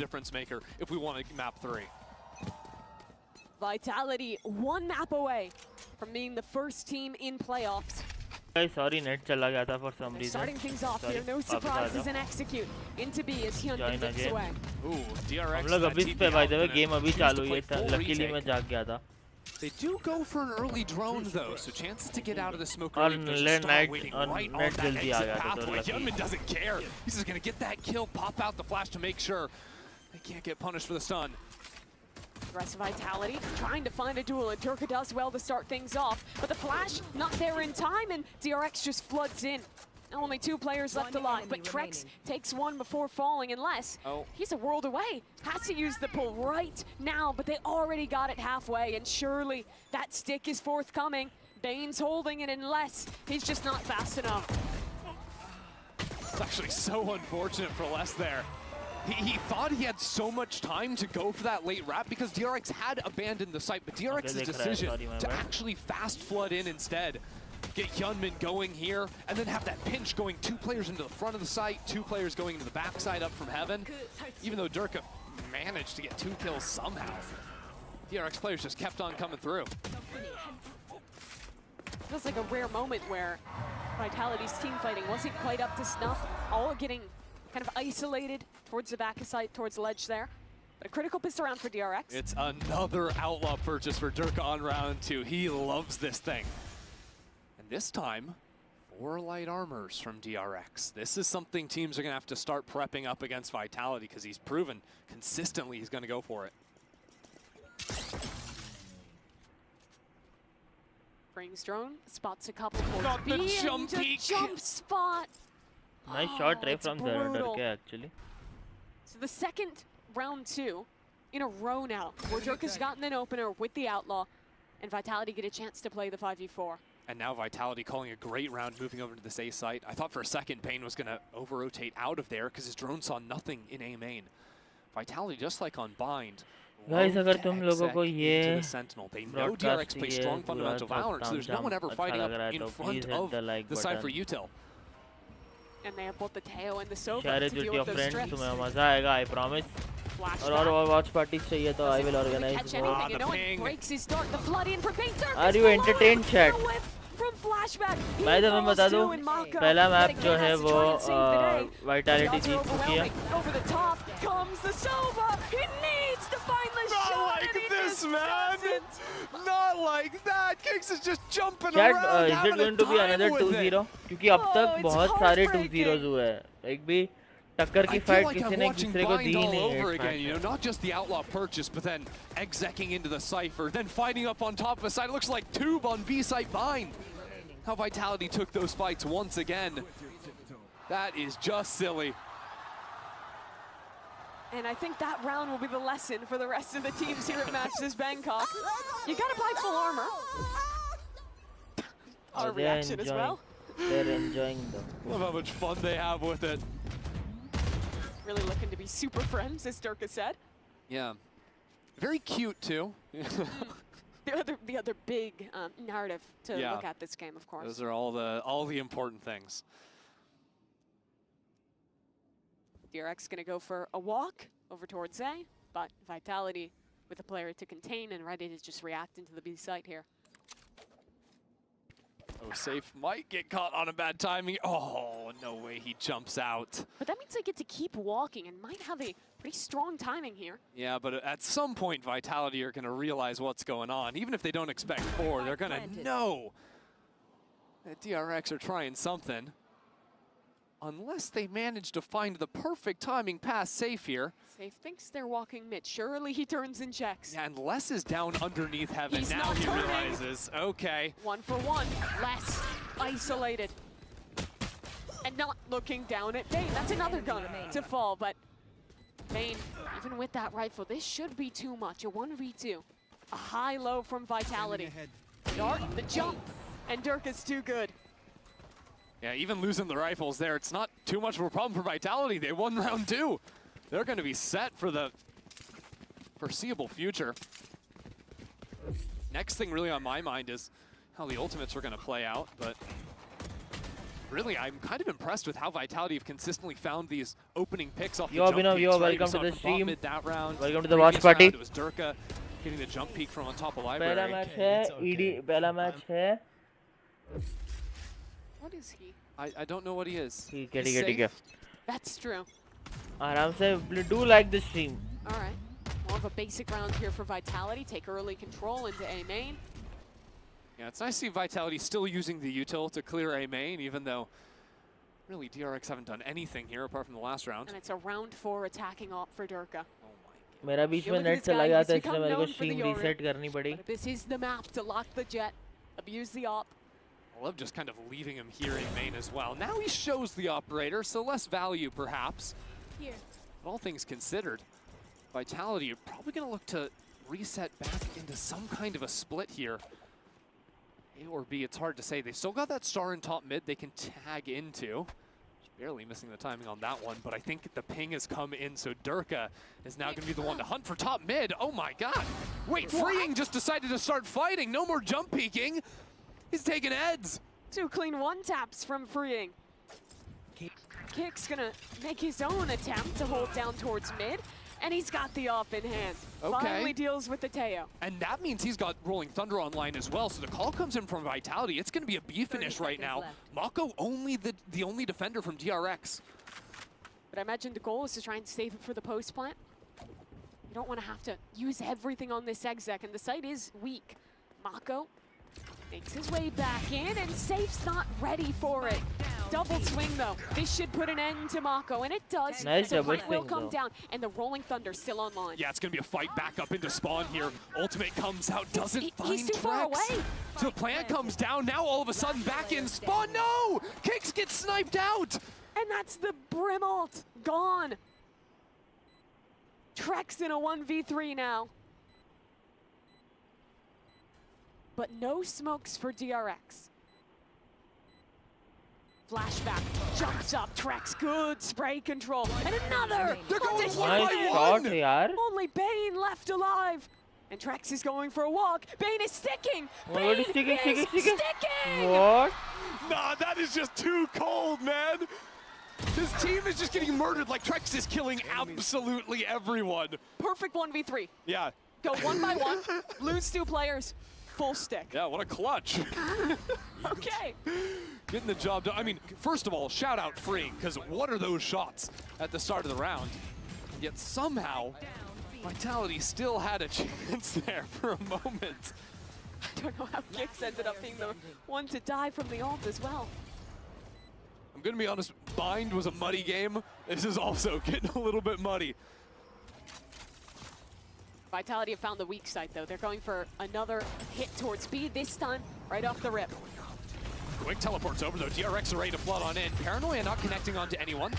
difference maker if we want to map 3. Vitality 1 map away from being the first team in playoffs. Sorry, net चला गया था for some reason. Starting things off here, no surprises and execute into B as Hyun digs away. Ooh, DRX. हम लोग अभी इस पे by the way game अभी चालू हुई है. Luckily मैं जाग गया था. They do go for an early drone though, so chances to get out of the smoke. और net जल्दी आ गया था तो lucky. Hyunmin doesn't care. He's just gonna get that kill, pop out the flash to make sure they can't get punished for the stun. Aggressive Vitality trying to find a duel, and Durka does well to start things off, but the flash not there in time, and DRX just floods in. Only 2 players left alive, but Trex takes 1 before falling, unless he's a world away. Has to use the pull right now, but they already got it halfway, and surely that stick is forthcoming. Bane's holding it unless he's just not fast enough. It's actually so unfortunate for Les there. He thought he had so much time to go for that late wrap because DRX had abandoned the site, but DRX's decision to actually fast flood in instead, get Hyunmin going here, and then have that pinch going 2 players into the front of the site, 2 players going into the backside up from heaven. Even though Durka managed to get 2 kills somehow, DRX players just kept on coming through. Feels like a rare moment where Vitality's team fighting wasn't quite up to snuff, all getting kind of isolated towards the back of site, towards the ledge there. But a critical pistol round for DRX. It's another outlaw purchase for Durka on round 2. He loves this thing. And this time, 4 light armors from DRX. This is something teams are going to have to start prepping up against Vitality because he's proven consistently he's going to go for it. Brings drone, spots a couple more. Got the jump peek. Jump spot. Nice shot try from Durka actually. So the second round 2 in a row now, where Durka's gotten an opener with the Outlaw, and Vitality get a chance to play the 5v4. And now Vitality calling a great round, moving over to this A site. I thought for a second Bane was going to over-rotate out of there because his drone saw nothing in A main. Vitality, just like on Bind, guys, अगर तुम लोगों को ये know DRX plays strong fundamental Valorant, so there's no one ever fighting up in front of the Cypher util. And they have both the Teo and the Sova share to it with deal your with friends. those तुम्हें मजा आएगा, I promise. और watch parties चाहिए तो I will organize. The ping breaks his start. The flood in for Bane. Are you entertained, chat? From flashback. मैं तो मैं बता दूँ, पहला मैप जो है वो Vitality जीत चुकी है. Over the top comes the Sova. He needs to find the shot. Not like this, man. Not like that. Kicks is just jumping Chat, around. is it going to be another 2-0? क्योंकि अब तक बहुत सारे 2-0s हुए हैं. एक भी टक्कर की फाइट किसी ने दूसरे को दी नहीं है. You know, not just the outlaw purchase, but then execing into the Cypher, then fighting up on top of the side. It looks like Tube on B site Bind. How Vitality took those fights once again. That is just silly. And I think that round will be the lesson for the rest of the teams here at Matches Bangkok. You gotta buy full armor. Our reaction as well. They're enjoying though. Love how much fun they have with it. Really looking to be super friends, as Durka said. Yeah. Very cute too. The other big narrative to look at this game, of course. Those are all the important things. DRX gonna go for a walk over towards A, but Vitality with a player to contain and ready to just react into the B site here. Oh, Safe might get caught on a bad timing. Oh, no way he jumps out. But that means they get to keep walking and might have a pretty strong timing here. Yeah, but at some point, Vitality are going to realize what's going on. Even if they don't expect 4, they're going to know that DRX are trying something. Unless they manage to find the perfect timing past Safe here. Safe thinks they're walking mid. Surely he turns and checks. Yeah, and Les is down underneath Heaven. He's now he realizes, okay. 1 for 1. Les isolated. And not looking down at Bane. That's another gun to fall, but Bane, even with that rifle, this should be too much. A 1v2. A high-low from Vitality. Dart, the jump, and Durka's too good. Yeah, even losing the rifles there, it's not too much of a problem for Vitality. They won round 2. They're going to be set for the foreseeable future. Next thing really on my mind is how the ultimates are going to play out, but Really, I'm kind of impressed with how Vitality have consistently found these opening picks off the Yo, jump Abhinav, peaks, yo, right? welcome We to saw the it from stream. Mid that round. Welcome to the watch Previous party. round, it was Durka getting the jump peak from on top of पहला Library. Match है ED पहला match है What is he? I don't know what he is. ठीक है He's ठीक है ठीक है That's true. आराम से do like the stream. All right. More of a basic round here for Vitality. Take early control into A main. Yeah, it's nice to see Vitality still using the util to clear A main, even though really DRX haven't done anything here apart from the last round. And it's a round 4 attacking op for Durka. Oh my God. मेरा बीच में Look at net this चला guy, गया he's था become इसलिए मेरे को known for the stream Yoru. Reset करनी पड़ी But this is the map to lock the jet, abuse the op. I love just kind of leaving him here in main as well. Now he shows the operator, so less value perhaps. Here. But all things considered, Vitality are probably going to look to reset back into some kind of a split here. A or B, it's hard to say. They've still got that star in top mid they can tag into. Just barely missing the timing on that one, but I think the ping has come in, so Durka is now going to be the one to hunt for top mid. Oh my God. Wait, Freeing just decided to start fighting. No more jump peeking. He's taking heads. 2 clean one-taps from Freeing. Kick's gonna make his own attempt to hold down towards mid, and he's got the op in hand. Okay. Finally deals with the Teo. And that means he's got Rolling Thunder online as well, so the call comes in from Vitality. It's going to be a B finish right now. Mako only the only defender from DRX. But I imagine the goal is to try and save it for the post plant. You don't want to have to use everything on this exec, and the site is weak. Mako makes his way back in, and Safe's not ready for it. Double swing though. This should put an end to Mako, and it does. Nice so double Plant will swing, come though. down, and the Rolling Thunder still online. Yeah, it's going to be a fight back up into spawn here. Ultimate comes out, doesn't find He's too far Trex. away. So Plant comes down, now all of a sudden back in spawn. No! Kicks get sniped out! And that's the Brim ult gone. Trex in a 1v3 now. But no smokes for DRX. Flashback, jumps up, Trex, good spray control, and another! They're going Onto one him. by Nice one. shot यार. Only Bane left alive! And Trex is going for a walk. Bane is sticking! Oh, Bane what is sticking, is sticking? sticking! What? Nah, that is just too cold, man. His team is just getting murdered like Trex is killing absolutely everyone. Perfect 1v3. Yeah. Go 1 by 1, lose 2 players, full stick. Yeah, what a clutch. Okay. Getting the job done. I mean, first of all, shout out Freeing, because what are those shots at the start of the round? Yet somehow, Vitality still had a chance there for a moment. I don't know how Gix ended up being the one to die from the ult as well. I'm going to be honest, Bind was a muddy game. This is also getting a little bit muddy. Vitality have found the weak side though. They're going for another hit towards B, this time right off the rip. Quick teleports over though. DRX are ready to flood on in. Paranoia not connecting onto anyone.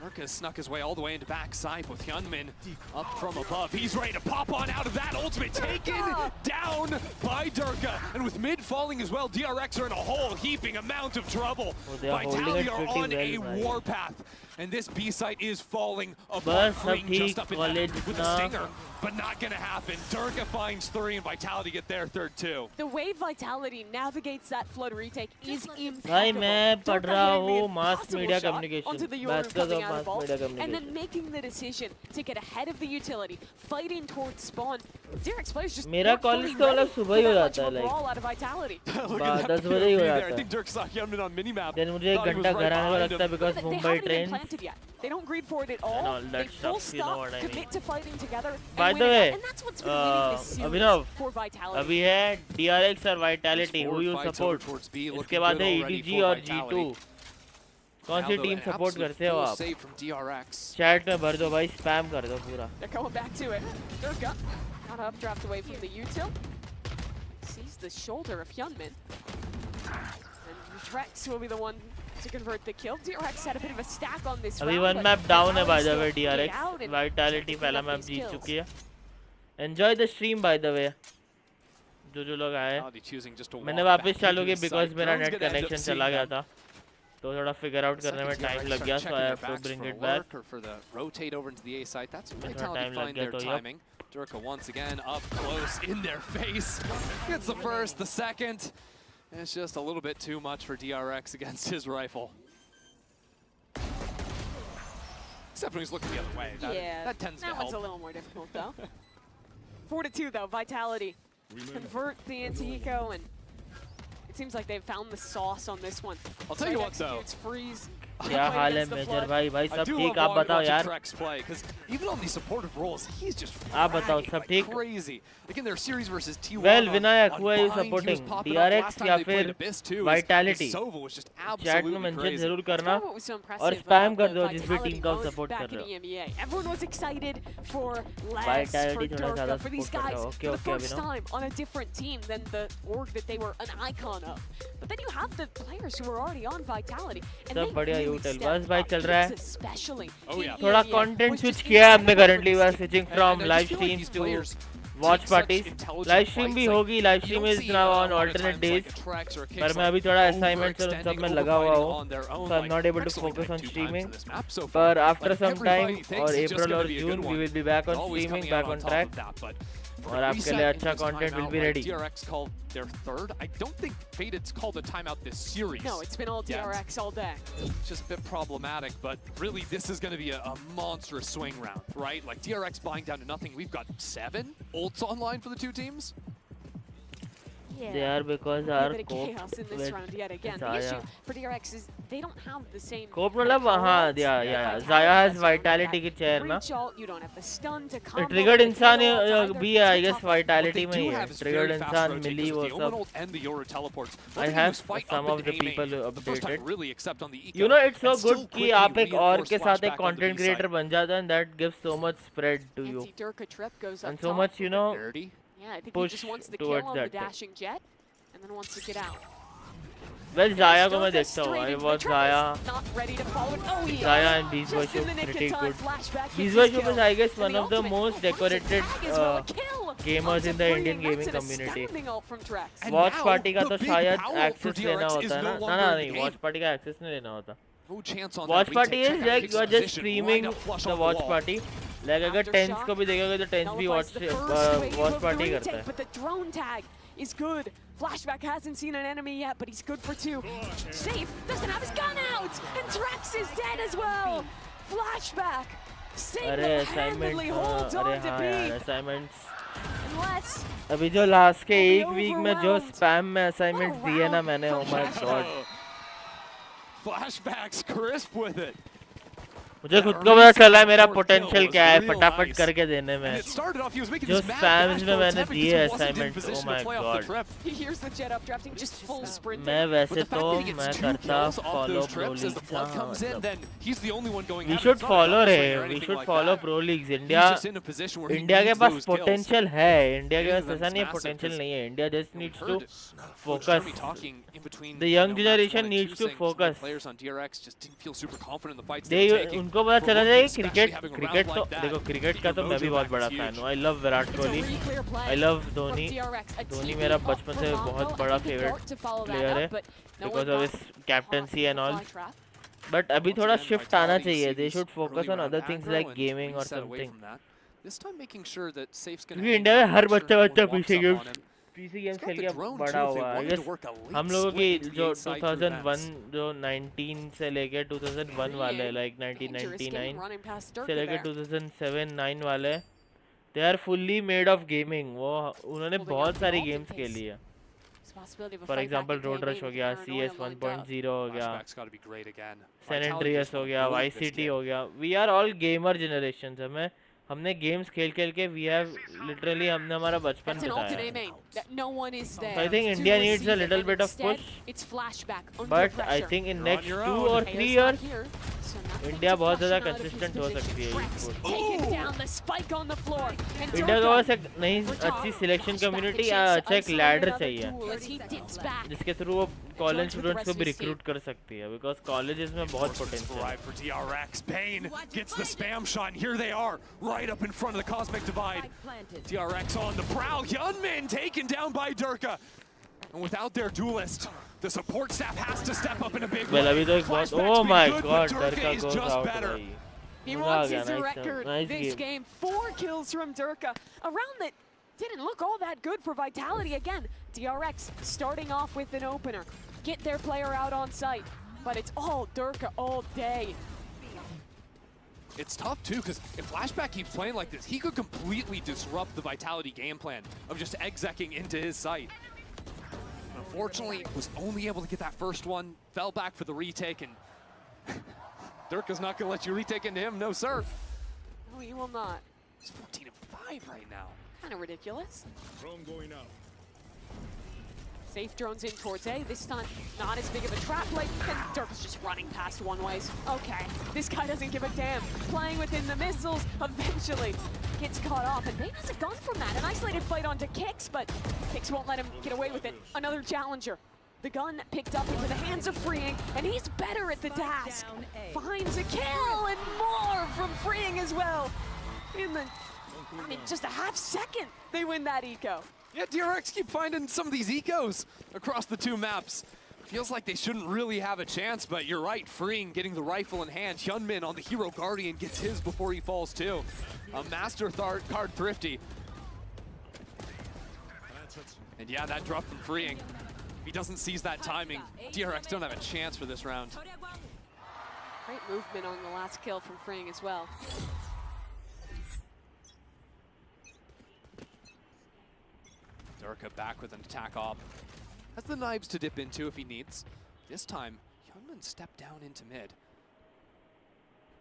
Durka snuck his way all the way into backside with Hyunmin up from above. He's ready to pop on out of that. Ultimate taken down by Durka. And with mid falling as well, DRX are in a whole heaping amount of trouble. Oh, they are Vitality holding are it on pretty a well, right? warpath. And this B site is falling apart. Bas, Freeing sab just up in that college with a na. stinger. But not gonna happen. Durka finds 3 and Vitality get their third 2. The way Vitality navigates that flood retake is impeccable. भाई मैं पढ़ Durka रहा hitting the हूँ mass impossible media shot communication. onto the Bachelor Yoru coming of out of mass vault, media and then communication. making the decision to get ahead of the utility, fighting towards spawn. DRX players just मेरा weren't college fully तो ready मतलब for सुबह ही हो that much जाता है, of a like. brawl out of Vitality. Look Bah, at that 10 बजे ही हो POV there. जाता I है. think Dirk saw Hyunmin on minimap. Then मुझे एक Thought he was घंटा right घर आने को behind लगता him. है because They Mumbai haven't even trains. planted yet. They don't greed for it at And all all. that They full stuff, you know stop, what I mean. commit to fighting together, By and the win it way, out. And that's what's been winning this series Abhinav, for Vitality. अभी है DRX और Vitality, who Forward you fights support. over towards B, इसके looking बाद good है already EDG for और Vitality. G2. कौन सी Now team the support absolute करते हो full आप? save from DRX. चैट में भर दो भाई, स्पैम कर दो पूरा. They're going back to it. Durka, not updraft away from the util. Sees the shoulder of Hyunmin. And Trex will be the one to convert the kill. DRX had a bit of a stack on this अभी round, one but map down है by the way Vitality still get DRX. out and Vitality pick पहला up map these Jeet kills. चुकी है. Enjoy the stream by the way. जो लोग आए. Vitality choosing just to मैंने walk वापस back चालू into की the because site. मेरा Drone's net gonna end up connection seeing चला गया them. था. तो थोड़ा फिगर आउट करने में Second टाइम DRX लग are गया, so checking I their have to backs bring for it back. lurk or for the rotate over into the A site. That's थोड़ा Vitality time find लग गया their तो timing. Durka once again up close in their face. Gets the first, the second. It's just a little bit too much for DRX against his rifle. Except when he's looking the other way. That tends to help. That one's a little more difficult, though. 4-2, though. Vitality convert the anti-eco, and it seems like they've found the sauce on this one. I'll tell you what, though. Freeze. क्या हाल है major भाई भाई सब ठीक आप बताओ यार even on these supportive roles he's just आप बताओ सब ठीक crazy. Again, their series versus T1 well Vinayak who are you supporting DRX या फिर Vitality chat में mention जरूर करना और spam कर दो जिस भी टीम का सपोर्ट कर रहे हो everyone was excited for Vitality थोड़ा ज़्यादा for these support guys कर for the first time on a different team than the org that they were an icon of, but then you have the players who are already on Vitality and सब बढ़िया यूटेल बस भाई चल रहा है थोड़ा content switch किया है हमने currently we are switching from live streams to watch parties live stream भी होगी live stream is now on alternate days पर मैं अभी थोड़ा असाइनमेंट्स और सब में लगा हुआ हूँ so I am not able to focus on streaming पर आफ्टर सम टाइम और अप्रैल और June we will be back on streaming back on track और आपके लिए अच्छा content will be ready DRX called their third. I don't think Faded's called a timeout this series. No, it's been all DRX all day. It's just a bit problematic, but really this is going to be a monstrous swing round, right? Like DRX buying down to nothing. We've got 7 ults online for the two teams. Yeah. They are because our chaos in this round yet again. The issue for DRX is they don't have the same. Cope मतलब हाँ yeah Zaya has Vitality की chair ना. You don't have the stun to combo. Triggered इंसान भी है I guess Vitality में ही है. Triggered इंसान मिली वो सब. I have some of the people updated. You know it's so good कि आप एक और के साथ एक content creator बन जाते हैं and that gives so much spread to you. And so much you know. Yeah, I think he just wants the kill on the dashing jet, and then wants to get out. Well, Zaya को मैं देखता हूँ. I was Zaya. Not ready to follow. Oh, yeah. Zaya and Beastboy pretty good. Beastboy is I guess one of the most decorated gamers in the Indian gaming community. Watch party का तो शायद access लेना होता है ना? ना नहीं, watch party का access नहीं लेना होता. Watch party is like you are just streaming the watch party. Like अगर tens को भी देखोगे तो tens भी watch party करता है. But the drone tag is good. Flashback hasn't seen an enemy yet, but he's good for 2. Safe doesn't have his gun out, and Drex is dead as well. Flashback single-handedly holds on to B. Assignments. Unless अभी जो last के एक week में जो spam में assignments दिए ना मैंने, oh my god. Flashback's crisp with it. मुझे खुद को पता चला है मेरा पोटेंशियल क्या है फटाफट करके देने में जो स्पैम्स में मैंने दिए असाइनमेंट ओ माय गॉड मैं वैसे तो मैं करता follow pro leagues we should follow we should follow pro leagues India के पास पोटेंशियल है इंडिया के पास ऐसा नहीं है पोटेंशियल नहीं है India just needs to focus the young generation needs to focus उनको पता चला जाए क्रिकेट तो देखो क्रिकेट का तो मैं भी बहुत बड़ा फैन हूँ I love Virat Kohli I love Dhoni मेरा बचपन से बहुत बड़ा फेवरेट प्लेयर है because of his captaincy and all but अभी थोड़ा शिफ्ट आना चाहिए they should focus on other things like gaming और समथिंग क्योंकि इंडिया में हर बच्चा पीसी गेम्स खेल के बड़ा हुआ है आई गेस हम लोगों की जो 2001 जो 19 से लेके 2001 वाले लाइक 1999 से लेके 2007-9 वाले they are fully made of gaming वो उन्होंने बहुत सारी गेम्स खेली है फॉर एग्जांपल रोड रश हो गया CS 1.0 हो गया सैन एंड्रियास हो गया वाइस सिटी हो गया we are all gamer generations हमें हमने गेम्स खेल के वी हैव लिटरली हमने हमारा बचपन बिताया I think India needs a little bit of push but I think in next 2 or 3 years India बहुत ज्यादा कंसिस्टेंट हो सकती है इंडिया के पास एक नई अच्छी सिलेक्शन कम्युनिटी अच्छा एक लैडर चाहिए जिसके थ्रू वो कॉलेज स्टूडेंट्स को भी रिक्रूट कर सकती है बिकॉज कॉलेजेस में बहुत पोटेंशियल है right up in front of the Cosmic Divide. DRX on the prowl. Yunmin taken down by Durka. And without their duelist, the support staff has to step up in a big way. अभी तो एक बहुत oh my god Durka goes out भाई He wants his record this game. 4 kills from Durka. Around that Didn't look all that good for Vitality again. DRX starting off with an opener. Get their player out on site. But it's all Durka all day. It's tough too, because if Flashback keeps playing like this, he could completely disrupt the Vitality game plan of just execing into his site. Unfortunately, was only able to get that first one, fell back for the retake, and Durka's not going to let you retake into him, no sir. No, you will not. It's 14-5 right now. Kind of ridiculous. Drone going out. Safe drones in towards A. This time, not as big of a trap play. And Durka's just running past one-ways. Okay, this guy doesn't give a damn. Playing within the missiles, eventually gets caught off. And Bane has a gun from that. An isolated fight onto Kix, but Kix won't let him get away with it. Another challenger. The gun picked up into the hands of Freeing, and he's better at the task. Finds a kill and more from Freeing as well. In just a half second, they win that eco. Yeah, DRX keep finding some of these ecos across the two maps. Feels like they shouldn't really have a chance, but you're right, Freeing getting the rifle in hand. Hyunmin on the Hero Guardian gets his before he falls too. A Master card thrifty. And yeah, that drop from Freeing. If he doesn't seize that timing, DRX don't have a chance for this round. Great movement on the last kill from Freeing as well. Durka back with an attack op. Has the knives to dip into if he needs. This time, Hyunmin stepped down into mid.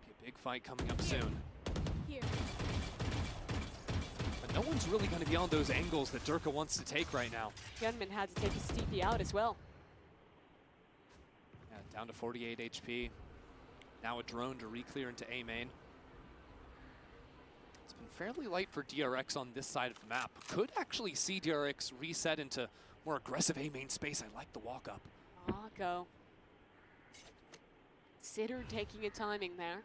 Be a big fight coming up soon. But no one's really going to be on those angles that Durka wants to take right now. Hyunmin had to take his TP out as well. Yeah, down to 48 HP. Now a drone to re-clear into A main. It's been fairly light for DRX on this side of the map. Could actually see DRX reset into more aggressive A main space. I like the walk up. Go. Sitter taking a timing there.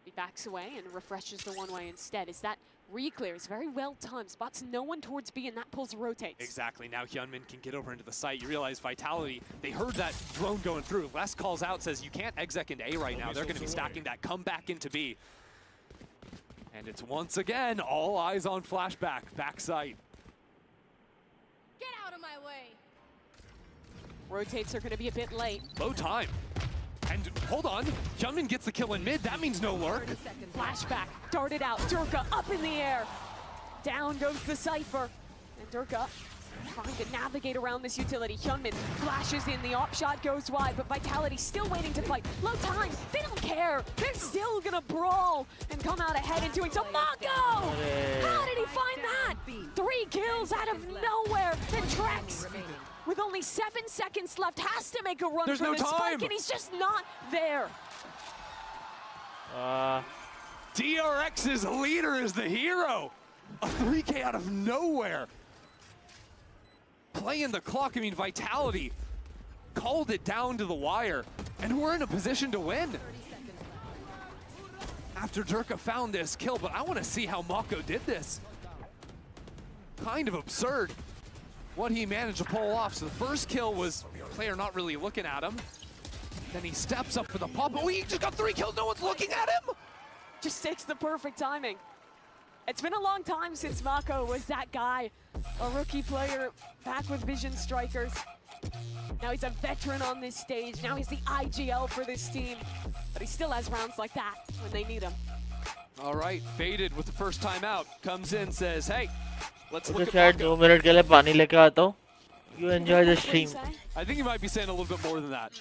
He backs away and refreshes the one-way instead. Is that re-clear is very well timed. Spots no one towards B and that pulse rotates. Exactly. Now Hyunmin can get over into the site. You realize Vitality, they heard that drone going through. Les calls out, says you can't exec into A right now. They're going to be stacking that. Come back into B. And it's once again all eyes on Flashback. Backside. Get out of my way. Rotates are going to be a bit late. Low time. And hold on. Hyunmin gets the kill in mid. That means no lurk. Flashback. Darted out. Durka up in the air. Down goes the Cypher. And Durka trying to navigate around this utility. Hyunmin flashes in. The op shot goes wide, but Vitality still waiting to fight. Low time. They don't care. They're still going to brawl and come out ahead in doing so. Mako! How did he find that? 3 kills out of nowhere. And Trex, with only 7 seconds left, has to make a run There's for no this time. spike, and he's just not there. DRX's leader is the hero. A 3K out of nowhere. Playing the clock, I mean, Vitality called it down to the wire, and we're in a position to win. After Durka found this kill, but I want to see how Mako did this. Kind of absurd what he managed to pull off. So the first kill was player not really looking at him. Then he steps up for the pop. Oh, he just got 3 kills. No one's looking at him. Just takes the perfect timing. It's been a long time since Mako was that guy, a rookie player back with Vision Strikers. Now he's a veteran on this stage. Now he's the IGL for this team. But he still has rounds like that when they need him. All right, Faded with the first time out. Comes in, says, hey, let's look शायद at 2 Mako. Minute के लिए पानी लेके आता हूँ. You enjoy the stream. I think he might be saying a little bit more than that.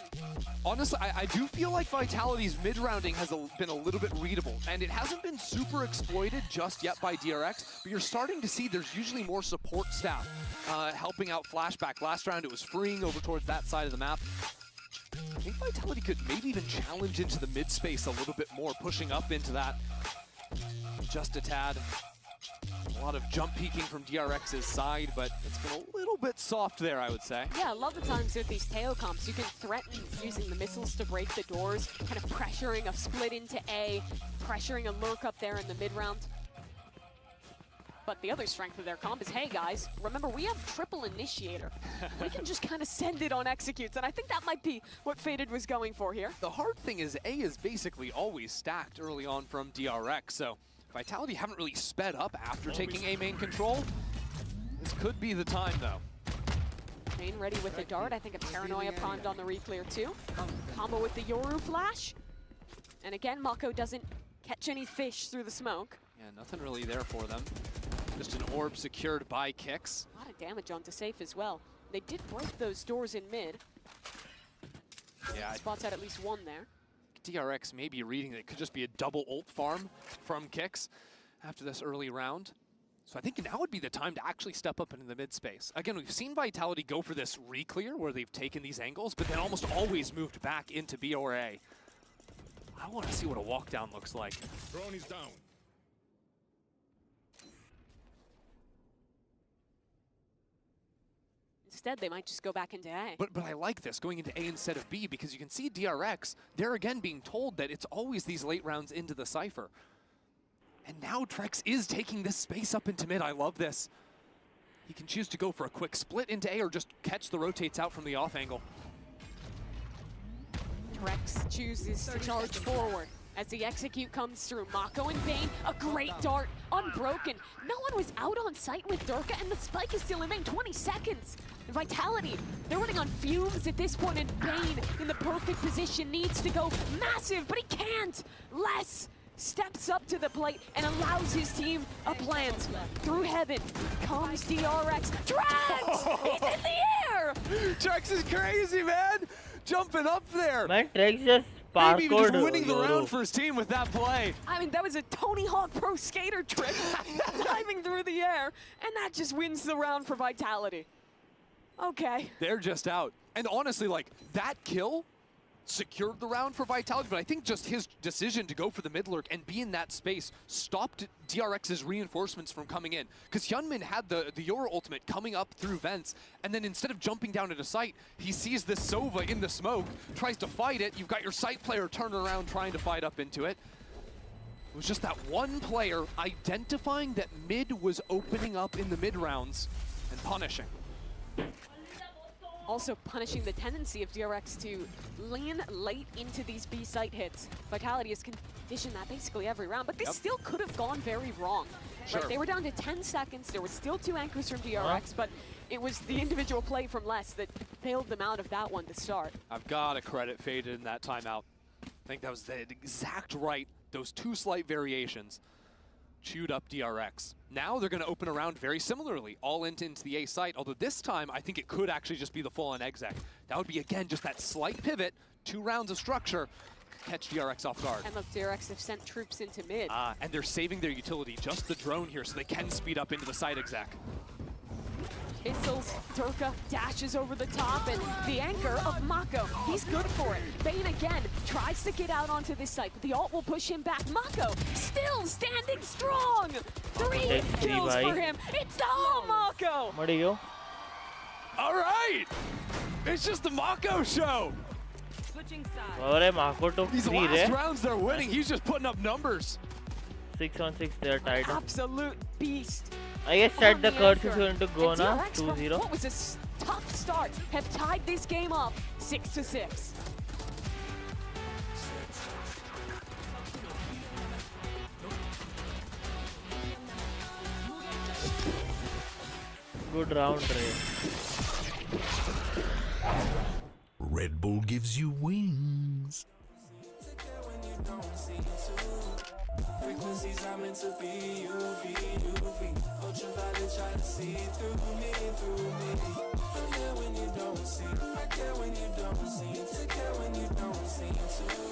Honestly, I do feel like Vitality's mid-rounding has been a little bit readable, and it hasn't been super exploited just yet by DRX, but you're starting to see there's usually more support staff helping out Flashback. Last round it was Freeing over towards that side of the map. I think Vitality could maybe even challenge into the mid-space a little bit more, pushing up into that just a tad. A lot of jump peeking from DRX's side, but it's been a little bit soft there, I would say. Yeah, a lot of the times with these tail comps, you can threaten using the missiles to break the doors, kind of pressuring a split into A, pressuring a lurk up there in the mid-round. But the other strength of their comp is, hey guys, remember we have triple initiator. We can just kind of send it on executes, and I think that might be what Faded was going for here. The hard thing is A is basically always stacked early on from DRX, so Vitality haven't really sped up after taking A main control. This could be the time, though. Rain ready with the dart. I think a Paranoia primed on the re-clear too. Combo with the Yoru flash. And again, Mako doesn't catch any fish through the smoke. Yeah, nothing really there for them. Just an orb secured by Kicks. A lot of damage onto Safe as well. They did break those doors in mid. Yeah, Spots out at least one there. DRX may be reading that it could just be a double ult farm from Kicks after this early round. So I think now would be the time to actually step up into the mid space. Again, we've seen Vitality go for this re-clear where they've taken these angles, but then almost always moved back into B or A. I want to see what a walk down looks like. Drone is down. Instead, they might just go back into A. But I like this, going into A instead of B, because you can see DRX, they're again being told that it's always these late rounds into the Cypher. And now Trex is taking this space up into mid. I love this. He can choose to go for a quick split into A or just catch the rotates out from the off angle. Rex chooses to charge forward as the execute comes through. Mako and Bane, a great dart, unbroken. No one was out on site with Durka, and the spike is still in main, 20 seconds. And Vitality, they're running on fumes at this point, and Bane in the perfect position needs to go massive, but he can't. Les steps up to the plate and allows his team a plant. Through heaven comes DRX. Trex! He's in the air! Trex is crazy, man! Jumping up there! Man, Trex just maybe even just parkoured winning the Yoru. round for his team with that play. I mean, that was a Tony Hawk Pro Skater trick, diving through the air, and that just wins the round for Vitality. Okay. They're just out. And honestly, like, that kill secured the round for Vitality, but I think just his decision to go for the mid lurk and be in that space stopped DRX's reinforcements from coming in. Because Hyunmin had the Yoru ultimate coming up through vents, and then instead of jumping down into sight, he sees this Sova in the smoke, tries to fight it. You've got your site player turning around trying to fight up into it. It was just that one player identifying that mid was opening up in the mid rounds and punishing. Also punishing the tendency of DRX to lean late into these B site hits. Vitality has conditioned that basically every round, but this still could have gone very wrong. Sure. Right, they were down to 10 seconds, there were still 2 anchors from DRX, but it was the individual play from Les that bailed them out of that one to start. I've got to credit Faded in that timeout. I think that was the exact right, those 2 slight variations chewed up DRX. Now they're going to open a round very similarly, all into the A site, although this time I think it could actually just be the full-on exec. That would be, again, just that slight pivot, 2 rounds of structure, catch DRX off guard. And look, DRX have sent troops into mid. And they're saving their utility, just the drone here, so they can speed up into the site exec. Pistols, Durka dashes over the top, and the anchor of Mako, he's good for it. Bane again tries to get out onto this site, but the ult will push him back. Mako still standing strong. 3 kills for him. It's the whole Mako. What are you? All right, it's just the Mako show. Alright, Mako took These 3 last rounds they're winning, he's just putting up numbers. 6 on 6, they're tied. Absolute beast. I guess set the on the curse is anchor. going to go And now, DRX from 2-0. what was a tough start have tied this game up 6-6. Good round, Ray. Red Bull gives you wings. Frequencies are meant to be UV. Ultraviolet try to see through me. I care when you don't see. I care when you don't see. Take care when you don't see too.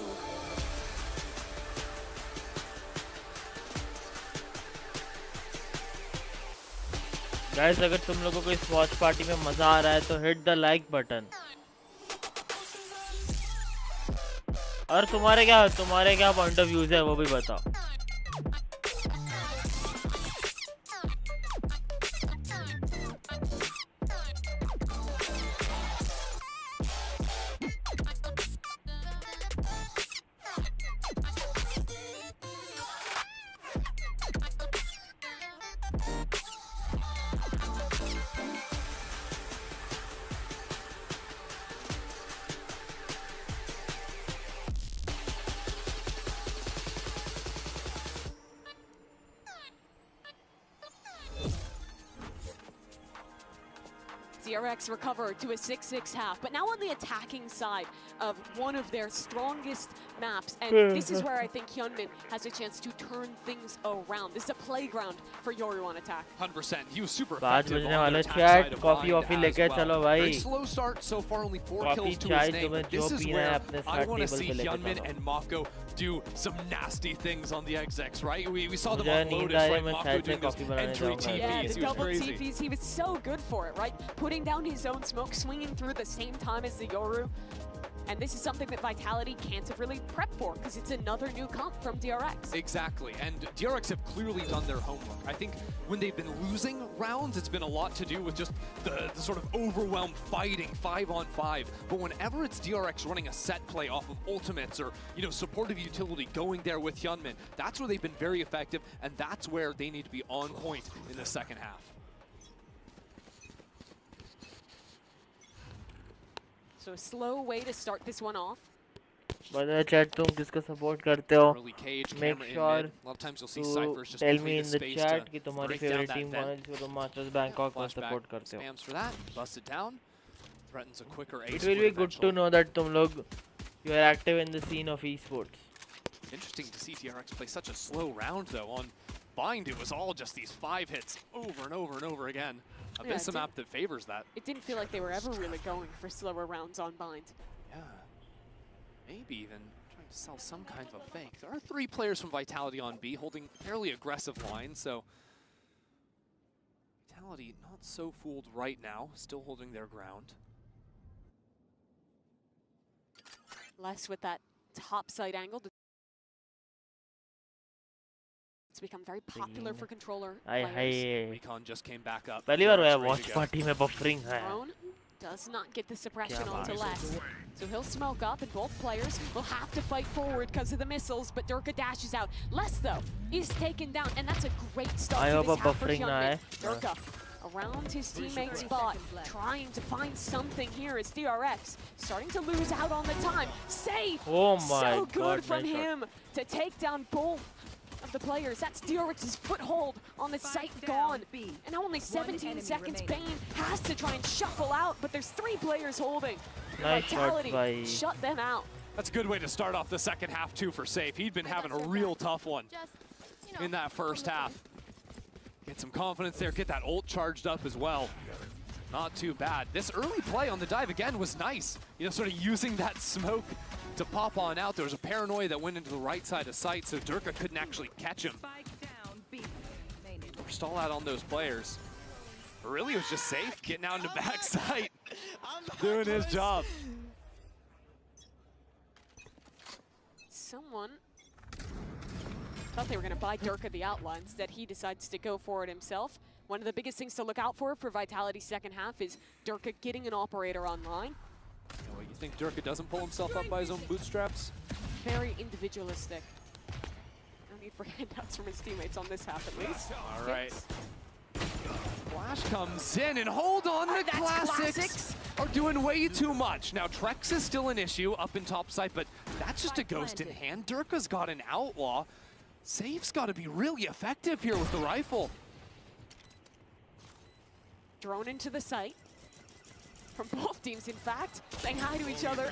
Guys, अगर तुम लोगों को इस watch party में मजा आ रहा है तो हिट द लाइक बटन. और तुम्हारे क्या पॉइंट ऑफ व्यूज है वो भी बताओ. DRX recover to a 6-6 half, but now on the attacking side of one of their strongest maps, and this is where I think Hyunmin has a chance to turn things around. This is a playground for Yoru on attack. 100%. He was super 5 effective बजने on वाला the attack chat side of coffee Bind वॉफी as लेके well. चलो Very भाई slow start so far, only 4 Coffee, kills to chai his name. तुम्हें But जो this is पीना है where अपने I start want to table see पे लेके Hyunmin चलो and Mako do some nasty things on the execs, right? We saw them मुझे on नींद Lotus, आ रही है right? मैं Mako शायद से doing those कॉफी बनाने entry जाऊंगा Yeah, TPs. the He was double crazy. TPs, he was so good for it, right? Putting down his own smoke, swinging through the same time as the Yoru. And this is something that Vitality can't have really prepped for, because it's another new comp from DRX. Exactly, and DRX have clearly done their homework. I think when they've been losing rounds, it's been a lot to do with just the sort of overwhelmed fighting 5-on-5. But whenever it's DRX running a set play off of ultimates or, you know, supportive utility going there with Hyunmin, that's where they've been very effective, and that's where they need to be on point in the second half. So a slow way to start this one off. बताओ chat तुम किसका support करते हो Early cage, make camera in sure mid. A lot of times you'll see to Cyphers just tell moving me the in the space chat to कि तुम्हारी break down favorite that team vent. कौन है जिसको तुम Masters Bangkok को Flashback support करते हो spams for that, busts it down, threatens a quicker ace. It will be good to know that तुम लोग you are active in the scene of esports. Interesting to see TRX play such a slow round though. On Bind, it was all just these 5 hits over and over and over again. Yeah, Abyss a map that favors that. It didn't feel like they were ever really going for slower rounds on Bind. Yeah. Maybe even trying to sell some kind of a fake. There are 3 players from Vitality on B holding fairly aggressive lines, so Vitality not so fooled right now, still holding their ground. Less with that top side angle. It's become very popular for controller players. Recon just came back up. पहली बार TRX हुआ ready watch to go. party में buffering है Drone does not get the suppression क्या onto बात less. So he'll smoke up, and both players will have to fight forward because of the missiles, but Durka dashes out. Less, though, is taken down, and that's a great start I to hope this a half for buffering na Hyunmin. hai. Durka around his teammate's spot, trying to find something here as DRX starting to lose out on the time. Safe! Oh my so good God, from nice shot. him to take down both of the players. That's DRX's foothold on the site gone. And only 17 seconds. Bane has to try and shuffle out, but there's 3 players holding. Nice shots Vitality by shut them out. That's a good way to start off the second half too for Safe. He'd been having a real tough one in that first half. Get some confidence there, get that ult charged up as well. Not too bad. This early play on the dive again was nice. You know, sort of using that smoke to pop on out. There was a paranoia that went into the right side of sight, so Durka couldn't actually catch him. Or stall out on those players. But really, it was just Safe getting out into backside, doing his job. Someone thought they were going to buy Durka the outline. Instead, he decides to go for it himself. One of the biggest things to look out for Vitality's second half is Durka getting an operator online. You know, you think Durka doesn't pull himself up by his own bootstraps? Very individualistic. No need for handouts from his teammates on this half, at least. All right. Flash comes in, and hold on, the Classics are doing way too much. Now, Trex is still an issue up in top side, but that's just a ghost in hand. Durka's got an outlaw. Safe's got to be really effective here with the rifle. Drone into the site. From both teams, in fact, saying hi to each other.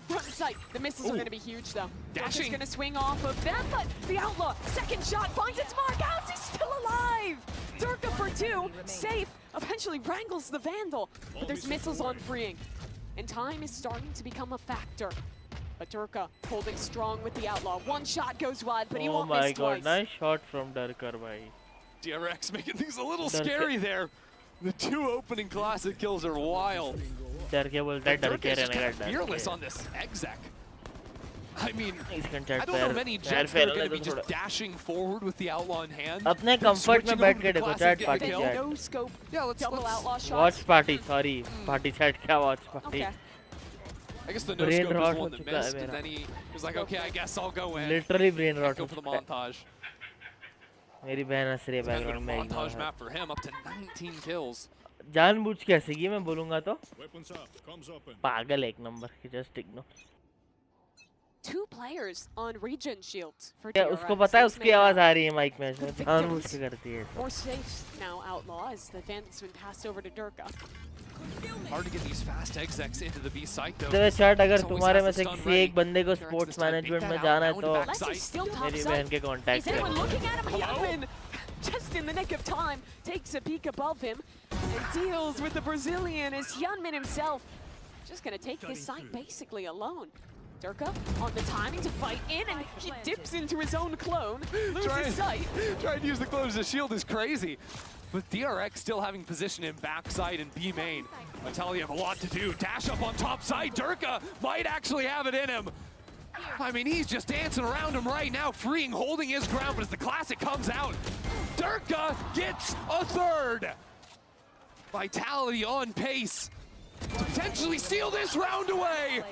Front sight. The missiles are going to be huge, though. Dashing. Going to swing off of them, but the Outlaw, second shot, finds its mark. How's he still alive? Durka for 2, Safe eventually wrangles the Vandal, but there's missiles on freeing. And time is starting to become a factor. But Durka holding strong with the Outlaw. One shot goes wide, but he won't miss twice. Oh my god, nice shot from Durka, bhai. DRX making things a little scary there. The 2 opening Classic kills are wild. Durka is just kind of fearless on this exec. I mean, I don't know many Jets that are going to be just dashing forward with the Outlaw in hand. अपने comfort में बैठ के देखो chat party chat. No scope. Yeah, let's Outlaw shots. Watch party, sorry. Party chat क्या watch party. Okay. I guess the no Brain scope rot is the one हो that चुका है missed, and मेरा. then he was like, okay, I guess I'll go in. Literally brain rot Go हो for the चुका है. montage. मेरी बहन हंस रही है It's gonna be a background में. montage map for him, up to 19 kills. जानबूझ के हंसेगी मैं बोलूँगा तो. Weapons up, comms open. पागल एक नंबर की just ignore. 2 players on regen shields for क्या DRX. उसको पता है उसकी आवाज आ रही है माइक में. जानबूझ victims. के करती है. More safe now, Outlaw, as the Vandal's been passed over to Durka. Hard to get these fast execs into the B site though. तो chat अगर It's always तुम्हारे has में the से stun किसी ready. एक बंदे को DRX sports this time management beat में that जाना है out, तो now into Leslie backside. still top मेरी side. बहन के कांटेक्ट Is anyone करें. looking at him? Yunmin, just in the nick of time, takes a peek above him and deals with the Brazilian as Yunmin himself just going to take this site basically alone. Durka on the timing to fight in, and he dips into his own clone, loses sight. Trying to use the clone as a shield is crazy. But DRX still having position in backside and B main. Vitality have a lot to do. Dash up on top side. Durka might actually have it in him. I mean, he's just dancing around him right now, freeing, holding his ground, but as the classic comes out, Durka gets a third. Vitality on pace to potentially steal this round away.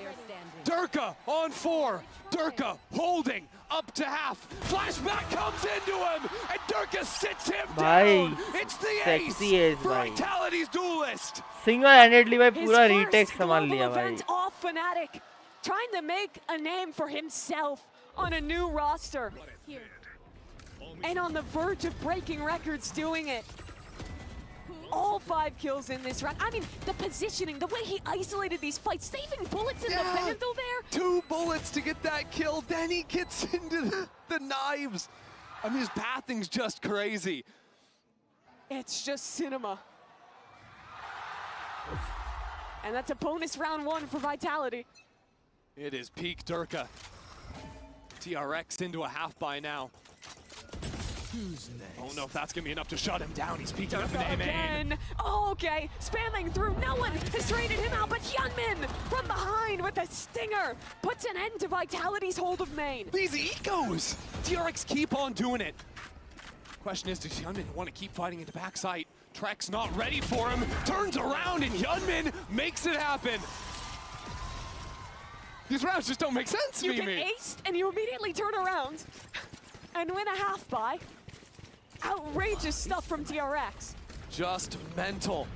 Durka on 4. Durka holding up to half. Flashback comes into him, and Durka sits him down. It's the sexy ace ace, for bhai. Vitality's duelist. Single-handedly भाई His पूरा first retake संभाल global लिया भाई. event off Fnatic, trying to make a name for himself on a new roster. And on the verge of breaking records doing it. All 5 kills in this round. I mean, the positioning, the way he isolated these fights, saving bullets in the vandal there. 2 bullets to get that kill, then he gets into the knives. I mean, his pathing's just crazy. It's just cinema. And that's a bonus round 1 for Vitality. It is peak Durka. TRX into a half by now. I don't know if that's gonna be enough to shut him down. He's peeking up in A main. Again. Oh, okay. Spamming through. No one has traded him out, but Yunmin from behind with a stinger puts an end to Vitality's hold of main. These ecos! TRX keep on doing it. Question is, does Yunmin want to keep fighting into backside? Trek's not ready for him. Turns around and Yunmin makes it happen. These rounds just don't make sense to You me. get aced and you immediately turn around and win a half by. Outrageous stuff from DRX. Just mental.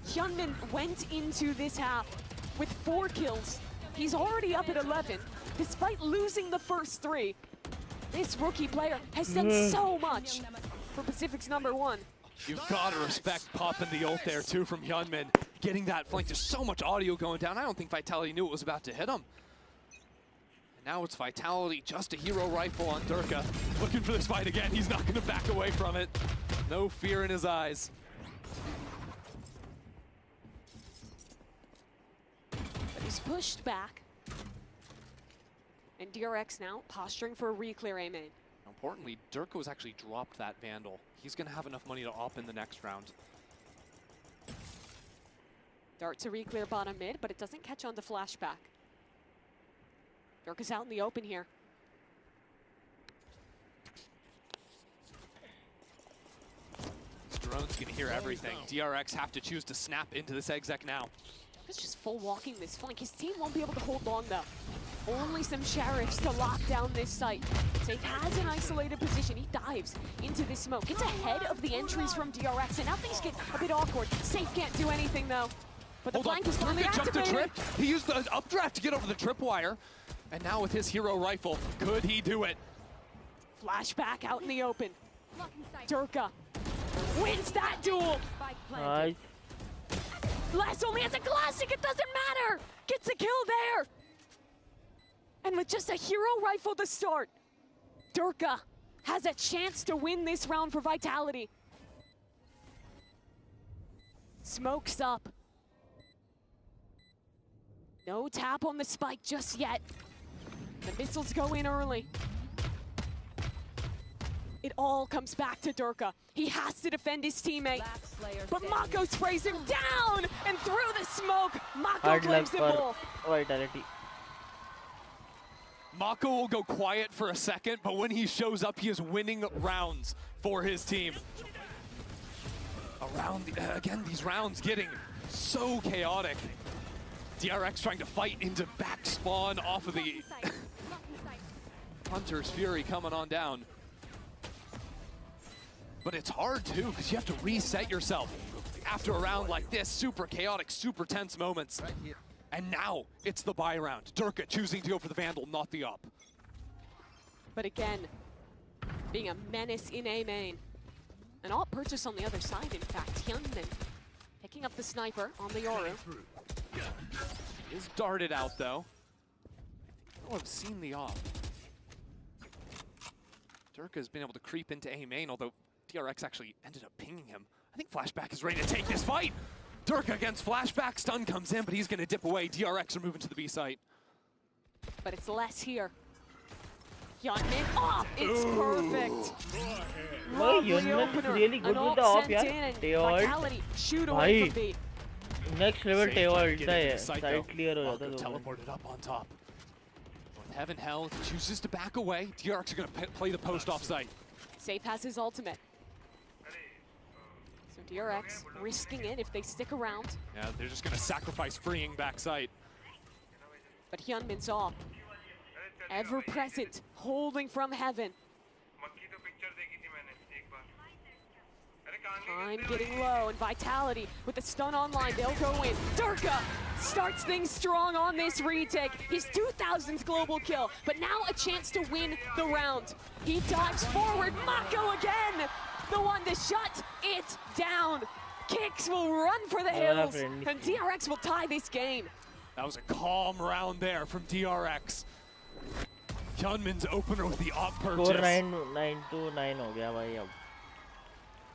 Hyunmin went into this half with 4 kills. He's already up at 11, despite losing the first 3. This rookie player has done so much for Pacific's #1. You've got to respect popping the ult there too from Hyunmin. Getting that flank, there's so much audio going down. I don't think Vitality knew it was about to hit him. And now it's Vitality, just a hero rifle on Durka. Looking for this fight again. He's not going to back away from it. No fear in his eyes. But he's pushed back. And DRX now posturing for a re-clear A main. Importantly, Durka's actually dropped that Vandal. He's going to have enough money to op in the next round. Dart to re-clear bottom mid, but it doesn't catch on to flashback. Durka's out in the open here. This drone's going to hear everything. DRX have to choose to snap into this exec now. Durka's just full walking this flank. His team won't be able to hold long though. Only some sheriffs to lock down this site. Safe has an isolated position. He dives into this smoke. Gets ahead of the entries from DRX, and now things get a bit awkward. Safe can't do anything though. But the flank is finally Durka jumped the activated. trip. He used the updraft to get over the tripwire. And now with his hero rifle, could he do it? Flashback out in the open. Durka wins that duel. Nice. Last only has a classic, it doesn't matter. Gets a kill there. And with just a hero rifle to start, Durka has a chance to win this round for Vitality. Smokes up. No tap on the spike just yet. The missiles go in early. It all comes back to Durka. He has to defend his teammate. But Mako sprays him down, and through the smoke, Mako Hard luck claims it all. for Vitality. Mako will go quiet for a second, but when he shows up, he is winning rounds for his team. Again, these rounds getting so chaotic. DRX trying to fight into back spawn off of the Hunter's Fury coming on down. But it's hard too, because you have to reset yourself after a round like this. Super chaotic, super tense moments. And now it's the buy round. Durka choosing to go for the Vandal, not the op. But again, being a menace in A main. An alt purchase on the other side, in fact. Hyunmin picking picking up the sniper on the Yoru. Is darted out though. Oh, I've seen the off. Durka has been able to creep into A main, although DRX actually ended up pinging him. I think Flashback is ready to take this fight. Durka against Flashback, stun comes in, but he's gonna dip away. DRX are moving to the B site. But it's less here. Hyunmin off! It's perfect! Lovely opener. Really good An with the ult off, sent yeah. in and They ult. Vitality shoot away from Bhai. B. Next level Safe tail trying to ulta get into hai. the site, Side though. clear ho Valko jata hai. teleported up on top. With Heaven Hell chooses to back away. DRX are gonna play the post off site. Safe has his ultimate. So DRX risking it if they stick around. Yeah, they're just gonna sacrifice freeing back site. But Hyunmin's off. Ever present, holding from heaven. Time getting low, and Vitality with the stun online, they'll go in. Durka starts things strong on this retake. His 2000th global kill, but now a chance to win the round. He dives forward, Mako again! The one to shut it down. Kicks will run for the hills, and DRX will tie this game. That was a calm round there from DRX. Hyunmin's opener with the op Score purchase 9 to 9 ho gaya bhai ab.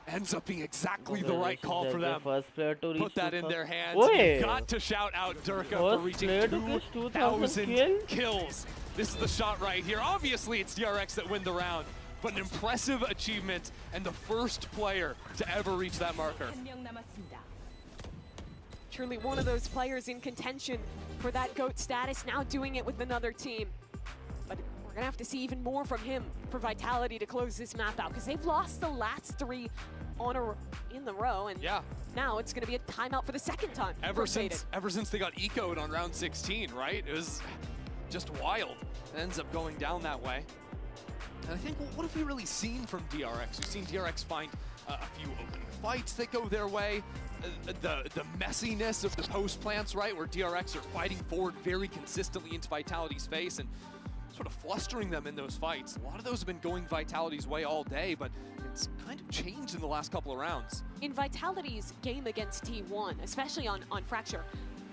ends up being exactly the right call for them. First player to reach Put that in their hands. Oi. You've got to shout out Durka for First reaching player to reach 2,000 2,000 kills. This is the shot right here. Obviously, it's DRX that win the round, but an impressive achievement and the first player to ever reach that marker. Truly one of those players in contention for that GOAT status, now doing it with another team. But we're gonna have to see even more from him for Vitality to close this map out, because they've lost the last 3 in the row, and Yeah. now it's gonna be a timeout for the second time. Ever for Faded. since they got ecoed on round 16, right? It was just wild. It ends up going down that way. And I think, well, what have we really seen from DRX? We've seen DRX find a few open fights that go their way. The messiness of the post plants, right? Where DRX are fighting forward very consistently into Vitality's face and sort of flustering them in those fights. A lot of those have been going Vitality's way all day, but it's kind of changed in the last couple of rounds. In Vitality's game against T1, especially on Fracture,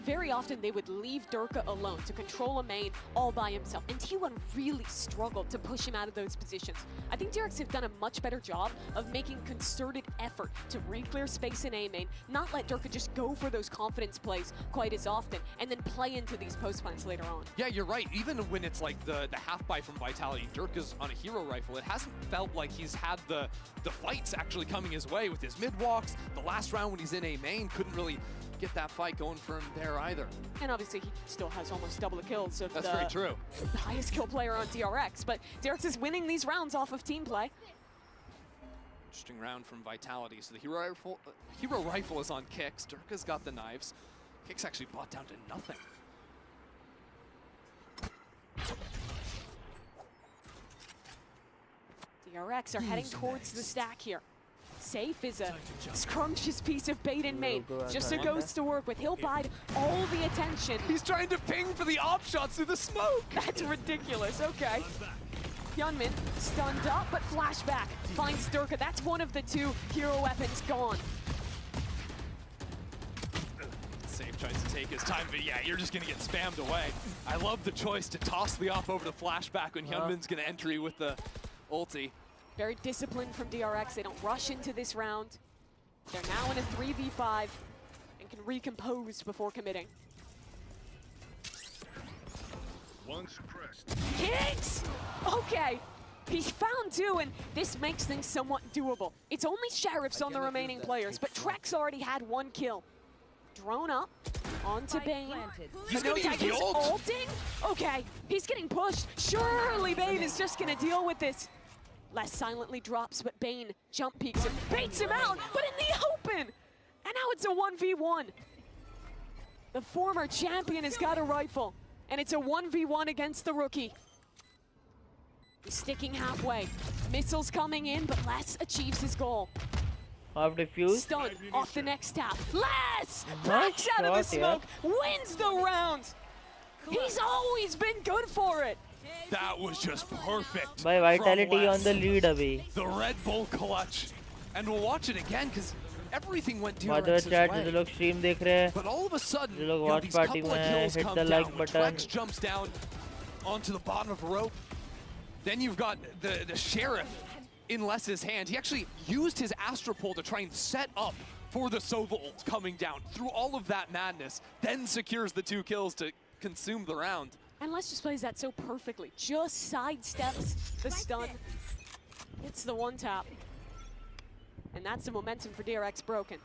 very often they would leave Durka alone to control a main all by himself, and T1 really struggled to push him out of those positions. I think DRX have done a much better job of making concerted effort to re-clear space in A main, not let Durka just go for those confidence plays quite as often, and then play into these post plants later on. Yeah, you're right. Even when it's like the half buy from Vitality, Durka's on a hero rifle, it hasn't felt like he's had the fights actually coming his way with his mid walks. The last round when he's in A main, couldn't really get that fight going for him there either. And obviously he still has almost double the kills of That's very true. the highest kill player on DRX, but DRX is winning these rounds off of team play. Interesting round from Vitality. So the hero rifle is on Kicks. Durka's got the knives. Kicks actually bought down to nothing. DRX are heading towards the stack here. Safe is a scrumptious piece of bait in main. Just a ghost to work with. He'll bide all the attention. He's trying to ping for the op shots through the smoke. That's ridiculous. Okay. Hyunmin stunned up, but flashback finds Durka. That's one of the 2 hero weapons gone. Safe tries to take his time, but yeah, you're just gonna get spammed away. I love the choice to toss the op over to flashback when Hyunmin's gonna entry with the ulti. Very disciplined from DRX. They don't rush into this round. They're now in a 3v5 and can recompose before committing. One suppressed. Kicks! Okay, he's found 2, and this makes things somewhat doable. It's only Sheriffs on the remaining players, but Trex already had 1 kill. Drone up onto Bane. He's gonna use the ult. Ulting? Okay, he's getting pushed. Surely Bane is just gonna deal with this. Les silently drops, but Bane jump peeks and baits him out, but in the open! And now it's a 1v1. The former champion has got a rifle, and it's a 1v1 against the rookie. He's sticking halfway. Missiles coming in, but Les achieves his goal. Half defused. Stun off the next tap. Les Nice backs out of the shot, smoke, wins the round. He's always been good for it. That was just perfect. By Vitality from Les. on the lead away. The Red Bull clutch. And we'll watch it again because Everything went By the DRX's chat, way. जो लोग stream देख रहे हैं, But all of a sudden, जो लोग you know, watch these party couple of में kills hit come the down. like When button. Trex jumps down onto the bottom of a rope. Then you've got the Sheriff in Les's hand. He actually used his Astropole to try and set up for the Sova ult coming down through all of that madness, then secures the 2 kills to consume the round. And Les just plays that so perfectly. Just sidesteps the stun. It's the 1-tap. And that's the momentum for DRX broken.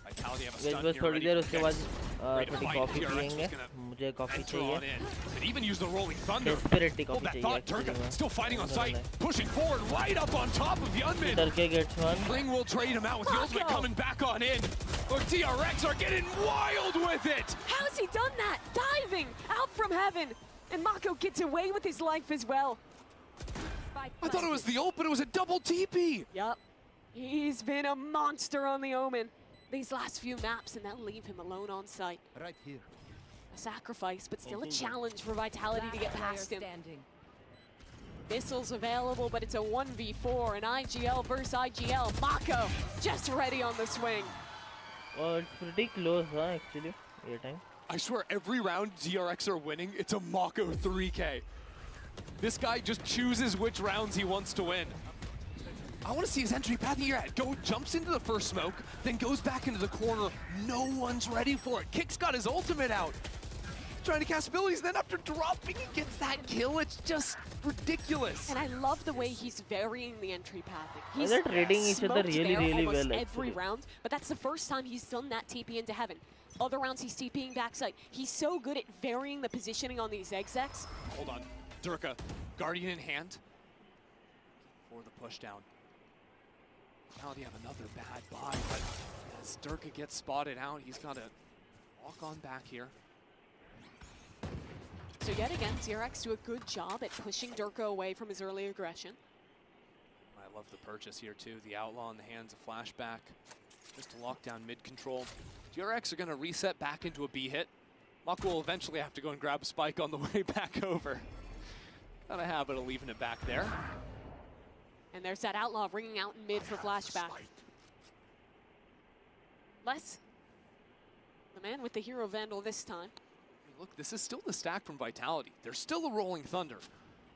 Vitality have a wedge stun बस here थोड़ी ready. देर उसके बाद Ready to थोड़ी fight. Coffee DRX पियेंगे. was gonna मुझे coffee enter on चाहिए. in. But even use the rolling thunder. Desperately Hold coffee that चाहिए thought, actually Turka में. still fighting on अंदर sight, में. pushing forward right up on top of Yunmin. Turkey gets one. Ring will trade him out with the ultimate Mako. coming back on in. Look, DRX are getting wild with it. How's he done that? Diving out from heaven. And Mako gets away with his life as well. I thought it was the ult, but it was a double TP. Yup. He's been a monster on the Omen these last few maps, and that'll leave him alone on site. Right here. A sacrifice, but still a challenge for Vitality to get past him. Missiles available, but it's a 1v4, an IGL versus IGL. Mako just ready on the swing. Oh, it's pretty close, huh, actually. ये time. I swear, every round DRX are winning, it's a Mako 3K. This guy just chooses which rounds he wants to win. I want to see his entry path here. Jumps into the first smoke, then goes back into the corner. No one's ready for it. Kick's got his ultimate out. Trying to cast abilities, then after dropping, he gets that kill. It's just ridiculous. And I love the way he's varying the entry path. He's They're trading each other smoked really, there really almost well, every actually. round, but that's the first time he's done that TP into heaven. Other rounds he's TPing backside. He's so good at varying the positioning on these execs. Hold on. Durka, Guardian in hand. For the push down. Now they have another bad buy, but as Durka gets spotted out, he's got to walk on back here. So yet again, DRX do a good job at pushing Durka away from his early aggression. I love the purchase here too. The Outlaw in the hands of Flashback. Just to lock down mid control. DRX are going to reset back into a B hit. Mako will eventually have to go and grab a spike on the way back over. Got a habit of leaving it back there. And there's that Outlaw ringing out in mid for Flashback. Les, the man with the Hero Vandal this time. Look, this is still the stack from Vitality. There's still a Rolling Thunder.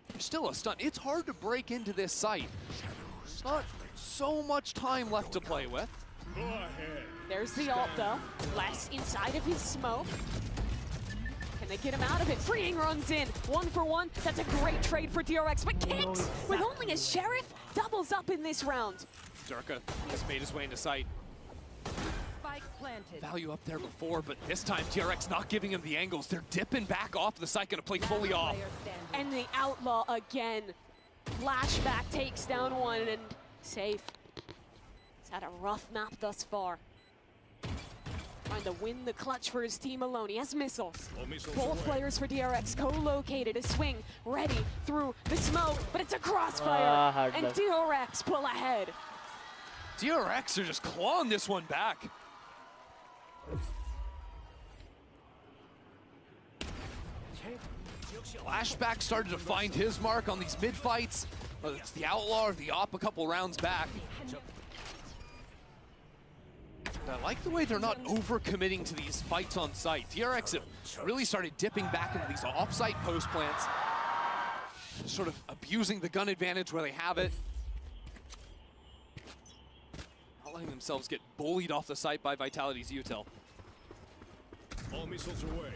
There's still a stun. It's hard to break into this site. There's not so much time left to play with. Go ahead. There's the ult though. Les inside of his smoke. Can they get him out of it? Freeing runs in. 1 for 1. That's a great trade for DRX. But Kicks, with only a Sheriff, doubles up in this round. Durka has made his way into sight. Value up there before, but this time DRX not giving him the angles. They're dipping back off the site, gonna play fully off. And the Outlaw again. Flashback takes down one and safe. He's had a rough map thus far. Trying to win the clutch for his team alone. He has missiles. All missiles Both away. players for DRX co-located. A swing ready through the smoke, but it's a crossfire. Hard And luck. DRX pull ahead. DRX are just clawing this one back. Flashback started to find his mark on these mid-fights. Whether it's the Outlaw or the Op a couple rounds back. And I like the way they're not over-committing to these fights on site. DRX have really started dipping back into these off-site post plants. Sort of abusing the gun advantage where they have it. Not letting themselves get bullied off the site by Vitality's util. All missiles away.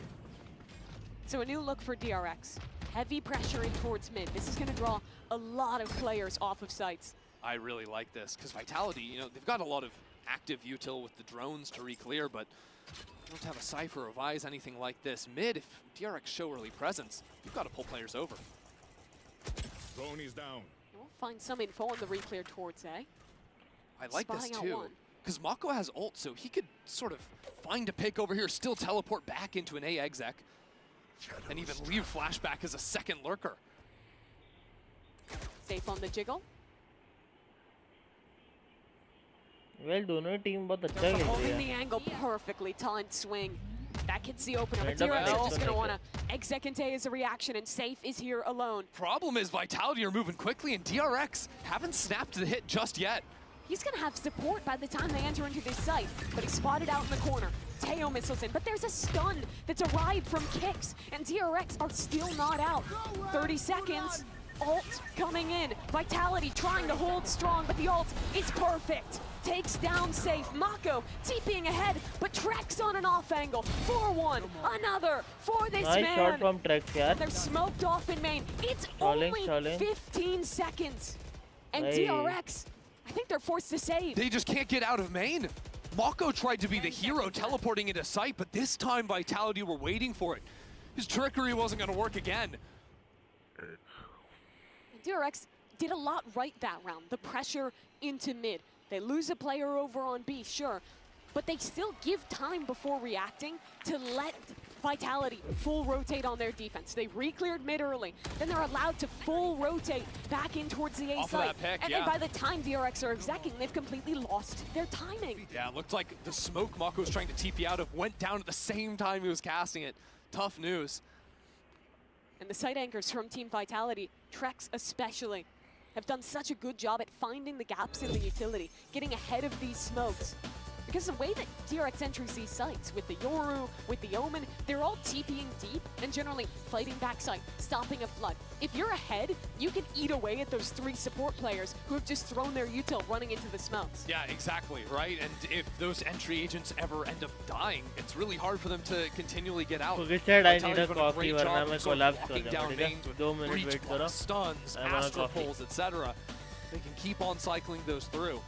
So a new look for DRX. Heavy pressure in towards mid. This is going to draw a lot of players off of sites. I really like this, because Vitality, you know, they've got a lot of active util with the drones to re-clear, but you don't have a Cypher or Vise, anything like this. Mid, if DRX show early presence, you've got to pull players over. Drone is down. We'll find some info on the re-clear towards A. I like this Spotting out too, one. because Mako has ult, so he could sort of find a pick over here, still teleport back into an A exec, and even leave Flashback as a second lurker. Safe on the jiggle. Well, दोनों team बहुत अच्छा Durka खेल रही holding है. the angle perfectly. Timed swing. That Exec hits the opener, but Kind of DRX is just gonna like wanna exec Inte as a reaction, and Safe is here alone. Problem is Vitality are moving quickly, and DRX haven't snapped the hit just yet. He's gonna have support by the time they enter into this site, but he's spotted out in the corner. Teo missiles in, but there's a stun that's arrived from Kicks, and DRX are still not out. 30 seconds, ult coming in. Vitality trying to hold strong, but the ult is perfect. Takes down Safe. Mako TPing ahead, but Trex on an off angle. 4-1, another for this Nice man. shot from Trex, yeah. They're smoked off in main. It's Stalling, only stalling. 15 seconds. And Hey. DRX, I think they're forced to save. They just can't get out of main. Mako tried to be the hero teleporting into sight, but this time Vitality were waiting for it. His trickery wasn't going to work again. DRX did a lot right that round. The pressure into mid. They lose a player over on B, sure, but they still give time before reacting to let Vitality full rotate on their defense. They re-cleared mid early, then they're allowed to full rotate back in towards the A Off of site. that pick, and yeah. then by the time DRX are execing, they've completely lost their timing. Yeah, it looked like the smoke Mako was trying to TP out of went down at the same time he was casting it. Tough news. And the site anchors from Team Vitality, Trex especially, have done such a good job at finding the gaps in the utility, getting ahead of these smokes. Because the way that DRX enters these sites, with the Yoru, with the Omen, they're all TPing deep and generally fighting backside, stopping a flood. If you're ahead, you can eat away at those 3 support players who have just thrown their util running into the smokes. Yeah, exactly, right? And if those entry agents ever end up dying, it's really hard for them to continually get out. Okay, said I need Vitality's a done coffee great वरना job मैं of sort of collapse walking कर down जाऊंगा, ठीक है? mains with 2 minute breach wait blocks, करो. stuns, I want a astral coffee. pulls, etc. They can keep on cycling those through.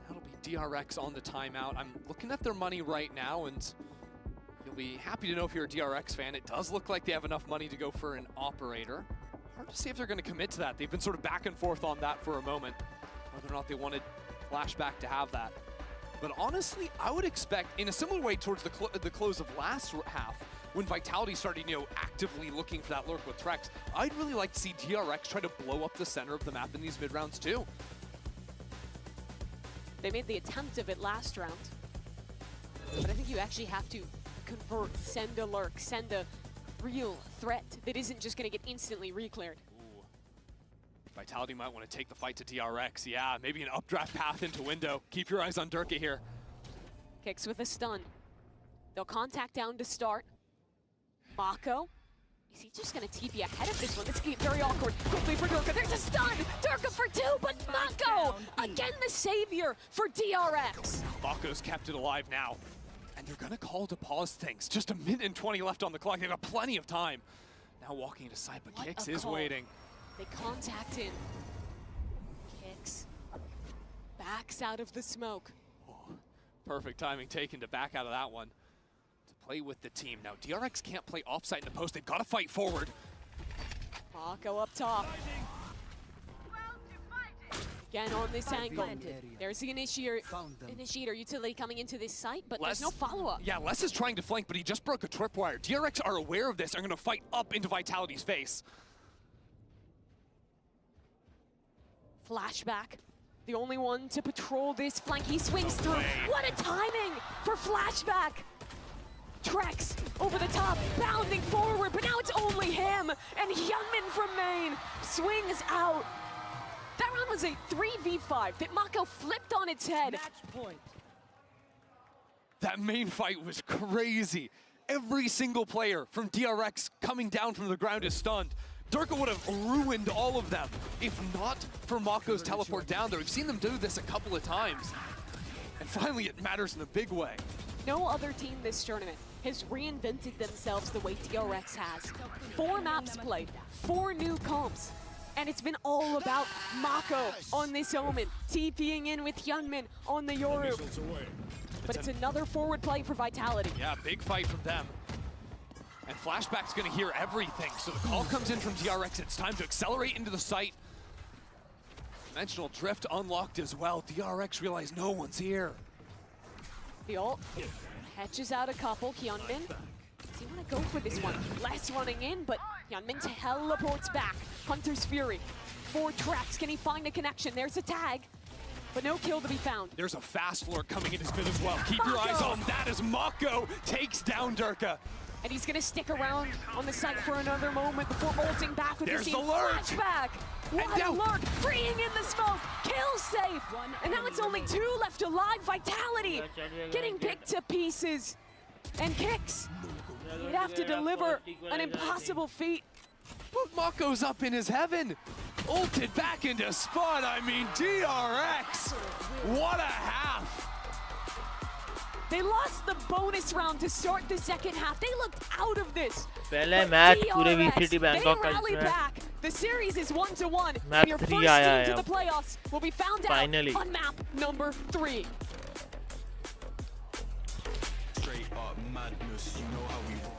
That'll be DRX on the timeout. I'm looking at their money right now, and you'll be happy to know if you're a DRX fan, it does look like they have enough money to go for an operator. Hard to see if they're going to commit to that. They've been sort of back and forth on that for a moment, whether or not they wanted Flashback to have that. But honestly, I would expect, in a similar way towards the close of last half, when Vitality started, actively looking for that lurk with Trex, I'd really like to see DRX try to blow up the center of the map in these mid-rounds too. They made the attempt of it last round, but I think you actually have to convert, send a lurk, send a real threat that isn't just going to get instantly re-cleared. Ooh. Vitality might want to take the fight to DRX. Yeah, maybe an updraft path into window. Keep your eyes on Durka here. Kicks with a stun. They'll contact down to start. Mako. Is he just going to TP ahead of this one? This is very awkward. Quickly for Durka. There's a stun! Durka for 2, but Mako! Again the savior for DRX. Mako's kept it alive now. And they're going to call to pause things. Just a minute and 20 left on the clock. They've got plenty of time. Now walking into side, but What Kicks a is call. waiting. They contact in. Kicks. Backs out of the smoke. Oh, perfect timing taken to back out of that one. To play with the team. Now, DRX can't play offside in the post. They've got to fight forward. Mako up top. Again on this angle. There's the initiator utility coming into this site, but there's no follow-up. Yeah, Les is trying to flank, but he just broke a tripwire. DRX are aware of this. Are going to fight up into Vitality's face. Flashback. The only one to patrol this flank. He swings through. What a timing for Flashback. Trex over the top, bounding forward, but now it's only him. And Youngmin from main swings out. That round was a 3v5 that Mako flipped on its head. That main fight was crazy. Every single player from DRX coming down from the ground is stunned. Durka would have ruined all of them if not for Mako's teleport down there. We've seen them do this a couple of times. And finally, it matters in a big way. No other team this tournament has reinvented themselves the way DRX has. 4 maps played, 4 new comps. And it's been all about Mako on this Omen, TPing in with Youngmin on the Yoru. But it's another forward play for Vitality. Yeah, big fight from them. And Flashback's gonna hear everything, so the call comes in from DRX. It's time to accelerate into the site. Dimensional Drift unlocked as well. DRX realized no one's here. The ult hatches out a couple. Hyunmin, does he want to go for this one? Les running in, but Hyunmin teleports back. Hunter's Fury for Trex. Can he find a connection? There's a tag. but no kill to be found. There's a fast lure coming in his mid as well. Keep your eyes on that as Mako takes down Durka. And he's gonna stick around on the site for another moment before bolting back with There's the team. the lurk. Flashback! What a lurk! Freeing in the smoke! Kill safe! And now it's only 2 left alive. Vitality getting picked to pieces. And Kicks, he'd have to deliver an impossible feat. But Mako's up in his heaven. Ulted back into spawn. I mean, DRX. What a half. They lost the bonus round to start the second half. They looked out of this. पहले match पूरे DRX, VCT Bangkok का they rally जिसमें back. The series is 1-1. Map Your 3 first आया team है to the playoffs will be found Finally. out on map number 3. Straight up madness, you know how we roll.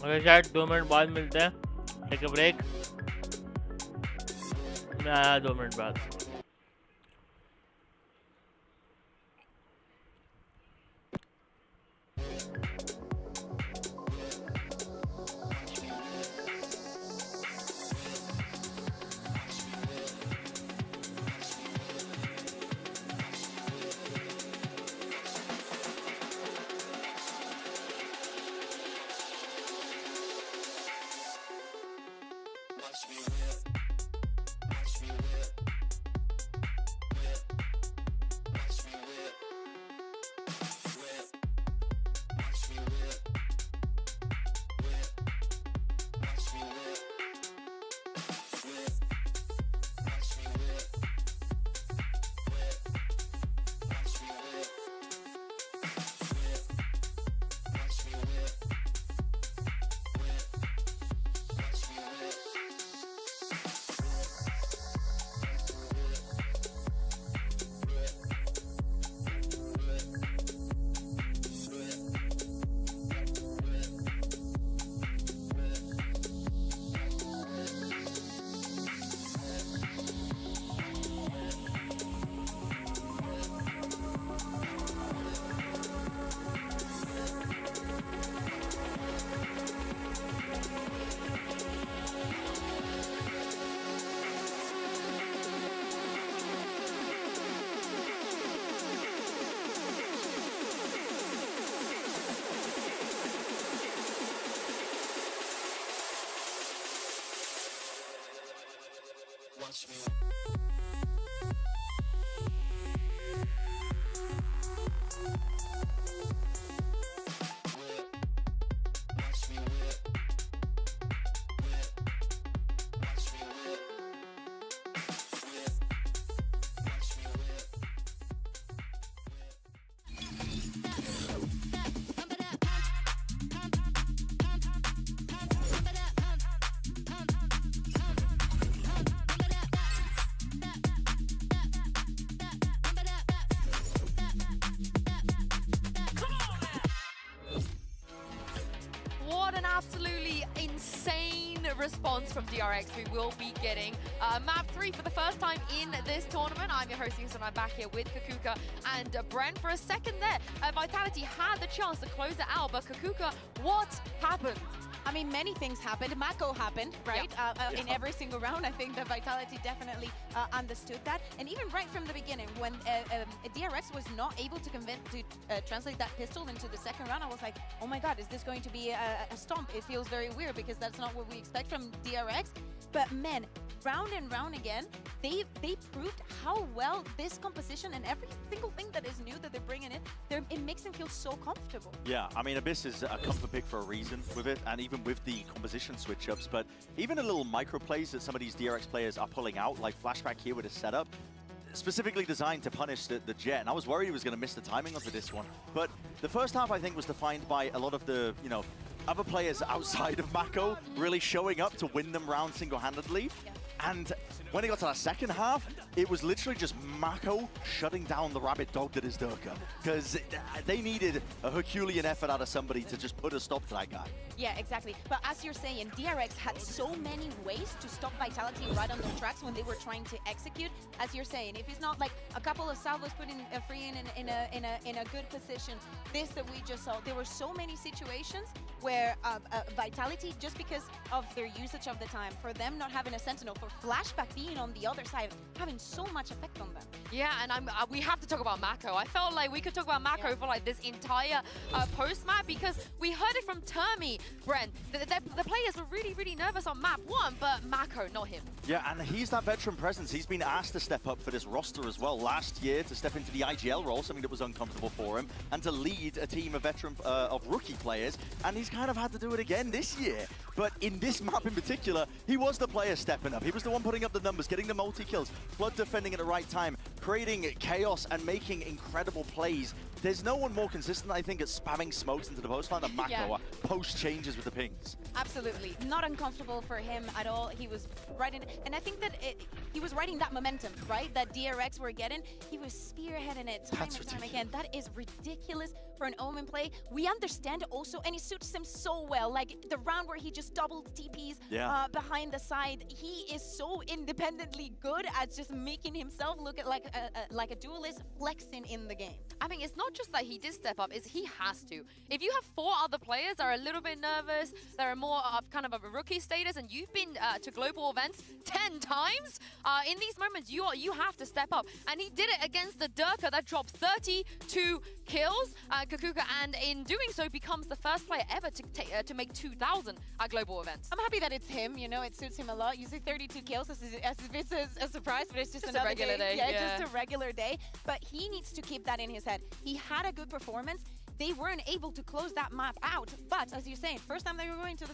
अगर शायद 2 minute बाद मिलते हैं take a break मैं आया 2 minute बाद Watch me. What an absolutely insane response from DRX we will be getting. Map 3 for the first time in this tournament. I'm your host, so I'm back here with Kakuka and Brent. For a second there, Vitality had the chance to close it out, but Kakuka, what happened? I mean, many things happened. Mako happened, right? In every single round, I think that Vitality definitely understood that. And even right from the beginning, when DRX was not able to translate that pistol into the second round, I was like, oh my god, is this going to be a stomp? It feels very weird because that's not what we expect from DRX. But man, round and round again, they proved how well this composition and every single thing that is new that they're bringing in, it makes them feel so comfortable. Yeah, I mean, Abyss is a comfort pick for a reason with it, and even with the composition switch-ups, but even a little micro plays that some of these DRX players are pulling out, like Flashback here with a setup, specifically designed to punish the Jet, and I was worried he was going to miss the timing onto this one. But the first half, I think, was defined by a lot of the, you know, other players outside of Mako really showing up to win them rounds single-handedly. And when it got to that second half, it was literally just Mako shutting down the rabid dog that is Durka. Because they needed a Herculean effort out of somebody to just put a stop to that guy. Yeah, exactly. But as you're saying, DRX had so many ways to stop Vitality right on their tracks when they were trying to execute. As you're saying, if it's not like a couple of salvos putting a free in a good position, this that we just saw, there were so many situations where Vitality, just because of their usage of the time, for them not having a sentinel, for Flashback being on the other side, having so much effect on them. Yeah, and we have to talk about Mako. I felt like we could talk about Mako for like this entire post-map, because we heard it from Termi, Bren. The players were really, really nervous on map 1, but Mako, not him. Yeah, and he's that veteran presence. He's been asked to step up for this roster as well last year, to step into the IGL role, something that was uncomfortable for him, and to lead a team of of rookie players, and he's kind of had to do it again this year. But in this map in particular, he was the player stepping up. He was the one putting up the numbers, getting the multi-kills, Flood defending at the right time, creating chaos and making incredible plays. There's no one more consistent, I think, at spamming smokes into the post line than Mako. Post changes with the pings. Absolutely. Not uncomfortable for him at all. He was riding, and I think that he was riding that momentum, right? That DRX were getting. He was spearheading it time and time again. That is ridiculous for an Omen play. We understand also, and it suits him so well. Like the round where he just doubled TPs behind the side. He is so independently good at just making himself look like a duelist, flexing in the game. I mean, it's not just that he did step up, it's he has to. If you have 4 other players that are a little bit nervous, that are more of kind of a rookie status, and you've been to global events 10 times, in these moments, you have to step up. And he did it against the Durka that dropped 32 kills, Kakuka, and in doing so becomes the first player ever to make 2,000 at global events. I'm happy that it's him, you know, it suits him a lot. You say 32 kills as if it's a surprise, but it's just another a regular day. Yeah, just a regular day. But he needs to keep that in his head. He had a good performance. They weren't able to close that map out, but as you're saying, first time they were going to the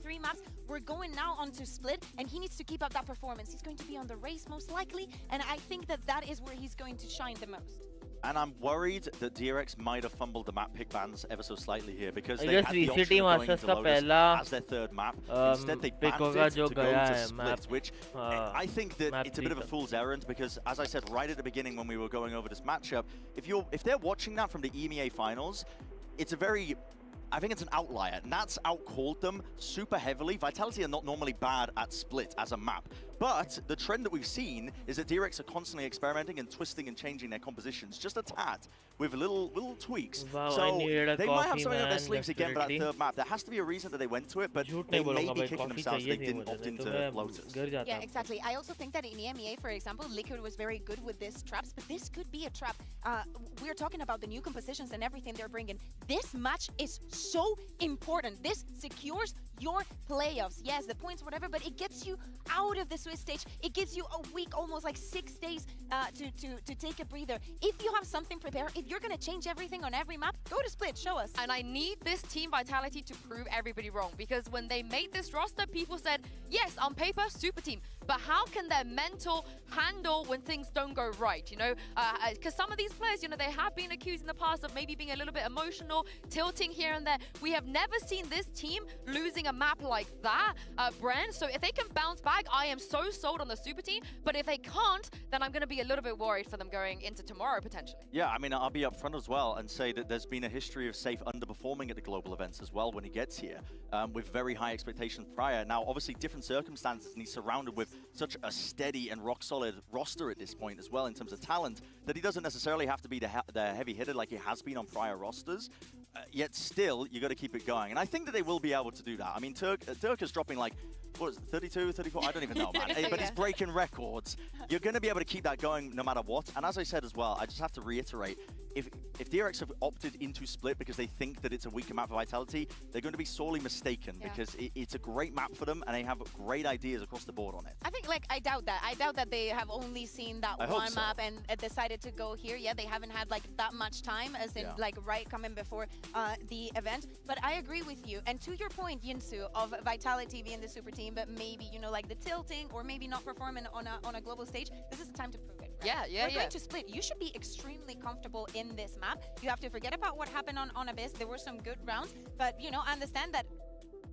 3 maps, we're going now onto Split, and he needs to keep up that performance. He's going to be on the race most likely, and I think that is where he's going to shine the most. And I'm worried that DRX might have fumbled the map pick bans ever so slightly here, because I they guess had the option of going into Lotus as their 3rd map. Instead, they banned it to go to Split, which I think that it's a bit of a fool's errand, because as I said right at the beginning when we were going over this matchup, if they're watching that from the EMEA finals, it's I think it's an outlier. Nats outcalled them super heavily. Vitality are not normally bad at Split as a map. But the trend that we've seen is that DRX are constantly experimenting and twisting and changing their compositions just a tad with little tweaks. Wow, so they might have something up their sleeves again for that 3rd map. There has to be a reason that they went to it, but they may be kicking themselves they didn't opt into Lotus. Yeah, exactly. I also think that in EMEA, for example, Liquid was very good with these traps, but this could be a trap. We're talking about the new compositions and everything they're bringing. This match is so important. This secures your playoffs. Yes, the points, whatever, but it gets you out of the Swiss stage. It gives you a week, almost like 6 days to take a breather. If you have something prepared, if you're going to change everything on every map, go to Split, show us. And I need this team Vitality to prove everybody wrong, because when they made this roster, people said, yes, on paper, super team. But how can their mental handle when things don't go right, you know? Because some of these players, you know, they have been accused in the past of maybe being a little bit emotional, tilting here and there. We have never seen this team losing a map like that, Bren. So if they can bounce back, I am so sold on the super team. But if they can't, then I'm going to be a little bit worried for them going into tomorrow, potentially. Yeah, I mean, I'll be upfront as well and say that there's been a history of Safe underperforming at the global events as well when he gets here, with very high expectations prior. Now, obviously, different circumstances, and he's surrounded with such a steady and rock-solid roster at this point as well in terms of talent, that he doesn't necessarily have to be the heavy hitter like he has been on prior rosters. Yet still, you got to keep it going. And I think that they will be able to do that. I mean, Turk is dropping like, what is it, 32, 34? I don't even know, man. But he's breaking records. You're going to be able to keep that going no matter what. And as I said as well, I just have to reiterate, if DRX have opted into Split because they think that it's a weaker map for Vitality, they're going to be sorely mistaken, because it's a great map for them and they have great ideas across the board on it. I think, like, I doubt that. I doubt that they have only seen that one map and decided to go here. Yeah, they haven't had, like, that much time, as in, like, right coming before the event. But I agree with you. And to your point, Yinsu, of Vitality being the super team, but maybe, you know, like the tilting or maybe not performing on a global stage, this is the time to prove it. Right? We're going to Split. You should be extremely comfortable in this map. You have to forget about what happened on Abyss. There were some good rounds, but, you know, understand that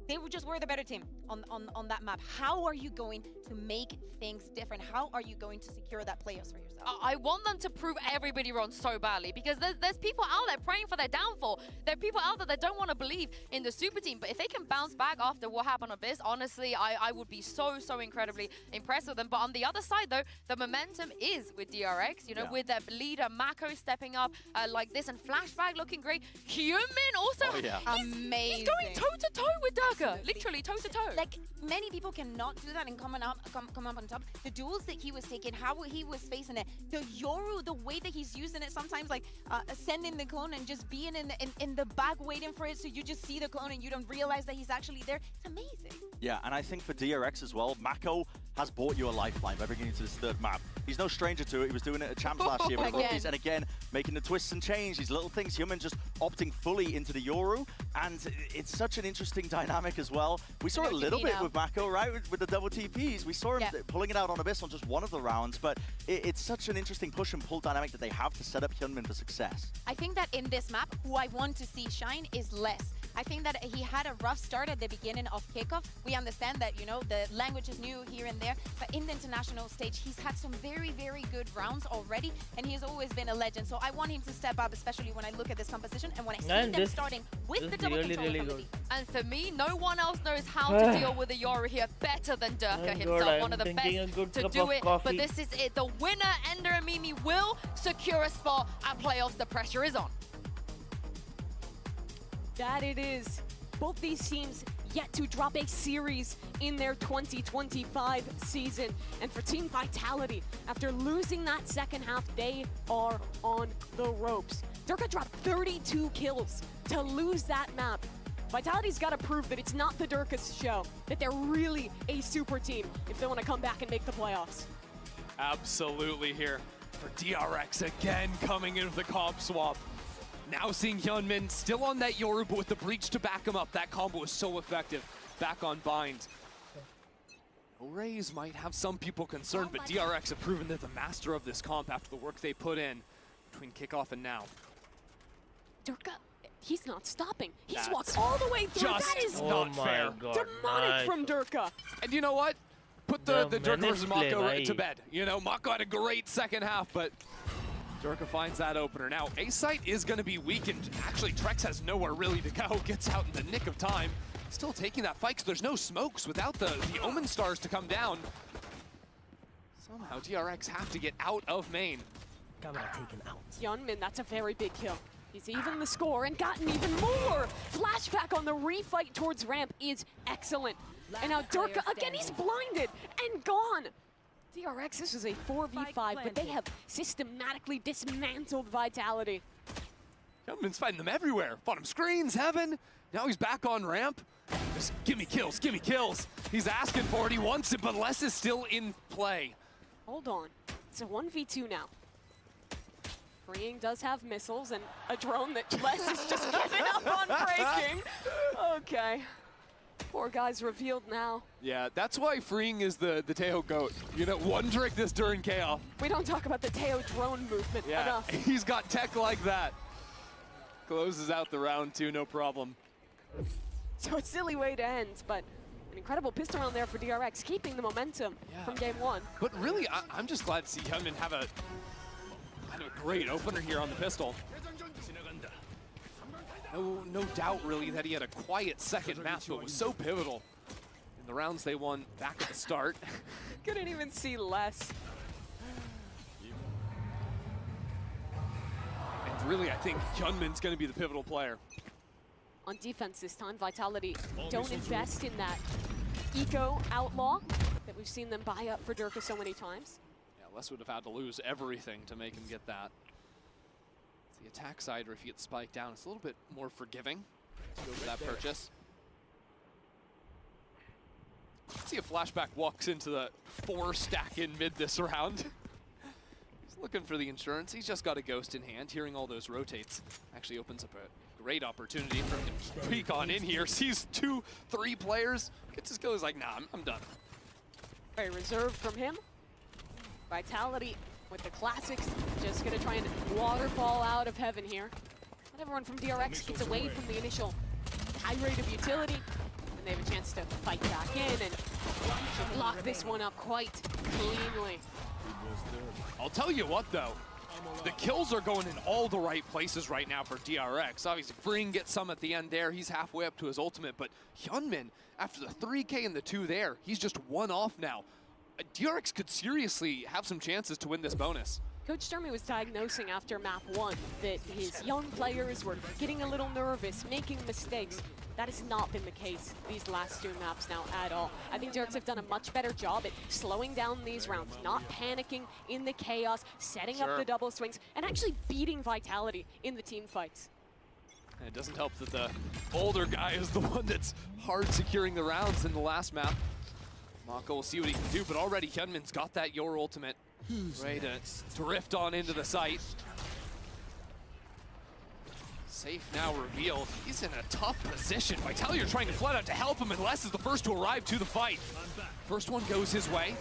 they just were the better team. on that map. How are you going to make things different? How are you going to secure that playoffs for yourself? I want them to prove everybody wrong so badly, because there's people out there praying for their downfall. There are people out there that don't want to believe in the super team. But if they can bounce back after what happened on Abyss, honestly, I would be so incredibly impressed with them. But on the other side, though, the momentum is with DRX, you know, with their leader Mako stepping up like this, and Flashback looking great. Human also, amazing. He's going toe-to-toe with Durka, literally toe-to-toe. Like, many people cannot do that and come up on top. The duels that he was taking, how he was facing it, the Yoru, the way that he's using it, sometimes like sending the clone and just being in the back waiting for it, so you just see the clone and you don't realize that he's actually there. It's amazing. Yeah, and I think for DRX as well, Mako has bought you a lifeline by bringing you to this third map. He's no stranger to it. He was doing it at Champs last year with rookies, and again, making the twists and change, these little things. Human just opting fully into the Yoru, and it's such an interesting dynamic as well. We saw it a little bit with Mako, right, with the double TPs. We saw him pulling it out on Abyss on just one of the rounds, but it's such an interesting push and pull dynamic that they have to set up Hyunmin for success. I think that in this map, who I want to see shine is Less. I think that he had a rough start at the beginning of kickoff. We understand that, you know, the language is new here and there, but in the international stage, he's had some very good rounds already, and he's always been a legend. So I want him to step up, especially when I look at this composition and when I see them starting with the double control from the lead. And for me, no one else knows how to deal with the Yoru here better than Durka himself. One of the best to do it, but this is it. The winner, Ender and Mimi, will secure a spot at playoffs. The pressure is on. That it is. Both these teams yet to drop a series in their 2025 season. And for Team Vitality, after losing that second half, they are on the ropes. Durka dropped 32 kills to lose that map. Vitality's got to prove that it's not the Durka's show, that they're really a super team if they want to come back and make the playoffs. Absolutely here for DRX again coming into the comp swap. Now seeing Hyunmin still on that Yoru, but with the breach to back him up. That combo is so effective. Back on bind. No Rays might have some people concerned, but DRX have proven they're the master of this comp after the work they put in between kickoff and now. Durka, he's not stopping. He's walked all the way through. That is not fair. Demonic from Durka. And you know what? Put the Durka versus Mako to bed. You know, Mako had a great second half, but Durka finds that opener. Now, A-Site is going to be weakened. Actually, Trex has nowhere really to go. Gets out in the nick of time. Still taking that fight because there's no smokes without the Omen Stars to come down. Somehow, DRX have to get out of main. Hyunmin, that's a very big kill. He's even the score and gotten even more. Flashback on the refight towards ramp is excellent. And now Durka, again, he's blinded and gone. DRX, this is a 4v5, but they have systematically dismantled Vitality. Hyunmin's fighting them everywhere. Fought him screens, heaven. Now he's back on ramp. Just give me kills, give me kills. He's asking for it, he wants it, but Les is still in play. Hold on, it's a 1v2 now. Freeing does have missiles and a drone that Les is just giving up on breaking. Okay. Poor guy's revealed now. Yeah, that's why Freeing is the Teo GOAT. You know, one trick this during Chaos. We don't talk about the Teo drone movement enough. He's got tech like that. Closes out the round two, no problem. So it's a silly way to end, but an incredible pistol round there for DRX, keeping the momentum from game one. But really, I'm just glad to see Hyunmin have a great opener here on the pistol. No doubt, really, that he had a quiet second match, but was so pivotal in the rounds they won back at the start. Couldn't even see Les. And really, I think Hyunmin's going to be the pivotal player. On defense this time, Vitality don't invest in that eco outlaw that we've seen them buy up for Durka so many times. Yeah, Les would have had to lose everything to make him get that. The attack side, where if you get spiked down, it's a little bit more forgiving to go for that purchase. Let's see if Flashback walks into the 4 stack in mid this round. He's looking for the insurance. He's just got a ghost in hand. Hearing all those rotates actually opens up a great opportunity for him to peek on in here. Sees 2-3 players, gets his kill. He's like, nah, I'm done. Very reserved from him. Vitality with the classics, just gonna try and waterfall out of heaven here. But everyone from DRX gets away from the initial high rate of utility, and and they have a chance to fight back in and lock this one up quite cleanly. I'll tell you what, though. The kills are going in all the right places right now for DRX. Obviously, Bring gets some at the end there. He's halfway up to his ultimate, but Hyunmin, after the 3K and the 2 there, he's just one off now. DRX could seriously have some chances to win this bonus. Coach Sturmy was diagnosing after map 1 that his young players were getting a little nervous, making mistakes. That has not been the case these last 2 maps now at all. I think DRX have done a much better job at slowing down these rounds, not panicking in the chaos, setting up the double swings, and actually beating Vitality in the team fights. And it doesn't help that the older guy is the one that's hard securing the rounds in the last map. Mako will see what he can do, but already Hyunmin's got that Your ultimate. Ready to drift on into the site. Safe now revealed. He's in a tough position. Vitality are trying to flood out to help him, and Les is the first to arrive to the fight. First one goes his way.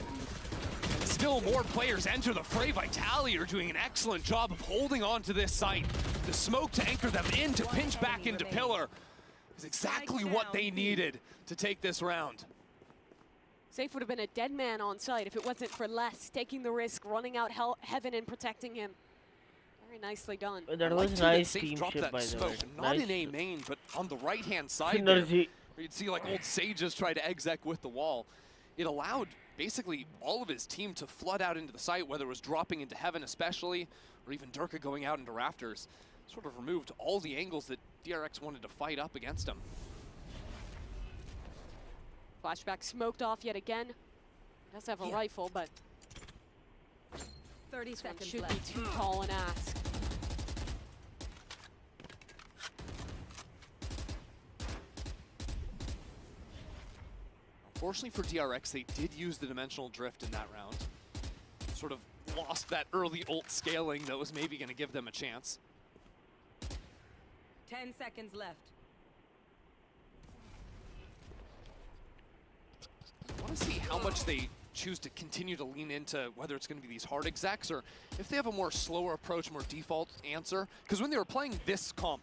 And still more players enter the fray. Vitality are doing an excellent job of holding on to this site. The smoke to anchor them in to pinch back into Pillar is exactly what they needed to take this round. Safe would have been a dead man on site if it wasn't for Les taking the risk, running out Heaven and protecting him. Very nicely done. That was nice team ship, by the way. Not Nice. in A main, but on the right-hand side there, Synergy. where you'd see like old Sages try to exec with the wall. It allowed basically all of his team to flood out into the site, whether it was dropping into Heaven especially, or even Durka going out into Rafters. Sort of removed all the angles that DRX wanted to fight up against him. Flashback smoked off yet again. Does have a rifle, but 30 this one seconds should left. be too tall an ask. Fortunately for DRX, they did use the dimensional drift in that round. Sort of lost that early ult scaling that was maybe going to give them a chance. 10 seconds left. I want to see how much they choose to continue to lean into whether it's going to be these hard execs or if they have a more slower approach, more default answer. Because when they were playing this comp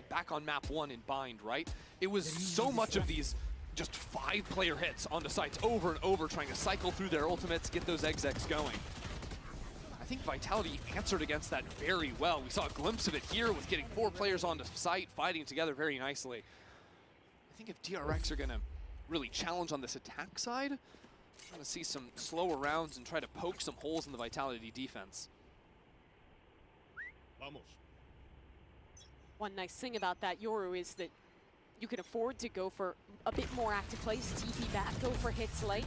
back on map 1 in Bind, right? It was so much of these just 5-player hits onto sites over and over, trying to cycle through their ultimates, get those execs going. I think Vitality answered against that very well. We saw a glimpse of it here with getting 4 players onto site, fighting together very nicely. I think if DRX are going to really challenge on this attack side, trying to see some slower rounds and try to poke some holes in the Vitality defense. Vamos. One nice thing about that Yoru is that you can afford to go for a bit more active plays, TP back, go for hits late.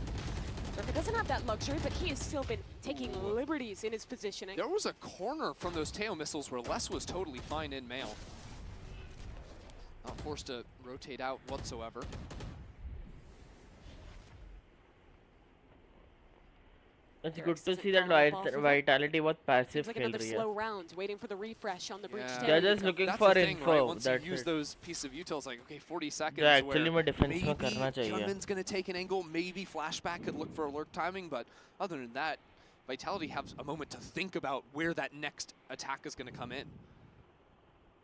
Durka doesn't have that luxury, but he has still been taking liberties in his positioning. There was a corner from those Teo missiles where Les was totally fine in mail. Not forced to rotate out whatsoever. It's good to see that Vitality was passive Seems like खेल another रही slow है. round, waiting for the refresh on the breach. Yeah. They're just looking That's for the thing, info. right? Once That's you use it. those pieces of utils, like, okay, 40 seconds Yeah, actually where मैं defense maybe में करना चाहिए. Hyunmin's going to take an angle, maybe Flashback could look for alert timing, but other than that, Vitality has a moment to think about where that next attack is going to come in.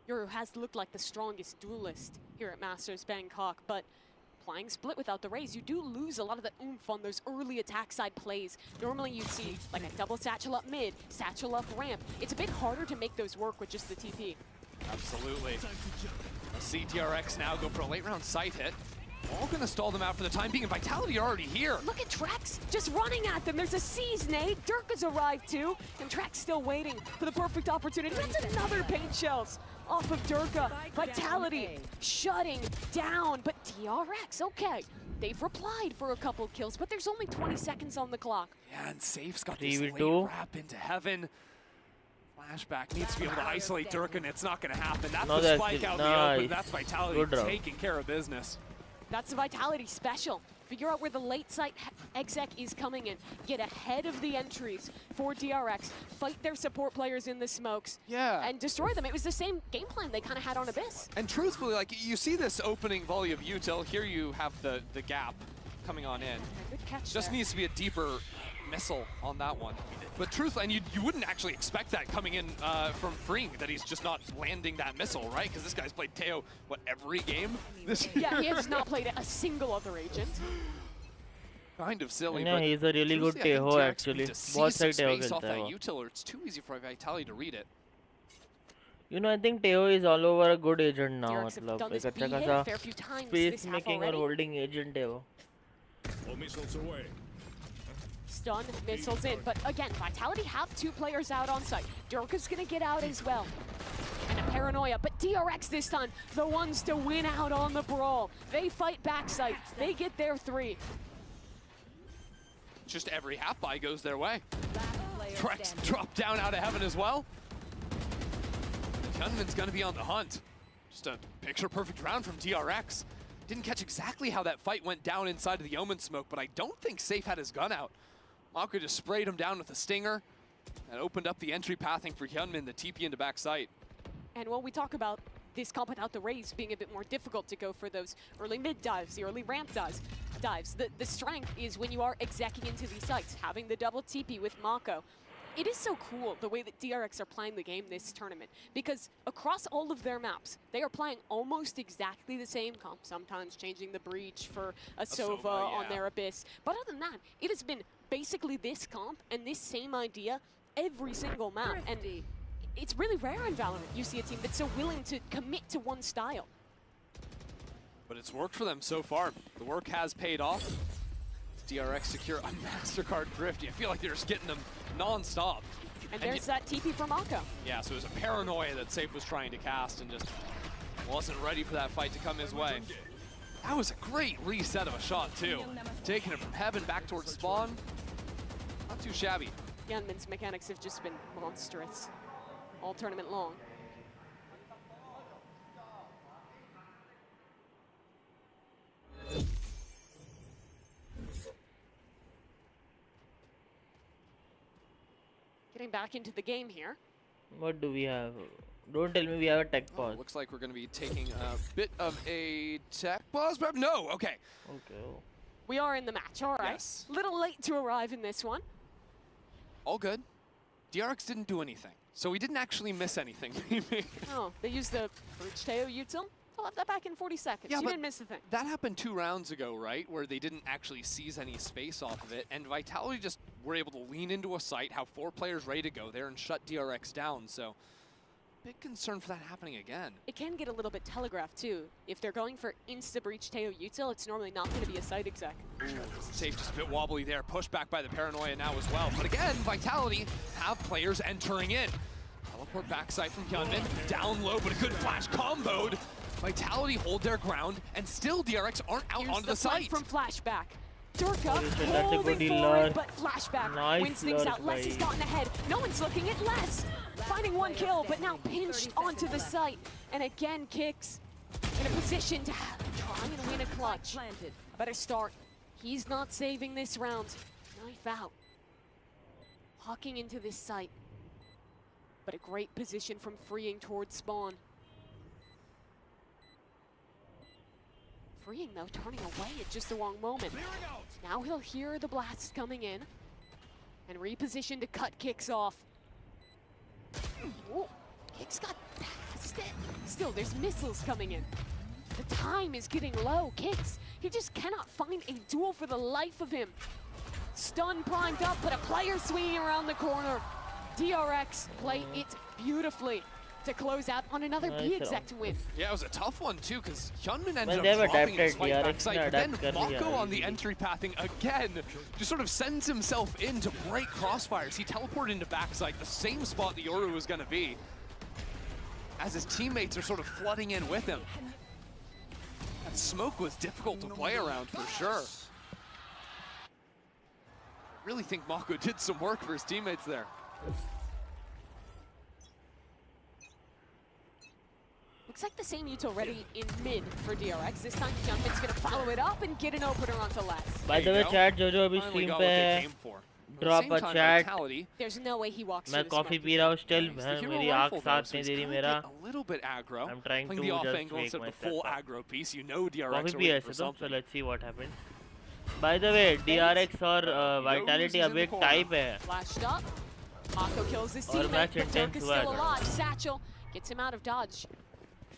Yoru has looked like the strongest duelist here at Masters Bangkok, but playing split without the raise, you do lose a lot of the oomph on those early attack side plays. Normally you'd see like a double satchel up mid, satchel up ramp. It's a bit harder to make those work with just the TP. Absolutely. Let's see DRX now go for a late round sight hit. All going to stall them out for the time being, and Vitality are already here. Look at Trex just running at them. There's a seize nade. Durka's arrived too, and Trex still waiting for the perfect opportunity. That's another paint shells off of Durka. Vitality shutting down, but DRX, okay. They've replied for a couple kills, but there's only 20 seconds on the clock. Yeah, and Safe's got this late 3v2. wrap into Heaven. Flashback needs to be able to isolate Durka, and it's not going to happen. That's No, the that's spike it. out in the open. Nice. That's Vitality Good round. taking care of business. That's the Vitality special. Figure out where the late site exec is coming in. Get ahead of the entries for DRX. Fight their support players in the smokes. Yeah. And destroy them. It was the same game plan they kind of had on Abyss. And truthfully, like, you see this opening volley of util. Here you have the gap coming on in. Good catch Just there. needs to be a deeper missile on that one. But truthfully, and you wouldn't actually expect that coming in from Freeing, that he's just not landing that missile, right? Because this guy's played Teo, what, every game this year? Yeah, he has not played a single other agent. Kind of silly, Yeah, but he's a really good truthfully, I think Teo DRX actually. need to see बहुत some सही Teo space off खेलता that है वो. util, or it's too easy for Vitality to read it. You know, I think Teo is all over a good agent now. DRX have मतलब done एक this अच्छा B hit a खासा fair few times space this half making और already. holding agent है वो. All missiles away. Stun, missiles in, but again, Vitality have 2 players out on site. Durka's gonna get out as well. And a paranoia, but DRX this time, the ones to win out on the brawl. They fight backside, they get their 3. Just every half buy goes their way. Trex dropped down out of heaven as well. Hyunmin's gonna be on the hunt. Just a picture-perfect round from DRX. Didn't catch exactly how that fight went down inside of the Omen smoke, but I don't think Safe had his gun out. Mako just sprayed him down with a stinger and opened up the entry pathing for Hyunmin, the TP into back sight. And when we talk about this comp without the Raze being a bit more difficult to go for those early mid dives, the early ramp dives, the strength is when you are execing into these sites, having the double TP with Mako. It is so cool the way that DRX are playing the game this tournament, because across all of their maps, they are playing almost exactly the same comp, sometimes changing the breach for a Sova on their Abyss. But other than that, it has been basically this comp and this same idea every single map. And it's really rare in Valorant you see a team that's so willing to commit to one style. But it's worked for them so far. The work has paid off. DRX secure a MasterCard drift. I feel like they're just getting them non-stop. And there's that TP for Mako. Yeah, so it was a paranoia that Safe was trying to cast and just wasn't ready for that fight to come his way. That was a great reset of a shot too. Taking it from heaven back towards spawn. Not too shabby. Hyunmin's mechanics have just been monstrous all tournament long. Getting back into the game here. What do we have? Don't tell me we have a tech pause. Looks like we're going to be taking a bit of a tech pause, but no, okay. Okay. We are in the match, all right. Yes. Little late to arrive in this one. All good. DRX didn't do anything, so we didn't actually miss anything. Oh, they used the Bridge Teo util. I'll have that back in 40 seconds. Yeah, you but didn't miss a thing. That happened 2 rounds ago, right? Where they didn't actually seize any space off of it, and Vitality just were able to lean into a site, have 4 players ready to go there, and shut DRX down. So, big concern for that happening again. It can get a little bit telegraphed too. If they're going for insta-breach Teo util, it's normally not going to be a site exec. Safe just a bit wobbly there, pushed back by the paranoia now as well. But again, Vitality have players entering in. Teleport backside from Hyunmin, down low, but a good flash comboed. Vitality hold their ground, and still DRX aren't out onto the site. From flashback. Durka that's a holding good forward, but flashback Nice wins things lurk, out. Les has bhai. gotten ahead. No one's looking at Les. Finding 1 kill, but now pinched onto the site. And again, Kicks in a position to try and win a clutch. A better start. He's not saving this round. Knife out. Hawking into this site. But a great position from Freeing towards spawn. Freeing though, turning away at just the wrong moment. Now he'll hear the blasts coming in and reposition to cut Kicks off. Ooh, Kicks got past it. Still, there's missiles coming in. The time is getting low. Kicks, he just cannot find a duel for the life of him. Stun primed up, but a player swinging around the corner. DRX play it beautifully to close out on another B exec to win. Yeah, it was a tough one too, because Hyunmin ended they've up dropping his adapted, fight DRX backside, ने but then adapt कर लिया Mako on the easily. entry pathing again just sort of sends himself in to break crossfires. He teleported into backside, the same spot the Yoru was going to be, as his teammates are sort of flooding in with him. That smoke was difficult to play around for sure. I really think Mako did some work for his teammates there. Looks like the same util ready in mid for DRX. This time Hyunmin's gonna follow it up and get an opener onto Les. By the way, chat जो अभी Finally stream got पे what they है, came for. At the drop same a time, chat. Vitality, There's no way he walks मैं through the coffee smoke. P रहा हूँ still, he's the hero मेरी rifle आँख though, साथ so नहीं he's दे रही gonna मेरा. get a little bit aggro. I'm trying Playing to the off just angle wake instead of the myself full up. aggro piece. You know DRX coffee are P waiting ऐसे for तो, so something. let's see what happens. By the way, DRX और Vitality अब एक type है. Flashed up. Mako kills his और teammate, match but Dirk intense is हुआ still है. alive. Satchel gets him out of dodge.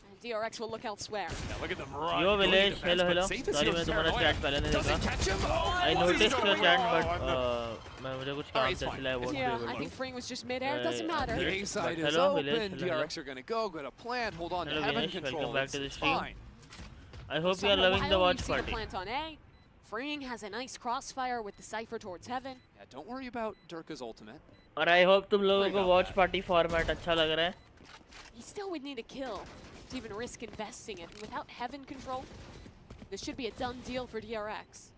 And DRX will look elsewhere. Yeah, look at them run. Yo Vilesh, Going hello defense, hello. but Saint is Sorry here मैं तुम्हारा paranoia. chat पहले नहीं Does he देखा. catch him? Oh, I what is noticed your going chat, on? but मैं मुझे कुछ काम it's से fine. इसलिए I won't be Yeah, able I to. think freeing was just mid-air. Doesn't matter. The A side is Hello, open. Vilesh, hello. DRX are going to go to plant, hold on to Hello, heaven Vilesh, control. welcome back to the It's stream. fine. I hope you are Somewhat loving the wildly, watch you see the party. plant on A. Freeing has a nice crossfire with the Cypher towards heaven. Yeah, don't worry about Durka's ultimate. और I hope तुम लोगों Worry को about watch that. party format अच्छा लग रहा है. He still would need a kill to even risk investing it. And without heaven control, this should be a done deal for DRX.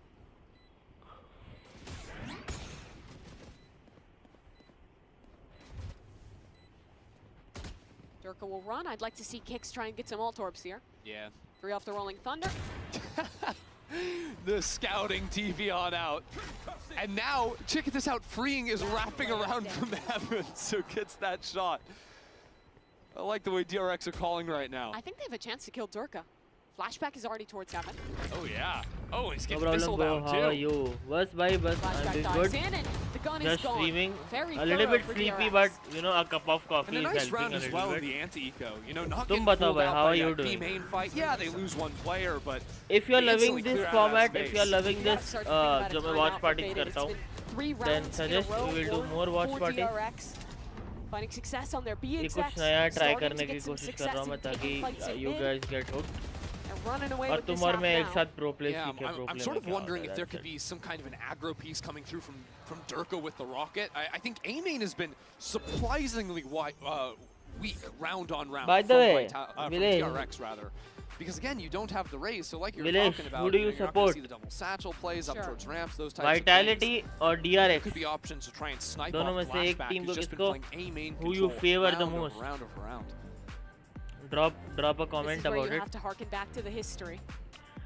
Durka will run. I'd like to see Kicks try and get some ult orbs here. Yeah. 3 off the Rolling Thunder. The scouting TV on out. And now, check this out, Freeing is wrapping around from heaven, so gets that shot. I like the way DRX are calling right now. I think they have a chance to kill Durka. Flashback is already towards heaven. Oh yeah. Oh, he's No getting problem missile bro, down how are too. you? Bus bye bus, I'm Flashback doing dives good. in and the gun is Just gone. streaming, Very a little thorough bit for sleepy, DRX. but you know, a cup of coffee And a is nice helping round a as little well in bit. the anti-eco. You know, not Tum getting batao fooled bhai, out how by are you that B doing? main fight. Yeah, they lose one player, but If you're they loving instantly this clear out format, that if you're space. loving You gotta this, start thinking about a जो मैं timeout watch for parties Faded. करता It's हूँ, been 3 then rounds in a suggest row we will do for- more watch for parties. DRX. Finding success on their B ये execs. कुछ नया try starting to करने की get some कोशिश कर success रहा हूँ मैं in taking ताकि fights in you mid. guys get hooked. They're running away और with तुम this और half मैं एक now. साथ pro play yeah, सीखे pro I'm play sort में of क्या wondering होता है, if there that's could it. be some kind of an aggro piece coming through from Durka with the rocket. I think A-Main has been surprisingly weak round on round. By the from way, from Vilesh, DRX rather. Because again, you don't have the raise, so like you were Vilesh, talking about, who do you you're not gonna support? see the double satchel plays up Sure. towards ramps, those types of things. Vitality और There DRX, could be options to try and snipe दोनों off में से एक Flashback, team who's को just been किसको- playing A-Main who you control favor the round over most? round over round. drop a This comment is where about you it. have to harken back to the history.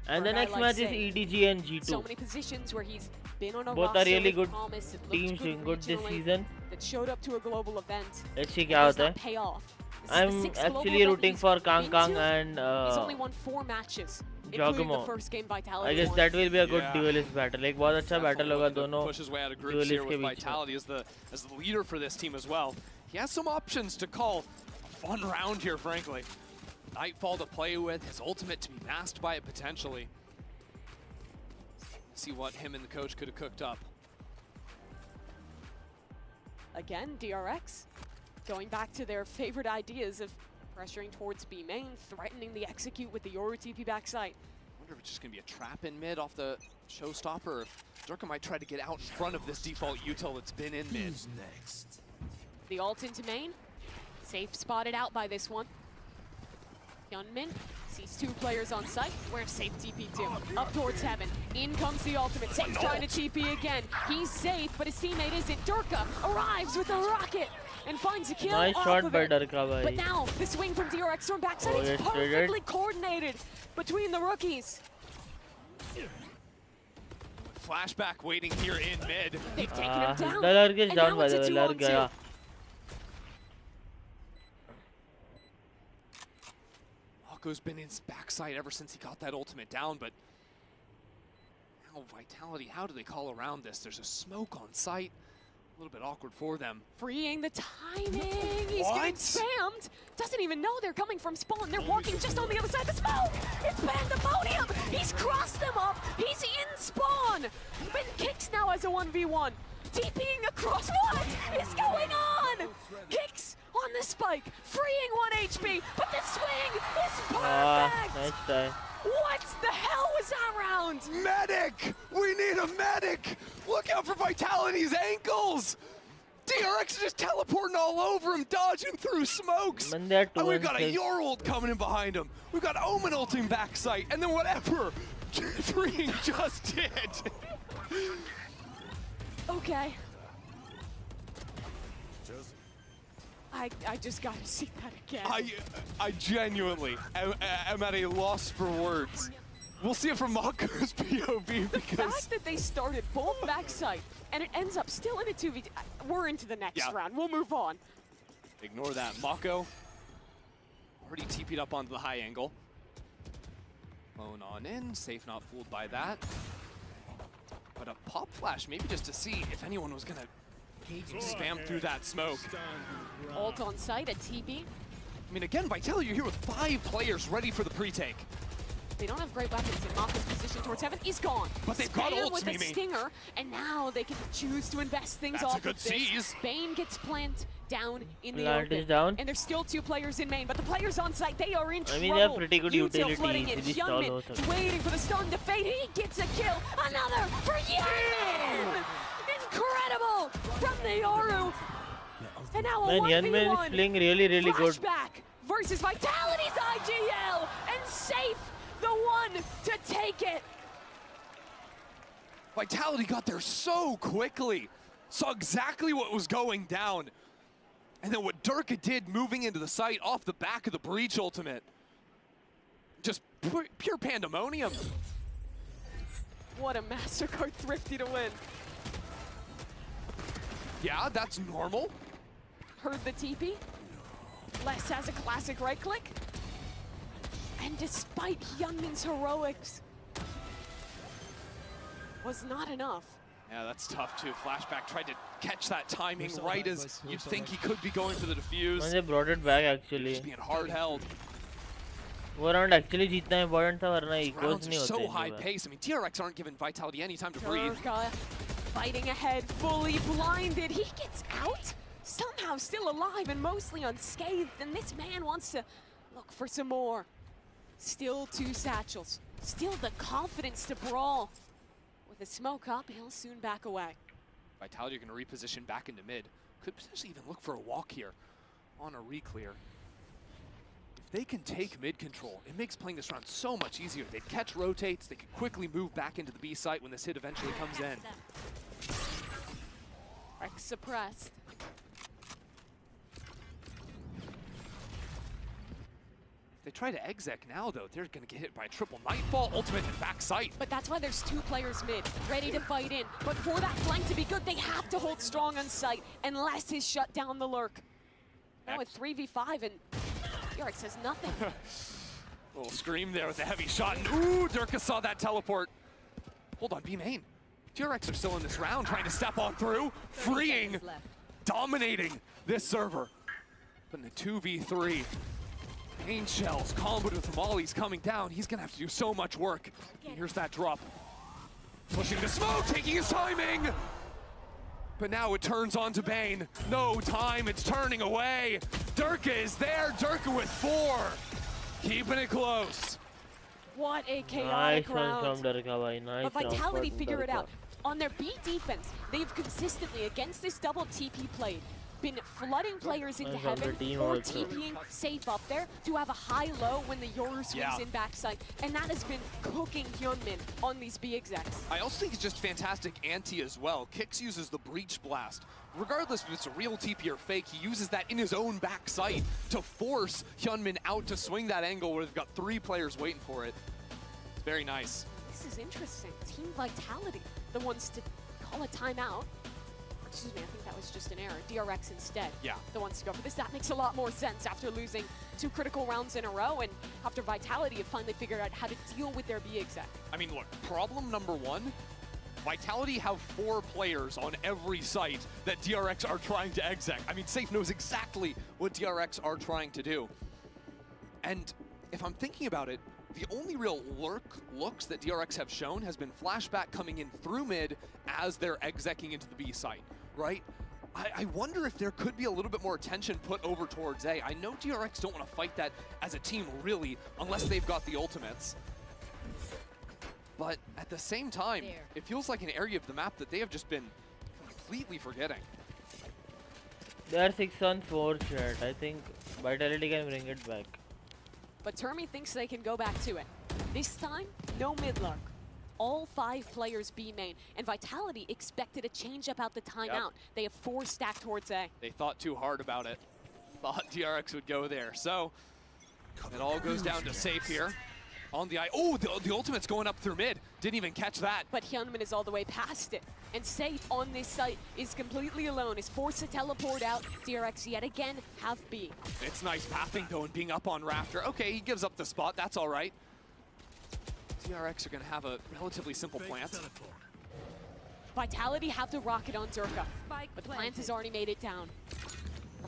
And for the a guy next like match is Saint. EDG and So G2. many positions where he's been on a Both are roster really with good promise, it looked teams doing good this regionally, season. that showed up to a global event. Let's see It क्या does होता not है. pay off. This is the I'm 6th global actually event rooting he's for been Kang Kang to. and He's only won 4 matches, including the Jogamo. first game I Vitality guess won. that will be a good Yeah. duelist battle. एक बहुत अच्छा battle Definitely होगा looking to दोनों push his way out of groups here duelists with के बीच में. Vitality as the leader for this team as well. He has some options to call a fun round here, frankly. Nightfall to play with, his ultimate to be masked by it potentially. See what him and the coach could have cooked up. Again, DRX going back to their favorite ideas of pressuring towards B main, threatening the execute with the Yoru TP backside. I wonder if it's just going to be a trap in mid off the showstopper, or if Durka might try to get out in front of this default util that's been in mid. Who's next? The ult into main, safe spotted out by this one. Hyunmin sees 2 players on site. Where's Safe TP to? Up towards heaven. In comes the ultimate. Safe's trying to TP again. He's safe, but his teammate isn't. Durka arrives with a rocket and finds a kill Nice off shot of by it. Durka But भाई. now, the swing from DRX from backside, Oh, it's yes, they did. perfectly coordinated between the rookies. Flashback waiting here in mid. They've taken him down. The lurk is And down now by it's the a way. 2-on-2. Lurk गया. Mako's been in his backside ever since he got that ultimate down, but now Vitality, how do they call around this? There's a smoke on site. A little bit awkward for them. Freeing the timing. He's What? getting spammed. Doesn't even know they're coming from spawn. They're walking just on the other side of the smoke. It's pandemonium. He's crossed them up. He's in spawn. Ben Kicks now has a 1v1. TPing across. What is going on? Kicks on the spike. Freeing 1 HP. But the swing is perfect. Nice try. What the hell was that round? Medic! We need a medic! Look out for Vitality's ankles! DRX is just teleporting all over him, dodging through smokes. Man, they're And we've 2-6. got a Yor ult coming in behind him. We've got Omen ulting backside, and then whatever Freeing just did. Okay. Just I just gotta see that again. I genuinely am at a loss for words. We'll see it from Mako's POV The because fact that they started both backside and it ends up still in a 2v2. We're into the next Yeah. round. We'll move on. ignore that. Mako already TP'd up onto the high angle. Clone on in, safe not fooled by that. But a pop flash, maybe just to see if anyone was gonna spam through that smoke. Ult on site, a TB. I mean, again, Vitality, you're here with 5 players ready for the pre-take. They don't have great weapons, and Maka's position towards heaven is gone. But they've got Spam ults, with a Mimi. stinger, and now they can choose to invest things That's off a good of this. seize. Bane gets plant down in the Plant open. is down. And there's still 2 players in main, but the players on site, they are in I trouble. mean, they have pretty good Util utility flooding in. with this stall Hyunmin also. waiting for the stun to fade. He gets a kill. Another for Hyunmin! Incredible from the Yoru. And now a Man, 1v1. Hyunmin is playing really good. Flashback versus Vitality's IGL, and Safe the one to take it. Vitality got there so quickly. Saw exactly what was going down. And then what Durka did moving into the site off the back of the Breach ultimate. Just pure pandemonium. What a MasterCard Thrifty to win. Yeah, that's normal. Heard the TP. Les has a classic right click. And despite Hyunmin's heroics, was not enough. Yeah, that's tough too. Flashback tried to catch that timing right as you'd think he could be going for the defuse. And they brought it back actually. Just being hard held. वो round actually जीतना important था वरना equals Rounds नहीं are होते so इनके high pass. pace. I mean, DRX aren't giving Vitality any time to breathe. Durka fighting ahead, fully blinded. He gets out, somehow still alive and mostly unscathed. And this man wants to look for some more. Still 2 satchels, still the confidence to brawl. With the smoke up, he'll soon back away. Vitality are going to reposition back into mid. Could potentially even look for a walk here on a reclear. If they can take mid control, it makes playing this round so much easier. They'd catch rotates, they could quickly move back into the B site when this hit eventually comes in. Rex suppressed. If they try to exec now, though, they're going to get hit by a triple Nightfall, ultimate, and back sight. But that's why there's 2 players mid, ready to fight in. But for that flank to be good, they have to hold strong on sight, unless he's shut down the lurk. Now with 3v5, and Yorick says nothing. Little scream there with a heavy shot, and ooh, Durka saw that teleport. Hold on, B main. TRX are still in this round, trying to step on through, freeing, dominating this server. But in a 2v3, Pain Shells comboed with mollies coming down. He's gonna have to do so much work. And here's that drop. Pushing the smoke, taking his timing! But now it turns on to Bane. No time, it's turning away. Durka is there, Durka with 4. Keeping it close. What a chaotic Nice one round. from Durka, bhai. Nice But round Vitality from figure it Durka. out. On their B defense, they've consistently, against this double TP played, been flooding players into Nice on the heaven team or also. TPing safe up there to have a high-low when the Yoru swings in backside. And that has been cooking Hyunmin on these B execs. I also think it's just fantastic anti as well. Kix uses the Breach Blast. Regardless if it's a real TP or fake, he uses that in his own back sight to force Hyunmin out to swing that angle where they've got 3 players waiting for it. It's very nice. This is interesting. Team Vitality, the ones to call a timeout. Excuse me, I think that was just an error. DRX instead. Yeah. The ones to go for this. That makes a lot more sense after losing 2 critical rounds in a row and after Vitality have finally figured out how to deal with their B exec. I mean, look, problem number 1, Vitality have 4 players on every site that DRX are trying to exec. I mean, Safe knows exactly what DRX are trying to do. And if I'm thinking about it, the only real looks that DRX have shown has been Flashback coming in through mid as they're execing into the B site, right? I wonder if there could be a little bit more attention put over towards A. I know DRX don't want to fight that as a team, really, unless they've got the ultimates. But at the same time, it feels like an area of the map that they have just been completely forgetting. They are 6-on-4 chat. I think Vitality can bring it back. But Termi thinks they can go back to it. This time, no mid-lurk. All 5 players B main, and Vitality expected a change up out the timeout. They have 4 stacked towards A. They thought too hard about it. Thought DRX would go there. So it all goes down to Safe here. On the eye. Oh, the ultimate's going up through mid. Didn't even catch that. But Hyunmin is all the way past it. And Safe on this site is completely alone, is forced to teleport out. DRX yet again have B. It's nice pathing though and being up on Rafter. Okay, he gives up the spot. That's all right. DRX are going to have a relatively simple plant. Vitality have the rocket on Zerka, but Plant has already made it down.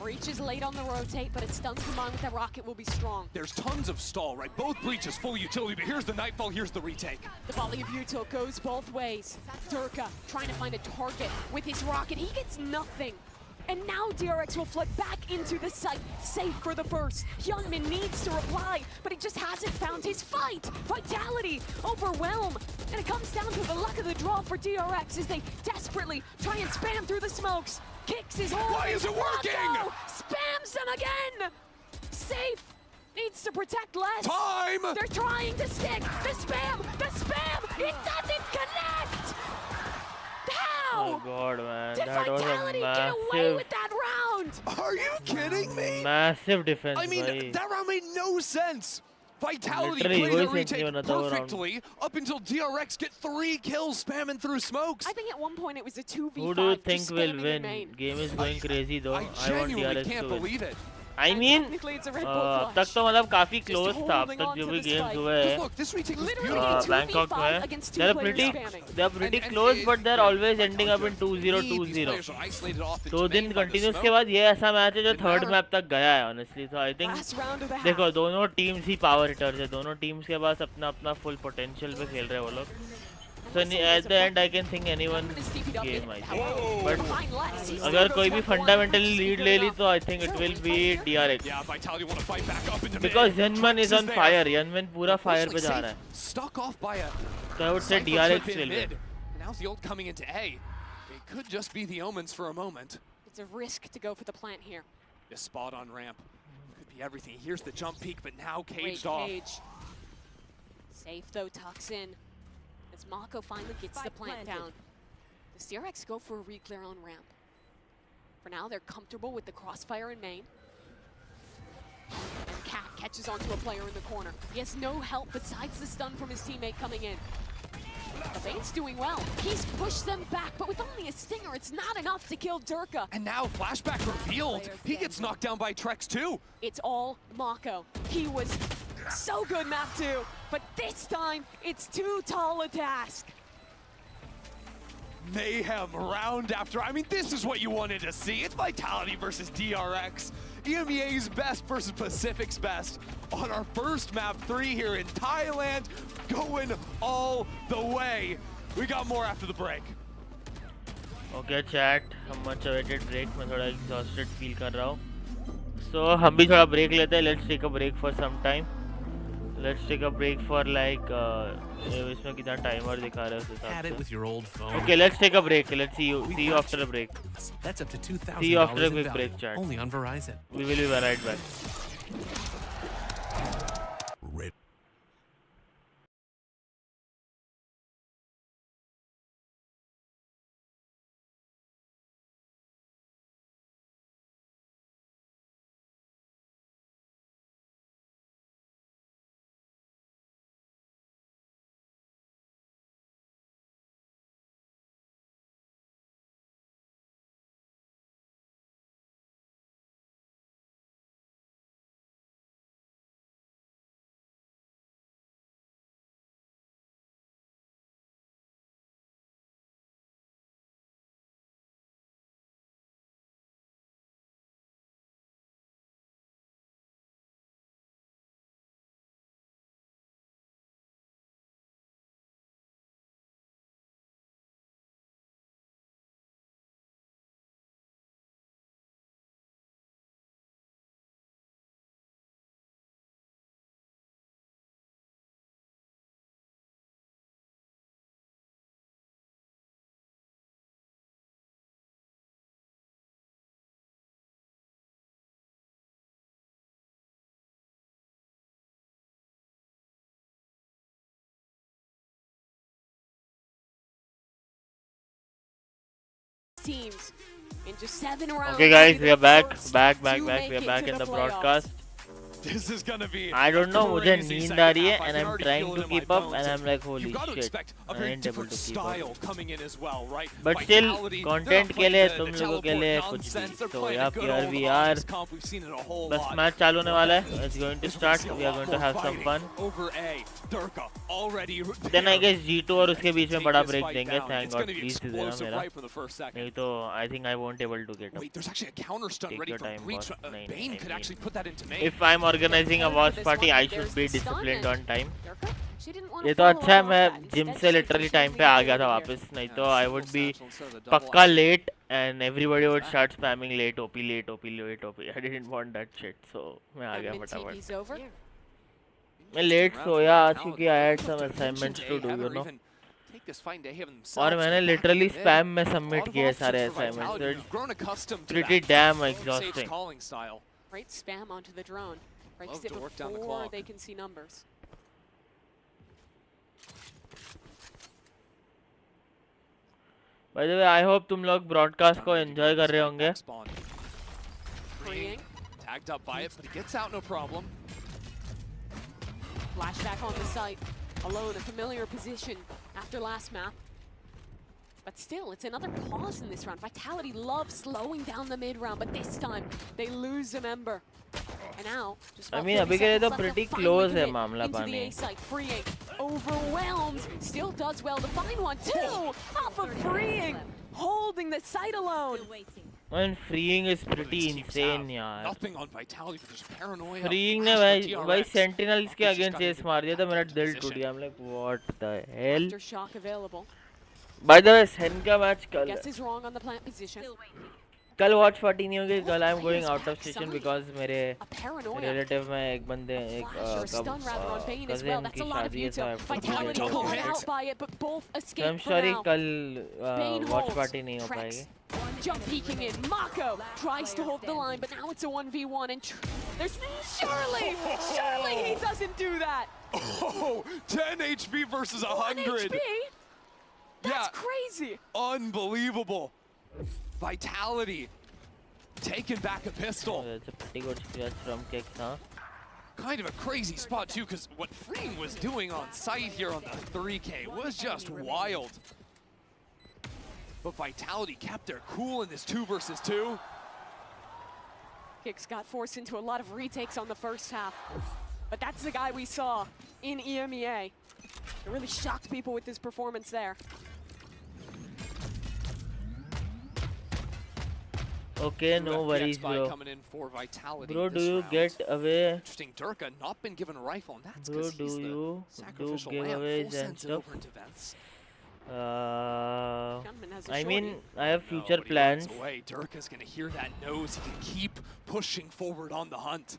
Breach is late on the rotate, but it stuns them on with that rocket will be strong. There's tons of stall, right? Both breaches full utility, but here's the Nightfall, here's the retake. The volley of util goes both ways. Zerka trying to find a target with his rocket. He gets nothing. And now DRX will flood back into the site, safe for the first. Hyunmin needs to reply, but he just hasn't found his fight. Vitality, overwhelm. And it comes down to the luck of the draw for DRX as they desperately try and spam through the smokes. Kicks his hold. Why is it working? Mako spams them again. Safe needs to protect less. Time! They're trying to stick. The spam, it doesn't connect. Oh How? god, man. Did That was a Vitality get away with that round? Are you kidding me? massive defense. I mean, bhai. that round made no sense. Vitality Literally, played the वही retake sentiment होता वो round. perfectly up until DRX get 3 kills spamming through smokes. I think at one point it was a 2v5. Who do you just think will spamming in win? main. Game is going crazy though. I I want genuinely DRX can't to win. believe it. I And mean, technically it's a Red Bull अब flush. तक तो मतलब काफी Just close था अब holding तक on जो to भी this games fight. हुए Just हैं. look, this retake was Literally beautiful. 2v5 Bangkok में against two they're players pretty spamming. close, but they're always ending up in These 2-0, 2-0. players are isolated off into 2 दिन main by the continuous smoke. के बाद ये ऐसा match है जो third map तक गया है ऑनेस्टली. तो I think Last round of the half. देखो दोनों टीम्स ही पावर हिटर्स है. दोनों टीम्स के पास अपना अपना फुल पोटेंशियल पे खेल रहे हैं वो लोग. So at the end I can think anyone game I think. But अगर कोई भी fundamentally lead ले ली तो I think it will be DRX. Yeah, Vitality want to fight back up into Because mid. Yunman is on there. fire. Yunman पूरा fire पे जा रहा है. Stuck off by a So I would say Cypher DRX trip in will mid. win. And now's the ult coming into A. It could just be the omens for a moment. It's a risk to go for the plant here. This spot on ramp could be everything. Here's the jump peak, but now Great caged off. cage. Safe though, tucks in. As Mako finally gets the plant down. Does DRX go for a re-clear on ramp? For now, they're comfortable with the crossfire in main. And Cat catches onto a player in the corner. He has no help besides the stun from his teammate coming in. Bane's doing well. He's pushed them back, but with only a stinger, it's not enough to kill Durka. And now flashback revealed. He gets knocked down by Trex too. It's all Mako. He was so good map 2, but this time, it's too tall a task. Mayhem round after. I mean, this is what you wanted to see. It's Vitality versus DRX. EMEA's best versus Pacific's best on our first map 3 here in Thailand, going all the way. We got more after the break. Okay chat, हम much awaited break. मैं थोड़ा exhausted feel कर रहा हूँ. So हम भी थोड़ा break लेते हैं. Let's take a break for some time. Let's take a break for like इसमें कितना timer दिखा रहा है उस हिसाब Had it से. with your old phone. Okay, let's take a break. Let's see you after a break. That's up to $2,000 See you after a in quick value, break, chat. only on Verizon. We will be right back. Rip. Teams in just 7 rounds. Okay guys, we are back. Forced Back. to We are make back it in to the playoffs. broadcast. This is gonna be I don't know, मुझे crazy नींद second आ रही है half. I and can I'm already trying feel it to in my keep up bones. and I'm like, holy You've got to shit, expect a I very ain't able different to keep up. style coming in as well, right? But still, Vitality, they're content not के लिए playing तुम the लोगों के teleport लिए कुछ nonsense. भी. They're So playing yeah, a good here old we are. honest comp. We've seen it a whole बस lot. Match चालू होने वाला है. It's going to We're gonna start. see a We are lot going to more have some fighting fun. over A. Durka already Then I there. guess G2 और उसके बीच में Take बड़ा this break fight देंगे. down. Thank It's God, gonna be please दे देना explosive मेरा. right from the first second. नहीं तो I think I won't able to get up. Wait, there's actually a counter stun Take ready your for time, Breach. boss. नहीं, Bane नहीं, could नहीं. actually put that into main. If I'm organizing a watch party, I should be disciplined on time. Durka, she didn't want ये to तो follow अच्छा है up मैं that. Gym Instead, से she literally officially time पे आ गया था here. वापस. नहीं तो Yeah, I single would be satchel instead of the double पक्का action. late and everybody would start spamming late OP, late OP, late OP. I didn't want that shit, so मैं आ गया Admin फटाफट. TP's over. मैं late सोया आज क्योंकि I had some assignments to do, you know. और मैंने literally spam में submit किए सारे assignments, so it's pretty damn exhausting. Great spam onto the drone. Breaks Love it to work down the before clock. they can see numbers. By the way, I hope तुम लोग broadcast को enjoy कर रहे होंगे. Freeing. Tagged up by it, but he gets out no problem. Flashback on the site. Alone, a familiar position after last map. But still, it's another pause in this round. Vitality loves slowing down the mid round, but this time they lose a member. And now, just I about mean, 30 अभी के लिए तो seconds left, pretty they'll close finally है commit मामला into the पाने. A site. Freeing, overwhelmed, still does well to find one. Two off of Freeing, holding the site alone. Man, freeing is pretty insane यार. Nothing on Vitality, but there's paranoia. Freeing ने भाई Sentinels के against chase मार दिया था, मेरा दिल टूट गया. I'm like, what the hell? Aftershock available. By the way, Sen का match कल. Guess is wrong on the plant position. कल watch party नहीं होगी. कल I'm going out of station because मेरे A paranoia. relative में एक बंदे एक Flash or stun rather on Bane as well. cousin That's की a lot of शादी है, so I util. have to be Vitality there. caught out by it, but both So escape I'm for sorry now. कल Bane watch holds. party नहीं हो Trex, पाएगी. jump peeking in. Mako tries to hold the line, but now it's a 1v1 and there's surely he doesn't do that. Oh, 10 HP versus 100. 1 HP? That's Yeah. crazy. Unbelievable. Vitality taking back a pistol. That's a pretty good stretch from Kicks, huh? Kind of a crazy spot too, because what Freeing was doing on site here on the 3K was just wild. But Vitality kept their cool in this 2 versus 2. Kicks got forced into a lot of retakes on the first half. But that's the guy we saw in EMEA. It really shocked people with his performance there. Okay, no worries, bro. Coming in for Vitality Bro, do this you round. get away? Interesting, Durka not been given a rifle, and that's Bro, because do he's the you sacrificial do lamb, giveaways full and sense stuff? over into vents. Gunman has a I shorty. mean, I have No, future but he runs plans. away. Durka's gonna hear that nose. He can keep pushing forward on the hunt.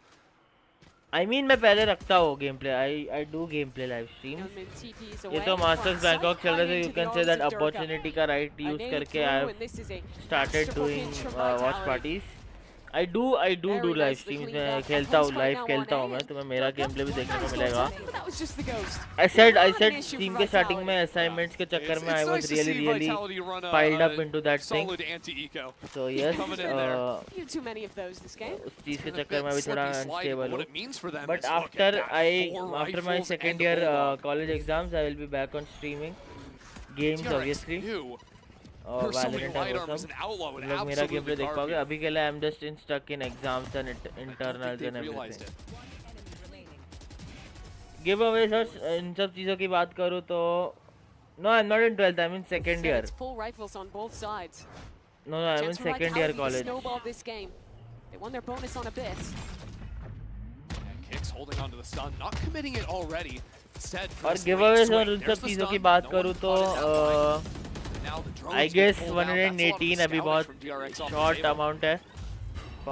I mean, मैं पहले रखता हूँ gameplay. I do gameplay live streams. Gunman TPs ये away तो from Masters sight, Bangkok चल right रहे थे. into You the can say arms that of Durka. opportunity का right A use nade करके through, I have and this is a started masterful doing pinch from watch Vitality. parties. I do Very live nicely streams. cleaned मैं up. खेलता हूँ Post live right now खेलता on हूँ A. मैं. तुम्हें मेरा gameplay भी देखने को Nice मिलेगा. little but that was just the ghost. I said Not an issue Steam for के starting में Vitality. assignments के चक्कर में I It's was nice to really see Vitality run a, piled up a into that thing. solid anti-eco. So yes, Coming in there. A few too many of those this game. उस चीज के Been a चक्कर में bit अभी थोड़ा slippy slidey, unstable but what हूँ. it means for them But is, look at after that, 4 after my rifles second and year hold-on. college exams, I will be back on streaming games DRX obviously. knew और pursuing Valorant and Light Arm as awesome. an outlaw would तुम लोग मेरा absolutely gameplay देख carve पाओगे. you. अभी के लिए I'm just stuck in exams and I don't think internals they and realized everything. it. Giveaways और इन सब चीजों की बात करूँ तो no, I'm not in 12th. I'm in second So year. it's full rifles on both sides. No, I'm in Chance for second year Vitality to college. snowball this game. They won their bonus on Abyss. And Kicks holding onto the stun, not committing it already. Instead, for और this late giveaways swing, और उन there's सब the चीजों की stun, बात no करूँ one तो caught it out by it. Now the drones I get guess pulled out. That's a lot of 118 अभी scouting बहुत from DRX off the short table. amount है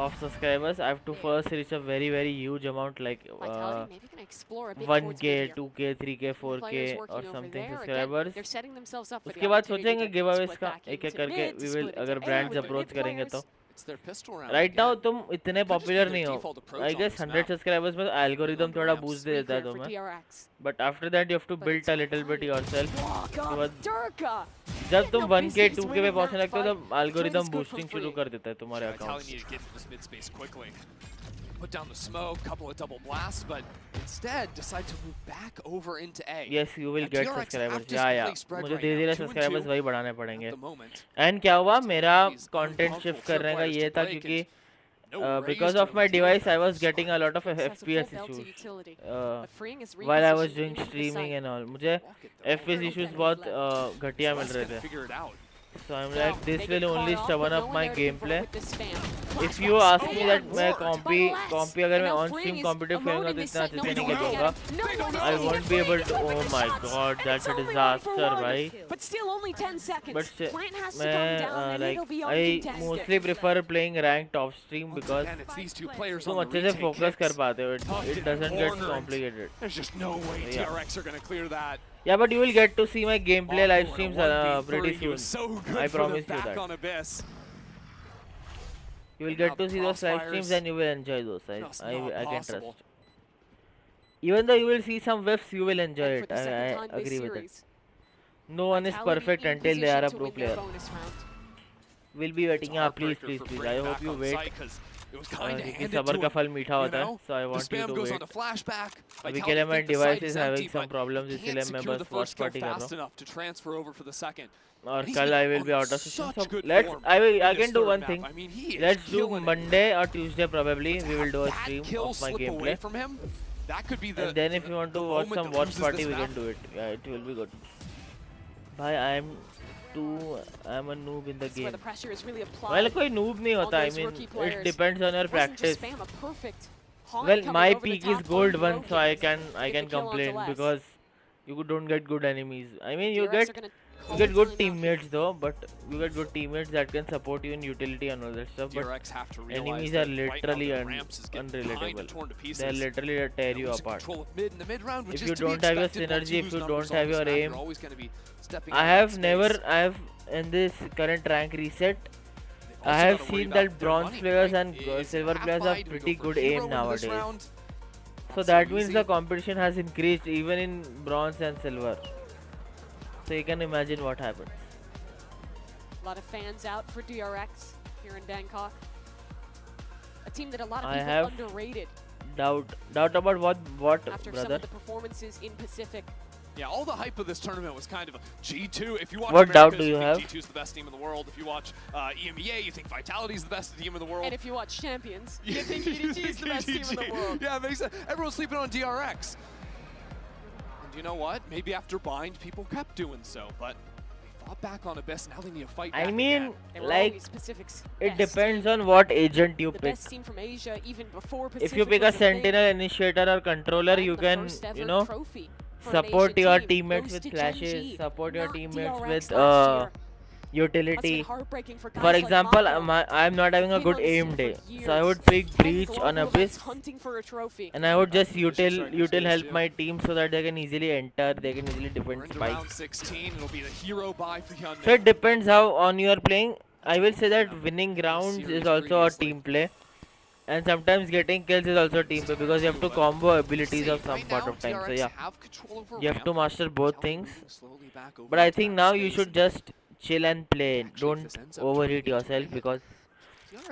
of subscribers. I have to first reach a very huge amount like Vitality maybe gonna explore a bit towards 1k, mid here. 2k, 3k, Players 4k working or over something there. Again, subscribers. they're setting themselves up for the उसके बाद opportunity सोचेंगे to giveaways split का back एक into करके mid, to we will split अगर into A brands with the approach mid करेंगे players. तो It's their pistol round right now again. तुम इतने Could just be popular their नहीं हो. default approach I on guess this 100 map. subscribers में algorithm Number थोड़ा maps. boost दे देता है For तुम्हें. DRX. But after that you have to But build it's a little bit fine. yourself. Walk उसके off बाद Durka. जब तुम no 1k, business 2k पे winning पहुंचने that लगते हो fight. तब algorithm Joins good for boosting शुरू free. कर देता है तुम्हारे Vitality account. need to get into this mid space quickly. put down the smoke, couple of double blasts, but instead decide to move back over into A. Yes, you will And get DRX subscribers. have to Yeah. play spread मुझे right धीरे now, धीरे 2 and subscribers 2 वही बढ़ाने पड़ेंगे. at the moment. And क्या हुआ मेरा These content uncomfortable shift करने का players ये to था break क्योंकि and no because raise of to my deal device with I was that getting a lot of Excessive FPS full belt to issues utility. uh, Freeing is while I was repositioning doing into the streaming site. and all. मुझे FPS issues बहुत घटिया मिल Let's रहे get थे. figure it out. So I'm Well, like, this they will get only caught off, stubborn but up no my one there to gameplay. confront with this spam. If you Flashbacks. ask me Oh, that मैं worked, compy but compy अगर मैं now on Freeing stream is competitive alone खेलूँगा in तो this इतना site. No अच्छे से one's नहीं looking खेलूँगा. at him. No one is I looking won't at be able Freeing. to. Oh Open my shots. god, And that's it's a only 1 for disaster, 1. भाई. But still only 10 seconds. But Plant has to come मैं down and like it'll be I uncontested. mostly prefer playing ranked off stream Once because again, it's these two players तुम on the अच्छे से retake focus कर hits. पाते हो. Tucked It in doesn't get corner. complicated. There's just no way Yeah. DRX are going to clear that. Yeah, but you will get to see my gameplay live Awkward, streams a 1v3. pretty He soon. was so good I for promise the you back that. on Abyss. You will Now get the to see those live crossfires, streams and you will enjoy those. just I not can trust. possible. Even though you will see some whiffs, you will enjoy And for it. the second I time this agree with it. series, No one is Vitality perfect in until they are position a to pro win their player. bonus round. We'll be waiting. It's a Yeah, please, heartbreaker please, for please. Bring I back hope you on wait. site 'cause it was kind of क्योंकि handed सबर to का him, फल मीठा you होता है. know? So I The want you spam to goes wait. on a flashback. अभी के Vitality लिए my think the device site is is having empty, some but problems, he इसलिए can't मैं secure बस the first first kill party कर रहा fast हूँ. enough to transfer over for the second. और And he's कल been I will on be out of system. such So good let's. form I in can this do third one map. thing. I mean, he is Let's do killing it. Monday or Tuesday probably. To We will have do a that stream kill of my slip away gameplay. from him, that could be the. And then if you want to the watch moment some that watch loses party, this we map. can do it. Yeah, it will be good. Bhai, I'm a noob in the That's where game. the pressure is really applied. Well, कोई noob नहीं on होता. I those mean, rookie it players. depends on your It wasn't practice. just spam, a perfect haunt Well, coming my over the peak top is gold on 1, so I Broken. can Get the kill onto complain less. because you don't get good enemies. I mean, you DRX get are gonna you call get the good timeout here. teammates though, but you get good teammates that can support you in utility and all that stuff. But DRX have to realize enemies that are right now literally the ramps is getting kinda unrelatable. torn to pieces. They literally tear you Losing apart. control of mid in the mid round, which If is you to be don't have your expected once synergy, if lose you numbers don't on have this your map, aim. you're always gonna be stepping I in have that never, space. I have in this current rank reset, They've I also have gotta worry seen about that their bronze money, players right? and Is silver half players buy, have do we pretty go for good hero aim in this nowadays. round? So Not that so means easy. the competition has increased even in bronze and silver. So you can imagine what happens. A lot of fans out for DRX here in Bangkok. A team that a lot of I people have underrated Doubt about what after some brother? of the performances in Pacific. Yeah, all the hype of this tournament was kind of a G2. If you watch What doubt Americas, do you think have? G2 is the best team in the world. If you watch EMEA, you think Vitality is the best team in the world. And if you watch Champions, you think EDG is the best team in the world. Yeah, it makes sense. Everyone's sleeping on DRX. And you know what? Maybe after Bind, people kept doing so, but they fought back on Abyss. Now they need to fight back I mean, again. They were like always Pacific's it best depends team. on what agent you The pick. best team from Asia, even before Pacific. If you pick a was thing. sentinel, initiator, or controller, And you the can, first ever you know, trophy for an support Asia your team teammates goes with to flashes, Gen.G, support your not teammates DRX with last year. That's utility. been heartbreaking for guys For like example, Mako. I'm not having a Been good on the aim scene day, for so I would years. pick 10 breach on global Abyss, events hunting for a trophy. and I would just Vicious strikers util here help too. my team so that they can easily enter, they can easily We're defend into round spikes. 16. It'll be the hero buy for Hyundai. So it depends how on you are playing. I will say that winning rounds is series also a previously. team play, and sometimes getting kills is also a team play because you have to combo abilities of some part of time. So yeah, you have to master both things. But I think now you should just chill and play. Don't overheat yourself because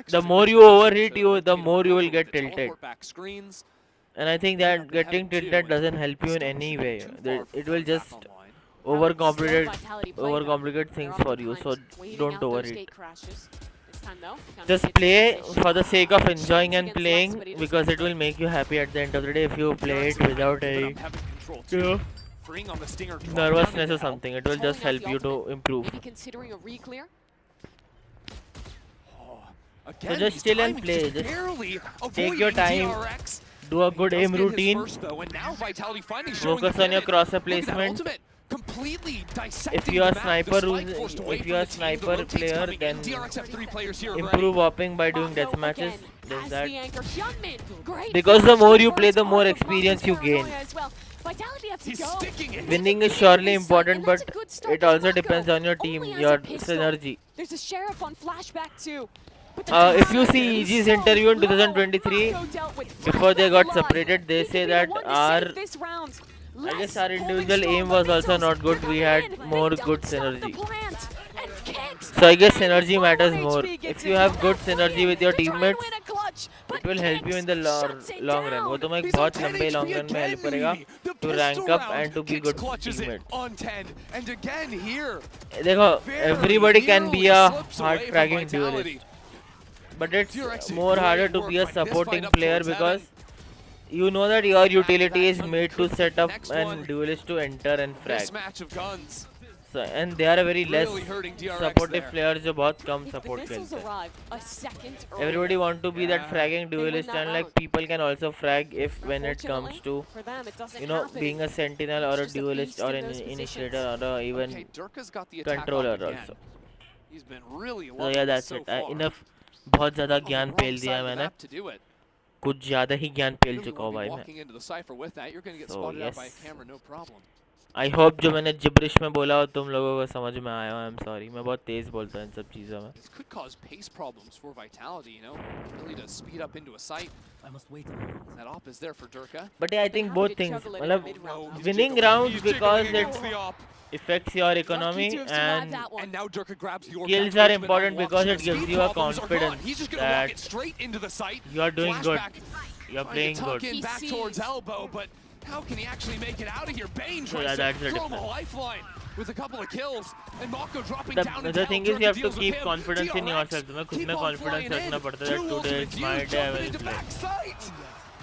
the more you overheat, the more you will get tilted. And I think that getting tilted doesn't help you in any way. It will just overcomplicate things for you. So don't overheat. Just play for the sake of enjoying and playing because it will make you happy at the end of the day if you play it without any nervousness or something. It will just help you to improve. Maybe considering a re-clear. So just chill and play. Just take your time. Do a good aim routine. Focus on your crosser placement. If you are sniper player, then improve hopping by doing death matches. There's that. Because the more you play, the more experience you gain. Winning is surely important, but it also depends on your team, your synergy. There's a sheriff on flashback too. If you see EG's interview in 2023, before they got separated, they say that I guess our individual aim was also not good. We had more good synergy. So I guess synergy matters more. If you have good synergy with your teammates, clutch, but It will help you in the shuts it long run. वो down. तुम्हें एक He's on बहुत 10 लंबे long HP run में help again, करेगा Mimi. The to pistol rank up round, and to be Kicks good clutches it teammates. on 10, and again here. देखो, Very everybody can be nearly a slips hard away from fragging Vitality. duelist, but it's DRX did more great harder to work be a fighting this supporting fight up player towards because heaven. you know that your utility is Young made to could set up next and one. duelist to enter and frag. Mismatch of guns. So, and they are a very less Really hurting DRX supportive there. players जो बहुत कम If the support missiles खेलते हैं. arrive a second earlier, Everybody want to be that fragging They win duelist that and like round. people can also frag if when it comes unfortunately, to for them, it doesn't you know happen. being a sentinel or a Just a duelist beast or in an those initiator positions. or a even Okay, Durka's got the attack controller on again. also. He's been really So loving yeah, it that's so it. far. Enough. बहुत ज़्यादा On the ज्ञान wrong पेल side दिया of the मैंने. map to do it. कुछ ज़्यादा ही ज्ञान पेल You चुका won't हूँ be भाई मैं. walking into the cipher with that. You're going to get So, spotted out by a yes. camera, no problem. I hope जो मैंने जिब्रिश में बोला हो तुम लोगों को समझ में आया हो. I'm sorry. मैं बहुत तेज बोलता हूँ इन सब चीज़ों में. This could cause pace problems for Vitality, you know, ability to speed up into a site. I must wait. That op is there for Durka. But yeah, I They think have both to things. juggle it in मतलब mid-round. He's winning jiggling. rounds He's because jiggling it against the op. affects your economy Lucky to have survived and that one. And now Durka grabs the orb. Kills back are to Richmond, important unlocks because the it gives speed you a problems are gone. confidence He's just going to walk that it straight into the site. you are doing good. Flashback, You're trying playing to tuck good. in He back towards sees. elbow, but how can he actually make it out of here? Bane So tries yeah, that's to the throw him a difference. lifeline with a couple of kills, and Mako dropping The down. other thing is you have to keep confidence in DRX, yourself. तुम्हें खुद keep में on confidence flying रखना in. पड़ता है. Two Today ultimate is my views day. I jumping will into play. back sight.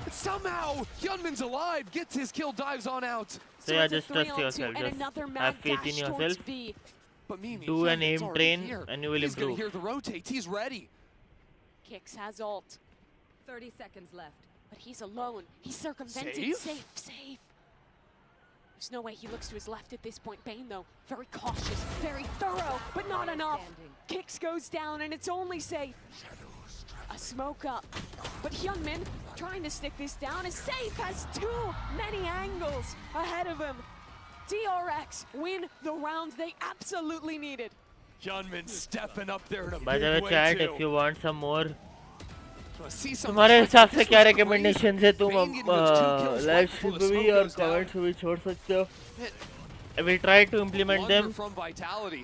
But somehow, Hyunmin's alive, gets his kill, dives on out. So yeah, it's a just trust 3-on-2 yourself. and Just another have mad faith in dash towards yourself. B. But Mimi, Do an Hyunmin's aim already train here. and you will He's gonna improve. hear the rotates. He's ready. Kicks has ult, 30 seconds left. but he's alone. He's circumvented. Safe? Safe. There's no way he looks to his left at this point. Bane, though, very cautious, very thorough, but not enough. Standing. Kicks goes down, and it's only safe. A smoke up. But Hyunmin, trying to stick this down, is safe, has too many angles ahead of him. DRX win the round they absolutely needed. Hyunmin stepping up there in a By the big way, way chat, too. if you want some more See some तुम्हारे हिसाब से this क्या was recommendations है तुम Bane getting those 2 kills right live before stream the पे भी smoke और goes down. Comments पे भी छोड़ सकते हो. crazy. I will try to implement Blunder them from Vitality.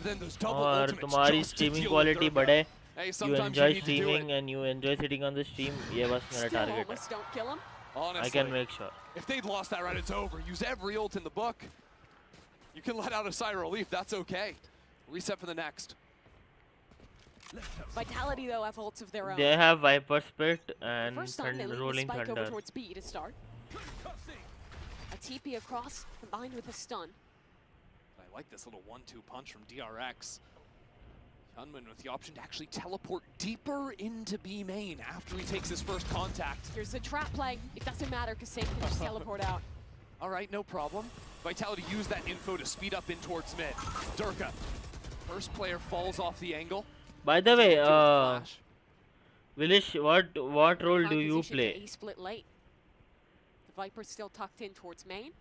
Then those double और ultimates तुम्हारी just to streaming deal with quality Durka. बढ़े. Hey, You sometimes enjoy you need to do streaming it. and you enjoy sitting on the stream. ये बस मेरा Still target है. almost don't kill him. Honestly, I can make sure. if they'd lost that round, it's over. Use every ult in the book. You can let out a sigh of relief. That's okay. Reset for the next. Vitality, though, have ults of their own. They have Viper Spit and First time they lead the Rolling spike over Thunder. towards B to start. A TP across, combined with a stun. I like this little 1-2 punch from DRX. Hyunmin with the option to actually teleport deeper into B main after he takes his first contact. Here's the trap play. It doesn't matter because Safe can just teleport out. All right, no problem. Vitality used that info to speed up in towards mid. Durka, first player falls off the angle. By the way, Flash. Vilish, what role Prime do you position to play? A split late. The Viper's still tucked in towards main.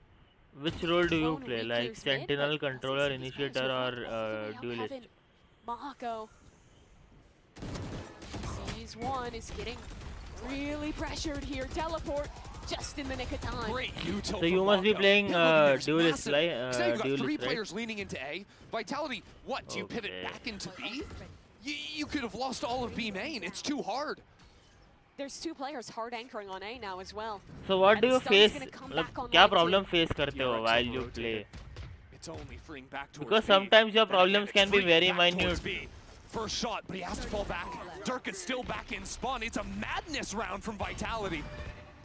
Which role do you Lone play? weak Like clears mid, Sentinel, but Controller, Safe might as Initiator, well or fight all the way up Duelist? heaven. Mahako sees one, is getting really pressured here. Teleport just in the nick of time. Great util So you from must be Mako. playing, Hit look here's Duelist, massive. right? So now you've got 3 Duelist, right? players leaning into A. Vitality, what, do you pivot Okay. back into B? You could have lost all of B main. It's too hard. There's 2 players hard anchoring on A now as well. So what And do you Stun's face? gonna come मतलब back online क्या too. problem face करते हो DRX while you overrotated. play? It's only freeing back towards Because B. sometimes your Then again, problems it's can be freeing very back towards minute. B. First shot, but he has to fall back. Dirk is still back in spawn. It's a madness round from Vitality.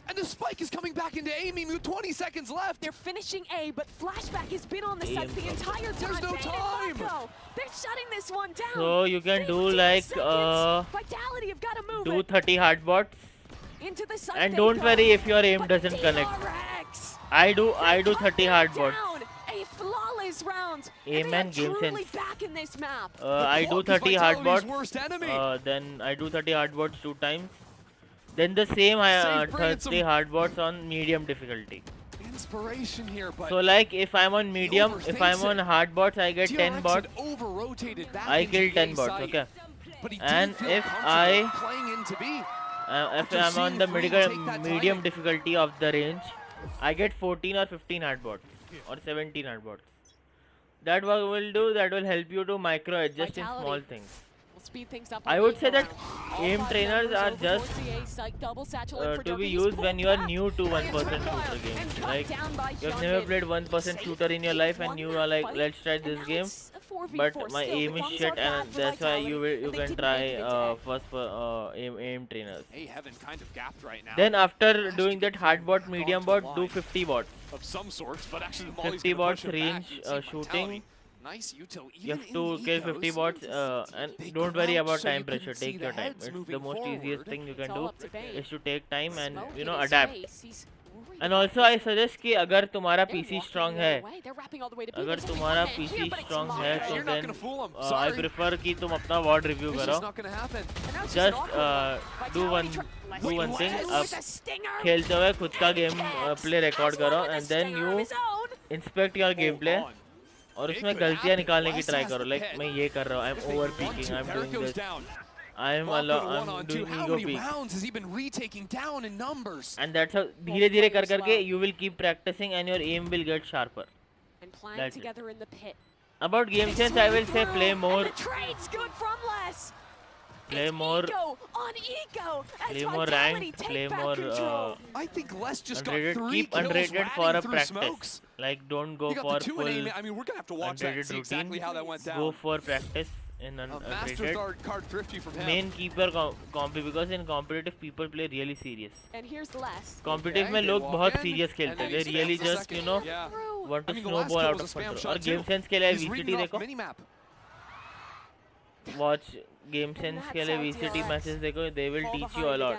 And the spike is coming back into Amy with 20 seconds left. They're finishing A, but Flashback has been on the site the entire time. There's no Bane and time. Mako, they're shutting this one down. So you can do 15 like seconds. Vitality have got to move do it 30 hard bots. into the site. And they don't go. worry if your aim But doesn't connect. DRX, I do they cut 30 them hard bots. down. A flawless round. Aim and they and are game truly sense. back in this map. I do Block is 30 hard Vitality's bots. worst enemy. Then I do 30 hard bots 2 times. Then the same Safe bringing 30 hard bots on medium difficulty. Inspiration here, but So like if I'm on medium, if I'm overthinks on it. hard bots, I get 10 DRX bots. had over-rotated back I into kill the 10 A bots, site, okay? But he And didn't feel if comfortable I- playing into B. If After I'm on seeing the Free medium, take that medium timing. difficulty of the range, I get 14 or 15 hard bots or 17 hard bots. That what will do, that will help you to micro adjust in small Vitality. things. We'll speed things up. I on would the say that round. Aim trainers are just to be used when you are new to one-person shooter games. Like you have never played one-person shooter in your life, and you are like, let's try this game. But my aim is shit, and that's why you can try aim trainers. Then after doing that hard bot, medium bot, do 50 bots. Of some sorts, but actually 50 bots range shooting. Nice util. You have to kill 50 bots and don't worry about time pressure. Take your time. It's the most easiest thing you can do is to take time and adapt. And also I suggest कि अगर तुम्हारा PC strong है, अगर तुम्हारा PC strong है तो then I prefer कि तुम अपना VOD review करो. Just do one thing. अब खेलते हुए खुद का game play record करो and then you inspect your gameplay. और उसमें गलतियां निकालने की ट्राई करो. लाइक मैं ये कर रहा हूँ, I'm over peaking, I'm doing this, I'm doing ego peaks, and that's how धीरे-धीरे कर करके you will keep practicing and your aim will get sharper. That's it. About game sense, I will say play more. Play more ranked, play more I think Les just got unrated. 3 Keep kills unrated for a ratting through practice. smokes. Like don't go You got for the two full in aim. I mean, we're gonna have to watch that and unrated see exactly how that went down. Go for practice in Master unrated. card thrifty from him. Main keeper compy because in competitive people play really serious. And here's the last. Competitive में लोग बहुत serious खेलते हैं. They really just want to snowball out of control. और game sense के लिए VCT देखो. Watch game sense के लिए VCT matches देखो. They will teach you a lot.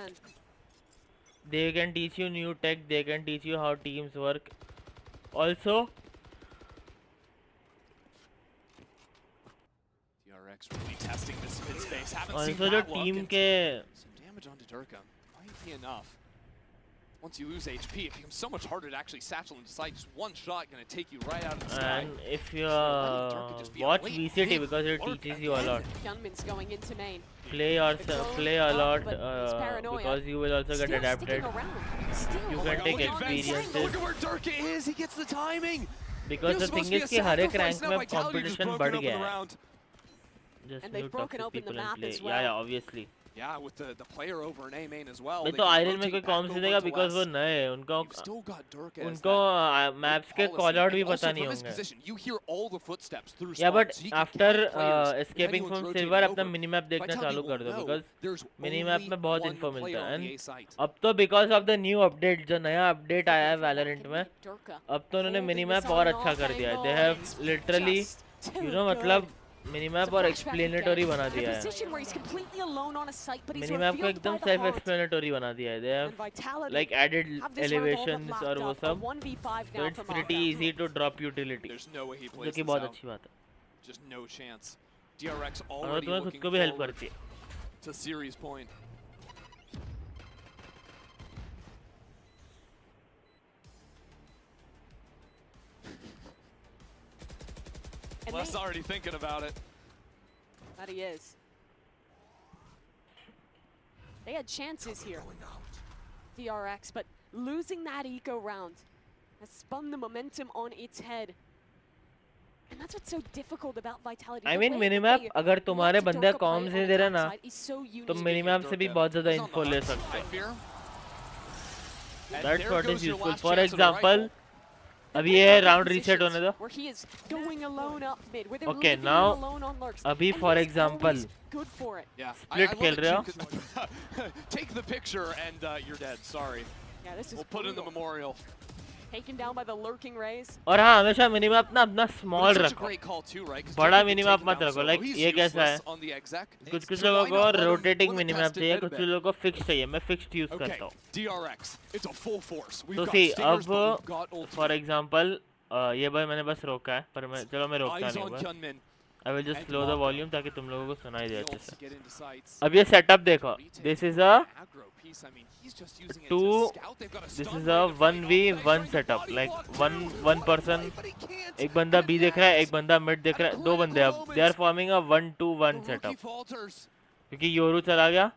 They can teach you new tech. They can teach you how teams work. Also, DRX really testing this mid space. Haven't also seen जो that look. team के Some damage onto Durka might be enough. Once you lose HP, it becomes so much harder to actually satchel into sight. Just one shot gonna take you right out of the sky. and if you watch VCT because it teaches you a lot. Gunman's going into main. Play a lot because you will also get adapted. You can take experiences. Look at where Durka is. He gets the timing. Because the thing is कि हर एक rank में competition बढ़ गया है. Just And they've mute broken toxic open the people and map play. as well. Yeah, obviously. Yeah, with the player over in A main as well. मैं तो iron में कोई कॉम्स नहीं देगा because वो नए हैं. उनको maps के call out भी पता नहीं होंगे. Yeah, but after escaping from silver अपना minimap देखना चालू कर दो because minimap में बहुत info मिलता है. And अब तो because of the new update, जो नया update आया है Valorant में, अब तो उन्होंने minimap और अच्छा कर दिया है. They have literally, मतलब मिनिमैप और एक्सप्लेनेटरी बना दिया है. मिनिमैप को एकदम सेल्फ एक्सप्लेनेटरी बना दिया है. They have like added elevations और वो सब. So it's pretty easy to drop utility. जो कि बहुत अच्छी बात है. और तुम्हें खुद को भी हेल्प करती है. Les already thinking about it. That he is. They had chances here, DRX, but losing that eco round has spun the momentum on its head. And that's what's so difficult about Vitality. I mean, minimap अगर तुम्हारे बंदे corms नहीं दे रहे ना, तो minimap से भी बहुत ज़्यादा info ले सकते हो. That's what is useful. For example, अभी ये राउंड रीसेट होने दो. Okay, now अभी for example split खेल रहे हो. Take the picture and you're dead. Sorry. We'll put in the memorial. Taken down by the lurking rays. और हाँ, हमेशा मिनिमैप ना अपना स्मॉल रखो. बड़ा मिनिमैप मत रखो. लाइक ये कैसा है, कुछ लोगों को रोटेटिंग मिनिमैप चाहिए, कुछ लोगों को फिक्स चाहिए. मैं फिक्स्ड यूज करता हूँ. तो सी अब फॉर एग्जांपल ये भाई मैंने बस रोका है, पर मैं चलो मैं रोकता नहीं. I will just slow the volume ताकि तुम लोगों को सुनाई दे अच्छे से. अब ये सेटअप देखो. This is a 1v1 setup. Like one person, एक बंदा B देख रहा है, एक बंदा mid देख रहा है, दो बंदे अब. They are forming a 1-2-1 setup. क्योंकि योरू चला गया,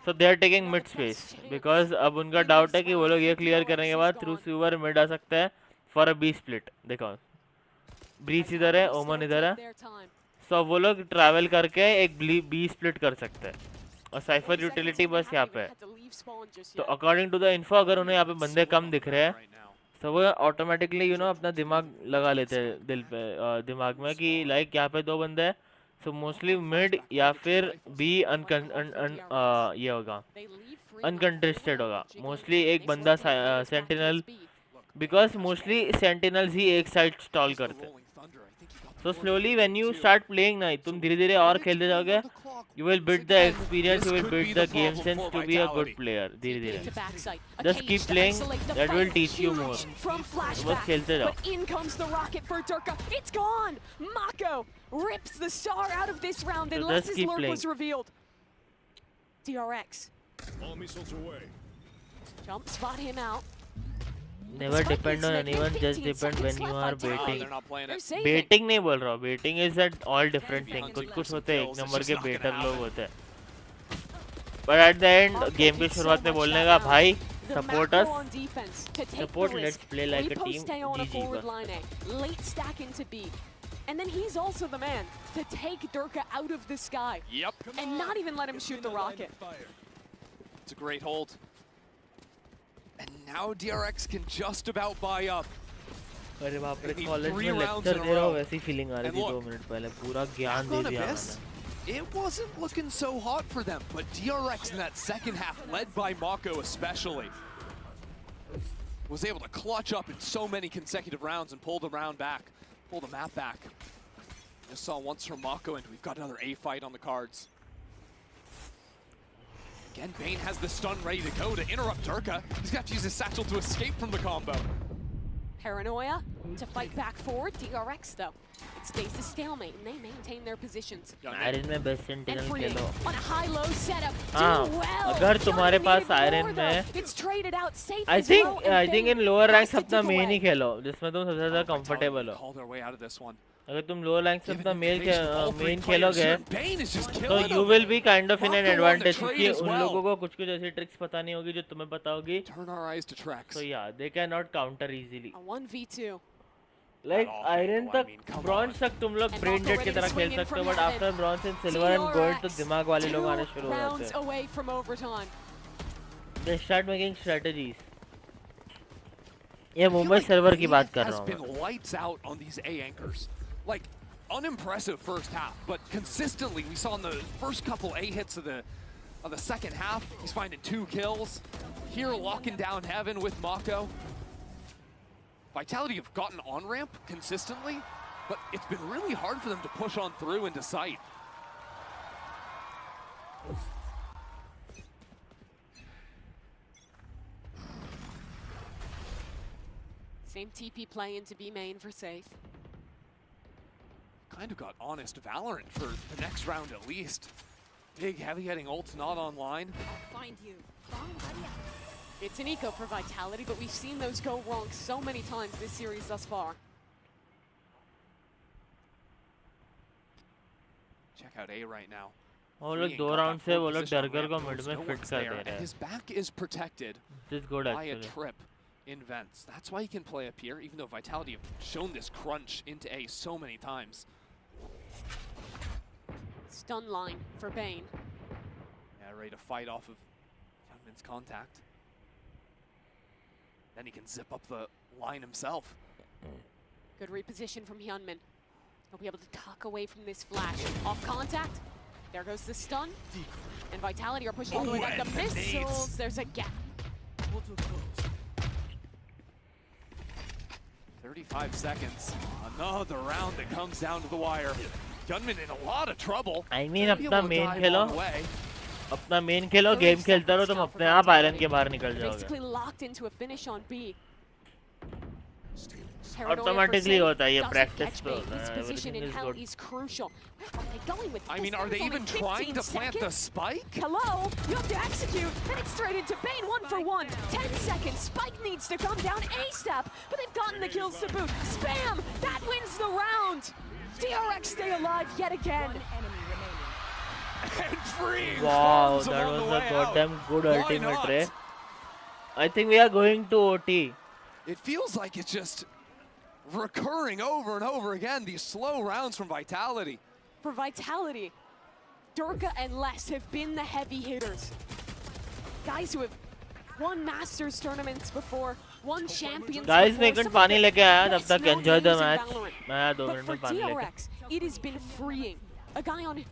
so they are taking mid space because अब उनका डाउट है कि वो लोग ये क्लियर करने के बाद थ्रू सीवर मिड आ सकते हैं for a B split. देखो ब्रीच इधर है, ओमन इधर है, so वो लोग ट्रैवल करके एक बी स्प्लिट कर सकते हैं. और साइफर यूटिलिटी बस यहाँ पे had to leave spawn just तो yet. According to the info अगर उन्हें यहाँ पे बंदे कम दिख रहे हैं तो वो ऑटोमेटिकली अपना दिमाग लगा लेते हैं दिल पे दिमाग में कि लाइक यहाँ पे 2 बंदे हैं सो मोस्टली मिड या फिर बी ये होगा They leave free अनकंटेस्टेड होगा मोस्टली एक बंदा सेंटिनल बिकॉज मोस्टली सेंटिनल्स ही एक साइड स्टॉल करते हैं So slowly when you start playing ना तुम धीरे धीरे और खेलते जाओगे you will build the experience, you will build the game sense to be a good player धीरे धीरे just keep playing, that will teach you more बस खेलते जाओ. But in comes the rocket for Durka. It's gone. Mako rips the star out of this round So unless just his keep lurk playing. was revealed. DRX All missiles away. jump spot him out. Never depend on anyone, just depend when you are baiting. They're not playing it. Baiting नहीं बोल रहा हूँ, baiting is an all different thing. कुछ होते हैं एक number के better लोग होते हैं. But at the end, game की शुरुआत में बोलने का भाई support us, support, let's play like a team. GG बस. Late stack into B. And then he's also the man to take Durka out of the sky Yep. and not even let him shoot the rocket. It's a great hold. And now DRX can just about buy up. अरे बाप रे They need college 3 में rounds lecture in a दे रहा हूँ row. वैसी feeling आ रही And थी look, 2 minute पहले पूरा ज्ञान दे Back on दिया Abyss, मैंने. it wasn't looking so hot for them, but DRX in that second half, led by Mako especially, was able to clutch up in so many consecutive rounds and pull the round back, pull the map back. Just saw once from Mako, and we've got another A fight on the cards. Again, Bane has the stun ready to go to interrupt Durka. He's got to use his satchel to escape from the combo. Paranoia to fight back forward. DRX though, it stays a stalemate and they maintain their positions. Iron में best And sentinel Free Khelo. on a high-low setup. हाँ, Do well. अगर तुम्हारे Not pass needed iron more, में though. It's traded out safe I as think well, and I think Bane in lower has ranks to अपना dip main ही away. खेलो जिसमें तुम सबसे ज़्यादा comfortable हो. Called their way out of this one. अगर तुम lower rank से अपना मेन Bane खेलोगे is just तो killing you them. will be kind of in an Mako on the advantage trade क्योंकि as उन well. लोगों को कुछ कुछ ऐसी ट्रिक्स पता नहीं होगी जो तुम्हें पता होगी. Turn our eyes to Trex. So yeah, they cannot counter easily. A 1v2. Like all iron Halo, I तक mean, come ब्रॉन्ज तक तुम लोग And ब्रेन Mako डेड की ready to तरह swing खेल in सकते हो from but heaven. After bronze and silver and gold तो DRX, दिमाग वाले लोग आने 2 शुरू हो rounds जाते हैं. away from overtime. They start making strategies. ये I feel Mumbai like server की Bane बात कर has रहा हूँ been lights out on these A anchors. Like, unimpressive first half, but consistently we saw in the first couple A hits of the second half, he's finding 2 kills. Here locking down Heaven with Mako. Vitality have gotten on ramp consistently, but it's been really hard for them to push on through into sight. Same TP play into B main for safe. Kind of got honest Valorant for the next round at least. Big heavy hitting ult's not online. Find you. It's an eco for Vitality, but we've seen those go wrong so many times this series thus far. Check out A right now. वो लोग Freeing 2 got round that से pole वो लोग position on डरगर ramp, को knows mid में no fit one's कर there, they and रहे हैं. his back is protected This is good by a actually. trip in vents. That's why he can play up here, even though Vitality have shown this crunch into A so many times. Stun line for Bane. Yeah, ready to fight off of Youngman's contact. Then he can zip up the line himself. Good reposition from Hyunmin. He'll be able to tuck away from this flash. Off contact. There goes the stun. And Vitality are pushing all the way back. The missiles. There's a gap. 35 seconds. Another round that comes down to the wire. Gunman in a lot of trouble. I mean Gonna be अपना able to main dive Khelo all the way. अपना main खेलो game खेलते रहो तुम अपने आप iron के बाहर निकल Basically जाओगे. locked into a finish on B. Automatically होता है ये Doesn't practice catch पे Bane. होता His है. position Everything in is hell good. is crucial. Where are they going with I this? mean, are they There's only even trying to 15 plant the seconds. spike? Hello? You have to execute, and it's straight into Bane, 1 for 1. 10 seconds. Spike needs to come down ASAP, but they've gotten the kills to boot. Spam! That wins the round! DRX stay alive yet again. And free. Wow, that was a goddamn good ultimate, Ray. I think we are going to OT. It feels like it's just recurring over and over again, these slow rounds from Vitality. For Vitality, Durka and Les have been the heavy hitters. Guys who have won Masters tournaments before, won champions Guys, मैं before. एक पानी लेके आया, तब Best तक known enjoy the names in match. Valorant. मैं आया 2 But minute for में पानी लेके. DRX, it has been freeing. A guy on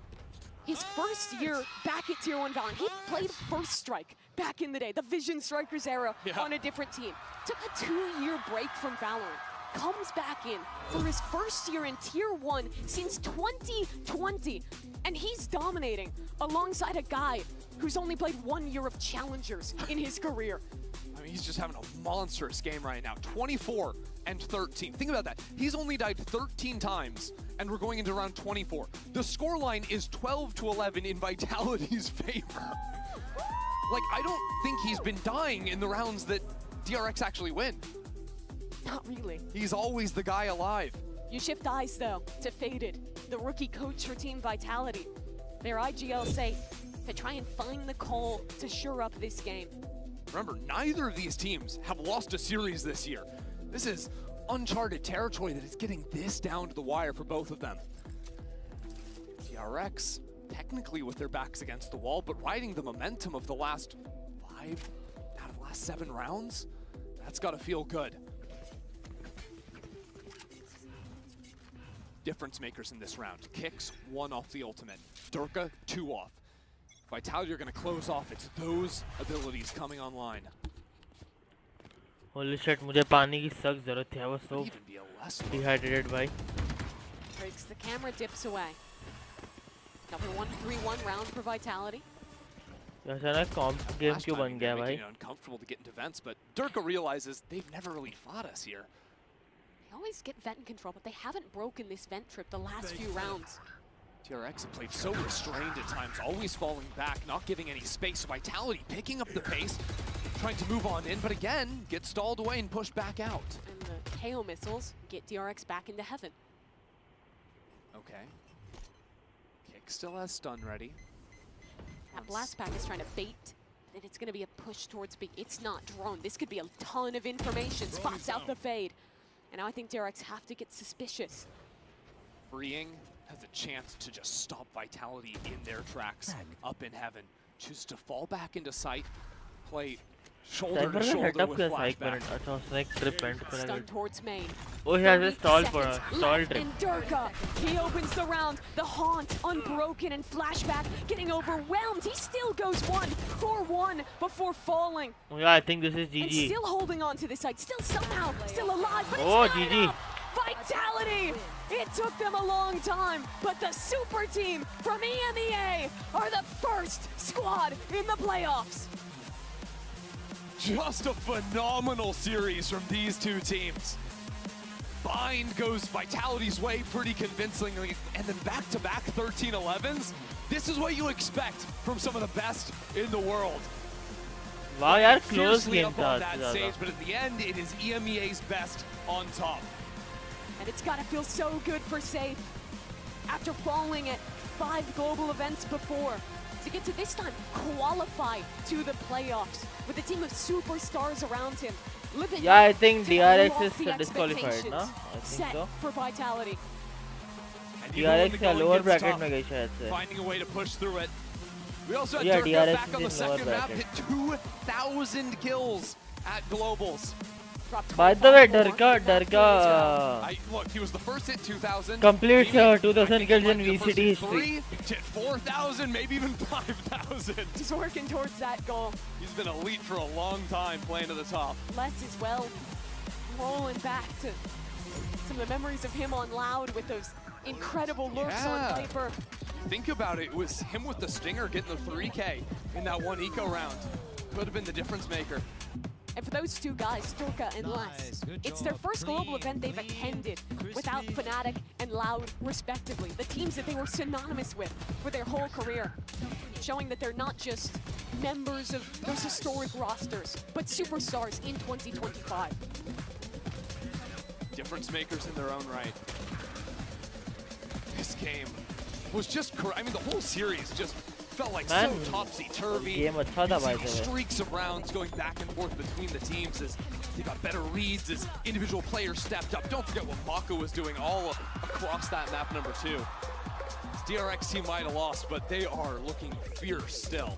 his first year back at Tier 1 Valorant, he played First Strike back in the day, the Vision Strikers era on a different team. Took a 2-year break from Valorant. Comes back in for his first year in Tier 1 since 2020. And he's dominating alongside a guy who's only played 1 year of Challengers in his career. I mean, he's just having a monstrous game right now. 24 and 13. Think about that. He's only died 13 times, and we're going into round 24. The scoreline is 12-11 in Vitality's favor. Like, I don't think he's been dying in the rounds that DRX actually win. Not really. He's always the guy alive. You shift eyes, though, to Faded, the rookie coach for Team Vitality. Their IGL say to try and find the call to shore up this game. Remember, neither of these teams have lost a series this year. This is uncharted territory that is getting this down to the wire for both of them. DRX, technically with their backs against the wall, but riding the momentum of the last 5 out of the last 7 rounds, that's got to feel good. Difference makers in this round. Kicks 1 off the ultimate. Durka 2 off. Vitality are going to close off. It's those abilities coming online. Holy shit, मुझे पानी की सख्त जरूरत थी. I was so dehydrated, भाई. Breaks the camera, dips away. Another 1-3-1 round for Vitality. अचानक comp game क्यों बन गया, भाई? Uncomfortable to get into vents, but Durka realizes they've never really fought us here. They always get vent control, but they haven't broken this vent trip the last few rounds. DRX have played so restrained at times, always falling back, not giving any space. Vitality picking up the pace, trying to move on in, but again, get stalled away and pushed back out. And the KO missiles get DRX back into heaven. Okay. Kick still has stun ready. That blast pack is trying to bait, and it's going to be a push towards B. It's not drone. This could be a ton of information. Spots out the fade. And now I think DRX have to get suspicious. Freeing has a chance to just stop Vitality in their tracks up in heaven. Choose to fall back into sight, play shoulder to shoulder with flashback. Stun towards main. Oh, he has a stall for a stall trip. And Durka, he opens the round. The haunt, unbroken, and flashback getting overwhelmed. He still goes 1-4-1 before falling. Oh yeah, I think this is And GG. still holding on to the site, still somehow still alive, but Oh, it's not GG. enough. Vitality! It took them a long time, but the super team from EMEA are the first squad in the playoffs. Just a phenomenal series from these two teams. Bind goes Vitality's way pretty convincingly, and then back-to-back 13-11s. This is what you expect from some of the best in the world. Wow, यार close Fiercely game up था on that stage, but at the end, it is EMEA's best on top. And it's gotta feel so good for Safe after falling at 5 global events before to get to this time qualify to the playoffs with a team of superstars around him. Yeah, I think to DRX lofty is disqualified, expectations no? I think set so. for Vitality. And even when the DRX का going lower gets bracket tough, में गई शायद से. finding a way to push through it. We also had Yeah, Durka DRX back on is the in lower second map, bracket. hit 2,000 kills at Globals. By the way, Durka Look, he was the first hit 2,000. completes Maybe 2,000 kills in the first VCT hit history. 3, hit 4,000, maybe even 5,000. He's working towards that goal. He's been elite for a long time playing to the top. Les as well, rolling back to some of the memories of him on Loud with those incredible lurks on Viper. Think about it, it was him with the Stinger getting the 3K in that one eco round. Could have been the difference maker. And for those two guys, Durka and Les, it's their first global event they've attended without Fnatic and Loud, respectively. The teams that they were synonymous with for their whole career, showing that they're not just members of those historic rosters, but superstars in 2025. Difference makers in their own right. This game was just, I mean, the whole series just felt like so topsy-turvy. Game अच्छा था by the way. Streaks of rounds going back and forth between the teams as they got better reads, as individual players stepped up. Don't forget what Mako was doing all across that map number 2. DRX team might have lost, but they are looking fierce still.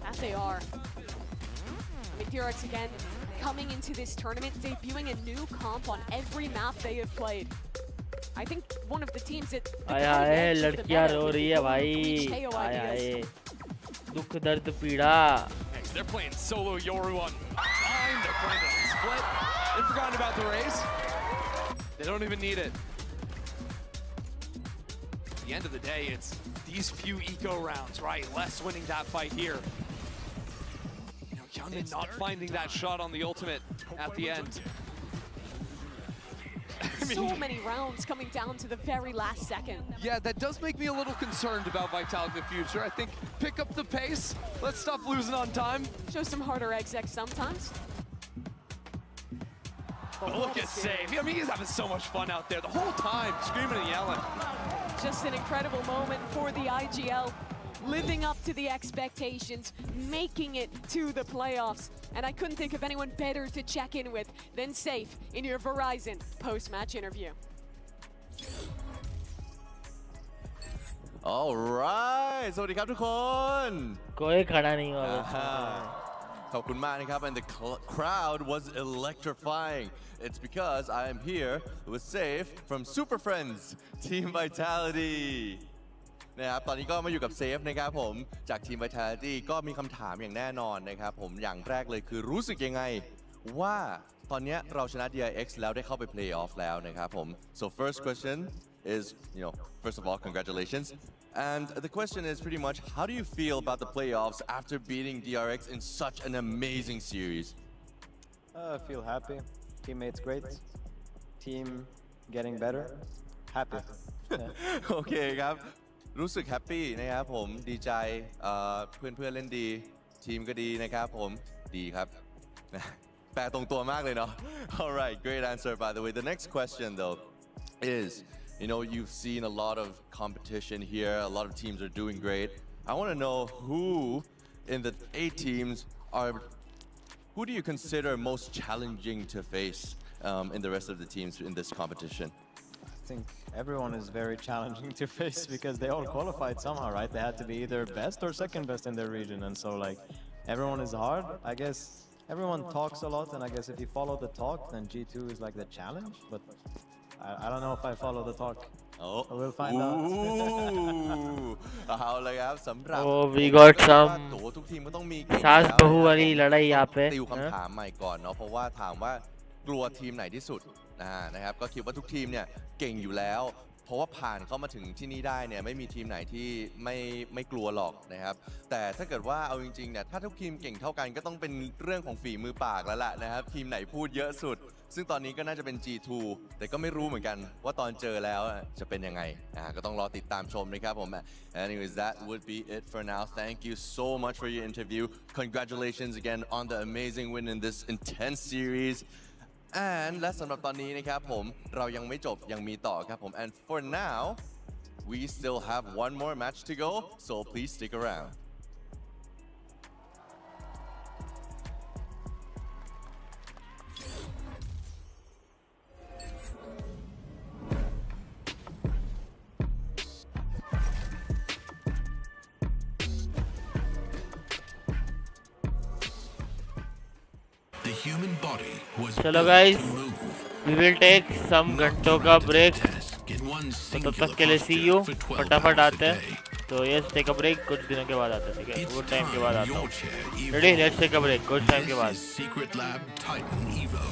That they are. I mean, DRX again coming into this tournament, debuting a new comp on every map they have played. I think one of the teams that लड़कियां रो रही है भाई आए दुख दर्द पीड़ा They're playing solo Yoru on fine. They're playing a split. They've forgotten about the raise. They don't even need it. At the end of the day, it's these few eco rounds, right? Les winning that fight here. You know, Youngmin not finding that shot on the ultimate at the end. So many rounds coming down to the very last second. Yeah, that does make me a little concerned about Vitality in the future. I think pick up the pace. Let's stop losing on time. Show some harder execs sometimes. But look at Save. I mean, he's having so much fun out there the whole time, screaming and yelling. Just an incredible moment for the IGL. Living up to the expectations, making it to the playoffs. And I couldn't think of anyone better to check in with than Safe in your Verizon post-match interview. All right สวัสดีครับทุกคน कोई खड़ा नहीं हुआ ขอบคุณมากนะครับ and the crowd was electrifying. It's because I am here with Safe from Super Friends Team Vitality นะครับตอนนี้ก็มาอยู่กับเซฟนะครับผมจากทีม Vitality ก็มีคำถามอย่างแน่นอนนะครับผมอย่างแรกเลยคือรู้สึกยังไงว่าตอนนี้เราชนะ DIX แล้วได้เข้าไป Playoff แล้วนะครับผม so first question is first of all congratulations and the question is pretty much how do you feel about the playoffs after beating DRX in such an amazing series I feel happy teammates great team getting better happy โอเคครับรู้สึกแฮปปี้นะครับผมดีใจเพื่อนๆเล่นดีทีมก็ดีนะครับผมดีครับแปลตรงตัวมากเลยเนาะ All right great answer by the way the next question though is you've seen a lot of competition here a lot of teams are doing great I want to know who in the 8 teams who do you consider most challenging to face in the rest of the teams in this competition I think everyone is very challenging to face because they all qualified somehow, right? They had to be either best or second best in their region, and so like everyone is hard. I guess everyone talks a lot, and I guess if you follow the talk, then G2 is like the challenge. But I don't know if I follow the talk. Oh, we'll find out. เอาเลยครับสำหรับ Oh we got some ทุกทีมก็ต้องมี सास बहू वाली लड़ाई यहाँ पे ติวคำถามใหม่ก่อนเนาะเพราะว่าถามว่ากลัวทีมไหนที่สุดนะครับก็คิดว่าทุกทีมเนี่ยเก่งอยู่แล้วเพราะว่าผ่านเข้ามาถึงที่นี่ได้เนี่ยไม่มีทีมไหนที่ไม่กลัวหรอกนะครับแต่ถ้าเกิดว่าเอาจริงๆเนี่ยถ้าทุกทีมเก่งเท่ากันก็ต้องเป็นเรื่องของฝีมือปากแล้วล่ะนะครับทีมไหนพูดเยอะสุดซึ่งตอนนี้ก็น่าจะเป็น G2 แต่ก็ไม่รู้เหมือนกันว่าตอนเจอแล้วจะเป็นยังไงก็ต้องรอติดตามชมนะครับผม Anyways that would be it for now thank you so much for your interview congratulations again on the amazing win in this intense series and และสำหรับตอนนี้นะครับผมเรายังไม่จบยังมีต่อครับผม and for now we still have one more match to go so please stick around The human body was चलो built guys to move. we will take some घंटों का break Task in one तो तब singular तक के लिए see you posture for 12 फटाफट hours a आते हैं day. तो ये टेक अ ब्रेक कुछ दिनों के बाद आता है ठीक है It's गुड टाइम के बाद time आता your हूँ chair ready evolved. Let's take a break कुछ टाइम के This बाद is Secret Lab Titan Evo.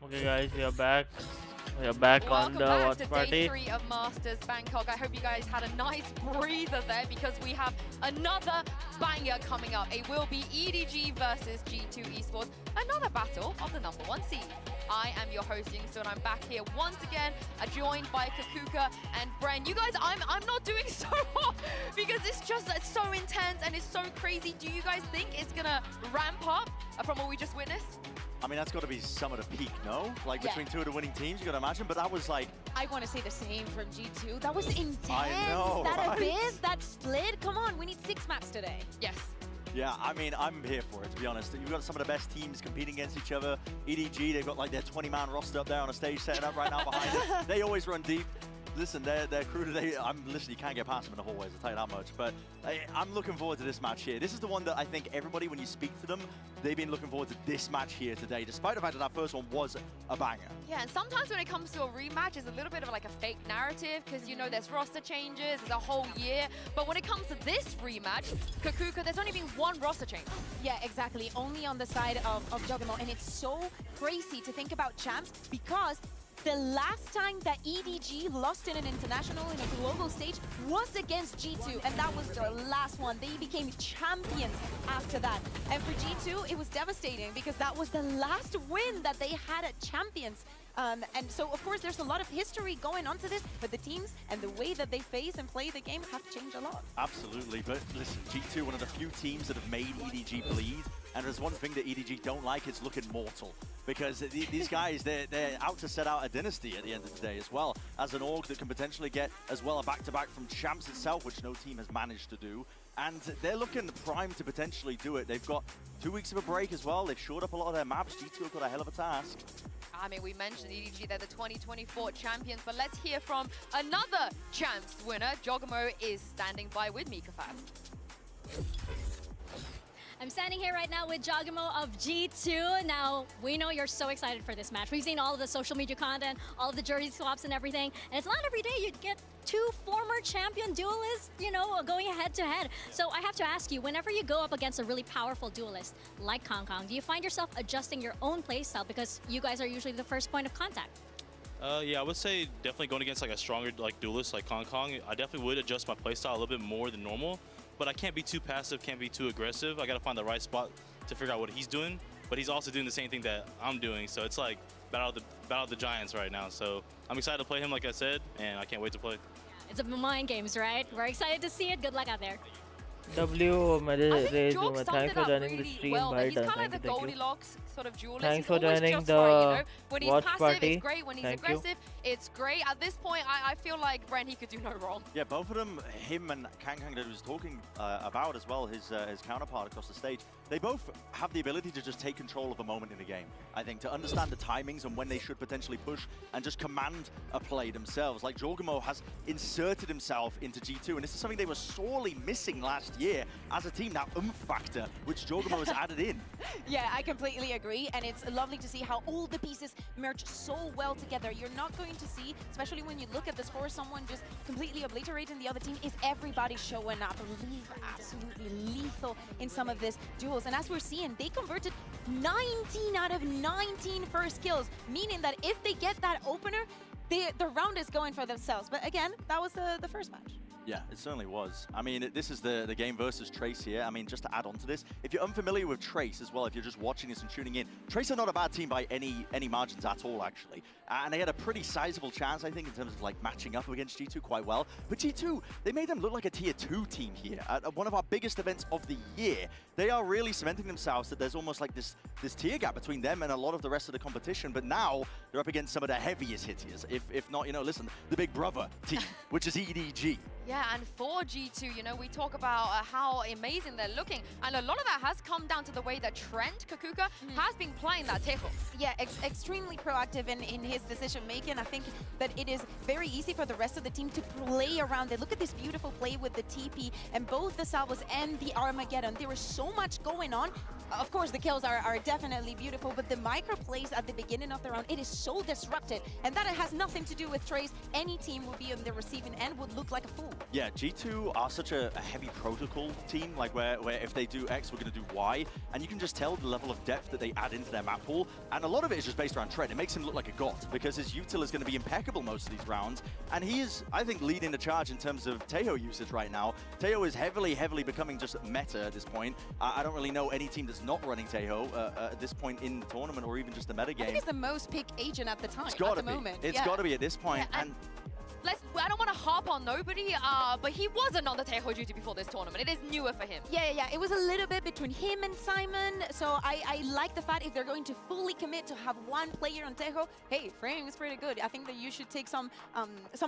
Okay, guys, we are back. We are back on Welcome the back watch to party. day 3 of Masters Bangkok. I hope you guys had a nice breather there because we have another banger coming up. It will be EDG versus G2 Esports, another battle of the #1 seed. I am your host, Yingsu, and I'm back here once again, joined by Kakuka and Bren. You guys, I'm not doing so hot because it's so intense and it's so crazy. Do you guys think it's gonna ramp up from what we just witnessed? I mean, that's got to be some of the peak, no? Like, Yeah. between two of the winning teams, you got to imagine. But that was like... I want to say the same from G2. That was intense. I know, that right? abyss, that split. Come on, we need 6 maps today. Yes. Yeah, I mean, I'm here for it, to be honest. You've got some of the best teams competing against each other. EDG, they've got like their 20-man roster up there on a stage setting up right now behind it. They always run deep. Listen, their crew today, listen, you can't get past them in the hallways, I'll tell you that much. But I'm looking forward to this match here. This is the one that I think everybody, when you speak to them, they've been looking forward to this match here today, despite the fact that that first one was a banger. Yeah, and sometimes when it comes to a rematch, it's a little bit of like a fake narrative because, you know, there's roster changes, there's a whole year. But when it comes to this rematch, Kakuka, there's only been one roster change. Yeah, exactly. Only on the side of Juggernaut. And it's so crazy to think about champs because the last time that EDG lost in an international, in a global stage, was against G2, and that was their last one. They became champions after that. And for G2, it was devastating because that was the last win that they had at Champions. And so, of course, there's a lot of history going on to this, but the teams and the way that they face and play the game have changed a lot. Absolutely, but listen, G2, one of the few teams that have made EDG bleed, and there's one thing that EDG don't like, it's looking mortal. Because these guys, they're out to set out a dynasty at the end of the day as well, as an org that can potentially get as well a back-to-back from Champs itself, which no team has managed to do. And they're looking primed to potentially do it. They've got 2 weeks of a break as well. They've shored up a lot of their maps. G2 have got a hell of a task. I mean, we mentioned EDG, they're the 2024 champions, but let's hear from another champs winner. Jogamo is standing by with Mika Fast. I'm standing here right now with Jogamo of G2. Now, we know you're so excited for this match. We've seen all of the social media content, all of the jersey swaps and everything. And it's not every day you'd get 2 former champion duelists, you know, going head to head. So I have to ask you, whenever you go up against a really powerful duelist like Kong, do you find yourself adjusting your own playstyle because you guys are usually the first point of contact? Yeah, I would say definitely going against like a stronger duelist like Kong, I definitely would adjust my playstyle a little bit more than normal. But I can't be too passive, can't be too aggressive. I got to find the right spot to figure out what he's doing. But he's also doing the same thing that I'm doing. So it's like battle of the giants right now. So I'm excited to play him, like I said, and I can't wait to play. It's a mind games, right? We're excited to see it. Good luck out there. W, Jog summed thanks it for up joining the really stream. well. Well He's done. kind of like Thank the you. Goldilocks sort of duelist. Thanks He's for always joining just the right, you know? When he's watch passive, party. it's great. When he's Thank you. aggressive, it's great. At this point, I feel like Bren, he could do no wrong. Yeah, both of them, him and Kang that was talking about as well, his counterpart across the stage, they both have the ability to just take control of a moment in the game. I think to understand the timings and when they should potentially push and just command a play themselves. Like Jogamo has inserted himself into G2, and this is something they were sorely missing last year as a team. That factor, which Jogamo has added in. Yeah, I completely agree, and it's lovely to see how all the pieces merge so well together. You're not going to see, especially when you look at the score, someone just completely obliterating the other team. Is everybody showing up? Absolutely lethal in some of these duels. And as we're seeing, they converted 19 out of 19 first kills, meaning that if they get that opener, the round is going for themselves. But again, that was the first match. Yeah, it certainly was. I mean, this is the game versus Trace here. I mean, just to add on to this, if you're unfamiliar with Trace as well, if you're just watching this and tuning in, Trace are not a bad team by any margins at all, actually. And they had a pretty sizable chance, I think, in terms of like matching up against G2 quite well. But G2, they made them look like a tier 2 team here at one of our biggest events of the year. They are really cementing themselves that there's almost like this tier gap between them and a lot of the rest of the competition. But now they're up against some of the heaviest hitters, if not, you know, listen, the big brother team, which is EDG. Yeah, and for G2, you know, we talk about how amazing they're looking, and a lot of that has come down to the way that Trent Kakuka has been playing that tackle. Yeah, extremely proactive in his decision-making. I think that it is very easy for the rest of the team to play around it. Look at this beautiful play with the TP and both the Salvos and the Armageddon. There is so much going on. Of course, the kills are definitely beautiful, but the micro plays at the beginning of the round, it is so disrupted, and that it has nothing to do with Trace. Any team would be on the receiving end would look like a fool. Yeah, G2 are such a heavy protocol team, like where if they do X, we're going to do Y, and you can just tell the level of depth that they add into their map pool, and a lot of it is just based around Tread. It makes him look like a god, because his util is going to be impeccable most of these rounds, and he is, I think, leading the charge in terms of Taeho usage right now. Taeho is heavily becoming just meta at this point. I don't really know any team that's not running Taeho at this point in the tournament, or even just the meta game. I think it's the most picked agent at the time, It's got to be. moment. It's got to be at this point, Yeah, and I don't want to harp on nobody, but he wasn't on the Taeho duty before this tournament. It is newer for him. Yeah. It was a little bit between him and Simon. So I like the fact if they're going to fully commit to have one player on Taeho, hey, framing is pretty good. I think that you should take some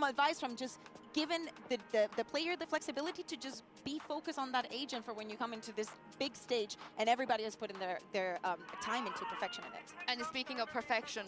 advice from just giving the player the flexibility to just be focused on that agent for when you come into this big stage and everybody has put in their time into perfection in it. And speaking of perfection,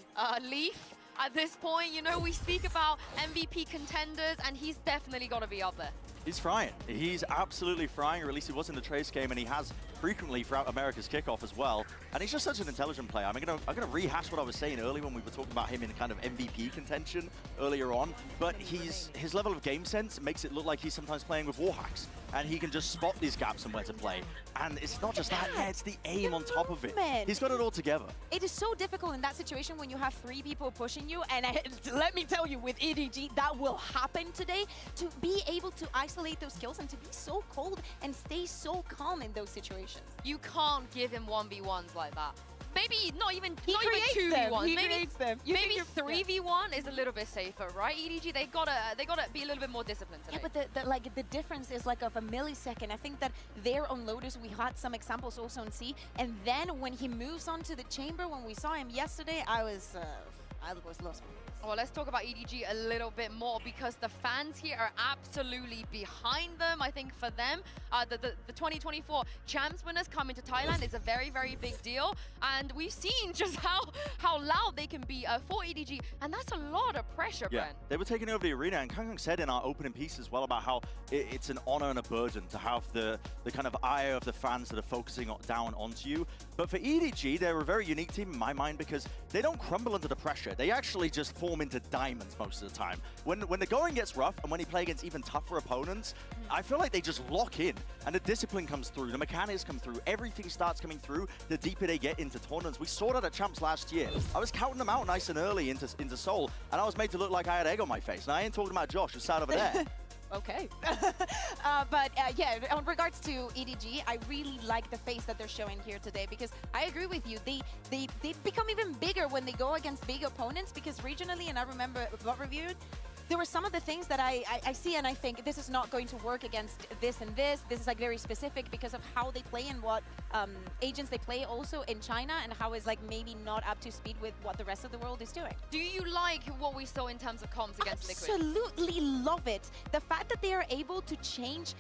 Leaf, at this point, you know, we speak about MVP contenders, and he's definitely got to be up there. He's frying. He's absolutely frying, or at least he was in the Trace game, and he has frequently throughout America's kickoff as well. And he's just such an intelligent player. I'm gonna rehash what I was saying earlier when we were talking about him in kind of MVP contention earlier on. But his level of game sense makes it look like he's sometimes playing with wall hacks, and he can just spot these gaps and where to play. And it's not just that, it's the aim on top of it. He's got it all together. It is so difficult in that situation when you have 3 people pushing you, and let me tell you, with EDG, that will happen today. To be able to isolate those kills and to be so cold and stay so calm in those situations. You can't give him 1v1s like that. Maybe not even 2v1s. Maybe 3v1 is a little bit safer, right? EDG, they gotta be a little bit more disciplined today. Yeah, but the difference is like of a millisecond. I think that there on Lotus we had some examples also on C, and then when he moves on to the chamber, when we saw him yesterday, I was lost. Well, let's talk about EDG a little bit more, because the fans here are absolutely behind them. I think for them, the 2024 champs winners coming to Thailand is a very big deal. And we've seen just how loud they can be for EDG. And that's a lot of pressure, Yeah, Bren. they were taking over the arena, and Kang said in our opening piece as well about how it's an honor and a burden to have the kind of eye of the fans that are focusing down onto you. But for EDG, they're a very unique team in my mind, because they don't crumble under the pressure. They actually just form into diamonds most of the time. When the going gets rough, and when you play against even tougher opponents, I feel like they just lock in, and the discipline comes through, the mechanics come through, everything starts coming through the deeper they get into tournaments. We saw that at Champs last year. I was counting them out nice and early into Seoul, and I was made to look like I had egg on my face. And I ain't talking about Josh, who's sat over there. Okay. Yeah, on regards to EDG, I really like the face that they're showing here today, because I agree with you. They become even bigger when they go against big opponents, because regionally, and I remember what reviewed, there were some of the things that I see and I think this is not going to work against this and this. This is like very specific because of how they play and what agents they play also in China, and how is like maybe not up to speed with what the rest of the world is doing. Do you like what we saw in terms of comms against Liquid? Absolutely love it. The fact that they are able to change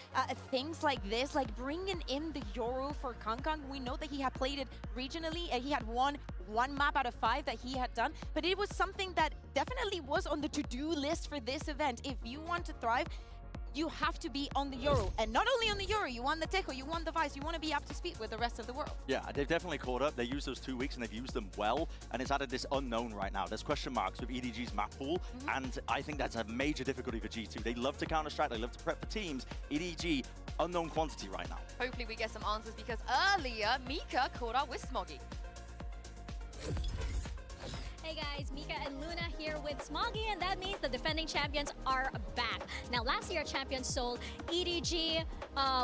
things like this, like bringing in the Yoru for Kangkang. We know that he had played it regionally, and he had won 1 map out of 5 that he had done, but it was something that definitely was on the to-do list for this event. If you want to thrive, you have to be on the Euro, and not only on the Euro, you want the Techo, you want the Vice, you want to be up to speed with the rest of the world. Yeah, they've definitely caught up. They used those 2 weeks and they've used them well, and it's added this unknown right now. There's question marks with EDG's map pool, and I think that's a major difficulty for G2. They love to counter-strike, they love to prep for teams. EDG, unknown quantity right now. Hopefully we get some answers, because earlier Mika caught up with Smoggy. Hey guys, Mika and Luna here with Smoggy, and that means the defending champions are back. Now, last year champion Seoul, EDG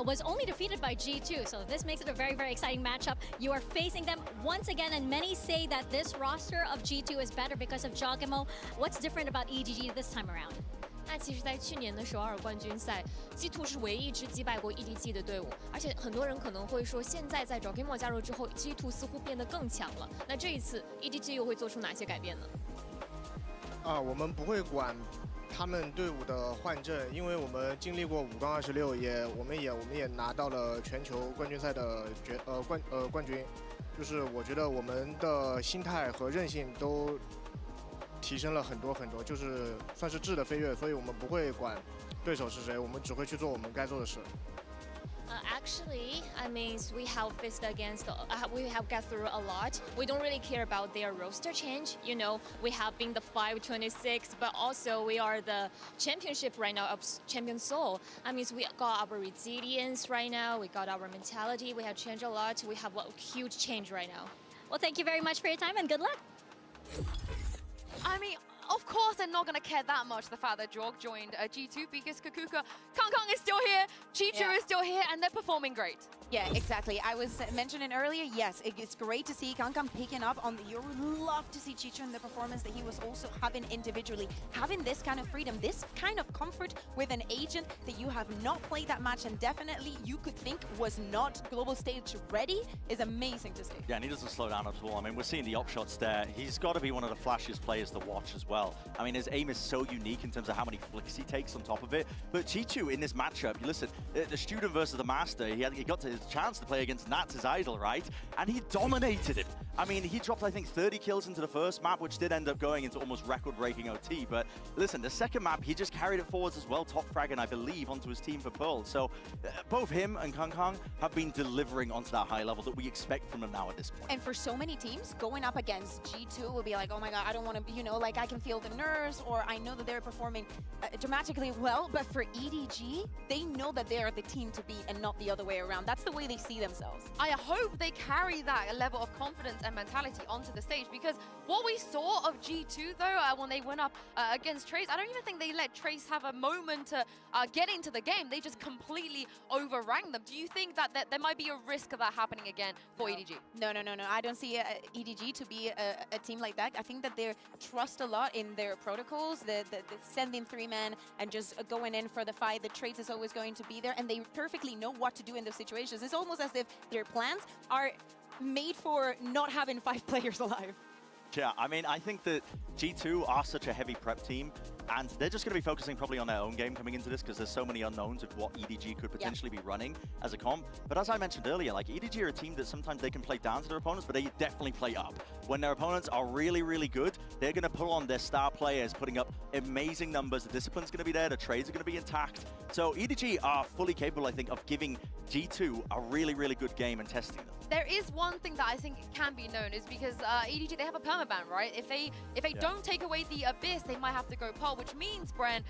was only defeated by G2, so this makes it a very exciting matchup. You are facing them once again, and many say that this roster of G2 is better because of Jogimo. What's different about EDG this time around? 那其实在去年的首尔冠军赛 ，G2 是唯一一支击败过 EDG 的队伍，而且很多人可能会说，现在在 Jogimo 加入之后 ，G2 似乎变得更强了。那这一次 EDG 又会做出哪些改变呢？我们不会管他们队伍的换阵，因为我们经历过5杠26，我们也拿到了全球冠军赛的冠军，就是我觉得我们的心态和韧性都 提升了很多，就是算是质的飞跃，所以我们不会管对手是谁，我们只会去做我们该做的事。Actually, I mean, we have faced against, we have got through a lot. We don't really care about their roster change. You know, we have been the 526, but also we are the championship right now of Champion Seoul. I mean, we got our resilience right now. We got our mentality. We have changed a lot. We have a huge change right now. Well, thank you very much for your time and good luck. I mean, of course they're not going to care that much the fact that Jorg joined G2 because KongKong is still here, G2 is still here, and they're performing great. Yeah, exactly. I was mentioning earlier, yes, it's great to see KongKong picking up on the You would love to see Chicho in the performance that he was also having individually. Having this kind of freedom, this kind of comfort with an agent that you have not played that match and definitely you could think was not global stage ready is amazing to see. Yeah, and he doesn't slow down at all. I mean, we're seeing the op shots there. He's got to be one of the flashiest players to watch as well. I mean, his aim is so unique in terms of how many flicks he takes on top of it. But Chichu in this matchup, you listen, the student versus the master, he got his chance to play against Nats, his idol, right? And he dominated him. I mean, he dropped, I think, 30 kills into the first map, which did end up going into almost record-breaking OT. But listen, the second map, he just carried it forwards as well, top fragging, I believe, onto his team for Pearl. So both him and KongKong have been delivering onto that high level that we expect from them now at this point. And for so many teams, going up against G2 will be like, oh my god, I don't want to, you know, like I can feel the nerves, or I know that they're performing dramatically well. But for EDG, they know that they are the team to beat and not the other way around. That's the way they see themselves. I hope they carry that level of confidence and mentality onto the stage, because what we saw of G2 though, when they went up against Trace, I don't even think they let Trace have a moment to get into the game. They just completely overran them. Do you think that there might be a risk of that happening again for EDG? No. I don't see EDG to be a team like that. I think that they trust a lot in their protocols, the sending 3-man and just going in for the fight. The Trace is always going to be there, and they perfectly know what to do in those situations. It's almost as if their plans are made for not having 5 players alive. Yeah, I mean, I think that G2 are such a heavy prep team, and they're just going to be focusing probably on their own game coming into this because there's so many unknowns of what EDG could potentially be running as a comp. But as I mentioned earlier, like EDG are a team that sometimes they can play down to their opponents, but they definitely play up. When their opponents are really, really good, they're going to pull on their star players, putting up amazing numbers. The discipline's going to be there, the trades are going to be intact. So EDG are fully capable, I think, of giving G2 a really, really good game and testing them. There is one thing that I think can be known is because EDG, they have a permaban, right? If they don't take away the Abyss, they might have to go Pearl, which means, Bren,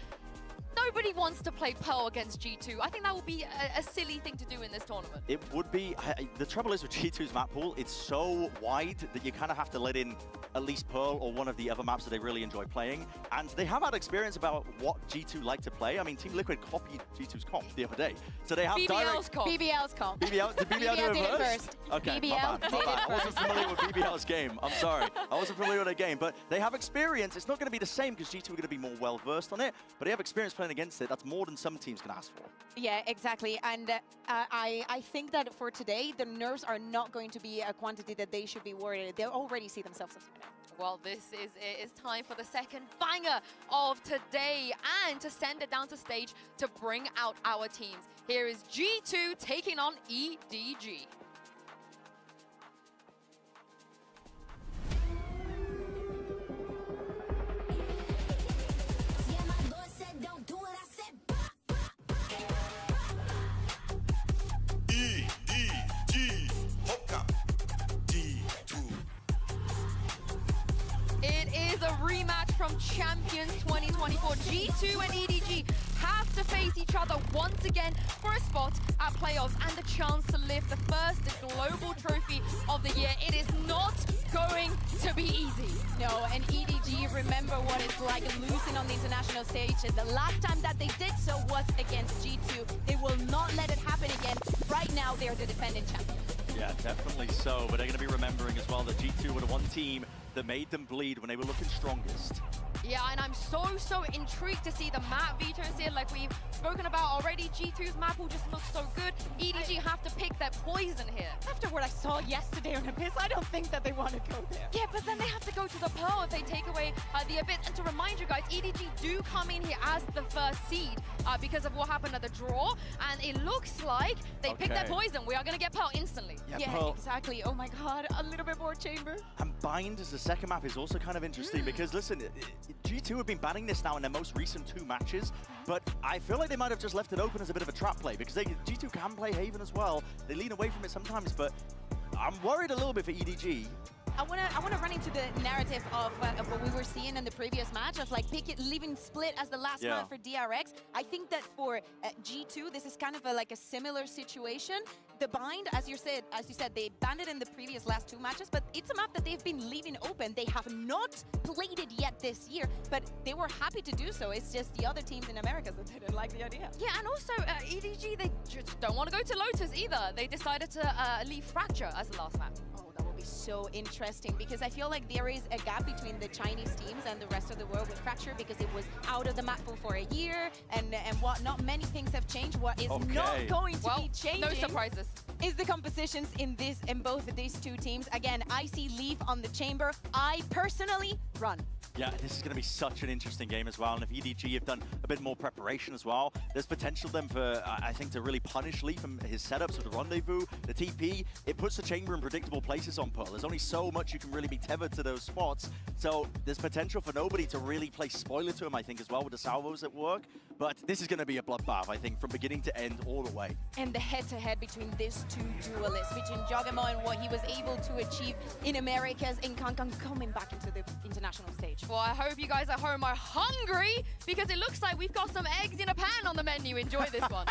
nobody wants to play Pearl against G2. I think that would be a silly thing to do in this tournament. It would be. The trouble is with G2's map pool, it's so wide that you kind of have to let in at least Pearl or one of the other maps that they really enjoy playing. And they have had experience about what G2 like to play. I mean, Team Liquid copied G2's comp the other day. So they have BBL's comp. BBL's comp. Did BBL do it first? Okay, BBL my bad. I wasn't familiar with BBL's game. I'm sorry. I wasn't familiar with their game. But they have experience. It's not going to be the same because G2 are going to be more well-versed on it. But they have experience playing against it. That's more than some teams can ask for. Yeah, exactly. And I think that for today, the nerves are not going to be a quantity that they should be worried. They already see themselves as winners. Well, this is it. It's time for the second banger of today, and to send it down to stage to bring out our teams. Here is G2 taking on EDG. It is a rematch from Champions 2024. G2 and EDG have to face each other once again for a spot at playoffs and a chance to lift the first global trophy of the year. It is not going to be easy. No, and EDG, remember what it's like losing on the international stage. The last time that they did so was against G2. They will not let it happen again. Right now, they're the defending champions. Yeah, definitely so. But they're going to be remembering as well that G2 were the one team that made them bleed when they were looking strongest. Yeah, and I'm so intrigued to see the map vetoes here, like we've spoken about already. G2's map will just look so good. EDG have to pick their poison here. After what I saw yesterday on Abyss, I don't think that they want to go there. Yeah, but then they have to go to the Pearl if they take away the Abyss. And to remind you guys, EDG do come in here as the first seed. because of what happened at the draw. And it looks like they picked their poison. We are going to get Pearl instantly. Yeah, Pearl. exactly. Oh my god, a little bit more chamber. And Bind as the second map is also kind of interesting because, listen, G2 have been banning this now in their most recent 2 matches, but I feel like they might have just left it open as a bit of a trap play because G2 can play Haven as well. They lean away from it sometimes, but I'm worried a little bit for EDG. I wanna run into the narrative of what we were seeing in the previous match of like leaving split as the last map for DRX. I think that for G2 this is kind of like a similar situation. The Bind, as you said, they banned it in the previous last 2 matches, but it's a map that they've been leaving open. They have not played it yet this year, but they were happy to do so. It's just the other teams in America that didn't like the idea. Yeah, and also EDG, they just don't want to go to Lotus either. They decided to leave Fracture as the last map. So interesting because I feel like there is a gap between the Chinese teams and the rest of the world with Fracture because it was out of the map for a year and what not many things have changed. What is not going to be changing, no surprises, is the compositions in both of these 2 teams. Again, I see Leaf on the chamber. I personally run. Yeah, this is going to be such an interesting game as well. And if EDG have done a bit more preparation as well, there's potential then for, I think, to really punish Leaf and his setups with the Rendezvous, the TP. It puts the chamber in predictable places on Pearl. There's only so much you can really be tethered to those spots. So there's potential for nobody to really play spoiler to him, I think, as well with the salvos at work. But this is going to be a bloodbath, I think, from beginning to end all the way. And the head-to-head between these 2 duelists, between Jogamo and what he was able to achieve in Americas, in KongKong coming back into the international stage. Well, I hope you guys at home are hungry because it looks like we've got some eggs in a pan on the menu. Enjoy this one.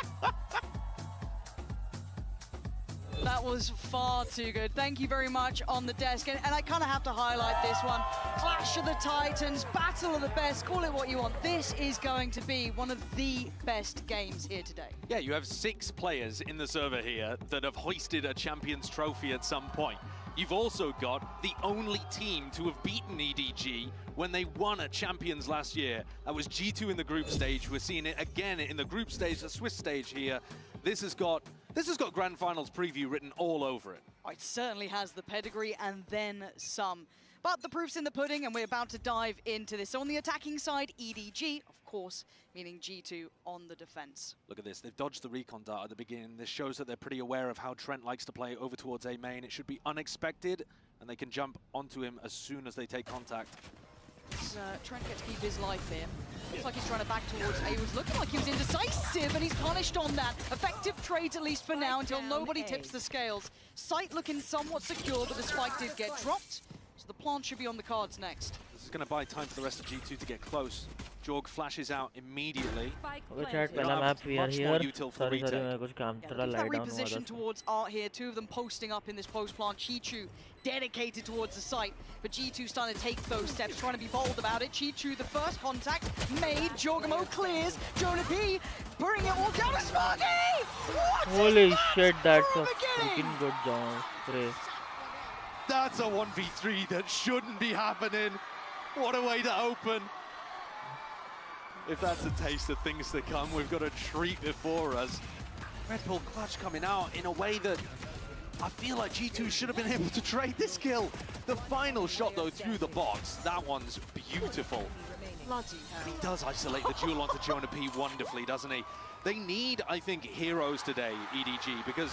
That was far too good. Thank you very much on the desk. And I kind of have to highlight this one. Clash of the Titans, Battle of the Best, call it what you want. This is going to be one of the best games here today. Yeah, you have 6 players in the server here that have hoisted a Champions Trophy at some point. You've also got the only team to have beaten EDG when they won at Champions last year. That was G2 in the group stage. We're seeing it again in the group stage, the Swiss stage here. This has got Grand Finals preview written all over it. Oh, it certainly has the pedigree and then some. But the proof's in the pudding, and we're about to dive into this. So on the attacking side, EDG, of course, meaning G2 on the defense. Look at this. They've dodged the recon dart at the beginning. This shows that they're pretty aware of how Trent likes to play over towards A main. It should be unexpected, and they can jump onto him as soon as they take contact. Trent gets to keep his life here. Looks like he's trying to back towards A. He was looking like he was indecisive, and he's punished on that. Effective trade, at least for now, until nobody tips the scales. Sight looking somewhat secure, but the spike did get dropped. So the plant should be on the cards next. This is going to buy time for the rest of G2 to get close. Jorg flashes out immediately. Okay, chat, pehla map we are here. Sorry, That reposition towards Art here. 2 of them posting up in this post plant. Chichu dedicated towards the site, but G2 starting to take those steps, trying to be bold about it. Chichu, the first contact made. Jogamo clears. Jonah P bringing it all down to Sparky! Holy shit, that's a freaking good job. Great. That's a 1v3 that shouldn't be happening. What a way to open. If that's a taste of things to come, we've got a treat before us. Red Bull Clutch coming out in a way that I feel like G2 should have been able to trade this kill. The final shot, though, through the box, that one's beautiful. Bloody hell. He does isolate the duel onto Jonah P wonderfully, doesn't he? They need, I think, heroes today, EDG, because,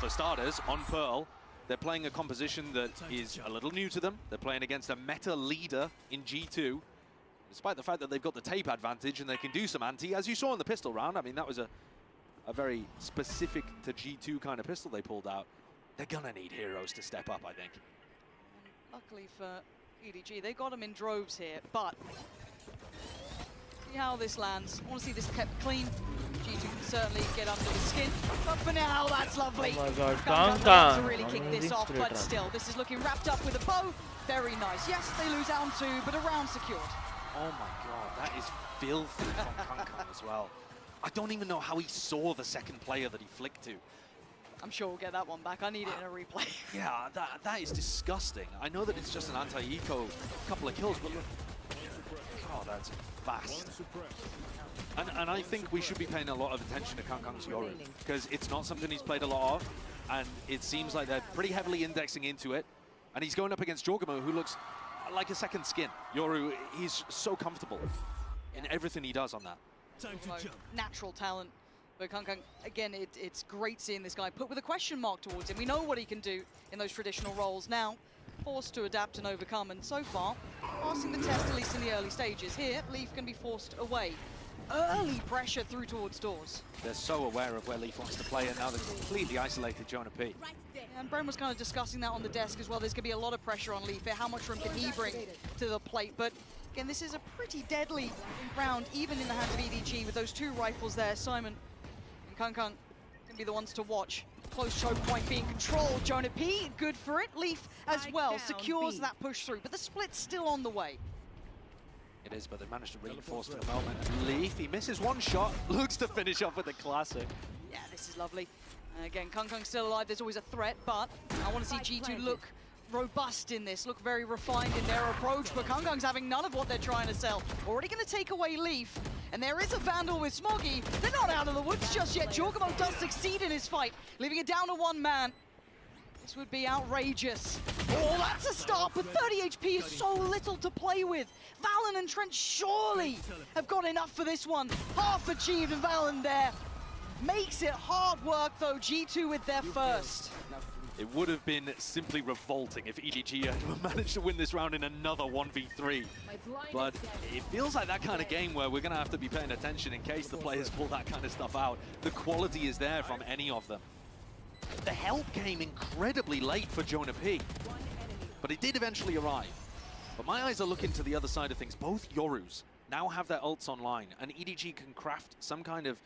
for starters, on Pearl, they're playing a composition that is a little new to them. They're playing against a meta leader in G2. Despite the fact that they've got the tape advantage and they can do some anti, as you saw in the pistol round. I mean, that was a very specific to G2 kind of pistol they pulled out. They're gonna need heroes to step up, I think. Luckily for EDG, they got them in droves here, but see how this lands. I want to see this kept clean. G2 can certainly get under the skin, but for now, that's lovely. Oh my god, KongKong to really kick this off, but still, this is looking wrapped up with a bow. Very nice. Yes, they lose out on 2, but a round secured. Oh my god, that is filthy from KongKong as well. I don't even know how he saw the second player that he flicked to. I'm sure we'll get that one back. I need it in a replay. Yeah, that is disgusting. I know that it's just an anti-eco couple of kills, but look. Oh, that's fast. And I think we should be paying a lot of attention to KongKong's Yoru, because it's not something he's played a lot of, and it seems like they're pretty heavily indexing into it. And he's going up against Jogamo, who looks like a second skin. Yoru, he's so comfortable in everything he does on that. Natural talent. But KongKong, again, it's great seeing this guy put with a question mark towards him. We know what he can do in those traditional roles. Now, forced to adapt and overcome, and so far, passing the test, at least in the early stages. Here, Leaf can be forced away. Early pressure through towards doors. They're so aware of where Leaf wants to play, and now they've completely isolated Jonah P. And Bren was kind of discussing that on the desk as well. There's going to be a lot of pressure on Leaf here. How much room can he bring to the plate? But again, this is a pretty deadly round, even in the hands of EDG, with those two rifles there. Simon and KongKong going to be the ones to watch. Close choke point being controlled. Jonah P, good for it. Leaf as well secures that push through, but the split's still on the way. It is, but they managed to reinforce for the moment. Leaf, he misses one shot, looks to finish off with the classic. Yeah, this is lovely. Again, KongKong still alive. There's always a threat, but I want to see G2 look robust in this, look very refined in their approach, but KongKong's having none of what they're trying to sell. Already going to take away Leaf, and there is a Vandal with Smoggy. They're not out of the woods just yet. Jorgamo does succeed in his fight, leaving it down to one man. This would be outrageous. Oh, that's a start, but 30 HP is so little to play with. Valen and Trent surely have got enough for this one. Half achieved, and Valen there makes it hard work, though. G2 with their first. It would have been simply revolting if EDG had managed to win this round in another 1v3. But it feels like that kind of game where we're going to have to be paying attention in case the players pull that kind of stuff out. The quality is there from any of them. The help came incredibly late for Jonah P, but it did eventually arrive. But my eyes are looking to the other side of things. Both Yorus now have their ults online, and EDG can craft some kind of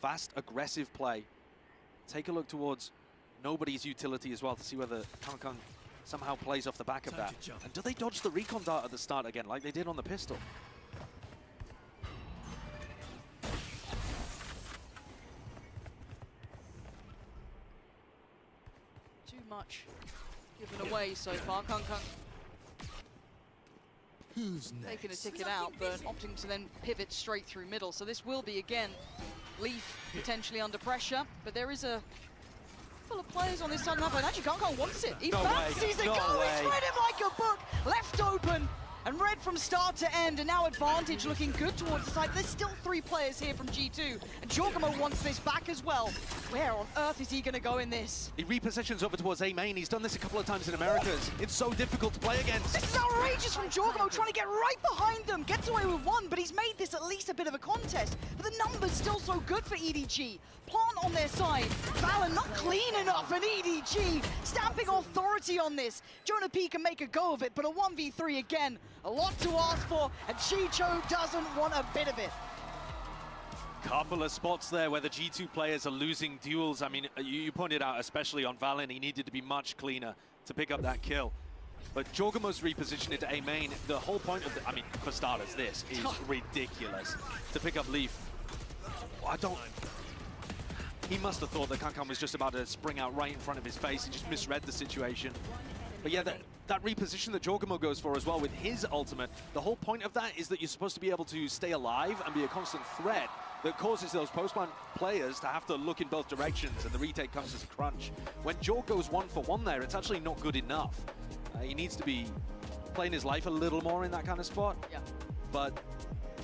fast, aggressive play. Take a look towards Nobody's utility as well to see whether KongKong somehow plays off the back of that. And do they dodge the recon dart at the start again, like they did on the pistol? Too much given away so far. KongKong taking a ticket out, but opting to then pivot straight through middle. So this will be, again, Leaf potentially under pressure, but there is a full of players on this side of the map, and actually KongKong wants it. He fancies it. Go, he's read him like a book. Left open and read from start to end, and now advantage looking good towards the side. There's still 3 players here from G2, and Jorgamo wants this back as well. Where on earth is he going to go in this? He repositions over towards A main. He's done this a couple of times in Americas. It's so difficult to play against. This is outrageous from Jorgamo, trying to get right behind them. Gets away with one, but he's made this at least a bit of a contest. But the numbers still so good for EDG. Plant on their side. Valen not clean enough, and EDG stamping authority on this. Jonah P can make a go of it, but a 1v3 again. A lot to ask for, and Chicho doesn't want a bit of it. Couple of spots there where the G2 players are losing duels. I mean, you pointed out, especially on Valen, he needed to be much cleaner to pick up that kill. But Jorgamo's repositioned into A main. The whole point of the, I mean, for starters, this is ridiculous. To pick up Leaf, he must have thought that KongKong was just about to spring out right in front of his face. He just misread the situation. But yeah, that reposition that Jorgamo goes for as well with his ultimate, the whole point of that is that you're supposed to be able to stay alive and be a constant threat that causes those post-plant players to have to look in both directions, and the retake comes as a crunch. When Jorg goes 1-for-1 there, it's actually not good enough. He needs to be playing his life a little more in that kind of spot. Yeah. But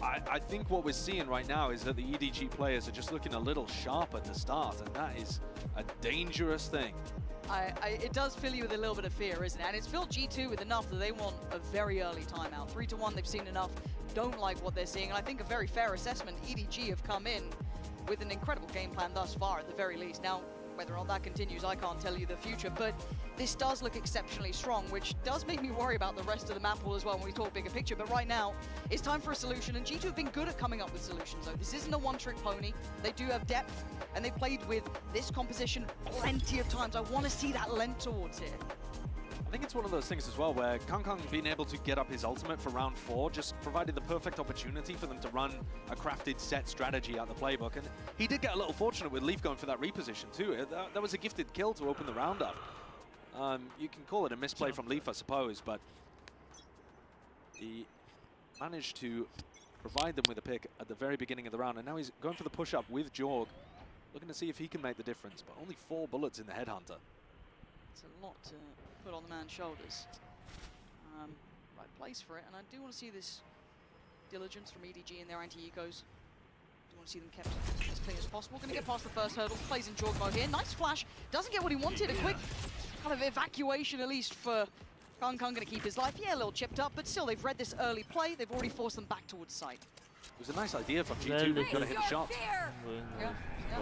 I think what we're seeing right now is that the EDG players are just looking a little sharp at the start, and that is a dangerous thing. It does fill you with a little bit of fear, isn't it? And it's filled G2 with enough that they want a very early timeout. 3-1, they've seen enough, don't like what they're seeing. And I think a very fair assessment, EDG have come in with an incredible game plan thus far, at the very least. Now, whether or not that continues, I can't tell you the future, but this does look exceptionally strong, which does make me worry about the rest of the map pool as well when we talk bigger picture. But right now, it's time for a solution, and G2 have been good at coming up with solutions, though. This isn't a one-trick pony. They do have depth, and they've played with this composition plenty of times. I want to see that lent towards here. I think it's one of those things as well where KongKong being able to get up his ultimate for round 4 just provided the perfect opportunity for them to run a crafted set strategy out the playbook. And he did get a little fortunate with Leaf going for that reposition too. That was a gifted kill to open the round up. You can call it a misplay from Leaf, I suppose, but he managed to provide them with a pick at the very beginning of the round, and now he's going for the push-up with Jorg, looking to see if he can make the difference, but only 4 bullets in the Headhunter. It's a lot to put on the man's shoulders. Right place for it, and I do want to see this diligence from EDG in their anti-ecos. want to see them kept as clean as possible. Going to get past the first hurdle. Plays in Jorgmo here. Nice flash. Doesn't get what he wanted. A quick kind of evacuation, at least for KongKong. Going to keep his life. Yeah, a little chipped up, but still, they've read this early play. They've already forced them back towards site. It was a nice idea from G2. Got to hit a shot. Yeah,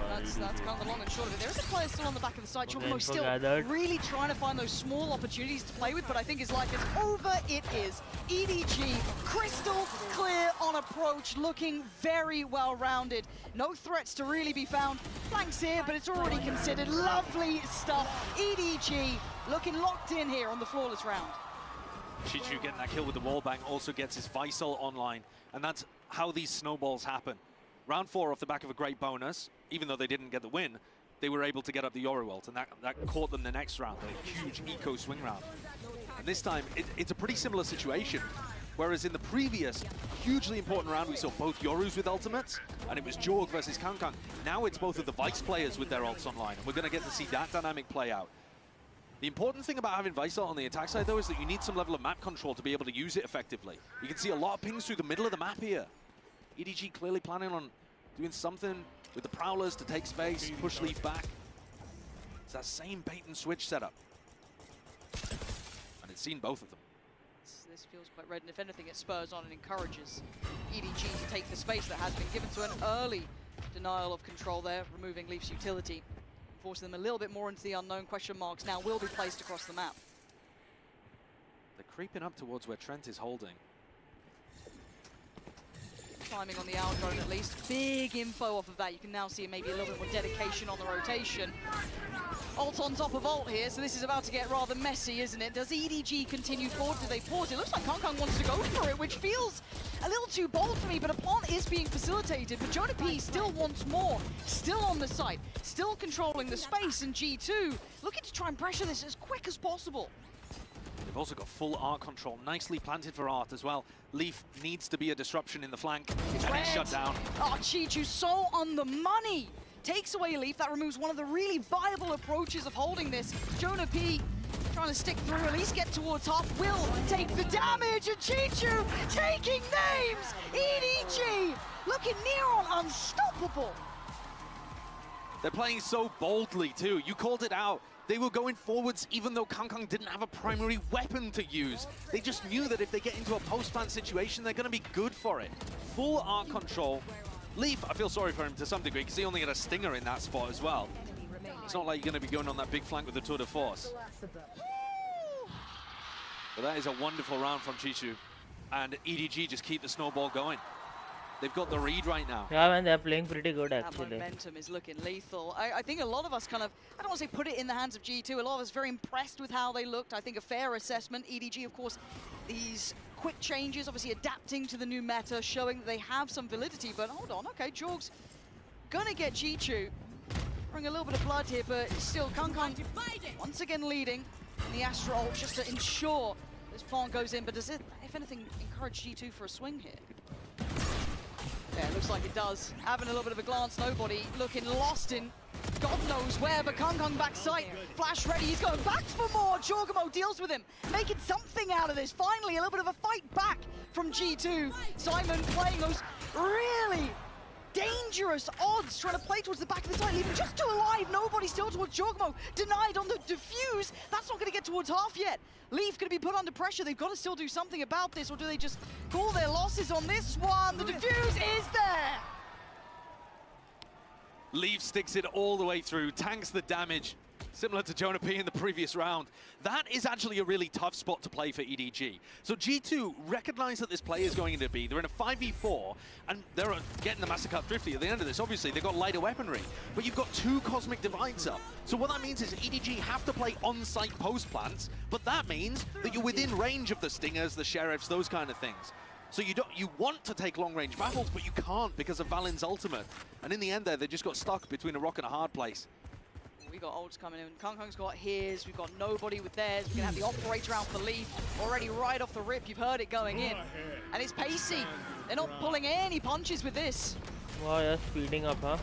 that's kind of the long and short of it. There is a player still on the back of the side. Jorgmo still really trying to find those small opportunities to play with, but I think his life is over. It is. EDG, crystal clear on approach, looking very well-rounded. No threats to really be found. Flanks here, but it's already considered. Lovely stuff. EDG looking locked in here on the flawless round. Chichu getting that kill with the wallbang also gets his Visal online, and that's how these snowballs happen. Round 4 off the back of a great bonus, even though they didn't get the win, they were able to get up the Yoru ult, and that caught them the next round, a huge eco swing round. And this time, it's a pretty similar situation, whereas in the previous hugely important round, we saw both Yorus with ultimates, and it was Jorg versus KongKong. Now it's both of the Vice players with their ults online, and we're going to get to see that dynamic play out. The important thing about having Visal on the attack side, though, is that you need some level of map control to be able to use it effectively. You can see a lot of pings through the middle of the map here. EDG clearly planning on doing something with the Prowlers to take space, push Leaf back. It's that same bait and switch setup. And it's seen both of them. This feels quite red, and if anything, it spurs on and encourages EDG to take the space that has been given to an early denial of control there, removing Leaf's utility. Forcing them a little bit more into the unknown. Question marks now will be placed across the map. They're creeping up towards where Trent is holding. Timing on the outgoing at least. Big info off of that. You can now see maybe a little bit more dedication on the rotation. Ult on top of ult here, so this is about to get rather messy, isn't it? Does EDG continue forward? Do they pause? It looks like KongKong wants to go for it, which feels a little too bold for me, but a plant is being facilitated. But Jonah P still wants more, still on the site, still controlling the space, and G2 looking to try and pressure this as quick as possible. They've also got full art control, nicely planted for art as well. Leaf needs to be a disruption in the flank, and it's shut down. Oh, Chichu so on the money. Takes away Leaf, that removes one of the really viable approaches of holding this. Jonah P trying to stick through, at least get towards half, will take the damage, and Chichu taking names! EDG looking near on unstoppable. They're playing so boldly too, you called it out. They were going forwards even though KongKong didn't have a primary weapon to use. They just knew that if they get into a post-plant situation, they're going to be good for it. Full art control. Leaf, I feel sorry for him to some degree because he only got a stinger in that spot as well. It's not like you're going to be going on that big flank with the tour de force. But that is a wonderful round from Chichu. And EDG just keep the snowball going. They've got the read right now. Yeah, man, they're playing pretty good, That actually. momentum is looking lethal. I think a lot of us kind of, I don't want to say put it in the hands of G2, a lot of us very impressed with how they looked. I think a fair assessment. EDG, of course, these quick changes, obviously adapting to the new meta, showing that they have some validity. But hold on, okay, Jorg's gonna get G2. Bring a little bit of blood here, but still, KongKong once again leading in the Astra ult just to ensure this plant goes in. But does it, if anything, encourage G2 for a swing here? Yeah, it looks like it does. Having a little bit of a glance, nobody looking lost in God knows where, but KongKong backside, flash ready, he's going back for more. Jorgmo deals with him, making something out of this. Finally, a little bit of a fight back from G2. Simon playing those really dangerous odds, trying to play towards the back of the side, leaving just two alive. Nobody still towards Jorgmo, denied on the defuse. That's not going to get towards half yet. Leaf going to be put under pressure. They've got to still do something about this, or do they just call their losses on this one? The defuse is there. Leaf sticks it all the way through, tanks the damage, similar to Jonah P in the previous round. That is actually a really tough spot to play for EDG. So G2 recognize that this play is going into B. They're in a 5v4, and they're getting the Massacre Thrifty at the end of this. Obviously, they've got lighter weaponry, but you've got two Cosmic Divides up. So what that means is EDG have to play on-site post-plants, but that means that you're within range of the Stingers, the Sheriffs, those kind of things. So you want to take long-range battles, but you can't because of Valen's ultimate. And in the end there, they just got stuck between a rock and a hard place. We got ults coming in. KongKong's got his. We've got nobody with theirs. We can have the operator out for Leaf. Already right off the rip, you've heard it going in. And it's pacey. They're not pulling any punches with this. Wow, you're speeding up, huh?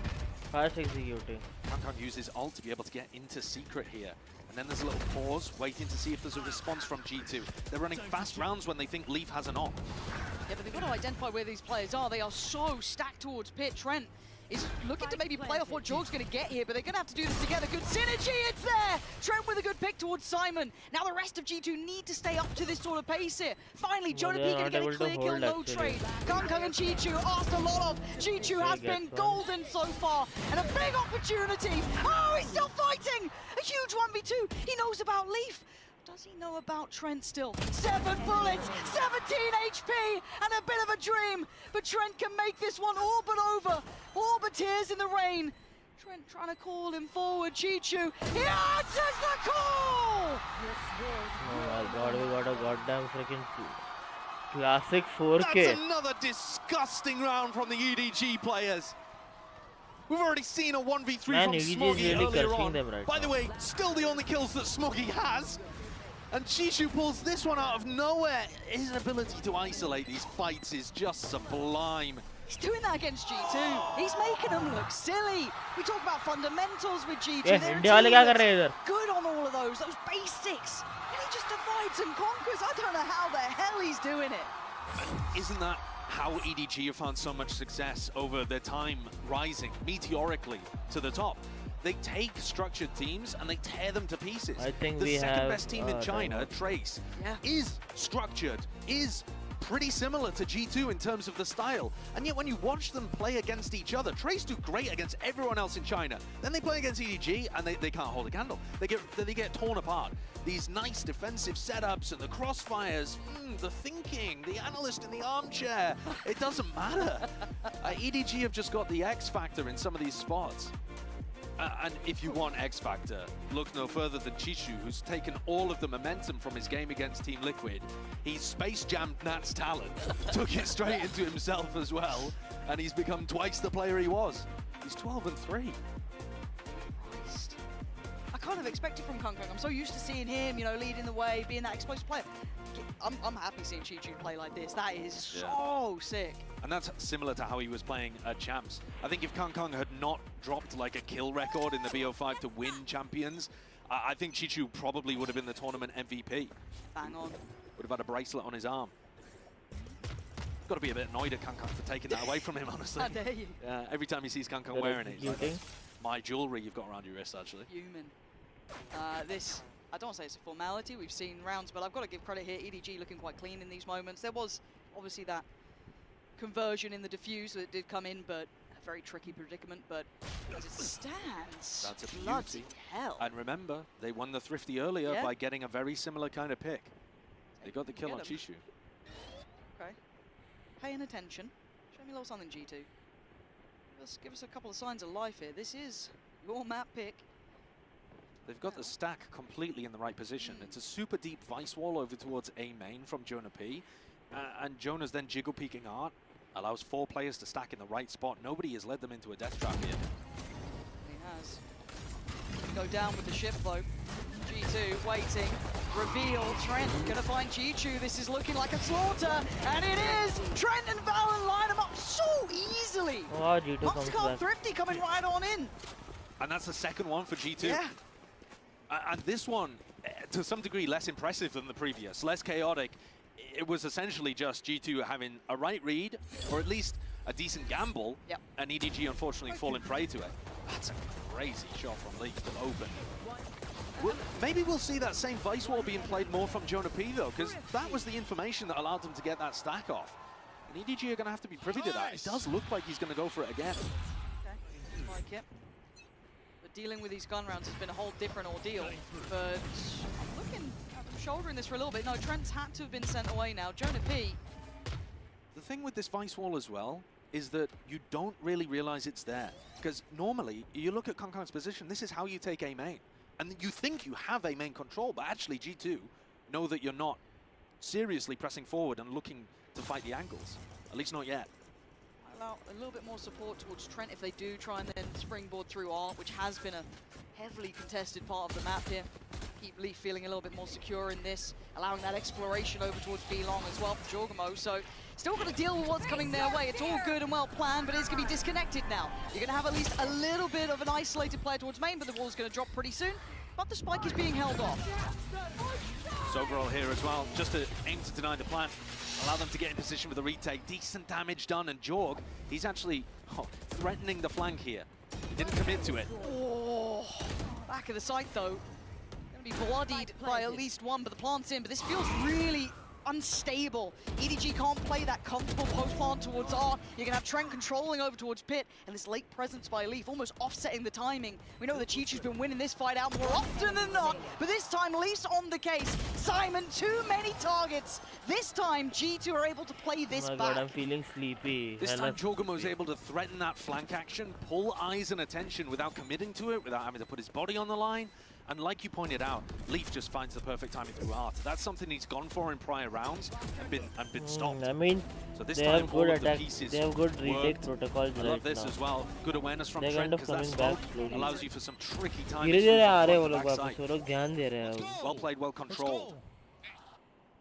Fast executing. KongKong uses ult to be able to get into secret here. And then there's a little pause, waiting to see if there's a response from G2. They're running fast rounds when they think Leaf has an op. Yeah, but they've got to identify where these players are. They are so stacked towards pit. Trent is looking to maybe play off what Jorg's going to get here, but they're going to have to do this together. Good synergy, it's there! Trent with a good pick towards Simon. Now the rest of G2 need to stay up to this sort of pace here. Finally, Jonah P going to get a clear kill, no trade. KongKong and Chi-Chu asked a lot of. Chi-Chu has been golden so far, and a big opportunity. Oh, he's still fighting! A huge 1v2. He knows about Leaf. Does he know about Trent still? 7 bullets, 17 HP, and a bit of a dream. But Trent can make this one all but over. All but tears in the rain. Trent trying to call him forward. Chi-Chu, he answers the call! Oh my god, we got a goddamn freaking classic 4K. That's another disgusting round from the EDG players. We've already seen a 1v3 Man, from EDG Smoggy is really earlier cursing on. them right By the now. way, still the only kills that Smoggy has. And Chi-Chu pulls this one out of nowhere. His ability to isolate these fights is just sublime. He's doing that against G2. He's making them look silly. We talk about fundamentals with G2. Yeah, They're a India wale team kya kar that's rahe hain idhar? good on all of those basics. And he just divides and conquers. I don't know how the hell he's doing it. Isn't that how EDG have found so much success over their time rising meteorically to the top? They take structured teams and they tear them to pieces. I think the we second have, best team in China, Trace, is structured, is pretty similar to G2 in terms of the style. And yet when you watch them play against each other, Trace do great against everyone else in China. Then they play against EDG and they can't hold a candle. They get torn apart. These nice defensive setups and the crossfires, the thinking, the analyst in the armchair, it doesn't matter. EDG have just got the X factor in some of these spots. And if you want X Factor, look no further than Chi-Chu, who's taken all of the momentum from his game against Team Liquid. He's space jammed Nat's talent, took it straight into himself as well, and he's become twice the player he was. He's 12-3. I kind of expect it from KongKong. I'm so used to seeing him, leading the way, being that explosive player. I'm happy seeing Chi-Chu play like this. That is so sick. And that's similar to how he was playing at Champs. I think if KongKong had not dropped like a kill record in the BO5 to win Champions, I think Chi-Chu probably would have been the tournament MVP. Bang on. Would have had a bracelet on his arm. Got to be a bit annoyed at KongKong for taking that away from him, honestly. How dare you? Every time he sees KongKong wearing it, he's like, my jewelry you've got around your wrist, actually. Human. This, I don't want to say it's a formality. We've seen rounds, but I've got to give credit here. EDG looking quite clean in these moments. There was obviously that conversion in the defuse that did come in, but a very tricky predicament. But as it stands, That's a bloody beauty. hell. And remember, they won the Thrifty earlier by getting a very similar kind of pick. They got the kill on Chi-Chu. Okay. Paying attention. Show me a little something, G2. Give us a couple of signs of life here. This is your map pick. They've got the stack completely in the right position. It's a super deep vice wall over towards A main from Jonah P. And Jonah's then jiggle peeking art. Allows 4 players to stack in the right spot. Nobody has led them into a death trap here. He has. Go down with the ship though. G2 waiting. Reveal. Trent gonna find Chi-Chu. This is looking like a slaughter. And it is! Trent and Valen line him up so easily. Oh, G2 comes Monstercard back. Thrifty coming right on in. And that's the second one for G2. Yeah. And this one, to some degree, less impressive than the previous, less chaotic. It was essentially just G2 having a right read, or at least a decent gamble, and EDG unfortunately falling prey to it. That's a crazy shot from Leaf to open. Maybe we'll see that same vice wall being played more from Jonah P though, because that was the information that allowed them to get that stack off. And EDG are going to have to be privy to that. It does look like he's going to go for it again. Okay, like it. But dealing with these gun rounds has been a whole different ordeal. But I'm looking at them shouldering this for a little bit. No, Trent's had to have been sent away now. Jonah P. The thing with this vice wall as well is that you don't really realize it's there. Because normally, you look at KongKong's position, this is how you take A main. And you think you have A main control, but actually G2 know that you're not seriously pressing forward and looking to fight the angles. At least not yet. Allow a little bit more support towards Trent if they do try and then springboard through Art, which has been a heavily contested part of the map here. Keep Leaf feeling a little bit more secure in this, allowing that exploration over towards B-Long as well for Jorgamo. So still got to deal with what's coming their way. It's all good and well planned, but it's going to be disconnected now. You're going to have at least a little bit of an isolated player towards main, but the wall's going to drop pretty soon. But the spike is being held off. Overall here as well, just to aim to deny the plant, allow them to get in position with a retake. Decent damage done, and Jorg, he's actually threatening the flank here. He didn't commit to it. Oh, back of the site though. Gonna be bloodied by at least one, but the plant's in. But this feels really unstable. EDG can't play that comfortable post plant towards R. You're gonna have Trent controlling over towards Pit, and this late presence by Leaf almost offsetting the timing. We know that Chi-Chu's been winning this fight out more often than not, but this time Leaf's on the case. Simon, too many targets. This time G2 are able to play this back. God, I'm feeling sleepy. This time Jorgamo's able to threaten that flank action, pull eyes and attention without committing to it, without having to put his body on the line. And like you pointed out, Leaf just finds the perfect timing through Art. That's something he's gone for in prior rounds and been stopped. I mean, so this they time have all good of the attack. pieces They have good retake worked. protocols I right love this now. as well. Good awareness from They're Trent, kind of because that coming smoke back slowly. allows you for some tricky timing. धीरे-धीरे आ रहे हैं वो लोग वापस. वो लोग ध्यान दे रहे हैं. Well played, well controlled.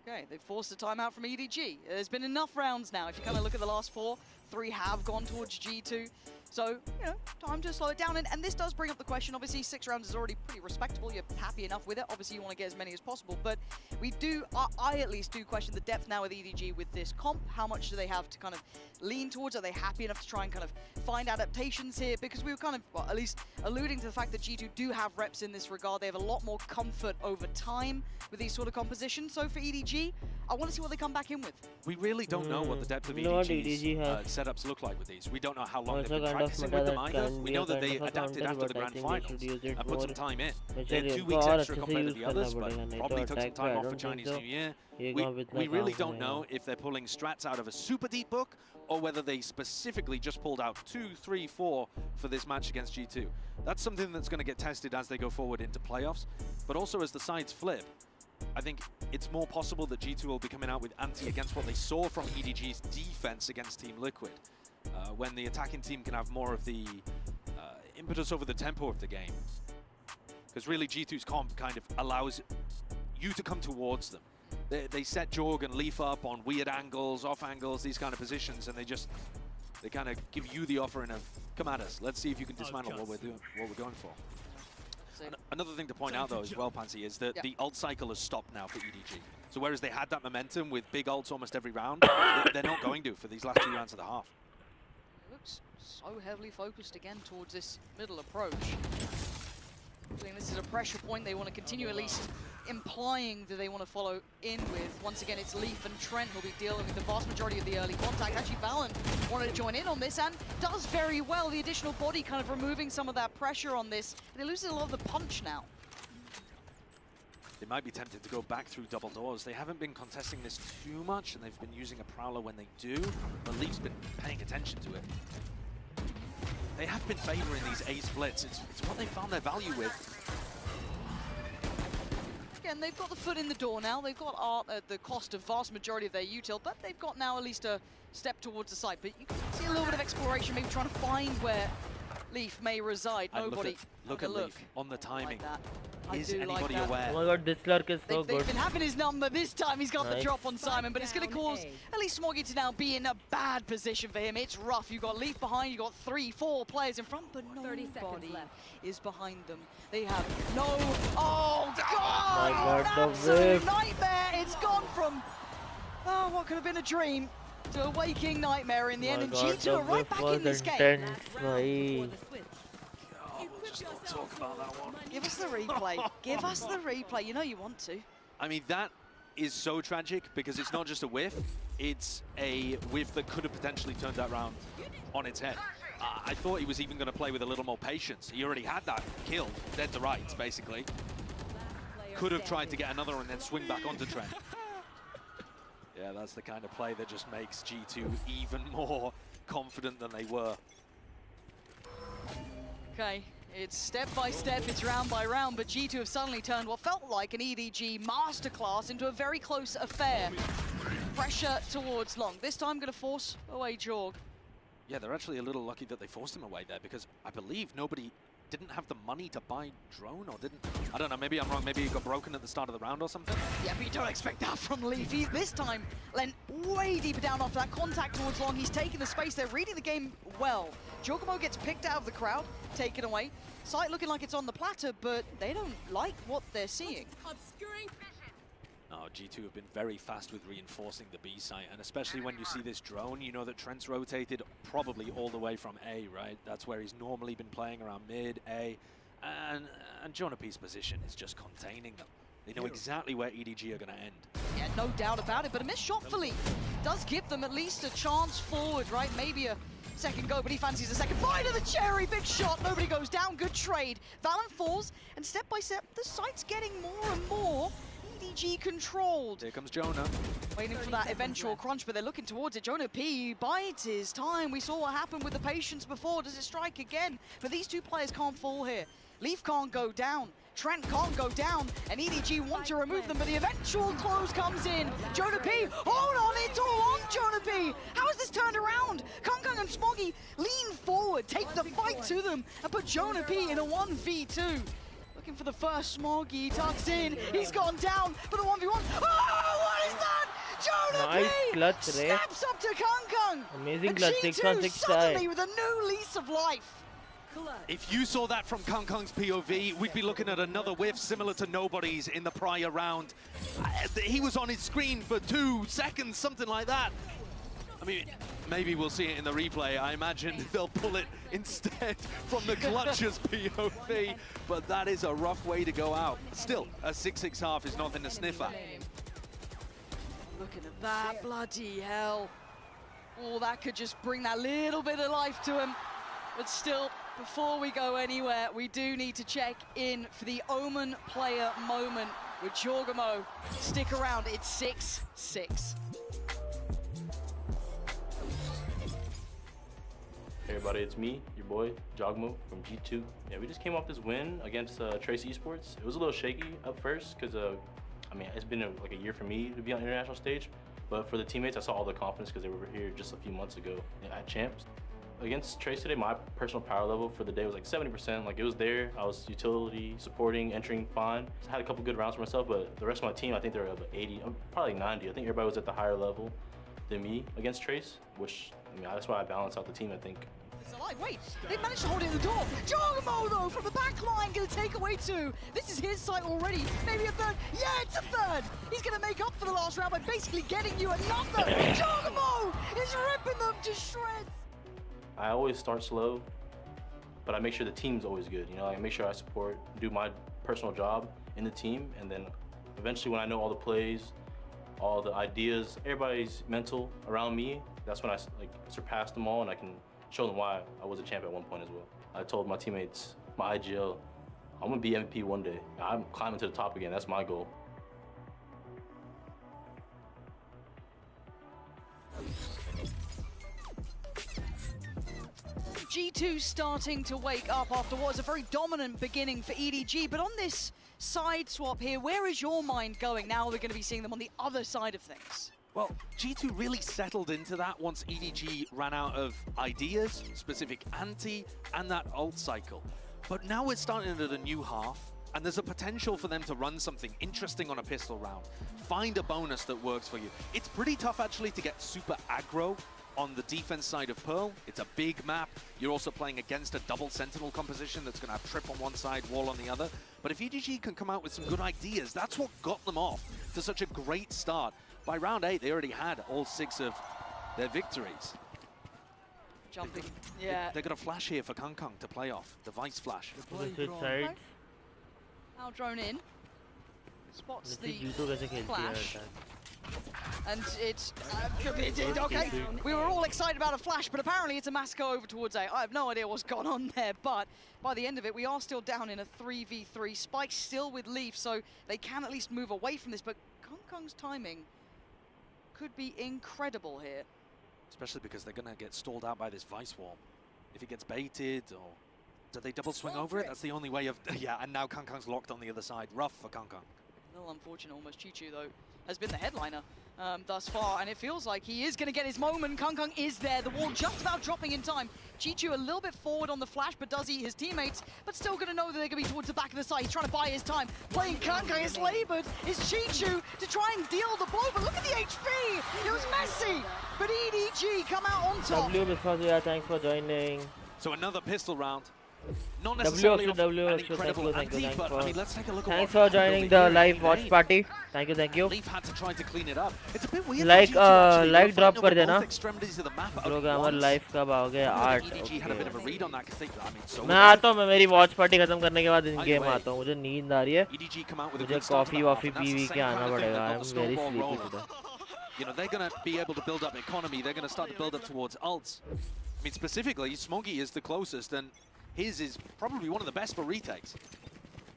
Okay, they've forced a timeout from EDG. There's been enough rounds now. If you kind of look at the last four, 3 have gone towards G2. So, you know, time to slow it down. And this does bring up the question. Obviously, 6 rounds is already pretty respectable. You're happy enough with it. Obviously, you want to get as many as possible. But we do, I at least do question the depth now with EDG with this comp. How much do they have to kind of lean towards? Are they happy enough to try and kind of find adaptations here? Because we were kind of, well, at least alluding to the fact that G2 do have reps in this regard. They have a lot more comfort over time with these sort of compositions. So for EDG, I want to see what they come back in with. We really don't know what the depth of You know what EDG's EDG has? setups look like with these. We don't know how long Also they've been kind of practicing meta with them that either. can We be know a that kind they of a adapted counter, after the but I grand think they should finals use it and put some more. time in. They Mature had 2 इनको weeks और extra अच्छे से compared to use the others, करना but पड़ेगा, नहीं तो probably took some attack पे time I off for don't think Chinese so. New Year. ये We काम इतना really काम don't करेगा. know if they're pulling strats out of a super deep book or whether they specifically just pulled out 2, 3, 4 for this match against G2. That's something that's going to get tested as they go forward into playoffs, but also as the sides flip. I think it's more possible that G2 will be coming out with anti against what they saw from EDG's defense against Team Liquid, when the attacking team can have more of the impetus over the tempo of the game. Because really G2's comp kind of allows you to come towards them. They set Jorg and Leaf up on weird angles, off angles, these kind of positions, and they kind of give you the offering of, come at us, let's see if you can dismantle what we're doing, what we're going for. Another thing to point out though as well, Pansy, is that the ult cycle has stopped now for EDG. So whereas they had that momentum with big ults almost every round, they're not going to for these last 2 rounds of the half. It looks so heavily focused again towards this middle approach. I think this is a pressure point they want to continue, at least implying that they want to follow in with. Once again, it's Leaf and Trent who'll be dealing with the vast majority of the early contact. Actually, Valorant wanted to join in on this and does very well. The additional body kind of removing some of that pressure on this. And it loses a lot of the punch now. They might be tempted to go back through double doors. They haven't been contesting this too much, and they've been using a Prowler when they do, but Leaf's been paying attention to it. They have been favoring these A splits. It's what they found their value with. Again, they've got the foot in the door now. They've got Art at the cost of vast majority of their util, but they've got now at least a step towards the site. But you can see a little bit of exploration, maybe trying to find where Leaf may reside. And Nobody. Look at Leaf on the timing. Is do like anybody that. aware? Oh my god, this lurk is so They've good. been having his number. This time he's got the Nice. drop on Simon, but it's going to cause at least Smoggy to now be in a bad position for him. It's rough. You've got Leaf behind, you've got 3, 4 players in front, but 30 seconds nobody left. is behind them. They have no... Oh, God! My God, the Absolute whip. nightmare! It's gone from, oh, what could have been a dream to a waking nightmare in the end, and G2 are right back in this game. Bhai. Talk about that one. Give us the replay. Give us the replay. You know you want to. I mean, that is so tragic because it's not just a whiff, it's a whiff that could have potentially turned that round on its head. I thought he was even going to play with a little more patience. He already had that kill, dead to rights, basically. Could have tried to get another and then swing back onto Trent. Yeah, that's the kind of play that just makes G2 even more confident than they were. Okay, it's step by step, it's round by round, but G2 have suddenly turned what felt like an EDG masterclass into a very close affair. Pressure towards Long. This time going to force away Jorg. Yeah, they're actually a little lucky that they forced him away there because I believe nobody didn't have the money to buy drone or didn't. I don't know, maybe I'm wrong. Maybe he got broken at the start of the round or something. Yeah, but you don't expect that from Leaf. He's this time lent way deeper down after that contact towards Long. He's taking the space. They're reading the game well. Jorgamo gets picked out of the crowd, taken away. Sight looking like it's on the platter, but they don't like what they're seeing. Oh, G2 have been very fast with reinforcing the B site, and especially when you see this drone, you know that Trent's rotated probably all the way from A, right? That's where he's normally been playing, around mid, A, and Jonah P's position is just containing them. They know exactly where EDG are going to end. Yeah, no doubt about it, but a missed shot for Leaf does give them at least a chance forward, right? Maybe a second go, but he fancies a second bite of the cherry. Big shot, nobody goes down, good trade. Valorant falls, and step by step, the site's getting more and more EDG controlled. Here comes Jonah. Waiting for that eventual crunch, but they're looking towards it. Jonah P bides his time. We saw what happened with the Patience before. Does it strike again? But these two players can't fall here. Leaf can't go down. Trent can't go down, and EDG want to remove them, but the eventual close comes in. Jonah P, hold on, it's all on Jonah P. How is this turned around? KongKong and Smoggy lean forward, take the fight to them, and put Jonah P in a 1v2. Looking for the first Smoggy, tucks in, he's gone down, but a 1v1. Oh, what is that? Jonah Nice P clutch, snaps up to KongKong. Amazing and clutch, G2 6-on-6 suddenly tie. with a new lease of life. If you saw that from KongKong's POV, we'd be looking at another whiff similar to Nobody's in the prior round. He was on his screen for 2 seconds, something like that. I mean, maybe we'll see it in the replay. I imagine they'll pull it instead from the Clutcher's POV, but that is a rough way to go out. Still, a 6-6 half is nothing to sniff at. Looking at that, bloody hell. Oh, that could just bring that little bit of life to him. But still, before we go anywhere, we do need to check in for the Omen player moment with Jorgamo. Stick around, it's 6-6. Hey everybody, it's me, your boy, Jogmo from G2. Yeah, we just came off this win against Trace Esports. It was a little shaky at first because, I mean, it's been like a year for me to be on the international stage, but for the teammates, I saw all the confidence because they were here just a few months ago at Champs. Against Trace today, my personal power level for the day was like 70%. Like, it was there. I was utility, supporting, entering fine. I had a couple good rounds for myself, but the rest of my team, I think they were about 80, probably 90. I think everybody was at the higher level than me against Trace, which, I mean, that's why I balance out the team, I think. It's alive. Wait, they managed to hold it in the door. Jorgamo, though, from the back line, going to take away 2. This is his site already. Maybe a third. Yeah, it's a third. He's going to make up for the last round by basically getting you another. Jorgamo is ripping them to shreds. I always start slow, but I make sure the team's always good. You know, I make sure I support, do my personal job in the team, and then eventually when I know all the plays, all the ideas, everybody's mental around me, that's when I like surpass them all and I can show them why I was a champ at one point as well. I told my teammates, my IGL, I'm gonna be MVP one day. I'm climbing to the top again, that's my goal. G2 starting to wake up after what was a very dominant beginning for EDG, but on this side swap here, where is your mind going now we're going to be seeing them on the other side of things? Well, G2 really settled into that once EDG ran out of ideas, specific anti, and that ult cycle. But now we're starting at a new half, and there's a potential for them to run something interesting on a pistol round. Find a bonus that works for you. It's pretty tough actually to get super aggro on the defense side of Pearl. It's a big map. You're also playing against a double sentinel composition that's going to have trip on one side, wall on the other. But if EDG can come out with some good ideas, that's what got them off to such a great start. By round 8, they already had all 6 of their victories. Jumping, yeah. They've got a flash here for KongKong to play off, the Vice flash. Now drone in. Spots the flash. flash. And it's okay. We were all excited about a flash, but apparently it's a mass go over towards A. I have no idea what's gone on there, but by the end of it, we are still down in a 3v3. Spike still with Leaf, so they can at least move away from this, but KongKong's timing could be incredible here. Especially because they're going to get stalled out by this Vice wall. If it gets baited, or do they double swing over it? That's the only way of... Yeah, and now KongKong's locked on the other side. Rough for KongKong. A little unfortunate, almost. Chichu, though, has been the headliner thus far, and it feels like he is going to get his moment. KongKong is there, the wall just about dropping in time. Chichu a little bit forward on the flash, but does eat his teammates, but still going to know that they're going to be towards the back of the side. He's trying to buy his time. Playing KongKong is labored, is Chichu to try and deal the blow, but look at the HP! It was messy, but EDG come out on top. W, thanks for joining. So another pistol round. Not W necessarily also, W an also, incredible thank you, ante, but I mean, let's take a look at thanks what for joining the live watch party. Thank you, thank you. Leaf had to try to clean it up. It's a bit weird. Like like drop कर कर देना. extremities of the map at लोग हमारे once. live कब आओगे? 8. EDG had a bit of a read on that because they, I mean, so मैं आता हूँ, मैं मेरी watch party खत्म करने के बाद इन गेम आता हूँ. मुझे नींद आ रही है. EDG come out with a मुझे good start to coffee the half, वॉफी and that's पी the वी same के kind आना of thing पड़ेगा. that got I'm the very snowball sleepy rolling. today. You know, they're going to be able to build up economy. They're going to start to build up towards ults. I mean, specifically, Smoggy is the closest, and his is probably one of the best for retakes.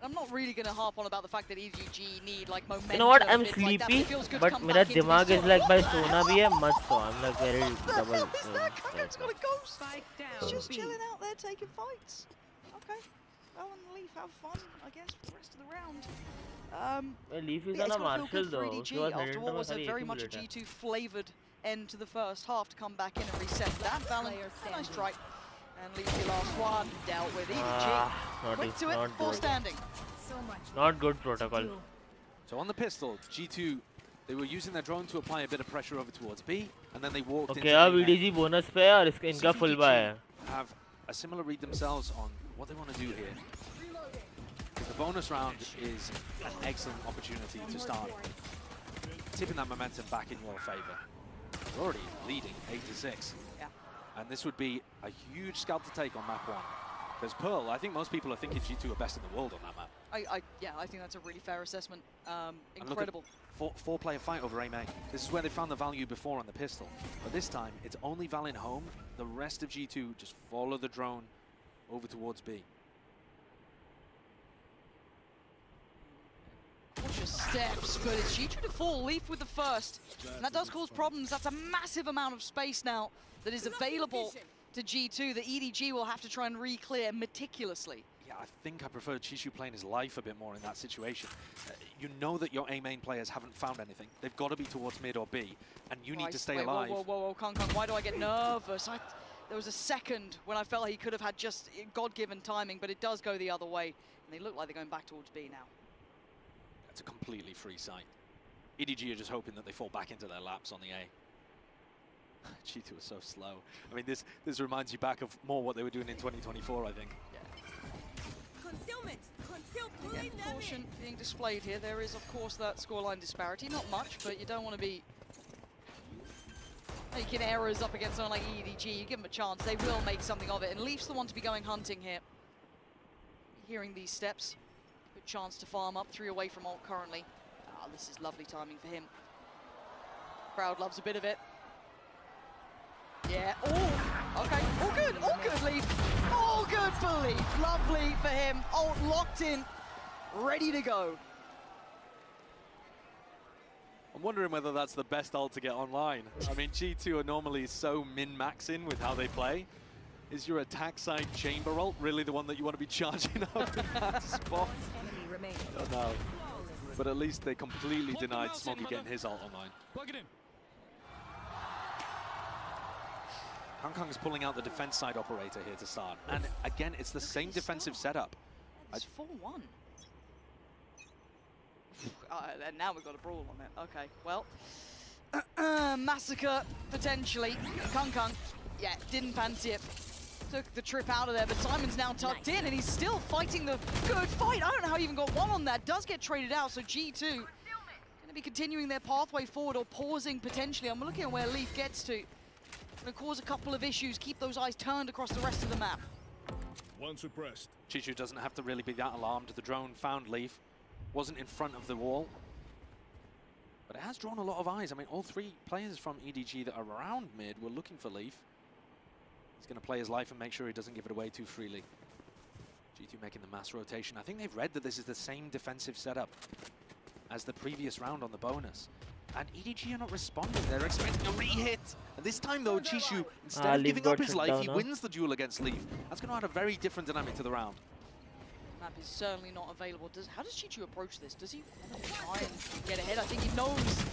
I'm not really going to harp on about the fact that EDG need like momentum. You know what? I'm bits like that, sleepy, it feels good to but come मेरा back into दिमाग this is sort like of- भाई सोना भी है मत सो. I'm like very double. Kankang's got a ghost. He's just chilling out there taking fights. Okay. Well, and Leaf have fun, I guess, for the rest of the round. Leaf is Yeah, on it's a gonna feel Marshall good for though. EDG उसके बाद after what Hamilton was a में very खाली much a एक ही bullet है. G2 flavoured end to the first half to come back in and reset that. Valen, nice try. And Leaf, the last one, dealt with EDG. Not Went to it, not full good. standing. Not good protocol. So on the pistol, G2, they were using their drone to apply a bit of pressure over towards B, and then they walked Okay, into अब A main. EDG bonus पे है और इसका इनका full buy है. Have a similar read themselves on what they want to do here. The bonus round is an excellent opportunity to start tipping that momentum back in your favor. You're already leading 8-6. Yeah. And this would be a huge scalp to take on map 1. Because Pearl, I think most people are thinking G2 are best in the world on that map. Yeah, I think that's a really fair assessment. And look at Incredible. Four-player fight over A main. This is where they found the value before on the pistol. But this time, it's only Valen home. The rest of G2 just follow the drone over towards B. Cautious steps, but it's G2 to fall. Leaf with the first. And that does cause problems. That's a massive amount of space now that is available to G2 that EDG will have to try and re-clear meticulously. Yeah, I think I prefer Chishu playing his life a bit more in that situation. You know that your A main players haven't found anything. They've got to be towards mid or B, and you need to stay alive. Whoa, Kangkang, why do I get nervous? There was a second when I felt like he could have had just God-given timing, but it does go the other way. And they look like they're going back towards B now. That's a completely free site. EDG are just hoping that they fall back into their laps on the A. G2 is so slow. I mean, this reminds you back of more what they were doing in 2024, I think. Concealment. Again, caution being displayed here. There is, of course, that scoreline disparity. Not much, but you don't want to be making errors up against someone like EDG. You give them a chance, they will make something of it. And Leaf's the one to be going hunting here. Hearing these steps, good chance to farm up. 3 away from ult currently. This is lovely timing for him. Crowd loves a bit of it. Yeah, oh, okay, all good, Leaf. All good for Leaf, lovely for him. Ult locked in, ready to go. I'm wondering whether that's the best ult to get online. I mean, G2 are normally so min-maxing with how they play. Is your attack side chamber ult really the one that you want to be charging up in that spot? I don't know. But at least they completely denied Smoggy getting his ult online. Plug it in. Kangkang's pulling out the defense side operator here to start. And again, it's the same defensive setup. It's 4-1. And now we've got a brawl on it. Okay, well. Massacre, potentially. Kangkang, yeah, didn't fancy it. Took the trip out of there, but Simon's now tucked in, and he's still fighting the good fight. I don't know how he even got one on that. Does get traded out, so G2 going to be continuing their pathway forward or pausing potentially. I'm looking at where Leaf gets to. Going to cause a couple of issues, keep those eyes turned across the rest of the map. One suppressed. Chishu doesn't have to really be that alarmed. The drone found Leaf, wasn't in front of the wall. But it has drawn a lot of eyes. I mean, all 3 players from EDG that are around mid were looking for Leaf. He's going to play his life and make sure he doesn't give it away too freely. G2 making the mass rotation. I think they've read that this is the same defensive setup as the previous round on the bonus. And EDG are not responding. They're expecting a re-hit. And this time, though, Chishu, instead of giving up his life, he wins the duel against Leaf. That's going to add a very different dynamic to the round. Map is certainly not available. How does G2 approach this? Does he try and get ahead? I think he knows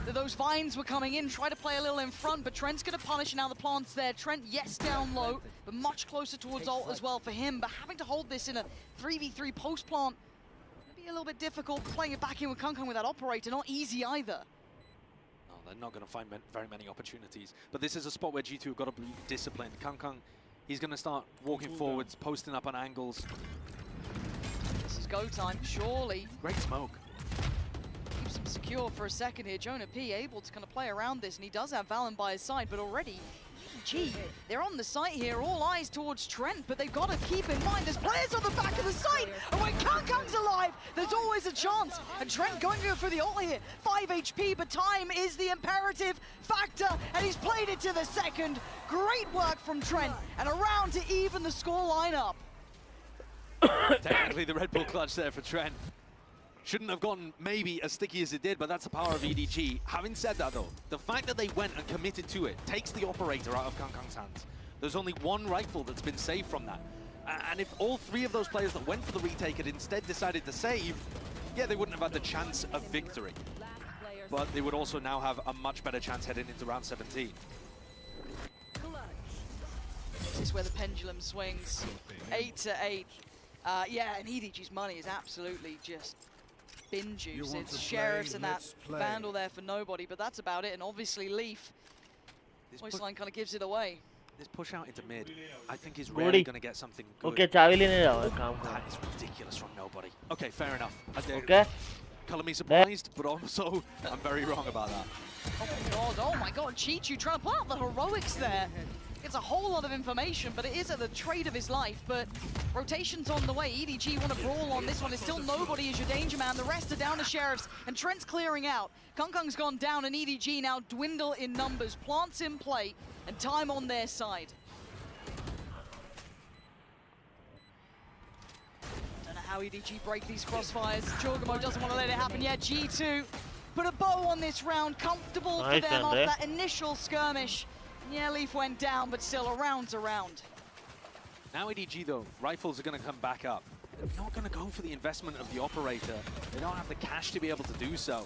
that those vines were coming in, try to play a little in front, but Trent's going to punish, and now the plant's there. Trent, yes, down low, but much closer towards ult as well for him. But having to hold this in a 3v3 post-plant, going to be a little bit difficult. Playing it back in with Kangkang with that operator, not easy either. They're not going to find very many opportunities. But this is a spot where G2 have got to be disciplined. Kangkang He's going to start walking forwards, posting up on angles. This is go time, surely. Great smoke. Keeps him secure for a second here. Jonah P able to kind of play around this, and he does have Valen by his side, but already, EDG, they're on the site here, all eyes towards Trent, but they've got to keep in mind there's players on the back of the site, and when KongKong's alive, there's always a chance. And Trent going to go for the ult here, 5 HP, but time is the imperative factor, and he's played it to the second. Great work from Trent, and around to even the score line up. Technically the Red Bull clutch there for Trent. Shouldn't have gone maybe as sticky as it did, but that's the power of EDG. Having said that though, the fact that they went and committed to it takes the operator out of KongKong's hands. There's only one rifle that's been saved from that. And if all three of those players that went for the retake had instead decided to save, yeah, they wouldn't have had the chance of victory. But they would also now have a much better chance heading into round 17. This is where the pendulum swings. 8-8. Yeah, and EDG's money is absolutely just bin juice. It's Sheriffs and that Vandal there for nobody, but that's about it. And obviously Leaf, Voiceline kind of gives it away. This push out into mid, I think is really going to get something good. Okay, चाबी लेने जाओ काम करो. That is ridiculous from nobody. Okay, fair enough. Okay. Color me surprised, but also I'm very wrong about that. Oh my god, Chichu trying to pull out the heroics there. It's a whole lot of information, but it is at the trade of his life. But rotation's on the way. EDG want to brawl on this one. It's still nobody is your danger man. The rest are down to Sheriffs, and Trent's clearing out. KongKong's gone down, and EDG now dwindle in numbers. Plants in play, and time on their side. Don't know how EDG break these crossfires. Jorgamo doesn't want to let it happen yet. G2 put a bow on this round. Comfortable for them off that initial skirmish. Yeah, Leaf went down, but still a round's a round. Now EDG though, rifles are going to come back up. They're not going to go for the investment of the operator. They don't have the cash to be able to do so.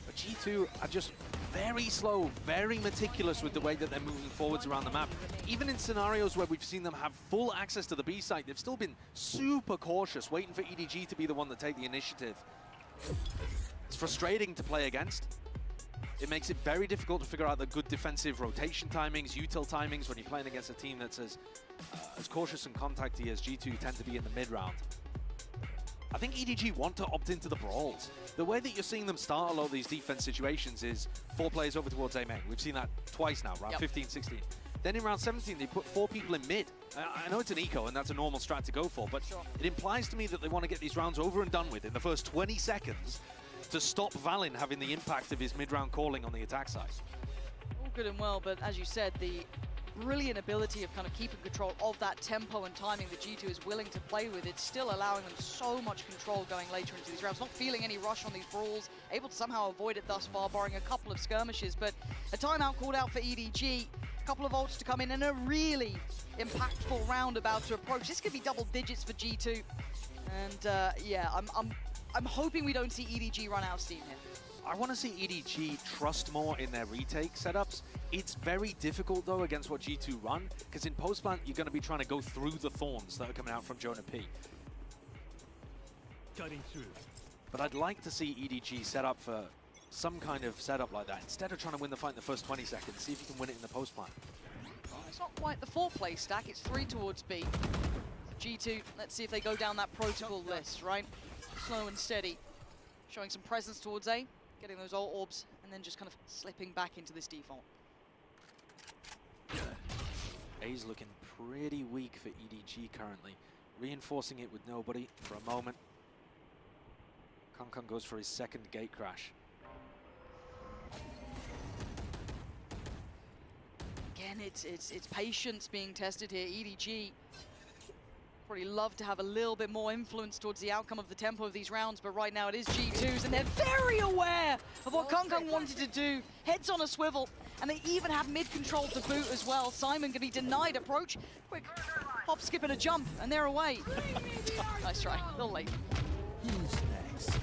But G2 are just very slow, very meticulous with the way that they're moving forwards around the map. Even in scenarios where we've seen them have full access to the B site, they've still been super cautious, waiting for EDG to be the one to take the initiative. It's frustrating to play against. It makes it very difficult to figure out the good defensive rotation timings, util timings when you're playing against a team that's as cautious and contacty as G2 tend to be in the mid-round. I think EDG want to opt into the brawls. The way that you're seeing them start a lot of these defense situations is 4 players over towards A main. We've seen that twice now, round 15, 16. Then in round 17, they put 4 people in mid. I know it's an eco and that's a normal strat to go for, but it implies to me that they want to get these rounds over and done with in the first 20 seconds to stop Valen having the impact of his mid-round calling on the attack side. All good and well, but as you said, the brilliant ability of kind of keeping control of that tempo and timing that G2 is willing to play with, it's still allowing them so much control going later into these rounds. Not feeling any rush on these brawls, able to somehow avoid it thus far, barring a couple of skirmishes, but a timeout called out for EDG, a couple of ults to come in, and a really impactful round about to approach. This could be double digits for G2, and yeah, I'm hoping we don't see EDG run out of steam here. I want to see EDG trust more in their retake setups. It's very difficult though against what G2 run, because in post-plant you're going to be trying to go through the thorns that are coming out from Jonah P. Cutting through. But I'd like to see EDG set up for some kind of setup like that. Instead of trying to win the fight in the first 20 seconds, see if you can win it in the post-plant. It's not quite the 4-play stack, it's 3 towards B. G2, let's see if they go down that protocol list, right? Slow and steady, showing some presence towards A, getting those ult orbs, and then just kind of slipping back into this default. A's looking pretty weak for EDG currently. Reinforcing it with nobody for a moment. KongKong goes for his second gate crash. Again, it's patience being tested here. EDG probably love to have a little bit more influence towards the outcome of the tempo of these rounds, but right now it is G2's, and they're very aware of what KongKong wanted to do. Heads on a swivel, and they even have mid-control to boot as well. Simon can be denied approach. Quick hop, skip, and a jump, and they're away. Nice try, a little late. Who's next?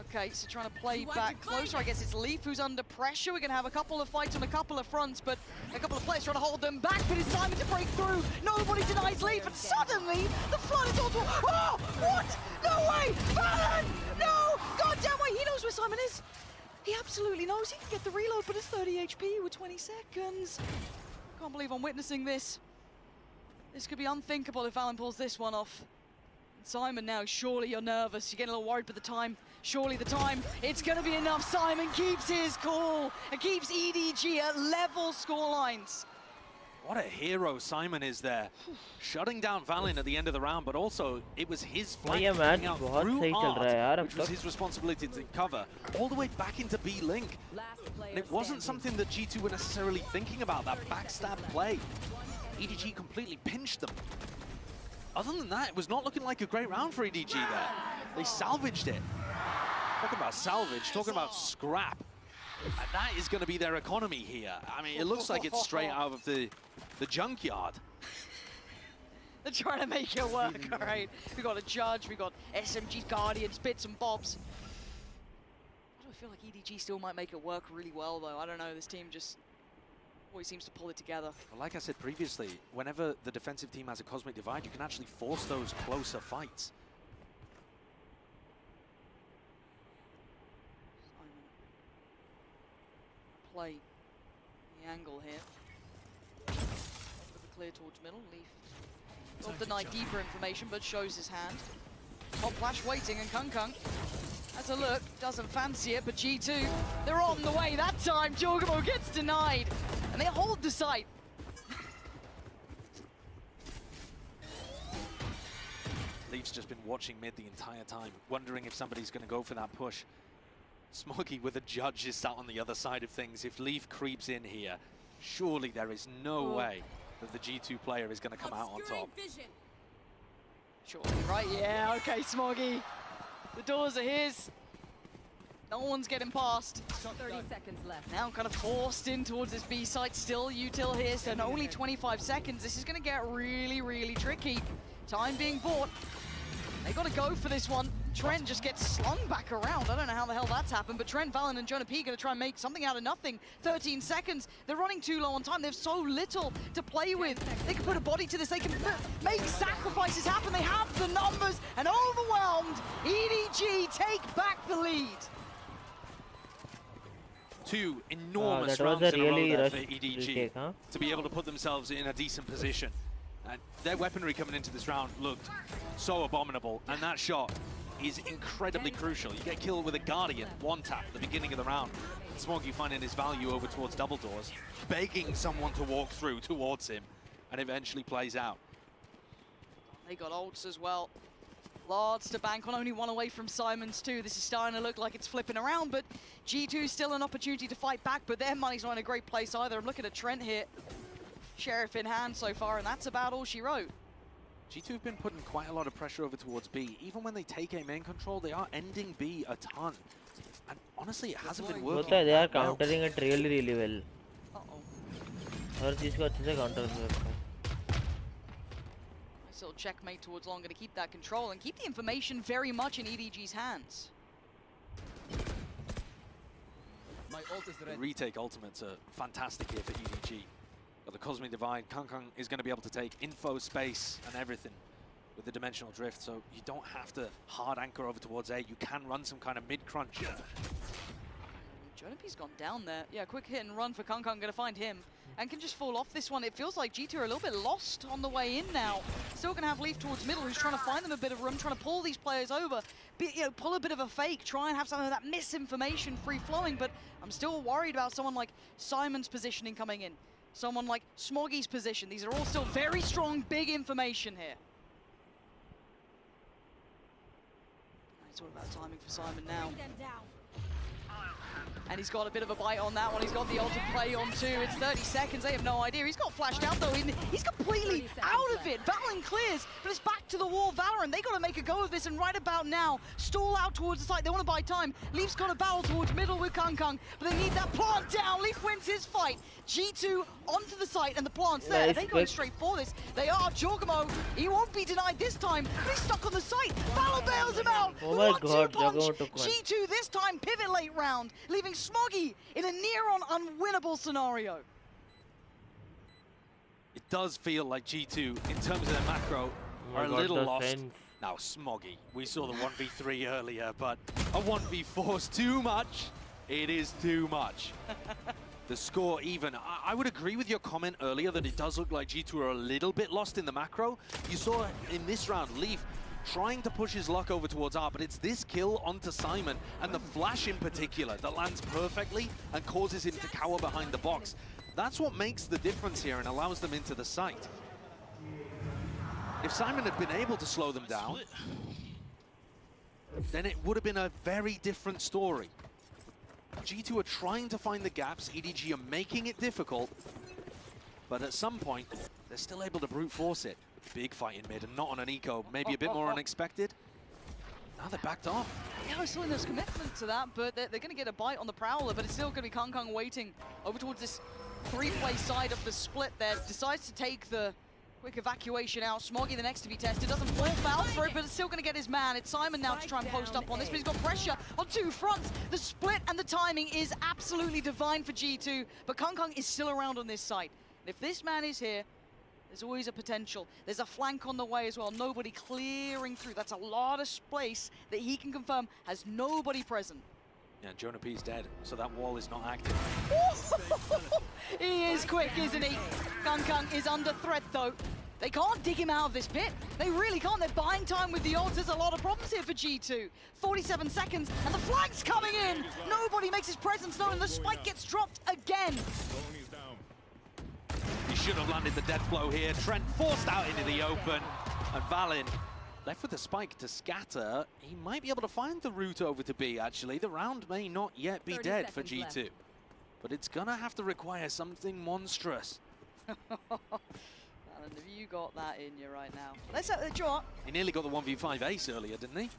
Okay, so trying to play back closer. I guess it's Leaf who's under pressure. We're going to have a couple of fights on a couple of fronts, but a couple of players trying to hold them back, but it's Simon to break through. Nobody denies Leaf, and suddenly the flood is all through. Oh, what? No way! Valen! No! Goddamn way! He knows where Simon is. He absolutely knows. He can get the reload, but it's 30 HP with 20 seconds. Can't believe I'm witnessing this. This could be unthinkable if Valen pulls this one off. Simon now, surely you're nervous. You're getting a little worried, but the time, surely the time, it's going to be enough. Simon keeps his cool and keeps EDG at level scorelines. What a hero Simon is there. Shutting down Valen at the end of the round, but also it was his flank coming out through Art, which was his responsibility to cover, all the way back into B-Link. And it wasn't something that G2 were necessarily thinking about, that backstab play. EDG completely pinched them. Other than that, it was not looking like a great round for EDG there. They salvaged it. Talking about salvage, talking about scrap. And that is going to be their economy here. I mean, it looks like it's straight out of the junkyard. They're trying to make it work, all right? We got a Judge, we got SMG Guardians, bits and bobs. I feel like EDG still might make it work really well, though. I don't know, this team just always seems to pull it together. Well, like I said previously, whenever the defensive team has a Cosmic Divide, you can actually force those closer fights. Play the angle here. With a clear towards middle. Leaf not denied deeper information, but shows his hand. Top flash waiting, and Kung has a look, doesn't fancy it, but G2, they're on the way that time. Jorgamo gets denied, and they hold the site. Leaf's just been watching mid the entire time, wondering if somebody's going to go for that push. Smoggy with a Judge is sat on the other side of things. If Leaf creeps in here, surely there is no way that the G2 player is going to come out on top. Surely, right? Yeah, okay, Smoggy. The doors are his. No one's getting past. 30 seconds left. Now kind of forced in towards this B site. Still util here, and only 25 seconds. This is going to get really, really tricky. Time being bought. They got to go for this one. Trent just gets slung back around. I don't know how the hell that's happened, but Trent, Valen, and Jonah P going to try and make something out of nothing. 13 seconds. They're running too low on time. They have so little to play with. They can put a body to this. They can make sacrifices happen. They have the numbers, and overwhelmed, EDG take back the lead. Two enormous rounds in a row there for EDG to be able to put themselves in a decent position. And their weaponry coming into this round looked so abominable, and that shot is incredibly crucial. You get killed with a Guardian, one tap at the beginning of the round. Smoggy finding his value over towards double doors, begging someone to walk through towards him, and eventually plays out. They got ults as well. Lards to bank on, only one away from Simons too. This is starting to look like it's flipping around, but G2 still an opportunity to fight back, but their money's not in a great place either. I'm looking at Trent here. Sheriff in hand so far, and that's about all she wrote. G2 have been putting quite a lot of pressure over towards B. Even when they take A main control, they are ending B a ton. And honestly, it hasn't been working. They are countering it really, really well. हर चीज को अच्छे से counter कर सकते हैं. Nice little checkmate towards Long, going to keep that control and keep the information very much in EDG's hands. The retake ultimates are fantastic here for EDG. But the Cosmic Divide, Kung is going to be able to take info, space, and everything with the Dimensional Drift, so you don't have to hard anchor over towards A. You can run some kind of mid-crunch. Jonap's gone down there. Yeah, quick hit and run for Kung, going to find him. And can just fall off this one. It feels like G2 are a little bit lost on the way in now. Still going to have Leaf towards middle, who's trying to find them a bit of room, trying to pull these players over. Pull a bit of a fake, try and have some of that misinformation free-flowing, but I'm still worried about someone like Simon's positioning coming in. Someone like Smoggy's position. These are all still very strong, big information here. It's all about timing for Simon now. And he's got a bit of a bite on that one. He's got the ult to play on too. It's 30 seconds. They have no idea. He's got flashed out though. He's completely out of it. Valorant clears, but it's back to the wall. Valorant, they got to make a go of this. And right about now, stall out towards the site. They want to buy time. Leaf's got to battle towards middle with Kung, but they need that plant down. Leaf wins his fight. G2 onto the site, and the plant's there. Nice. Are they going straight for this? They are. Jorgamo, he won't be denied this time, but he's stuck on the site. Valor bails him out. Oh my god, Jorgamo took one. G2 this time pivot late round, leaving Smoggy in a near-on unwinnable scenario. It does feel like G2, in terms of their macro, are a little lost. Now, Smoggy, we saw the 1v3 earlier, but a 1v4 is too much. It is too much. the score even. I would agree with your comment earlier that it does look like G2 are a little bit lost in the macro. You saw in this round, Leaf trying to push his luck over towards Art, but it's this kill onto Simon and the flash in particular that lands perfectly and causes him to cower behind the box. That's what makes the difference here and allows them into the site. If Simon had been able to slow them down, then it would have been a very different story. G2 are trying to find the gaps, EDG are making it difficult, but at some point, they're still able to brute force it. Big fight in mid and not on an eco, maybe a bit more unexpected. Now they're backed off. Yeah, I saw there's commitment to that, but they're going to get a bite on the Prowler, but it's still going to be KongKong waiting over towards this three-play side of the split there. Decides to take the quick evacuation out. Smoggy the next to be tested. Doesn't fall foul for it, but it's still going to get his man. It's Simon now to try and post up on this, but he's got pressure on two fronts. The split and the timing is absolutely divine for G2, but KongKong is still around on this site. And if this man is here, there's always a potential. There's a flank on the way as well. Nobody clearing through. That's a lot of space that he can confirm has nobody present. Yeah, Jonah P's dead, so that wall is not active. He is quick, isn't he? KongKong is under threat, though. They can't dig him out of this pit. They really can't. They're buying time with the odds. There's a lot of problems here for G2. 47 seconds, and the flag's coming in. Nobody makes his presence known, and the spike gets dropped again. He should have landed the death blow here. Trent forced out into the open, and Valin left with the spike to scatter. He might be able to find the route over to B, actually. The round may not yet be dead for G2. Left. But it's gonna have to require something monstrous. Alan, have you got that in you right now? Let's have the draw. He nearly got the 1v5 ace earlier, didn't he?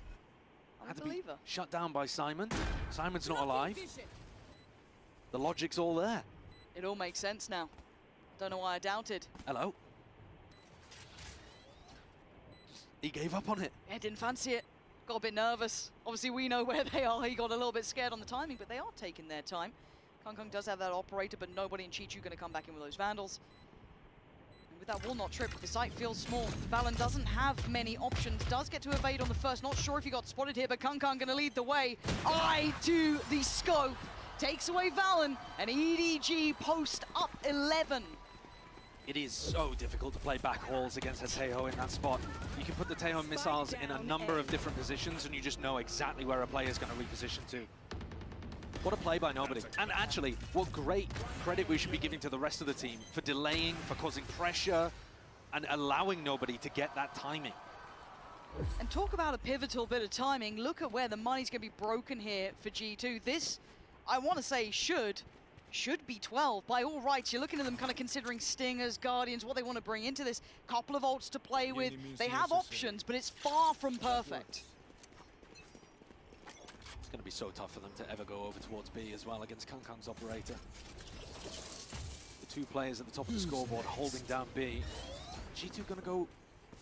Had to be shut down by Simon. Simon's not alive. The logic's all there. It all makes sense now. Don't know why I doubted. Hello. He gave up on it. Yeah, didn't fancy it. Got a bit nervous. Obviously, we know where they are. He got a little bit scared on the timing, but they are taking their time. KongKong does have that operator, but nobody in Chi-Chu going to come back in with those Vandals. And with that walnut trip, the site feels small. Valen doesn't have many options. Does get to evade on the first. Not sure if he got spotted here, but KongKong going to lead the way. Eye to the scope. Takes away Valen, and EDG post up 11. It is so difficult to play back halls against a Taeho in that spot. You can put the Taeho missiles in a number of different positions and you just know exactly where a player is going to reposition to. What a play by nobody. And actually, what great credit we should be giving to the rest of the team for delaying, for causing pressure, and allowing nobody to get that timing. And talk about a pivotal bit of timing. Look at where the money's going to be broken here for G2. This, I want to say, should be 12 by all rights. You're looking at them kind of considering Stingers, Guardians, what they want to bring into this. Couple of ults to play with. They have options, but it's far from perfect. It's going to be so tough for them to ever go over towards B as well against KongKong's operator. The two players at the top of the scoreboard holding down B. G2 going to go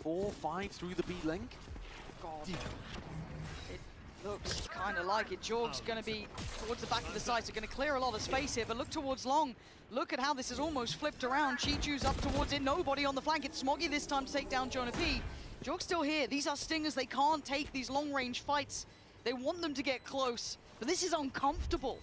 4-5 through the B link. God. Looks kind of like it. Jorg's going to be towards the back of the site, so going to clear a lot of space here, but look towards Long. Look at how this is almost flipped around. Chi-Chu's up towards it, nobody on the flank. It's Smoggy this time to take down Jonah P. Jorg's still here. These are Stingers. They can't take these long-range fights. They want them to get close, but this is uncomfortable.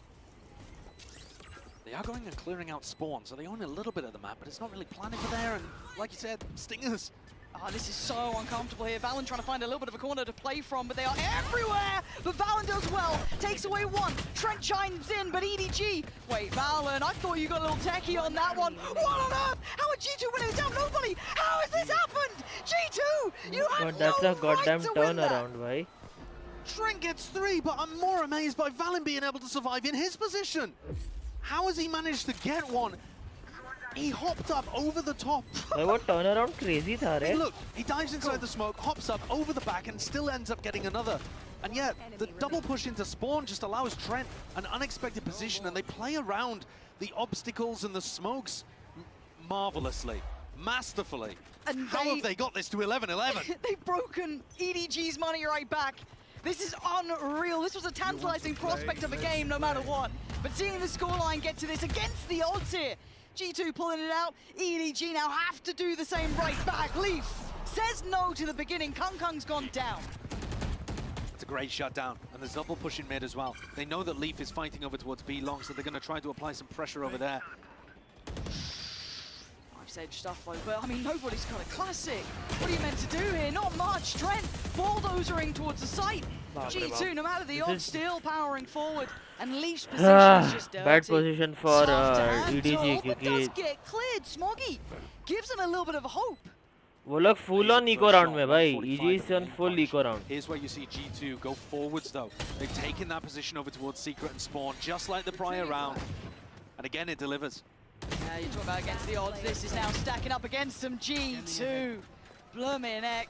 They are going and clearing out spawn, so they own a little bit of the map, but it's not really planning for there, and like you said, Stingers. Oh, this is so uncomfortable here. Valen trying to find a little bit of a corner to play from, but they are everywhere! But Valen does well, takes away one. Trent chimes in, but EDG... Wait, Valen, I thought you got a little techie on that one. What on earth? How are G2 winning this down? Nobody! How has this happened? G2! You have that's no a goddamn right to win that. turnaround, why? Trent gets 3, but I'm more amazed by Valen being able to survive in his position. How has he managed to get one? He hopped up over the top. What turnaround crazy tha re? Hey, look, he dives inside the smoke, hops up over the back, and still ends up getting another. And yet, the double push into spawn just allows Trent an unexpected position, and they play around the obstacles and the smokes marvelously, masterfully. And how have they got this to 11-11? They've broken EDG's money right back. This is unreal. This was a tantalizing prospect of a game, no matter what. But seeing the scoreline get to this against the odds here, G2 pulling it out. EDG now have to do the same right back. Leaf says no to the beginning. KongKong's gone down. It's a great shutdown, and And there's double push in mid as well. They know that Leaf is fighting over towards B long, so they're going to try to apply some pressure over there. Knife's edge stuff though, but I mean, nobody's got a classic. What are you meant to do here? Not much. Trent bulldozering towards the site. G2, no matter the odds, still powering forward. And Leaf's position is just dirty. Bad position for EDG. But does get cleared. Smoggy gives them a little bit of hope. वो लोग full on eco round में भाई. EG is on full eco round. Here's where you see G2 go forwards though. They've taken that position over towards Secret and Spawn, just like the prior round. And again, it delivers. Yeah, you talk about against the odds. This is now stacking up against them. G2, blooming heck.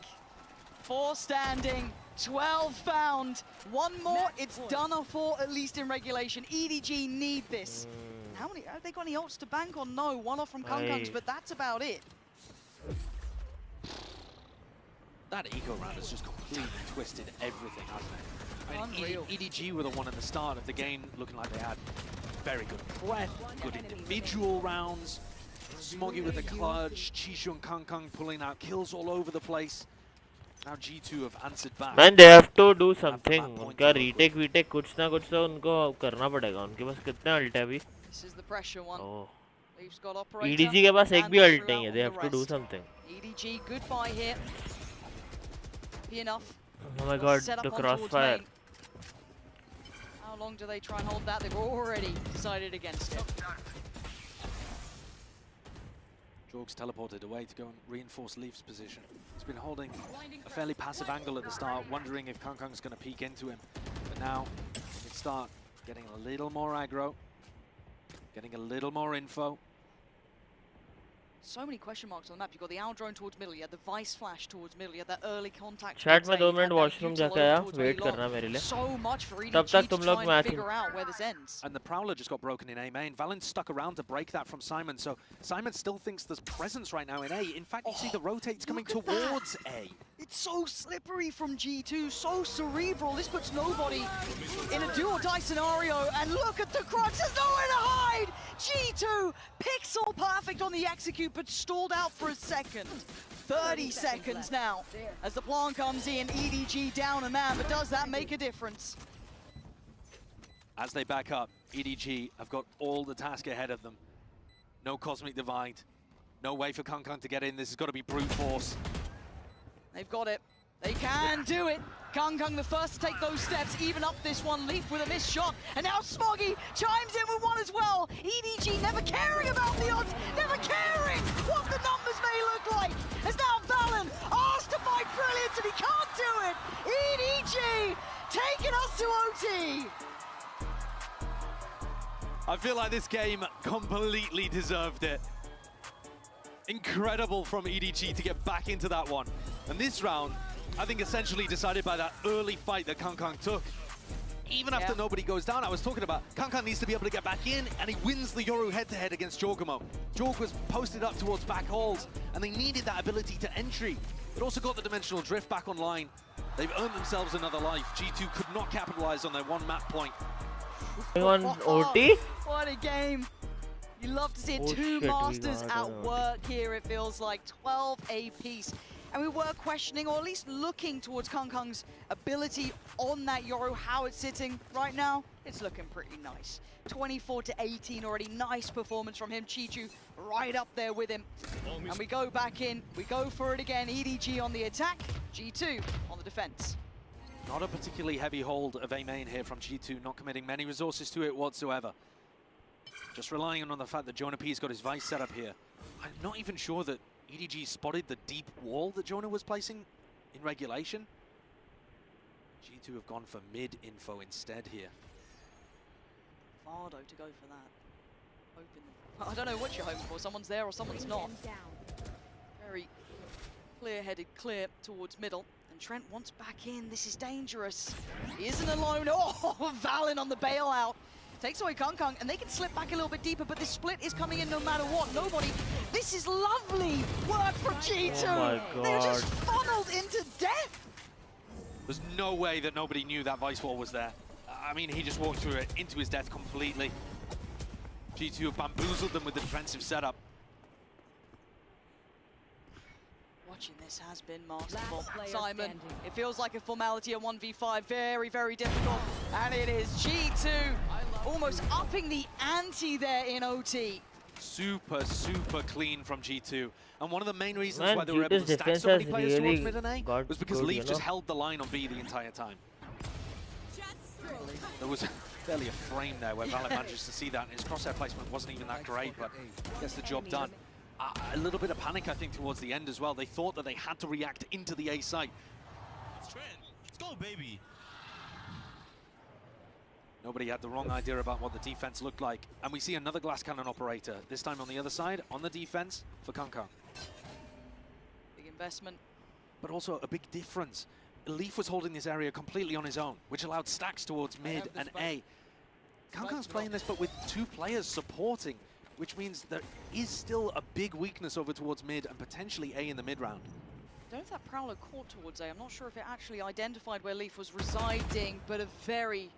4 standing, 12 found. One more, it's done for at least in regulation. EDG need this. How many, have they got any ults to bank on? No, one off from KongKong's, but that's about it. That eco round has just completely twisted everything, hasn't it? I mean, Unreal. EDG were the one at the start of the game looking like they had very good breath, good individual rounds. Smoggy with the clutch, Chishu and KongKong pulling out kills all over the place. Now G2 have answered back. Man, they have to do something. उनका retake कुछ ना कुछ तो उनको करना पड़ेगा. उनके पास कितना ult है अभी? This is the pressure one. Oh. Leaf's got operator. EDG के पास एक भी ult नहीं है. They have to do something. EDG, goodbye here. Be enough. Oh my god, the crossfire. How long do they try and hold that? They've already decided against it. Jorg's teleported away to go and reinforce Leaf's position. He's been holding a fairly passive angle at the start, wondering if KongKong's going to peek into him. But now, he can start getting a little more aggro, getting a little more info. So many question marks on the map. You've got the owl drone towards middle, you had the Vice flash towards middle, you had that early contact. Chat में 2 minute washroom जाके आया. Wait करना मेरे लिए. So much for EDG तब तक तुम to लोग try and match. figure out where this ends. And the Prowler just got broken in A main. Valen stuck around to break that from Simon, so Simon still thinks there's presence right now in A. In fact, you see the rotates coming towards A. It's so slippery from G2, so cerebral. This puts nobody in a do-or-die scenario. And look at the crunch, there's nowhere to hide! G2, pixel perfect on the execute, but stalled out for a second. 30 seconds now as the plan comes in. EDG down a man, but does that make a difference? As they back up, EDG have got all the task ahead of them. No Cosmic Divide. No way for KongKong to get in. This has got to be brute force. They've got it. They can do it. KongKong the first to take those steps, even up this one. Leaf with a missed shot. And now Smoggy chimes in with one as well. EDG never caring about the odds, never caring what the numbers may look like. As now Valen asked to fight brilliance and he can't do it. EDG taking us to OT. I feel like this game completely deserved it. Incredible from EDG to get back into that one. And this round, I think essentially decided by that early fight that KongKong took. Even after nobody goes down, I was talking about KongKong needs to be able to get back in, and he wins the Yoru head-to-head against Jorgamo. Jorg was posted up towards back halls, and they needed that ability to entry. It also got the Dimensional Drift back online. They've earned themselves another life. G2 could not capitalize on their one map point. On OT? What a game. You love to see it. Two masters at work here, it feels like. 12 apiece. And we were questioning, or at least looking towards KongKong's ability on that Yoru, how it's sitting right now. It's looking pretty nice. 24-18 already. Nice performance from him. Chichu right up there with him. And we go back in. We go for it again. EDG on the attack. G2 on the defense. Not a particularly heavy hold of A main here from G2, not committing many resources to it whatsoever. Just relying on the fact that Jonah P's got his Vice set up here. I'm not even sure that EDG spotted the deep wall that Jonah was placing in regulation. G2 have gone for mid info instead here. Fardo to go for that. Open. I don't know what you're hoping for. Someone's there or someone's not. Very clear-headed, clear towards middle. And Trent wants back in. This is dangerous. He isn't alone. Oh, Valen on the bailout. Takes away KongKong, and they can slip back a little bit deeper, but this split is coming in no matter what. Nobody. This is lovely work from G2. Oh my God. They're just funneled into death. There's no way that nobody knew that Vice wall was there. I mean, he just walked through it into his death completely. G2 have bamboozled them with the defensive setup. Watching this has been masterful. Simon, it feels like a formality at 1v5. Very, very difficult. And it is G2 almost upping the ante there in OT. Super, super clean from G2. And one of the main reasons Man, why they were able G2's to stack defense so many has players really towards mid and A got was because good, Leaf you just know? held the line on B the entire time. There was barely a frame there where Valorant managed to see that, and his crosshair placement wasn't even that great, but gets the job done. A little bit of panic, I think, towards the end as well. They thought that they had to react into the A site. Let's go, baby. Nobody had the wrong idea about what the defense looked like. And we see another glass cannon operator, this time on the other side, on the defense for KongKong. Big investment. But also a big difference. Leaf was holding this area completely on his own, which allowed stacks towards mid and A. KongKong's playing this, but with 2 players supporting, which means there is still a big weakness over towards mid and potentially A in the mid round. I don't know if that Prowler caught towards A. I'm not sure if it actually identified where Leaf was residing, but a very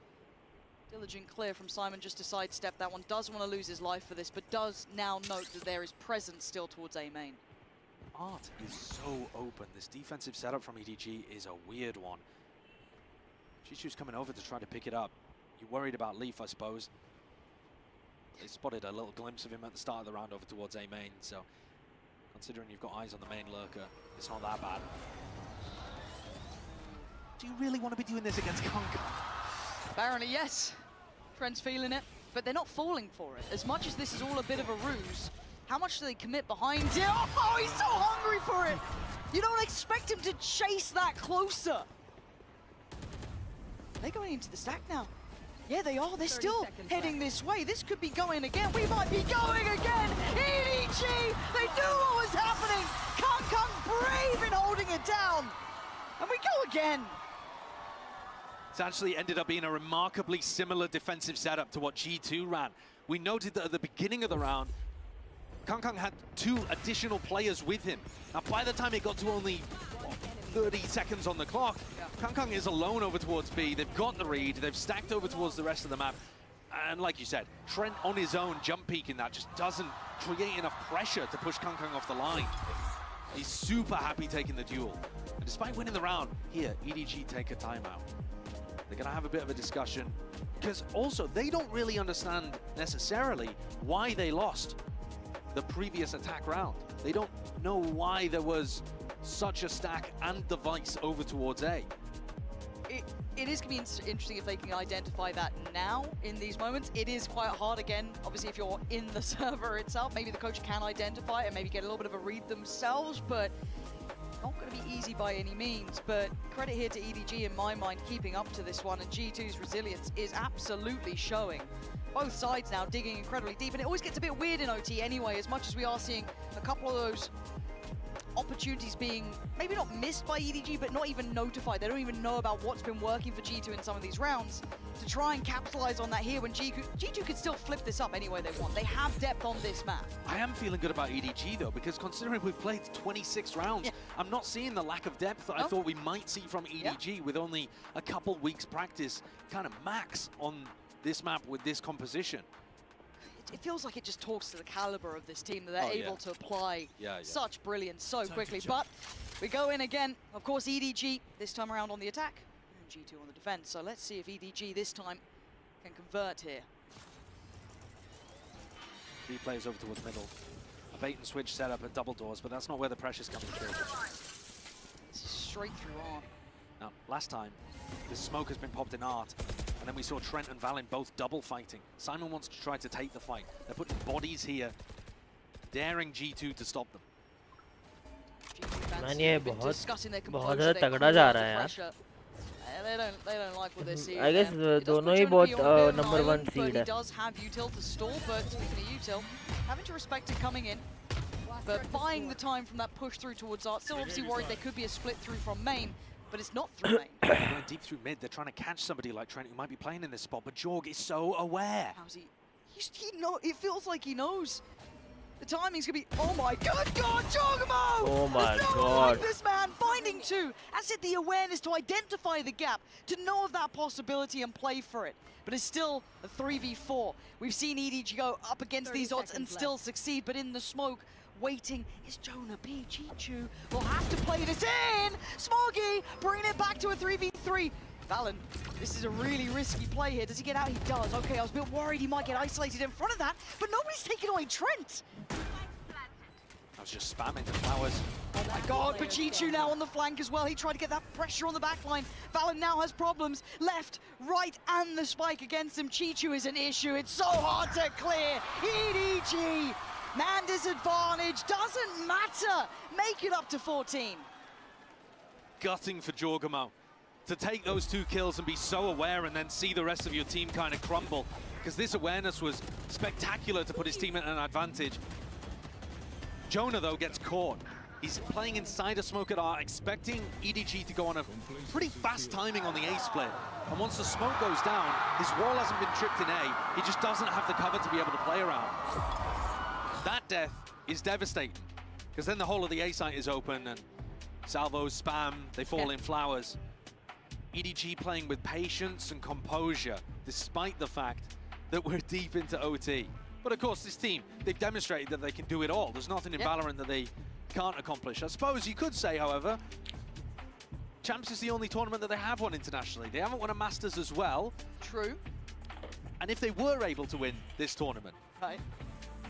diligent clear from Simon just to sidestep that one. Doesn't want to lose his life for this, but does now note that there is presence still towards A main. Art is so open. This defensive setup from EDG is a weird one. Chichu's coming over to try to pick it up. You're worried about Leaf, I suppose. They spotted a little glimpse of him at the start of the round over towards A main, so considering you've got eyes on the main lurker, it's not that bad. Do you really want to be doing this against KongKong? Apparently, yes. Trent's feeling it, but they're not falling for it. As much as this is all a bit of a ruse, how much do they commit behind it? Oh, he's so hungry for it! You don't expect him to chase that closer. They're going into the stack now. Yeah, they are. They're still heading this way. This could be going again. We might be going again. EDG! They knew what was happening. KongKong brave in holding it down. And we go again. It's actually ended up being a remarkably similar defensive setup to what G2 ran. We noted that at the beginning of the round, KongKong had 2 additional players with him. Now, by the time it got to only 30 seconds on the clock, KongKong is alone over towards B. They've got the read. They've stacked over towards the rest of the map. And like you said, Trent on his own jump peeking that just doesn't create enough pressure to push KongKong off the line. He's super happy taking the duel. And despite winning the round, here, EDG take a timeout. They're going to have a bit of a discussion, because also they don't really understand necessarily why they lost the previous attack round. They don't know why there was such a stack and device over towards A. It is going to be interesting if they can identify that now in these moments. It is quite hard again, obviously if you're in the server itself, maybe the coach can identify it and maybe get a little bit of a read themselves, but not going to be easy by any means. But credit here to EDG in my mind, keeping up to this one, and G2's resilience is absolutely showing. Both sides now digging incredibly deep, and it always gets a bit weird in OT anyway, as much as we are seeing a couple of those opportunities being maybe not missed by EDG, but not even notified. They don't even know about what's been working for G2 in some of these rounds. To try and capitalize on that here when G2 could still flip this up any way they want. They have depth on this map. I am feeling good about EDG though, because considering we've played 26 rounds, I'm not seeing the lack of depth that I thought we might see from EDG with only a couple weeks practice, kind of max on this map with this composition. It feels like it just talks to the caliber of this team that they're able to apply such brilliance so quickly. But we go in again. Of course, EDG this time around on the attack and G2 on the defense. So let's see if EDG this time can convert here. 3 players over towards middle. A bait and switch setup at double doors, but that's not where the pressure's coming through. This is straight through on. Now, last time, the smoke has been popped in Art, and then we saw Trent and Valin both double fighting. Simon wants to try to take the fight. They're putting bodies here, daring G2 to stop them. Man, ये बहुत ज़्यादा तगड़ा जा रहा है यार. They don't like what they're seeing. I guess दोनों ही बहुत number 1 seed He है. does have util to stall, but speaking of util, having to respect it coming in, but buying the time from that push through towards Art. Still obviously worried there could be a split through from main, but it's not through main. They're going deep through mid. They're trying to catch somebody like Trent who might be playing in this spot, but Jorg is so aware. How's he? He know. It feels like he knows. The timing's gonna be. Oh my good God, Jogamo! Oh my There's no God! like this man finding 2. As it the awareness to identify the gap, to know of that possibility and play for it. But it's still a 3v4. We've seen EDG go up against these odds and still succeed, but in the smoke, waiting is Jonah P. Chichu will have to play this in. Smoggy bringing it back to a 3v3. Valen, this is a really risky play here. Does he get out? He does. Okay, I was a bit worried he might get isolated in front of that, but nobody's taking away Trent. I was just spamming the flowers. Oh my god, Pachichu now on the flank as well. He tried to get that pressure on the back line. Valen now has problems. Left, right, and the spike against him. Chichu is an issue. It's so hard to clear. EDG, man disadvantage, doesn't matter. Make it up to 14. Gutting for Jorgamo to take those 2 kills and be so aware and then see the rest of your team kind of crumble. Because this awareness was spectacular to put his team at an advantage. Jonah, though, gets caught. He's playing inside a smoke at R, expecting EDG to go on a pretty fast timing on the A split. And once the smoke goes down, his wall hasn't been tripped in A. He just doesn't have the cover to be able to play around. That death is devastating, because then the whole of the A site is open and salvos spam, they fall in flowers. EDG playing with patience and composure, despite the fact that we're deep into OT. But of course, this team, they've demonstrated that they can do it all. There's nothing in Valorant that they can't accomplish. I suppose you could say, however, Champs is the only tournament that they have won internationally. They haven't won a Masters as well. True. And if they were able to win this tournament,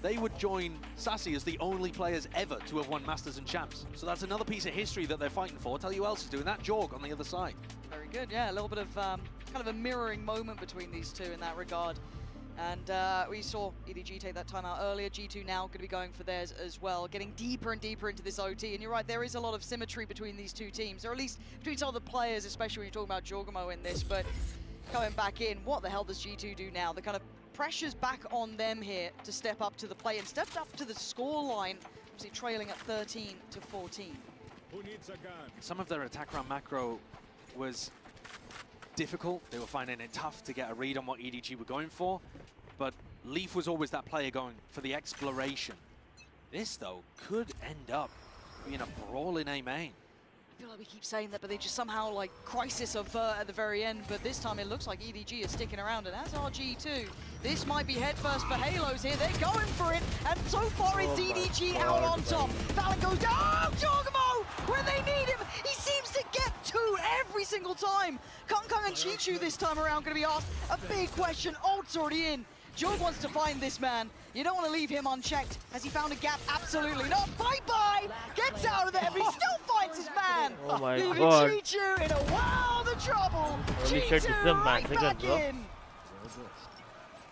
they would join Sassy as the only players ever to have won Masters and Champs. So that's another piece of history that they're fighting for. Tell you who else is doing that. Jorg on the other side. Very good, yeah. A little bit of kind of a mirroring moment between these two in that regard. And we saw EDG take that timeout earlier. G2 now going to be going for theirs as well, getting deeper and deeper into this OT. And you're right, there is a lot of symmetry between these two teams, or at least between some of the players, especially when you're talking about Jorgamo in this. But going back in, what the hell does G2 do now? The kind of pressure's back on them here to step up to the play and stepped up to the score line, obviously trailing at 13 to 14. Who needs a gun? Some of their attack round macro was difficult. They were finding it tough to get a read on what EDG were going for. But Leaf was always that player going for the exploration. This, though, could end up being a brawl in A main. I feel like we keep saying that, but they just somehow, like, crisis avert at the very end. But this time it looks like EDG is sticking around, and as are G2. This might be headfirst for Halos here. They're going for it, and so far it's EDG out on top. Valen goes down. Oh, Jorgamo! When they need him, he seems to get 2 every single time. Kung and Chichu this time around going to be asked a big question. Ult's already in. Jorg wants to find this man. You don't want to leave him unchecked. Has he found a gap? Absolutely not. Bye-bye! Gets out of there, but he still finds his man. Oh my leaving god. Chichu in a world of trouble. Holy shit, this is a right massacre, back bro. in.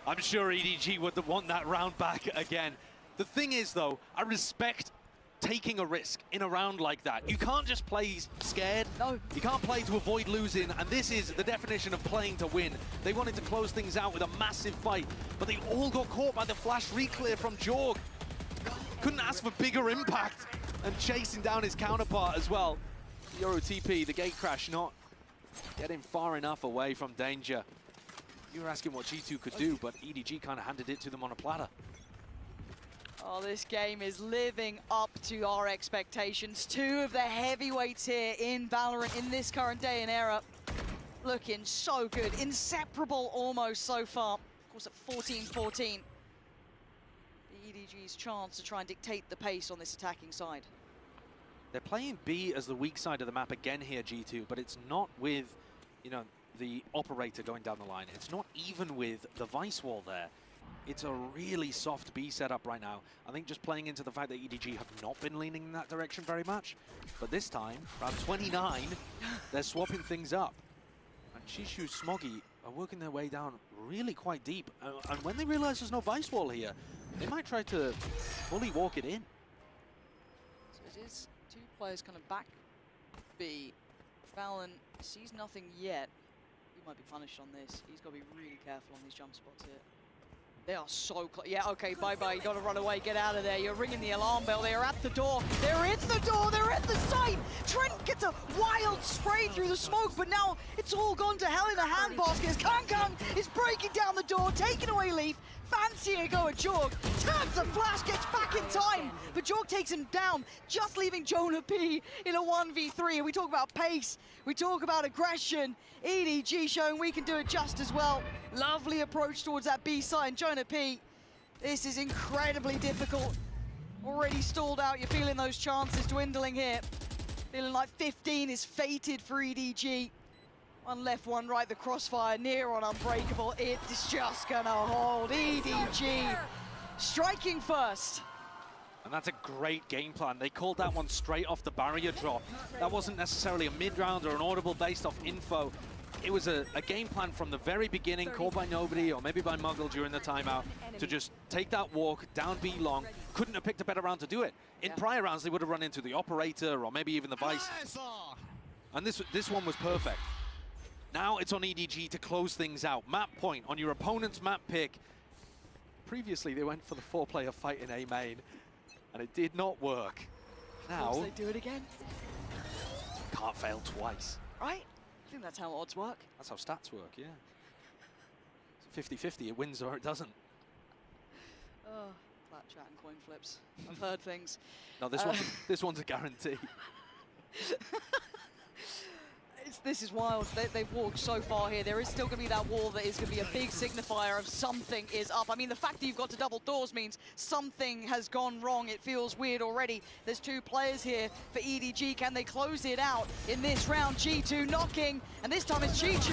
I'm sure EDG would want that round back again. The thing is, though, I respect taking a risk in a round like that. You can't just play scared. No. You can't play to avoid losing, and this is the definition of playing to win. They wanted to close things out with a massive fight, but they all got caught by the flash reclear from Jorg. Couldn't ask for bigger impact, and chasing down his counterpart as well. Euro TP, the gate crash, not getting far enough away from danger. You were asking what G2 could do, but EDG kind of handed it to them on a platter. Oh, this game is living up to our expectations. 2 of the heavyweights here in Valorant in this current day and era. Looking so good. Inseparable almost so far. Of course, at 14-14. The EDG's chance to try and dictate the pace on this attacking side. They're playing B as the weak side of the map again here, G2, but it's not with, you know, the operator going down the line. It's not even with the Vice Wall there. It's a really soft B setup right now. I think just playing into the fact that EDG have not been leaning in that direction very much. But this time, around 29, they're swapping things up. And Chishu Smoggy are working their way down really quite deep. And when they realize there's no Vice Wall here, they might try to fully walk it in. So it is 2 players kind of back B. Valen sees nothing yet. He might be punished on this. He's got to be really careful on these jump spots here. They are so close. Yeah, okay, bye-bye. You got to run away. Get out of there. You're ringing the alarm bell. They are at the door. They're in the door. They're at the site. Trent gets a wild spray through the smoke, but now it's all gone to hell in a handbasket as Kung is breaking down the door, taking away Leaf. Fancy a go at Jorg. Turns the flash, gets back in time, but Jorg takes him down, just leaving Jonah P in a 1v3. And we talk about pace. We talk about aggression. EDG showing we can do it just as well. Lovely approach towards that B side. And Jonah P, this is incredibly difficult. Already stalled out. You're feeling those chances dwindling here. Feeling like 15 is fated for EDG. One left, one right, the crossfire near on unbreakable. It's just gonna hold. EDG striking first. And that's a great game plan. They called that one straight off the barrier drop. That wasn't necessarily a mid-round or an audible based off info. It was a game plan from the very beginning, called by nobody, or maybe by Muggle during the timeout, to just take that walk, down B long. Couldn't have picked a better round to do it. In prior rounds, they would have run into the operator, or maybe even the Vice. And this one was perfect. Now it's on EDG to close things out. Map point on your opponent's map pick. Previously, they went for the 4-player fight in A main, and it did not work. Now they do it again. Can't fail twice. Right? I think that's how odds work. That's how stats work, yeah. It's 50-50, it wins or it doesn't. Oh, flat chat and coin flips. I've heard things. No, this one's a guarantee. This is wild. They've walked so far here. There is still going to be that wall that is going to be a big signifier of something is up. I mean, the fact that you've got to double doors means something has gone wrong. It feels weird already. There's two players here for EDG. Can they close it out in this round? G2 knocking, and this time it's G2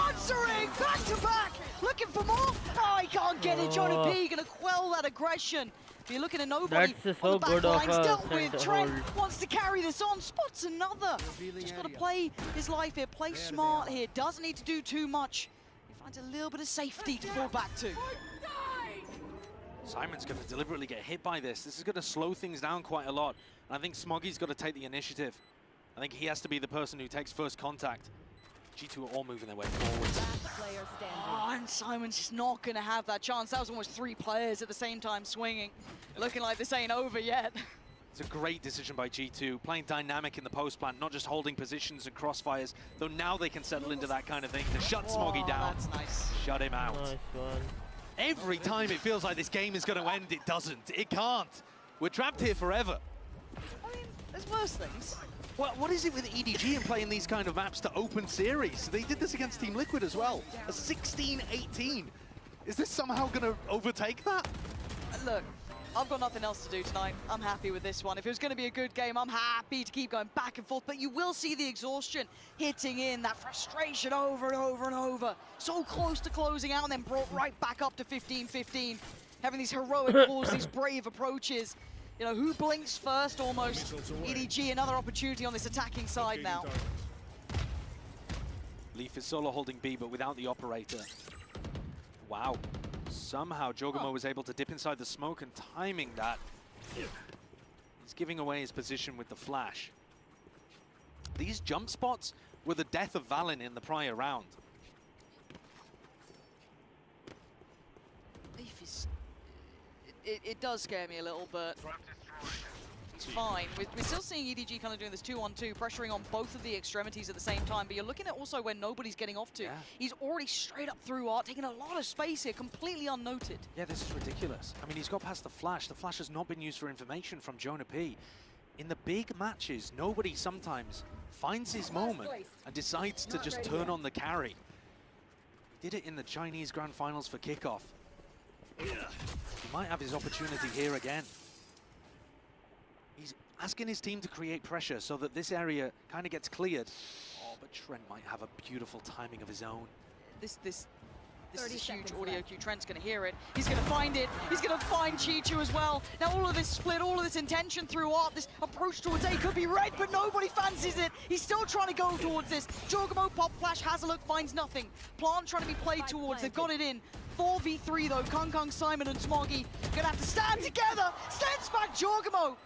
answering back to back. Looking for more. Oh, he can't get it. Jonah P going to quell that aggression. If you're looking at nobody That's on so the good back of lines, a dealt with. Trent hold. wants to carry this on, spots another. Just got to play his life here, play smart here. Doesn't need to do too much. He finds a little bit of safety to fall back to. Simon's going to deliberately get hit by this. This is going to slow things down quite a lot. And I think Smoggy's got to take the initiative. I think he has to be the person who takes first contact. G2 are all moving their way forwards. Oh, and Simon's just not going to have that chance. That was almost 3 players at the same time swinging. Looking like this ain't over yet. It's a great decision by G2, playing dynamic in the post plant, not just holding positions and crossfires, though now they can settle into that kind of thing to shut Smoggy down. That's nice. Shut him out. Nice one. Every time it feels like this game is going to end, it doesn't. It can't. We're trapped here forever. I mean, there's worse things. Well, what is it with EDG and playing these kind of maps to open series? They did this against Team Liquid as well. A 16-18. Is this somehow going to overtake that? Look, I've got nothing else to do tonight. I'm happy with this one. If it was going to be a good game, I'm happy to keep going back and forth. But you will see the exhaustion hitting in, that frustration over and over and over. So close to closing out and then brought right back up to 15-15. Having these heroic calls, these brave approaches. You know, who blinks first almost? EDG, another opportunity on this attacking side now. Leaf is solo holding B, but without the operator. Wow. Somehow Jogamo was able to dip inside the smoke and timing that. He's giving away his position with the flash. These jump spots were the death of Valen in the prior round. Leaf is... It does scare me a little, but it's fine. We're still seeing EDG kind of doing this 2-on-2, pressuring on both of the extremities at the same time, but you're looking at also where nobody's getting off to. Yeah. He's already straight up through art, taking a lot of space here, completely unnoted. Yeah, this is ridiculous. I mean, he's got past the flash. The flash has not been used for information from Jonah P. In the big matches, nobody sometimes finds his moment and decides to just turn on the carry. He did it in the Chinese Grand Finals for kickoff. He might have his opportunity here again. He's asking his team to create pressure so that this area kind of gets cleared. Oh, but Trent might have a beautiful timing of his own. This is a huge audio cue. Trent's going to hear it. He's going to find it. He's going to find Chi-Chu as well. Now all of this split, all of this intention through art, this approach towards A could be red, but nobody fancies it. He's still trying to go towards this. Jogamo, pop flash, has a look, finds nothing. Plant trying to be played towards. They've got it in. 4v3 though. Kung, Simon and Smoggy gonna have to stand together. Stands back Jogamo.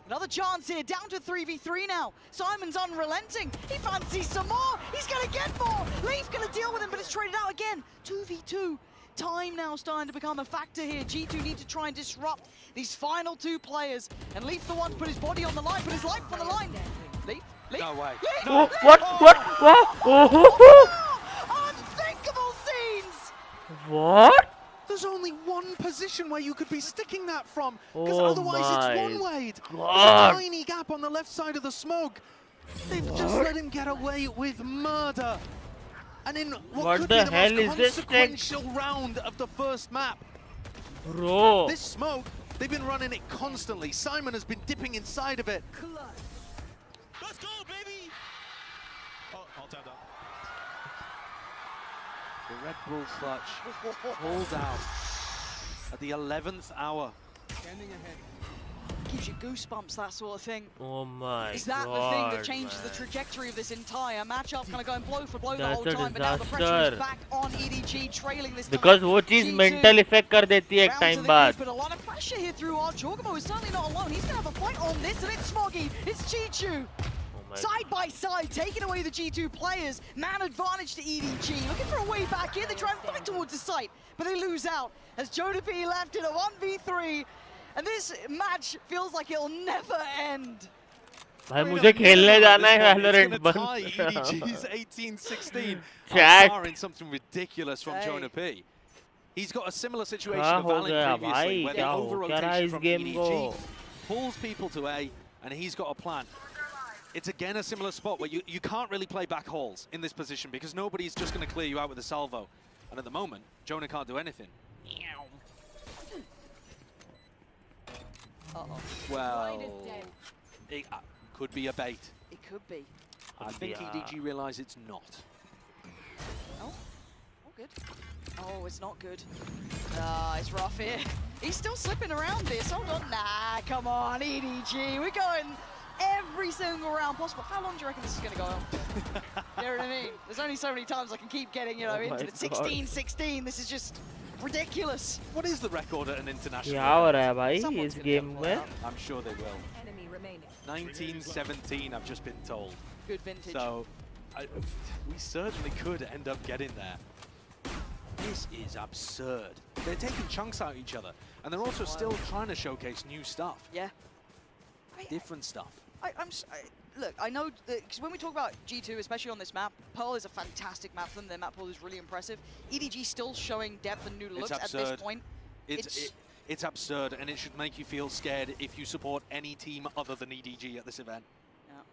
Another chance here, down to 3v3 now. Simon's unrelenting. He fancies some more. He's gonna get more. Leaf gonna deal with him, but it's traded out again. 2v2. Time now starting to become a factor here. G2 need to try and disrupt these final 2 players. And Leaf the one to put his body on the line, put his life on the line. Leaf? No way. Leaf? Oh, what? Unthinkable scenes! What? There's only one position where you could be sticking that from, because Oh otherwise it's one-wayed. There's God. a tiny gap on the left side of the smoke. They've just let him get away with murder. And in what could the be the hell most is this thing? consequential round of the first map. Bro. This smoke They've been running it constantly. Simon has been dipping inside of it. Let's go, baby! Oh, all tapped out. The Red Bull clutch pulled out at the 11th hour. Standing ahead. Gives you goosebumps, that sort of thing. Oh my god. Is that the thing that changes the trajectory of this entire matchup? Kind of going blow for blow the whole time, but now the pressure is back on EDG, trailing this time. Because वो चीज mental effect कर देती है एक time बाद. But a lot of pressure here through our Jorgamo is certainly not alone. He's going to have a fight on this, and it's Smoggy. It's G2. Side by side, taking away the G2 players. Man advantage to EDG. Looking for a way back in. They try and fight towards the site, but they lose out as Joe P left in a 1v3. And this match feels like it'll never end. भाई मुझे खेलने जाना है Valorant बंद. EDG's 18-16. Chat. In something ridiculous from Jonah P. He's got a similar situation क्या to हो Valorant गया previously, भाई? where the क्या हो क्या रहा है over-rotation इस from game को? EDG pulls people to A, and he's got a plan. It's again a similar spot where you can't really play back halls in this position because nobody's just going to clear you out with a salvo. And at the moment, Jonah can't do anything. Well, it could be a bait. It could be. I think EDG realise it's not. Oh, good. Oh, it's not good. It's rough here. He's still slipping around this. Hold on. Nah, come on, EDG. We're going every single round possible. How long do you reckon this is going to go on? You know what I mean? There's only so many times I can keep getting, into the 16-16. This is just ridiculous. What is the record at an international? क्या हो रहा है भाई इस game में? I'm sure they will. Enemy remaining. 1917, I've just been told. Good vintage. So, we certainly could end up getting there. This is absurd. They're taking chunks out of each other, and they're also still trying to showcase new stuff. Yeah. Different stuff. Look, I know, because when we talk about G2, especially on this map, Pearl is a fantastic map for them. Their map pool is really impressive. EDG still showing depth and new looks at this point. It's absurd, and it should make you feel scared if you support any team other than EDG at this event. Yeah.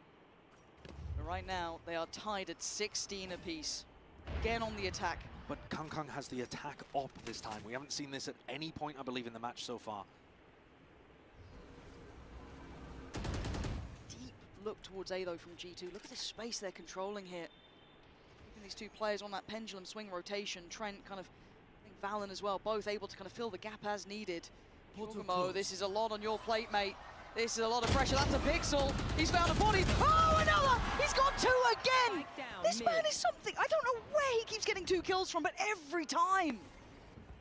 But right now, they are tied at 16 apiece. Again on the attack. But KongKong has the attack op this time. We haven't seen this at any point, I believe, in the match so far. Look towards A though from G2. Look at the space they're controlling here. Keeping these two players on that pendulum swing rotation. Trent kind of, I think Valen as well, both able to kind of fill the gap as needed. Jorgamo, this is a lot on your plate, mate. This is a lot of pressure. That's a pixel. He's found a body. Oh, another! He's got two again! This man is something. I don't know where he keeps getting 2 kills from, but every time.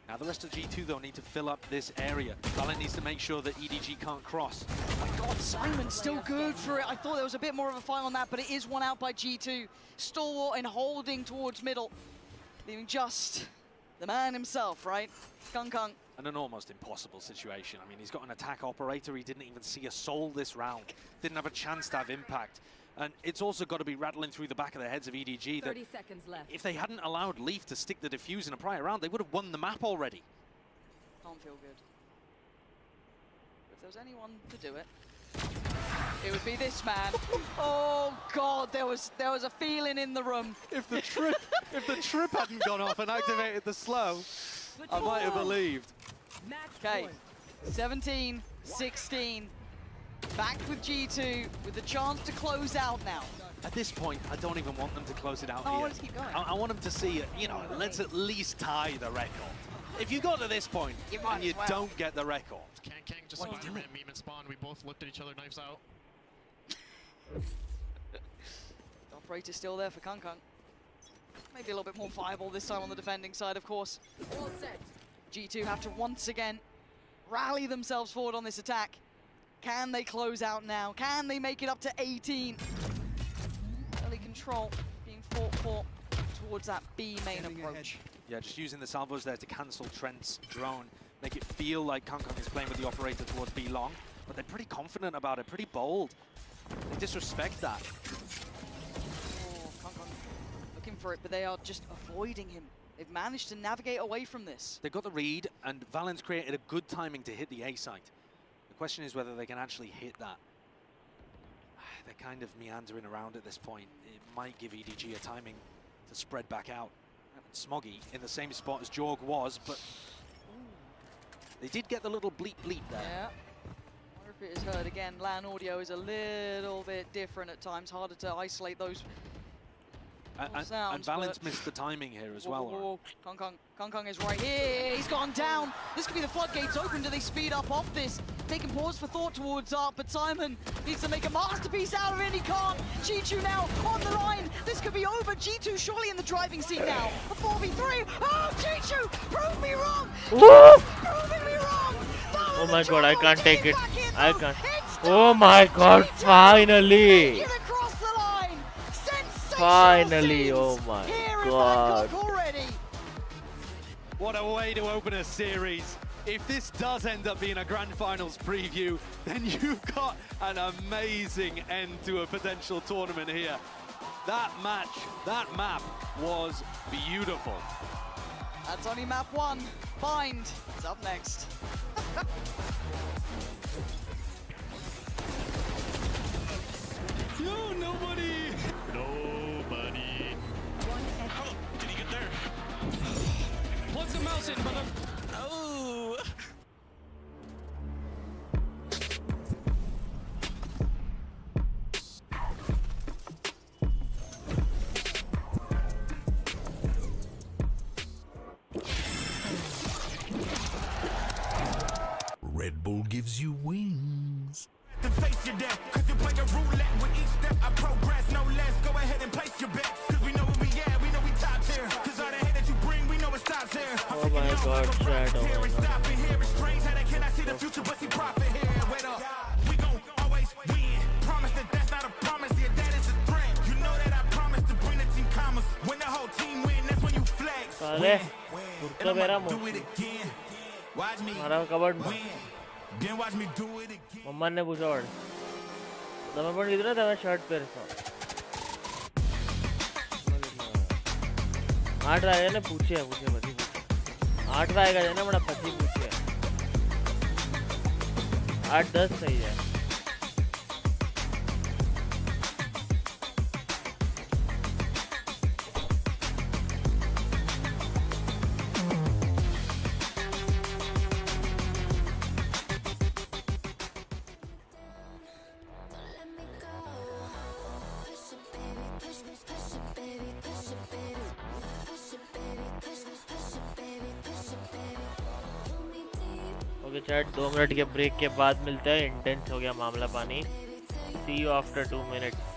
Now the rest of G2 though need to fill up this area. Valen needs to make sure that EDG can't cross. Oh my god, Simon's still good for it. I thought there was a bit more of a fight on that, but it is one out by G2. Stalwart and holding towards middle. Leaving just the man himself, right? KongKong. And an almost impossible situation. I mean, he's got an attack operator. He didn't even see a soul this round. Didn't have a chance to have impact. And it's also got to be rattling through the back of the heads of EDG that 30 seconds left. if they hadn't allowed Leaf to stick the defuse in a prior round, they would have won the map already. Can't feel good. If there was anyone to do it, it would be this man. Oh god, there was a feeling in the room. If the trip hadn't gone off and activated the slow, I might have believed. Okay, 17-16. Back with G2 with the chance to close out now. At this point, I don't even want them to close it out Oh, here. let's keep going. I want them to see, let's at least tie the record. If you got to this point and you don't get the record, Kang just spawned, meme and spawned. We both looked at each other, knives out. The operator's still there for KongKong. Maybe a little bit more viable this time on the defending side, of course. All set. G2 have to once again rally themselves forward on this attack. Can they close out now? Can they make it up to 18? Early control being fought for towards that B main approach. yeah, just using the salvos there to cancel Trent's drone, make it feel like KongKong is playing with the operator towards B long, but they're pretty confident about it, pretty bold. They disrespect that. Oh, KongKong looking for it, but they are just avoiding him. They've managed to navigate away from this. They've got the read, and Valen's created a good timing to hit the A site. The question is whether they can actually hit that. They're kind of meandering around at this point. It might give EDG a timing to spread back out. Smoggy in the same spot as Jorg was, but They did get the little bleep bleep there. Yeah. I wonder if it is heard again. LAN audio is a little bit different at times, harder to isolate those sounds. And Valent's missed the timing here as well. Whoa. Kong Kong is right here. He's gone down. This could be the floodgates open. Do they speed up off this? Taking pause for thought towards up, but Simon needs to make a masterpiece out of it. He can't. G2 now on the line. This could be over. G2 surely in the driving seat now. A 4v3. Oh, G2, prove me wrong. Proving me wrong. Oh my god, I can't take it. I can't. Oh my god, finally. Finally, oh my god. What a way to open a series. If this does end up being a Grand Finals preview, then you've got an amazing end to a potential tournament here. That match, that map was beautiful. That's only map 1. Bind is up next. No, nobody. Nobody. Oh, did he get there? Plug the mouse in, brother. Oh. Red Bull gives you wings. To face your death, cause you play a roulette with each step I progress, no less. Go ahead and place your bets, cause we know where we at, we know we top tier. Cause all the hate that you bring, we know it stops here. Oh my god, chat, oh my god. Here it's strange how they cannot see the future, but see profit here. Wait up, we gon' always win. Promise that that's not a promise, yeah, that is a threat. You know that I promise to bring the team commas. When the whole team win, that's when you flex. साले कुर्ता मेरा Do it again. Watch me मारा cupboard में then watch me do it again. मम्मा ने पूछा और दमा पण कितना था मैं शर्ट पहनता 8 आएगा ना पूछे पति 8 आएगा ना बड़ा पति पूछे 8-10 सही है ओके चैट 2 मिनट के ब्रेक के बाद मिलते हैं इंटेंस हो गया मामला पानी see you after 2 minutes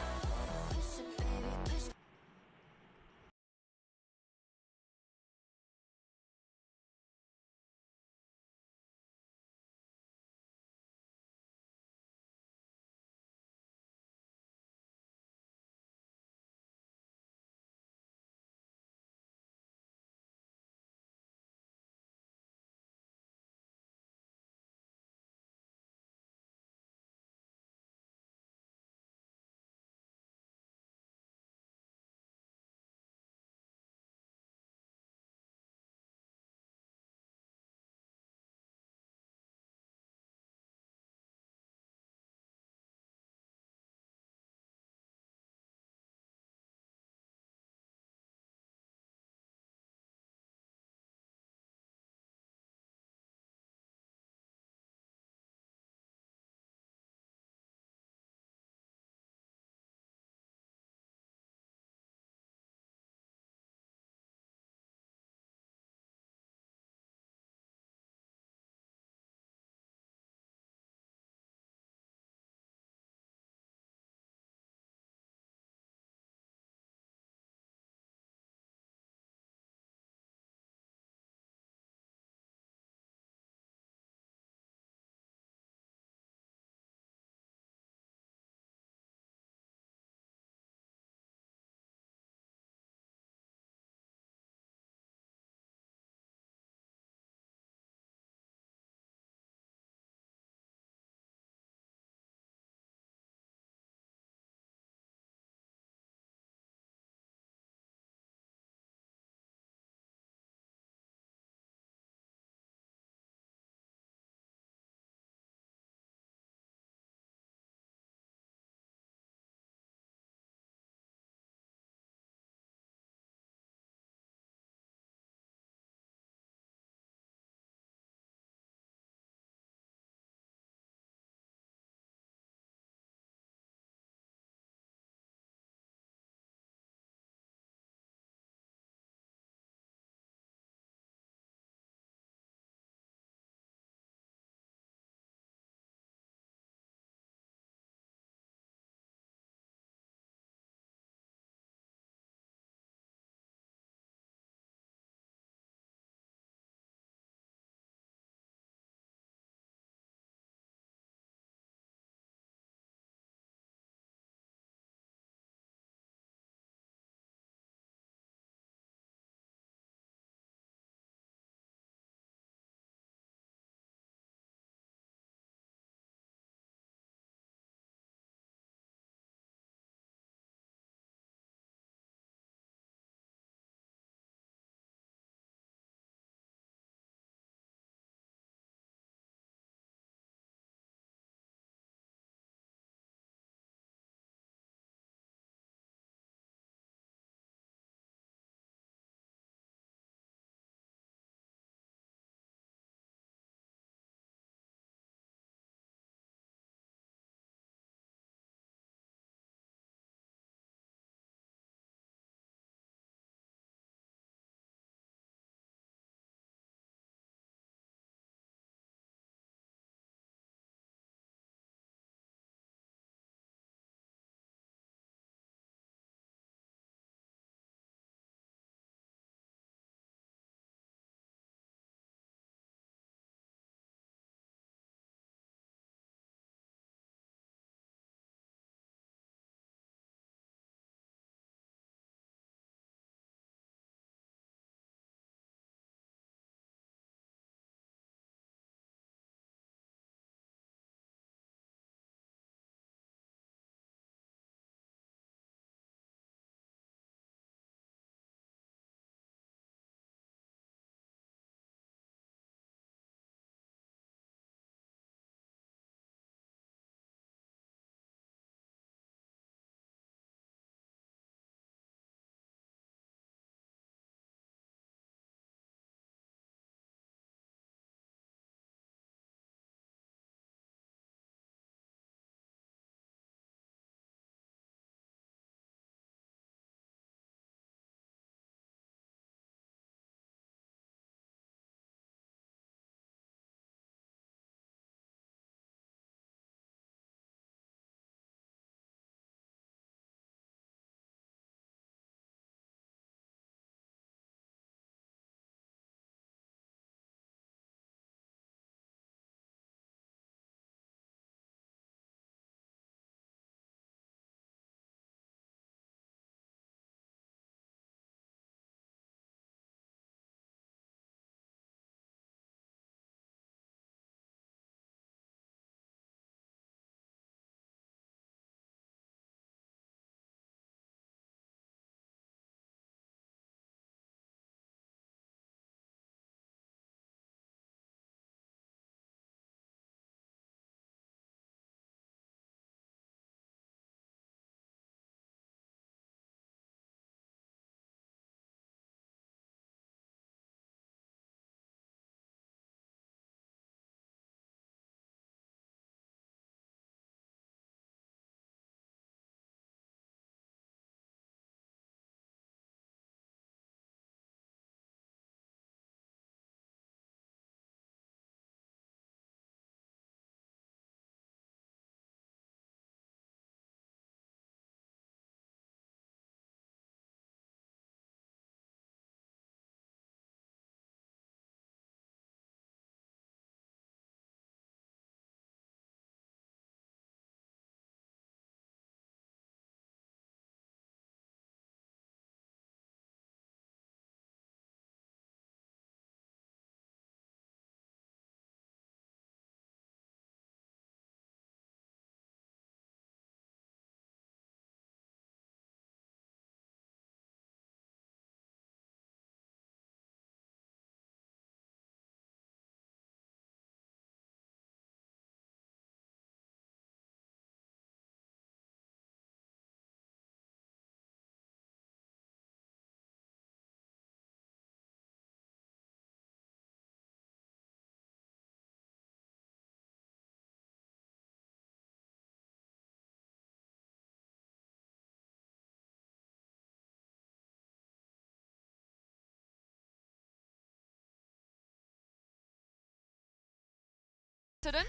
incident,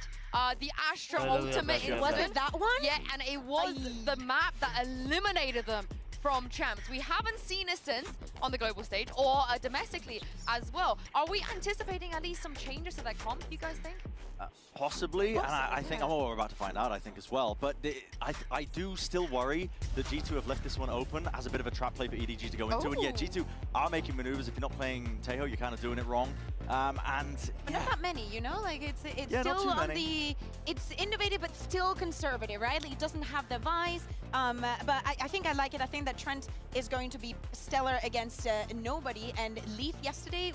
the Astra ultimate incident. Was it that one? Yeah, and it was the map that eliminated them from champs. We haven't seen it since on the global stage or domestically as well. Are we anticipating at least some changes to that comp, you guys think? Possibly, and I think we're about to find out, I think, as well. But I do still worry that G2 have left this one open as a bit of a trap play for EDG to go into. And yeah, G2 are making maneuvers. If you're not playing Taeho, you're kind of doing it wrong. But not that many, you know? Like, it's still on the... It's innovative, but still conservative, right? Like, it doesn't have the Vice. But I think I like it. I think that Trent is going to be stellar against nobody. And Leaf yesterday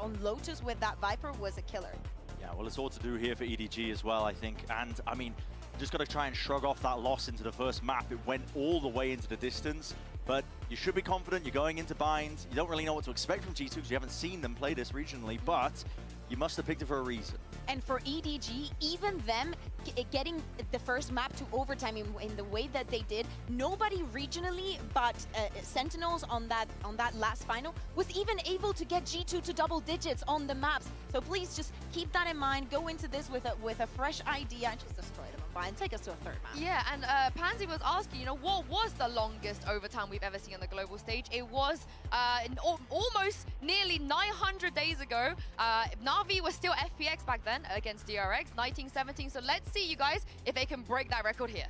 on Lotus with that Viper was a killer. Yeah, well, it's all to do here for EDG as well, I think. And, I mean, just got to try and shrug off that loss into the first map. It went all the way into the distance. But you should be confident. You're going into binds. You don't really know what to expect from G2 because you haven't seen them play this regionally. But you must have picked it for a reason. And for EDG, even them getting the first map to overtime in the way that they did, nobody regionally but Sentinels on that last final was even able to get G2 to double digits on the maps. So please just keep that in mind. Go into this with a fresh idea and just destroy them and take us to a third map. Yeah, and Pansy was asking, you know, what was the longest overtime we've ever seen on the global stage? It was almost nearly 900 days ago. Na'Vi was still FPX back then against DRX, 1917. So let's see, you guys, if they can break that record here.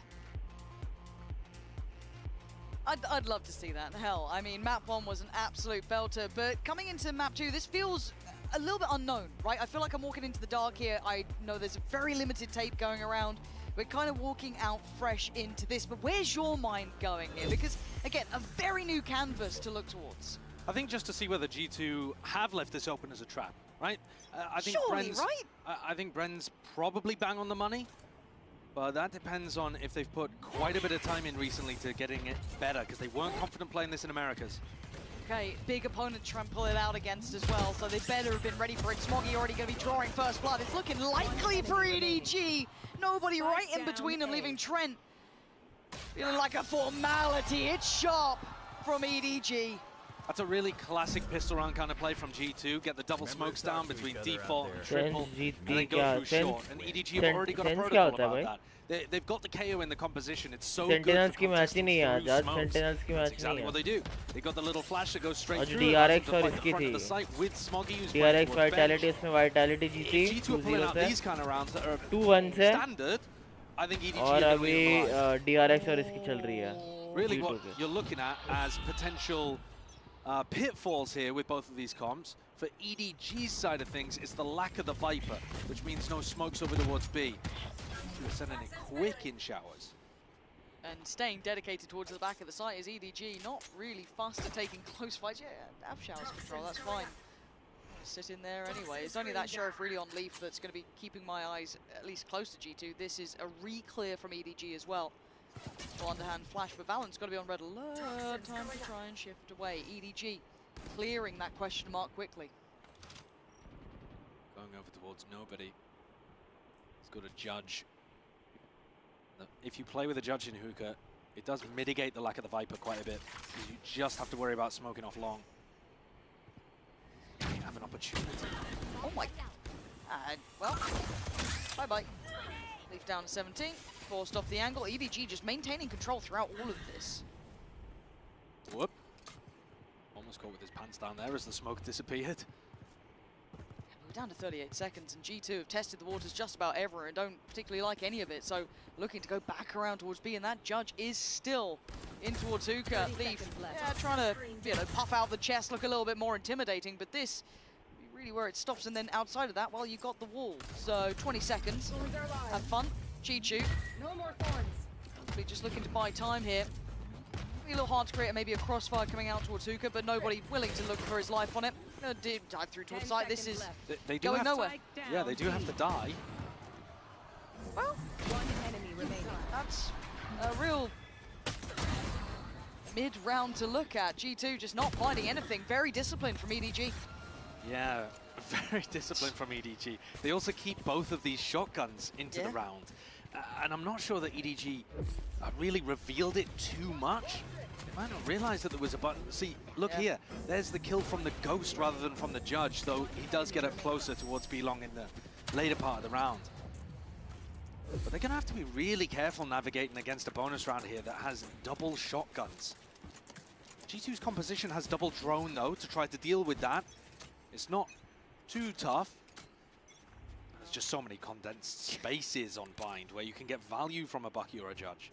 I'd love to see that. Hell, I mean, map 1 was an absolute belter, but coming into map 2, this feels a little bit unknown, right? I feel like I'm walking into the dark here. I know there's a very limited tape going around. We're kind of walking out fresh into this, but where's your mind going here? Because, again, a very new canvas to look towards. I think just to see whether G2 have left this open as a trap, right? I think Surely, right? I think Bren's probably bang on the money, but that depends on if they've put quite a bit of time in recently to getting it better, because they weren't confident playing this in Americas. Okay, big opponent to try and pull it out against as well, so they better have been ready for it. Smoggy already going to be drawing first blood. It's looking likely for EDG. Nobody right in between them, leaving Trent feeling like a formality. It's sharp from EDG. That's a really classic pistol round kind of play from G2. Get the double smokes down between default and triple, and then go through short. And EDG have already got a protocol about that. They've got the KO in the composition. It's so good for contestants through smokes. That's exactly what they do. They got the little flash that goes straight through. DRX और इसकी थी. With Smoggy, who's DRX vitality इसमें vitality जीती. G2 are pulling out these kind of rounds that are 2-1 से. Standard. I think EDG और अभी DRX और इसकी चल रही है. Really, what you're looking at as potential pitfalls here with both of these comps. For EDG's side of things, it's the lack of the Viper, which means no smokes over towards B. We're sending it quick in showers. And staying dedicated towards the back of the site is EDG, not really fast at taking close fights. Yeah, have showers control, that's fine. Sit in there anyway. It's only that Sheriff really on Leaf that's going to be keeping my eyes at least close to G2. This is a re-clear from EDG as well. Well, underhand flash, but Valorant's got to be on red alert. Time to try and shift away. EDG clearing that question mark quickly. Going over towards nobody. He's got a judge. If you play with a judge in hookah, it does mitigate the lack of the Viper quite a bit, because you just have to worry about smoking off long. You have an opportunity. Oh my. Well, bye-bye. Leaf down to 17. Forced off the angle. EDG just maintaining control throughout all of this. Whoop. Almost caught with his pants down there as the smoke disappeared. We're down to 38 seconds, and G2 have tested the waters just about ever and don't particularly like any of it. So looking to go back around towards B, and that judge is still in towards hookah. Leaf, yeah, trying to puff out the chest, look a little bit more intimidating, but this really where it stops. And then outside of that, well, you got the wall. So 20 seconds. Have fun. Chi-Chu. No more thorns. We're just looking to buy time here. Be a little hard to create maybe a crossfire coming out towards hookah, but nobody willing to look for his life on it. Dive through towards site. This is going nowhere. Yeah, they do have to die. Well, one enemy remaining. That's a real mid-round to look at. G2 just not finding anything. Very disciplined from EDG. Yeah, very disciplined from EDG. They also keep both of these shotguns into the round. And I'm not sure that EDG really revealed it too much. They might not realize that there was a button. See, look here. There's the kill from the Ghost rather than from the Judge, though he does get up closer towards B-Long in the later part of the round. But they're going to have to be really careful navigating against a bonus round here that has double shotguns. G2's composition has double drone, though, to try to deal with that. It's not too tough. There's just so many condensed spaces on Bind where you can get value from a Bucky or a Judge.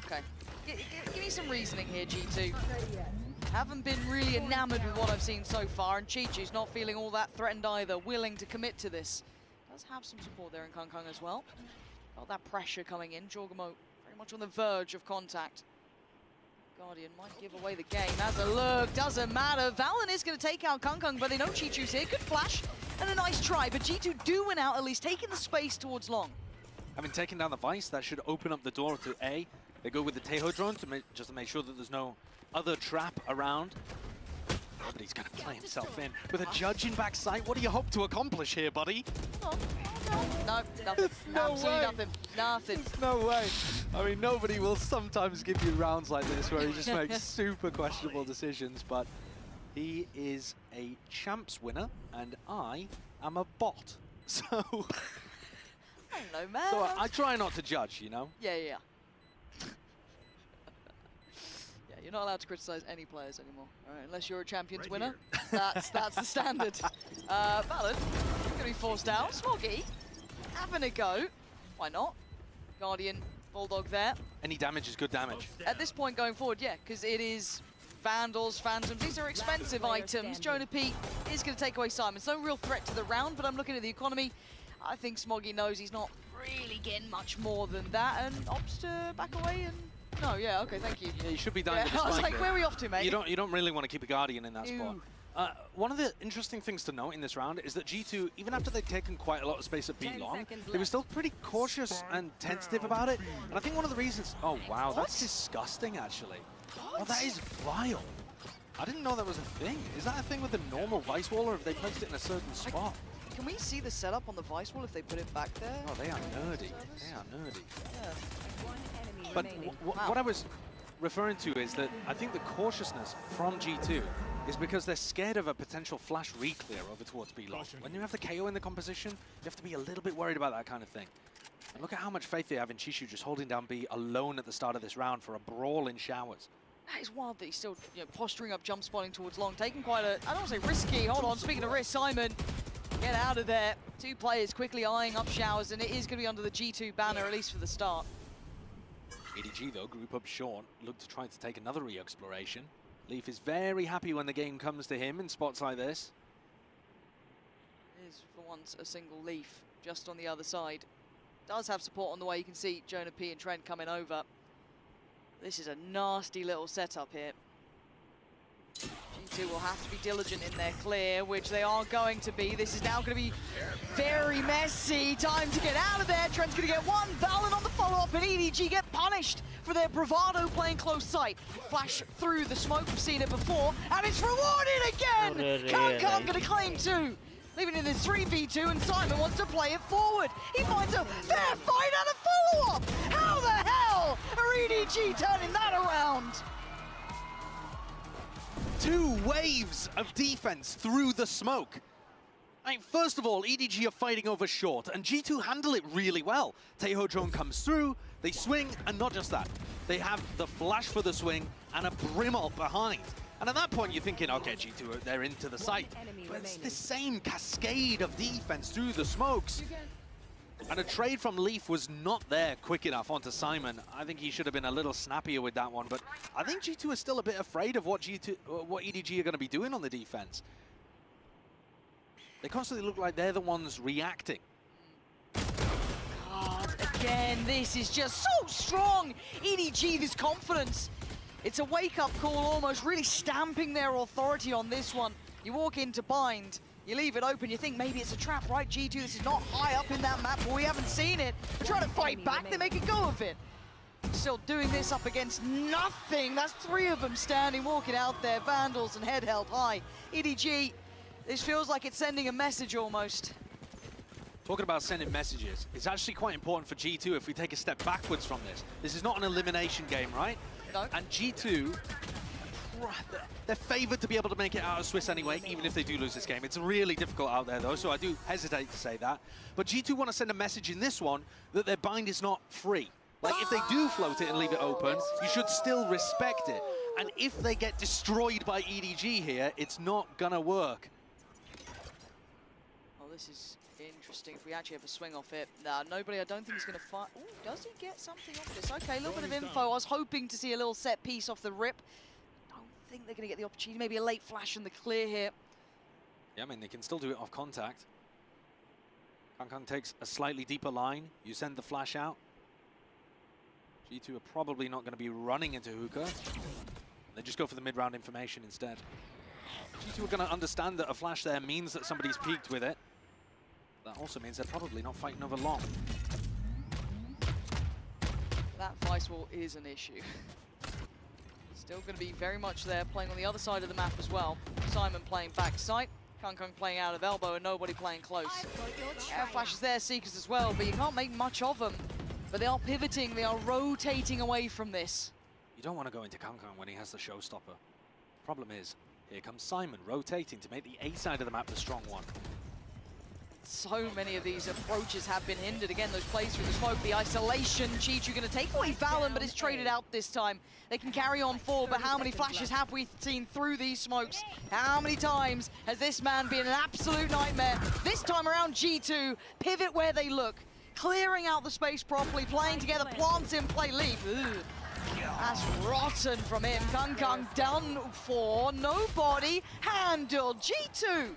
Okay. Give me some reasoning here, G2. Haven't been really enamored with what I've seen so far, and Chi-Chi's not feeling all that threatened either, willing to commit to this. Does have some support there in KongKong as well. Got that pressure coming in. Jorgamo very much on the verge of contact. Guardian might give away the game. As a look, doesn't matter. Valorant is going to take out KongKong, but they know Chi-Chi's here. Good flash and a nice try, but G2 do win out, at least taking the space towards long. Having taken down the Vice, that should open up the door to A. They go with the Taeho drone just to make sure that there's no other trap around. But he's going to play himself in. With a Judge in backside, what do you hope to accomplish here, buddy? No, nothing. Absolutely nothing. Nothing. There's no way. I mean, nobody will sometimes give you rounds like this where he just makes super questionable decisions, but he is a champs winner, and I am a bot. So, I don't know, man. So I try not to judge, you know? Yeah. Yeah, you're not allowed to criticize any players anymore, all right, unless you're a champions winner. That's the standard. Valid, gonna be forced out. Smoggy, having a go. Why not? Guardian, Bulldog there. Any damage is good damage. At this point going forward, yeah, because it is Vandals, Phantoms. These are expensive items. Jonah P is going to take away Simon. It's no real threat to the round, but I'm looking at the economy. I think Smoggy knows he's not really getting much more than that and opts to back away and... No, yeah, okay, thank you. Yeah, you should be dying to I was like, where are we off to, mate? You don't really want to keep a Guardian in that spot. One of the interesting things to note in this round is that G2, even after they'd taken quite a lot of space at B-Long, they were still pretty cautious and tentative about it. And I think one of the reasons... Oh, wow, that's disgusting, actually. Oh, that is vile. I didn't know that was a thing. Is that a thing with the normal Vice Wall, or have they placed it in a certain spot? Can we see the setup on the Vice Wall if they put it back there? Oh, they are nerdy. They are nerdy. Yeah. But what I was referring to is that I think the cautiousness from G2 is because they're scared of a potential flash re-clear over towards B-Long. When you have the KO in the composition, you have to be a little bit worried about that kind of thing. And look at how much faith they have in Chishu just holding down B alone at the start of this round for a brawl in showers. That is wild that he's still posturing up, jump spotting towards long, taking quite a, I don't want to say risky, hold on, speaking of risk, Simon, get out of there. Two players quickly eyeing up showers, and it is going to be under the G2 banner, at least for the start. EDG, though, group up short, look to try to take another re-exploration. Leaf is very happy when the game comes to him in spots like this. It is, for once, a single Leaf just on the other side. Does have support on the way. You can see Jonah P and Trent coming over. This is a nasty little setup here. G2 will have to be diligent in their clear, which they are going to be. This is now going to be very messy. Time to get out of there. Trent's going to get one. Valorant on the follow-up, and EDG get punished for their bravado playing close sight. Flash through the smoke. We've seen it before, and it's rewarded again. KongKong going to claim two. Leaving it in this 3v2, and Simon wants to play it forward. He finds a fair fight and a follow-up. How the hell are EDG turning that around? Two waves of defense through the smoke. I mean, first of all, EDG are fighting over short, and G2 handle it really well. Taeho drone comes through, they swing, and not just that. They have the flash for the swing and a Brimalt behind. And at that point, you're thinking, okay, G2, they're into the site. But it's the same cascade of defense through the smokes. And a trade from Leaf was not there quick enough onto Simon. I think he should have been a little snappier with that one. But I think G2 is still a bit afraid of what EDG are going to be doing on the defense. They constantly look like they're the ones reacting. God, again, this is just so strong. EDG, this confidence. It's a wake-up call almost, really stamping their authority on this one. You walk into Bind, you leave it open, you think maybe it's a trap, right? G2, this is not high up in that map, but we haven't seen it. They're trying to fight back, they make a go of it. Still doing this up against nothing. That's three of them standing, walking out there, Vandals and head held high. EDG, this feels like it's sending a message almost. Talking about sending messages, it's actually quite important for G2 if we take a step backwards from this. This is not an elimination game, right? No. And G2 they're favoured to be able to make it out of Swiss anyway, even if they do lose this game. It's really difficult out there, though, so I do hesitate to say that. But G2 want to send a message in this one that their bind is not free. Like, if they do float it and leave it open, you should still respect it. And if they get destroyed by EDG here, it's not gonna work. Well, this is interesting. If we actually have a swing off it, nobody, I don't think, is going to fight. Ooh, does he get something off this? Okay, a little bit of info. I was hoping to see a little set piece off the rip. Don't think they're going to get the opportunity. Maybe a late flash in the clear here. Yeah, I mean, they can still do it off contact. KongKong takes a slightly deeper line. You send the flash out. G2 are probably not going to be running into hookah. They just go for the mid-round information instead. G2 are going to understand that a flash there means that somebody's peaked with it. That also means they're probably not fighting over long. That vice wall is an issue. Still going to be very much there, playing on the other side of the map as well. Simon playing backside, KongKong playing out of elbow, and nobody playing close. Air flashes there, Seekers as well, but you can't make much of them. But they are pivoting, they are rotating away from this. You don't want to go into KongKong when he has the showstopper. Problem is, here comes Simon rotating to make the A side of the map the strong one. So many of these approaches have been hindered. Again, those plays through the smoke, the isolation. Cheech, you're going to take away Valen, but it's traded out this time. They can carry on forward, but how many flashes have we seen through these smokes? How many times has this man been an absolute nightmare? This time around, G2 pivot where they look, clearing out the space properly, playing together, plants in play, leave. Ugh. That's rotten from him. KongKong done for. Nobody handled. G2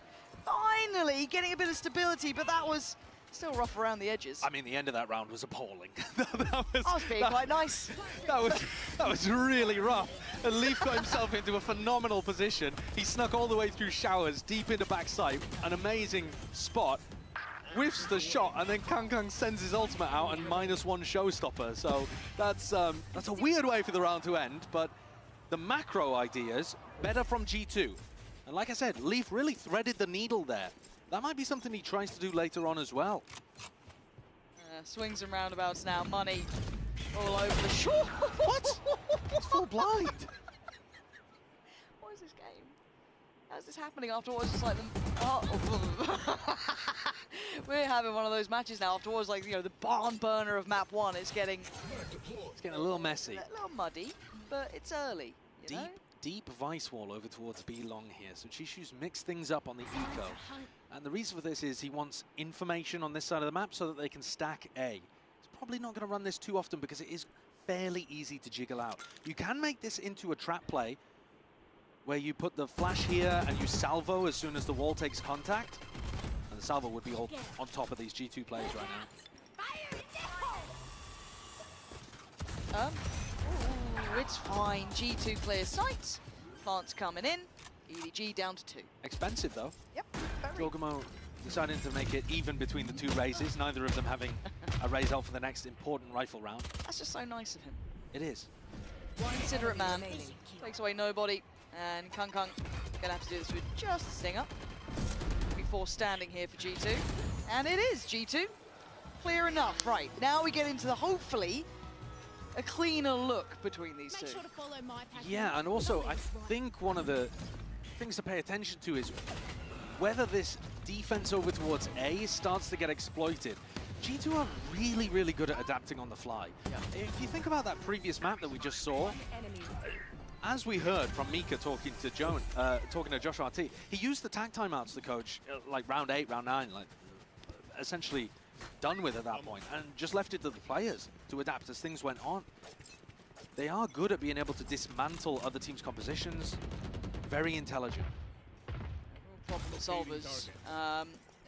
finally getting a bit of stability, but that was still rough around the edges. I mean, the end of that round was appalling. I was being quite nice. That was really rough. And Leaf got himself into a phenomenal position. He snuck all the way through showers, deep into backside, an amazing spot. Whiffs the shot, and then KongKong sends his ultimate out and -1 showstopper. So that's a weird way for the round to end, but the macro ideas, better from G2. And like I said, Leaf really threaded the needle there. That might be something he tries to do later on as well. Swings and roundabouts now, money all over the shore. What? He's full blind. What is this game? How's this happening after what was just like the... Oh. We're having one of those matches now after what was like, you know, the barn burner of map 1. It's getting a little messy. A little muddy, but it's early, you know? Deep vice wall over towards B long here. So Chishu's mixed things up on the eco. And the reason for this is he wants information on this side of the map so that they can stack A. He's probably not going to run this too often because it is fairly easy to jiggle out. You can make this into a trap play where you put the flash here and you salvo as soon as the wall takes contact. And the salvo would be all on top of these G2 players right now. Ooh, it's fine. G2 clears sights. Plants coming in. EDG down to 2. Expensive though. Yep. Jorgamo deciding to make it even between the 2 raises, neither of them having a raise out for the next important rifle round. That's just so nice of him. It is. Considerate man. Takes away nobody. And KongKong gonna have to do this with just a stinger. Before standing here for G2. And it is G2. Clear enough. Right, now we get into the, hopefully, a cleaner look between these two. Yeah, and also I think one of the things to pay attention to is whether this defense over towards A starts to get exploited. G2 are really, really good at adapting on the fly. Yeah. If you think about that previous map that we just saw, as we heard from Mika talking to Josh RT, he used the tag timeouts, the coach, like round 8, round 9, like essentially done with at that point, and just left it to the players to adapt as things went on. They are good at being able to dismantle other teams' compositions. Very intelligent. Problem solvers.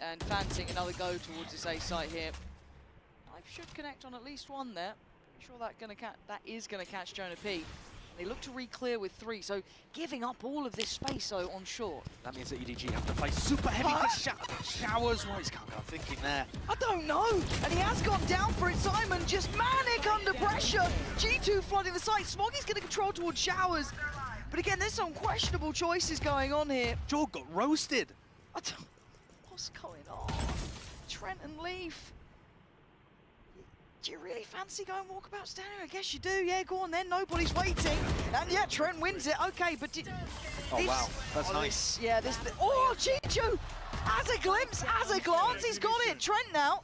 And fancying another go towards this A site here. I should connect on at least one there. I'm sure that is going to catch Jonah P. They look to re-clear with 3, so giving up all of this space though on short. That means that EDG have to play super heavy for showers. What is KongKong thinking there? I don't know. And he has gone down for it. Simon just manic under pressure. G2 flooding the site. Smoggy's going to control towards showers. But again, there's some questionable choices going on here. Jorg got roasted. What's going on? Trent and Leaf. Do you really fancy going walkabout standing? I guess you do. Yeah, go on then. Nobody's waiting. And yeah, Trent wins it. Okay, but Oh, wow. That's nice. Oh, G2 has a glimpse, has a glance. He's got it. Trent now.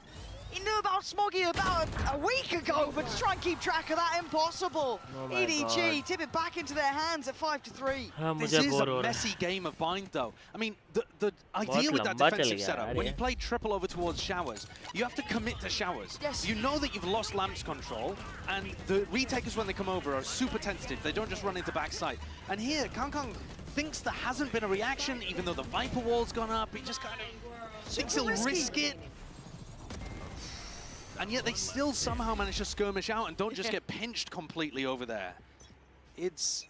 He knew about Smoggy about a week ago, but to try and keep track of that, impossible. Oh my EDG God. tip it back into their hands at 5-3. This is a messy game of bind, though. I mean, the idea with that defensive setup, when you play triple over towards Showers, you have to commit to Showers. Yes. You know that you've lost Lamps control, and the retakers, when they come over, are super tentative. They don't just run into backside. And here, KongKong thinks there hasn't been a reaction, even though the Viper wall's gone up. He just kind of thinks he'll risk it. And yet they still somehow manage to skirmish out and don't just get pinched completely over there. It's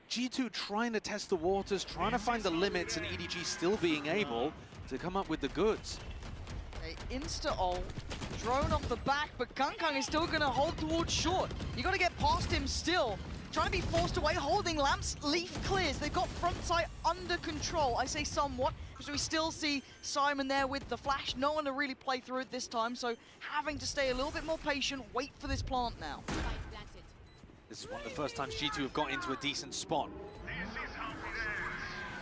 G2 trying to test the waters, trying to find the limits, and EDG still being able to come up with the goods. Insta-ult, drone off the back, but KongKong is still going to hold towards short. You got to get past him still. Trying to be forced away, holding Lamps. Leaf clears. They've got front side under control. I say somewhat, because we still see Simon there with the flash. No one to really play through it this time, so having to stay a little bit more patient, wait for this plant now. This is one of the first times G2 have got into a decent spot.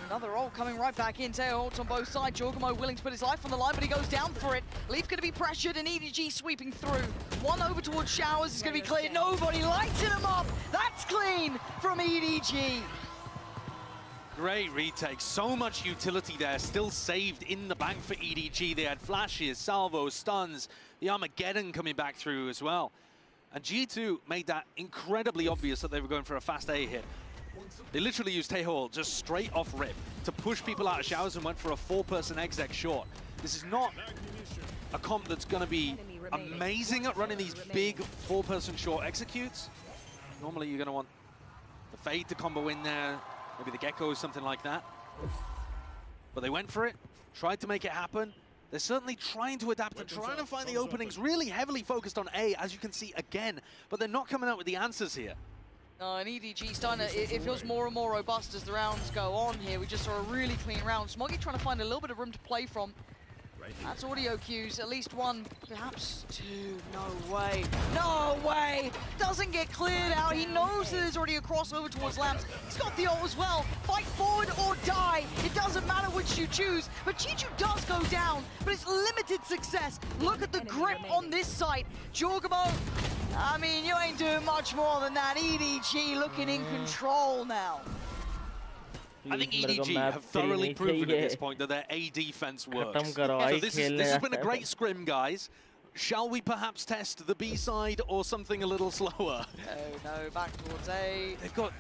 Another ult coming right back in. Teo ults on both sides. Jorgamo willing to put his life on the line, but he goes down for it. Leaf going to be pressured, and EDG sweeping through. One over towards Showers is going to be cleared. Nobody lighting him up. That's clean from EDG. Great retake. So much utility there. Still saved in the bank for EDG. They had flashes, salvos, stuns. The Armageddon coming back through as well. And G2 made that incredibly obvious that they were going for a fast A hit. They literally used Taeho just straight off rip to push people out of Showers and went for a 4-person exec short. This is not a comp that's going to be amazing at running these big 4-person short executes. Normally you're going to want the Fade to combo in there, maybe the Gecko or something like that. But they went for it, tried to make it happen. They're certainly trying to adapt and trying to find the openings, really heavily focused on A, as you can see again, but they're not coming out with the answers here. And EDG starting to, it feels more and more robust as the rounds go on here. We just saw a really clean round. Smoggy trying to find a little bit of room to play from. That's audio cues, at least one, perhaps two. No way. No way! Doesn't get cleared out. He knows that there's already a crossover towards Lamps. He's got the ult as well. Fight forward or die. It doesn't matter which you choose. But G2 does go down, but it's limited success. Look at the grip on this site. Jorgamo, I mean, you ain't doing much more than that. EDG looking in control now. I think EDG have thoroughly proven at this point that their A defense works. So this has been a great scrim, guys. Shall we perhaps test the B side or something a little slower? No, back towards A. They've got,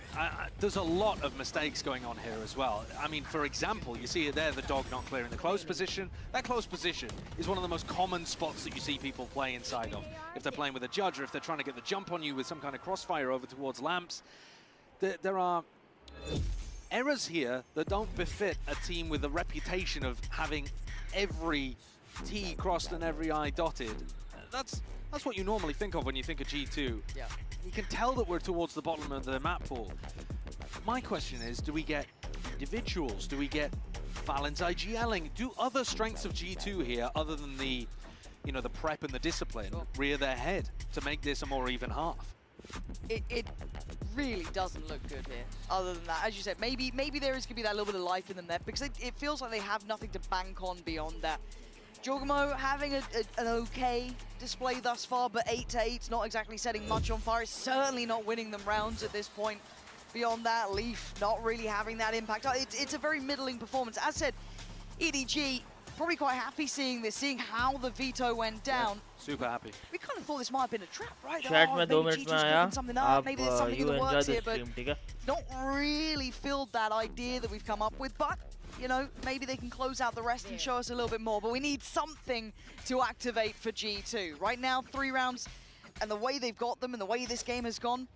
there's a lot of mistakes going on here as well. I mean, for example, you see it there, the dog not clearing the close position. That close position is one of the most common spots that you see people play inside of. If they're playing with a judge or if they're trying to get the jump on you with some kind of crossfire over towards Lamps. There are errors here that don't befit a team with a reputation of having every T crossed and every I dotted. That's what you normally think of when you think of G2. Yeah. You can tell that we're towards the bottom of the map pool. My question is, do we get individuals? Do we get Fallon's IGLing? Do other strengths of G2 here, other than the, you know, the prep and the discipline, rear their head to make this a more even half? It really doesn't look good here. Other than that, as you said, maybe there is going to be that little bit of life in them there, because it feels like they have nothing to bank on beyond that. Jorgamo having an okay display thus far, but 8-8's not exactly setting much on fire. It's certainly not winning them rounds at this point. Beyond that, Leaf not really having that impact. It's a very middling performance. As said, EDG probably quite happy seeing this, seeing how the veto went down. Yeah, super happy. We kind of thought this might have been a trap, right? Chat Oh, में maybe 2 minute G2's में आया. cooking something up. Maybe there's something in the works here, but ठीक है? not really filled that idea that we've come up with. But you know, maybe they can close out the rest and show us a little bit more. But we need something to activate for G2. Right now, 3 rounds, and the way they've got them and the way this game has gone,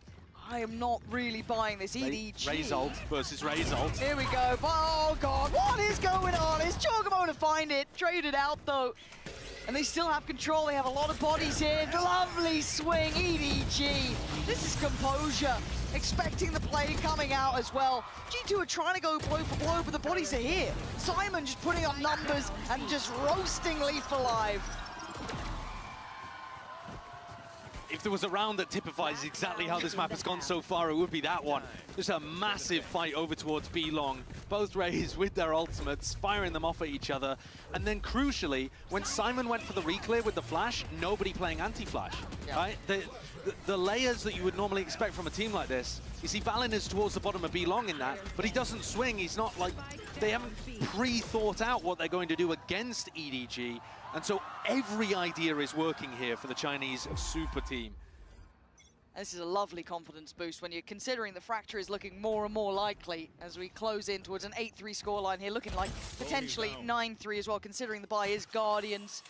I am not really buying this. EDG. Rayzolt versus Rayzolt. Here we go. Oh, God. What is going on? It's Jorgamo to find it. Traded out, though. And they still have control. They have a lot of bodies here. Lovely swing, EDG. This is composure. Expecting the play coming out as well. G2 are trying to go blow for blow, but the bodies are here. Simon just putting up numbers and just roasting Leaf alive. If there was a round that typifies exactly how this map has gone so far, it would be that one. Just a massive fight over towards B Long. Both Rays with their ultimates, firing them off at each other. And then crucially, when Simon went for the reclear with the flash, nobody playing anti-flash, right? The layers that you would normally expect from a team like this, you see Valen is towards the bottom of B Long in that, but he doesn't swing. He's not like, they haven't pre-thought out what they're going to do against EDG. And so every idea is working here for the Chinese super team. This is a lovely confidence boost when you're considering the fracture is looking more and more likely as we close in towards an 8-3 scoreline here, looking like potentially 9-3 as well, considering the buy is Guardians.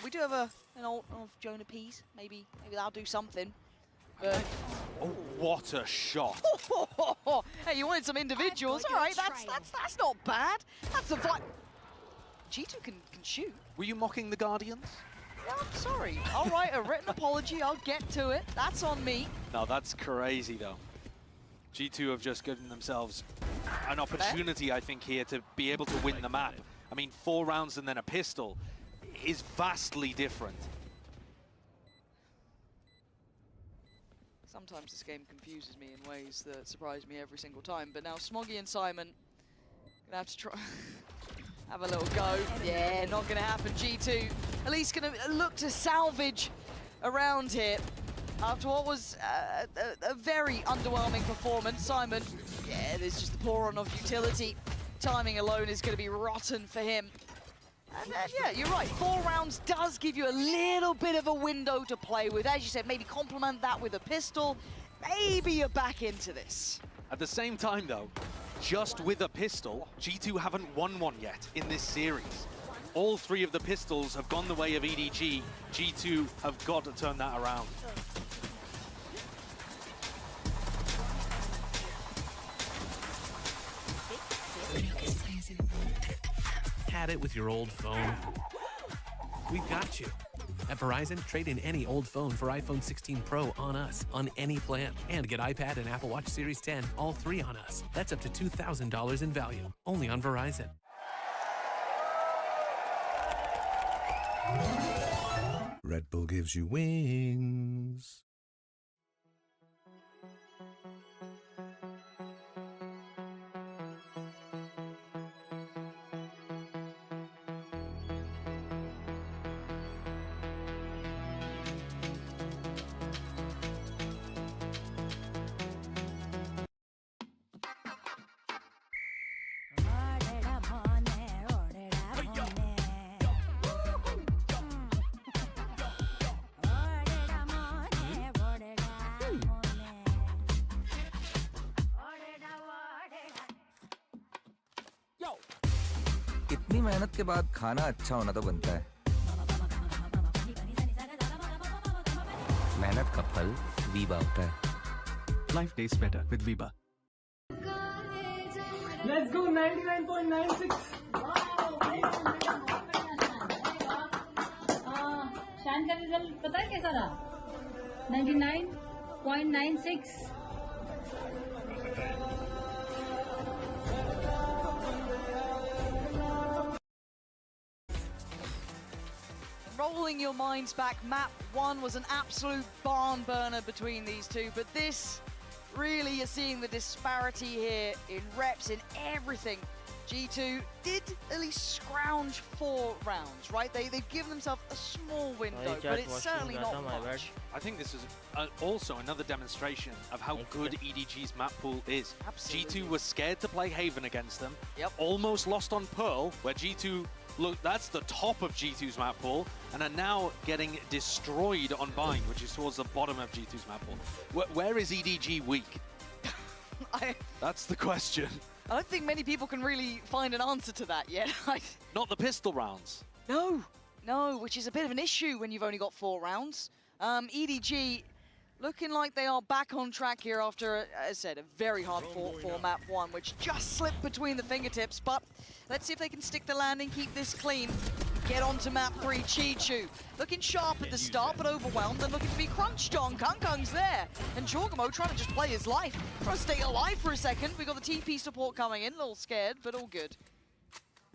We do have an ult of Jonah Pease. Maybe that'll do something. But oh, what a shot! Hey, you wanted some individuals. All right, that's not bad. That's a fight. G2 can shoot. Were you mocking the Guardians? Yeah, I'm sorry. All right, a written apology. I'll get to it. That's on me. No, that's crazy though. G2 have just given themselves an opportunity, I think, here to be able to win the map. I mean, 4 rounds and then a pistol is vastly different. Sometimes this game confuses me in ways that surprise me every single time. But now Smoggy and Simon gonna have to try have a little go. Yeah, not gonna happen. G2 at least gonna look to salvage around here after what was a very underwhelming performance. Simon, yeah, there's just the pour on of utility. Timing alone is gonna be rotten for him. And then, yeah, you're right. 4 rounds does give you a little bit of a window to play with. As you said, maybe complement that with a pistol. Maybe you're back into this. At the same time, though, just with a pistol, G2 haven't won one yet in this series. All 3 of the pistols have gone the way of EDG. G2 have got to turn that around. Had it with your old phone? We've got you. At Verizon, trade in any old phone for iPhone 16 Pro on us, on any plan. And get iPad and Apple Watch Series 10, all 3 on us. That's up to $2,000 in value, only on Verizon. Red Bull gives you wings. इतनी मेहनत के बाद खाना अच्छा होना तो बनता है। मेहनत का फल वीबा होता है। Life tastes better with Viva. Let's go 99.96. शान का रिजल्ट पता है कैसा रहा? 99.96. Rolling your minds back, map 1 was an absolute barn burner between these two, but this really you're seeing the disparity here in reps, in everything. G2 did at least scrounge 4 rounds, right? They've given themselves a small window, but it's certainly not much. I think this is also another demonstration of how good EDG's map pool is. Absolutely. G2 was scared to play Haven against them. Almost lost on Pearl, where G2, look, that's the top of G2's map pool, and are now getting destroyed on Bind, which is towards the bottom of G2's map pool. Where is EDG weak? That's the question. I don't think many people can really find an answer to that yet. Not the pistol rounds. No, which is a bit of an issue when you've only got 4 rounds. EDG looking like they are back on track here after, as I said, a very hard fought for map 1, which just slipped between the fingertips. But let's see if they can stick the landing, keep this clean, get on to map 3. Chichu looking sharp at the start, but overwhelmed and looking to be crunched on. Kangkang's there, and Jorgamo trying to just play his life, trying to stay alive for a second. We got the TP support coming in, a little scared, but all good.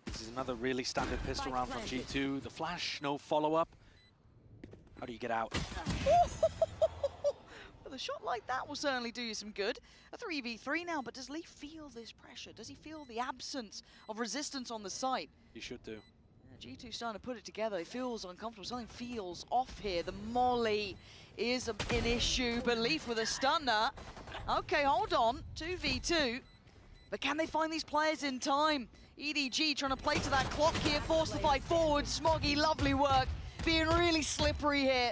This is another really standard pistol round from G2. The flash, no follow-up. How do you get out? a shot like that will certainly do you some good. A 3v3 now, but does Leaf feel this pressure? Does he feel the absence of resistance on the site? He should do. G2 starting to put it together. It feels uncomfortable. Something feels off here. The molly is an issue, but Leaf with a stunner. Okay, hold on. 2v2. But can they find these players in time? EDG trying to play to that clock here, force the fight forward. Smoggy, lovely work. Being really slippery here.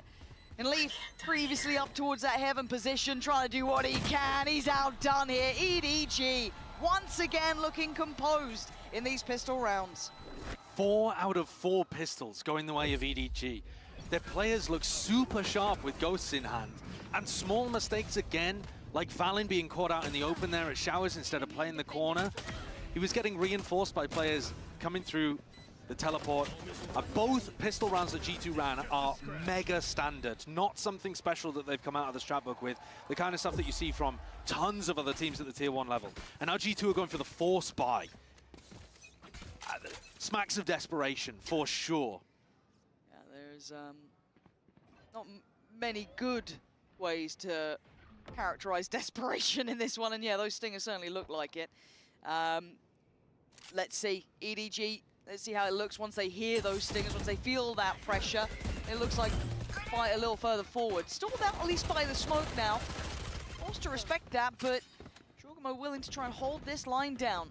And Leaf previously up towards that heaven position, trying to do what he can. He's outdone here. EDG once again looking composed in these pistol rounds. 4 out of 4 pistols going the way of EDG. Their players look super sharp with ghosts in hand. And small mistakes again, like Valen being caught out in the open there at Showers instead of playing the corner. He was getting reinforced by players coming through the teleport. Both pistol rounds that G2 ran are mega standard, not something special that they've come out of the strat book with. The kind of stuff that you see from tons of other teams at the tier 1 level. And now G2 are going for the force buy. Smacks of desperation, for sure. Yeah, there's not many good ways to characterize desperation in this one, and yeah, those stingers certainly look like it. Let's see, EDG, let's see how it looks once they hear those stingers, once they feel that pressure. It looks like fight a little further forward. Stalled out at least by the smoke now. Forced to respect that, but Jorgamo willing to try and hold this line down.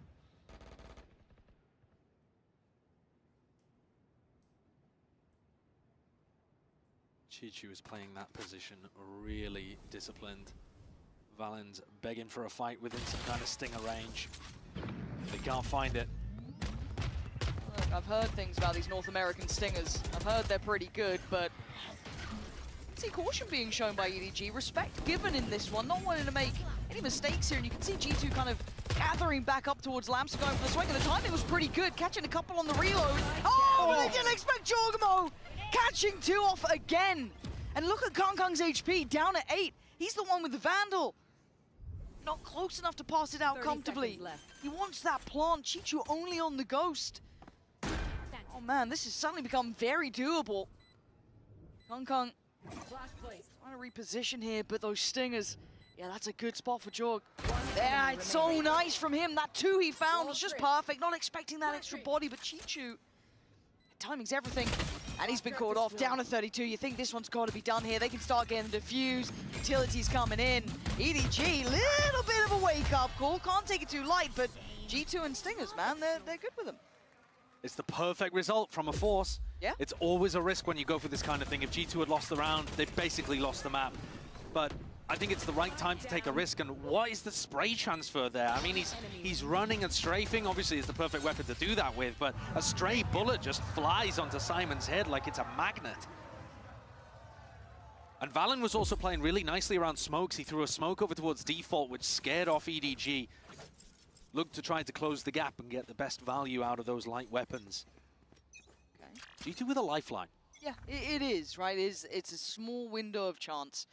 Chichu is playing that position really disciplined. Valen's begging for a fight within some kind of stinger range. They can't find it. Look, I've heard things about these North American stingers. I've heard they're pretty good, but I see caution being shown by EDG. Respect given in this one, not wanting to make any mistakes here. And you can see G2 kind of gathering back up towards Lamps, going for the swing. And the timing was pretty good, catching a couple on the reload. Oh, but they didn't expect Jorgamo! Catching 2 off again. And look at KongKong's HP, down at 8. He's the one with the Vandal. Not close enough to pass it out comfortably. He wants that plant. Chichu only on the Ghost. Oh man, this has suddenly become very doable. KongKong trying to reposition here, but those stingers, yeah, that's a good spot for Jorg. Yeah, it's so nice from him. That 2 he found was just perfect. Not expecting that extra body, but Chichu, timing's everything. And he's been caught off, down to 32. You think this one's got to be done here. They can start getting the defuse. Utilities coming in. EDG, little bit of a wake-up call. Can't take it too light, but G2 and Stingers, man, they're good with them. It's the perfect result from a force. Yeah. It's always a risk when you go for this kind of thing. If G2 had lost the round, they've basically lost the map. But I think it's the right time to take a risk. And what is the spray transfer there? I mean, he's running and strafing. Obviously, it's the perfect weapon to do that with, but a stray bullet just flies onto Simon's head like it's a magnet. And Valen was also playing really nicely around smokes. He threw a smoke over towards default, which scared off EDG. Looked to try to close the gap and get the best value out of those light weapons. Okay. G2 with a lifeline. Yeah, it is, right? It's a small window of chance.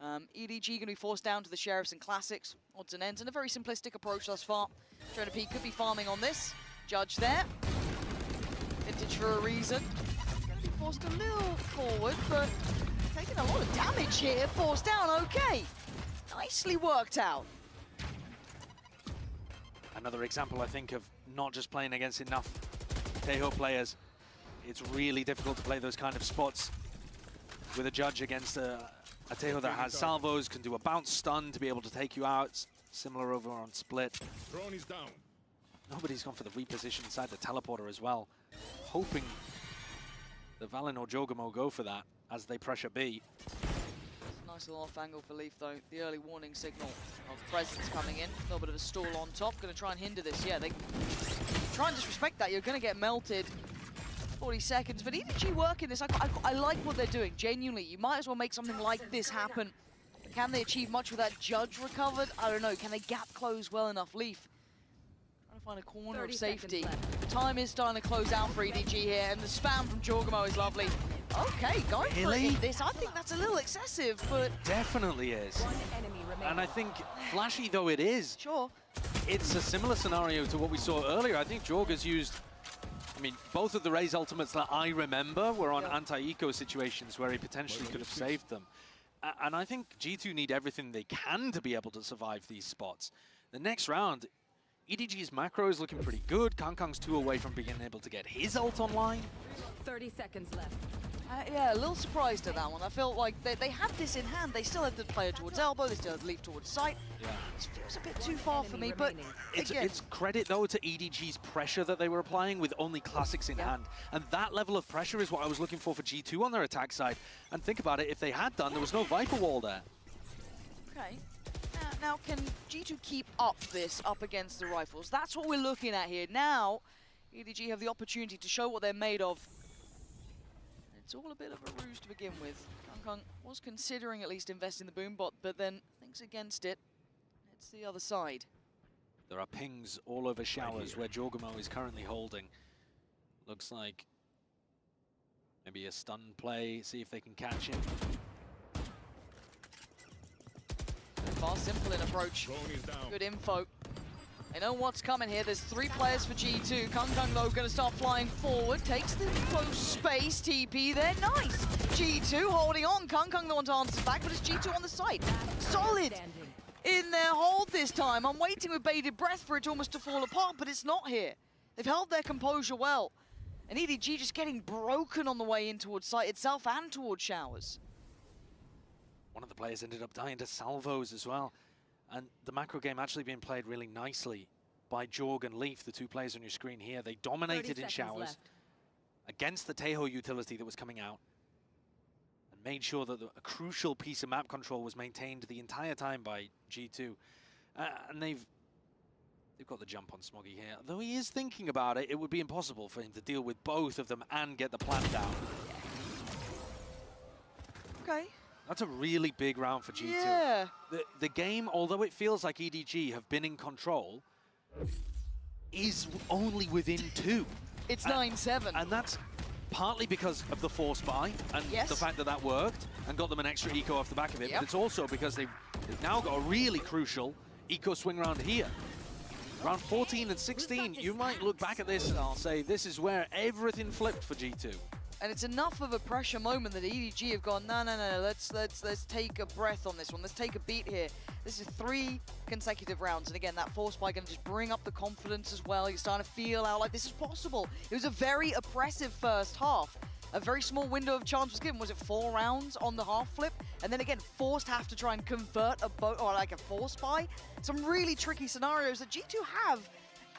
EDG going to be forced down to the Sheriffs and Classics, odds and ends, and a very simplistic approach thus far. Trinity could be farming on this. Judge there. Vintage for a reason. Going to be forced a little forward, but taking a lot of damage here. Forced down, okay. Nicely worked out. Another example, I think, of not just playing against enough Tejo players. It's really difficult to play those kind of spots with a Judge against a Tejo that has salvos, can do a bounce stun to be able to take you out. Similar over on Split. Drone is down. Nobody's gone for the reposition inside the teleporter as well. Hoping that Valen or Jorgamo go for that as they pressure B. Nice little off angle for Leaf though. The early warning signal of presence coming in. A little bit of a stall on top. Going to try and hinder this. Yeah, they try and disrespect that. You're going to get melted. 40 seconds, but EDG working this. I like what they're doing, genuinely. You might as well make something like this happen. Can they achieve much with that Judge recovered? I don't know. Can they gap close well enough? Leaf trying to find a corner of safety. The time is starting to close out for EDG here, and the spam from Jorgamo is lovely. Okay, going for it in this. I think that's a little excessive, but... Definitely is. And I think, flashy though it is, sure, it's a similar scenario to what we saw earlier. I think Jorg has used... I mean, both of the Raze ultimates that I remember were on anti-eco situations where he potentially could have saved them. And I think G2 need everything they can to be able to survive these spots. The next round, EDG's macro is looking pretty good. KongKong's 2 away from being able to get his ult online. 30 seconds left. Yeah, a little surprised at that one. I felt like they had this in hand. They still had the player towards elbow. They still had the leaf towards sight. Yeah. It feels a bit too far for me, but it's credit, though, to EDG's pressure that they were applying with only classics in hand. And that level of pressure is what I was looking for G2 on their attack side. And think about it, if they had done, there was no Viper wall there. Okay. Now, can G2 keep up against the rifles? That's what we're looking at here. Now, EDG have the opportunity to show what they're made of. It's all a bit of a ruse to begin with. KongKong was considering at least investing in the boombot, but then thinks against it. It's the other side. There are pings all over showers where Jorgamo is currently holding. Looks like maybe a stun play, see if they can catch him. Far simple in approach. Good info. They know what's coming here. There's 3 players for G2. KongKong, though, going to start flying forward. Takes the close space. TP there. Nice. G2 holding on. KongKong the one to answer back, but it's G2 on the side. Solid in their hold this time. I'm waiting with bated breath for it almost to fall apart, but it's not here. They've held their composure well. And EDG just getting broken on the way in towards site itself and towards showers. One of the players ended up dying to salvos as well. And the macro game actually being played really nicely by Jorg and Leaf, the 2 players on your screen here. They dominated in showers against the Taeho utility that was coming out and made sure that a crucial piece of map control was maintained the entire time by G2. And they've got the jump on Smoggy here. Though he is thinking about it, it would be impossible for him to deal with both of them and get the plan down. Okay. That's a really big round for G2. Yeah. The game, although it feels like EDG have been in control, is only within 2. It's 9-7. And that's partly because of the force buy and the fact that worked and got them an extra eco off the back of it. But it's also because they've now got a really crucial eco swing round here. Round 14 and 16, you might look back at this and I'll say this is where everything flipped for G2. And it's enough of a pressure moment that EDG have gone, no, let's take a breath on this one. Let's take a beat here. This is 3 consecutive rounds. And again, that force buy going to just bring up the confidence as well. You're starting to feel out like this is possible. It was a very oppressive first half. A very small window of chance was given. Was it 4 rounds on the half flip? And then again, forced to have to try and convert a boat or like a force buy. Some really tricky scenarios that G2 have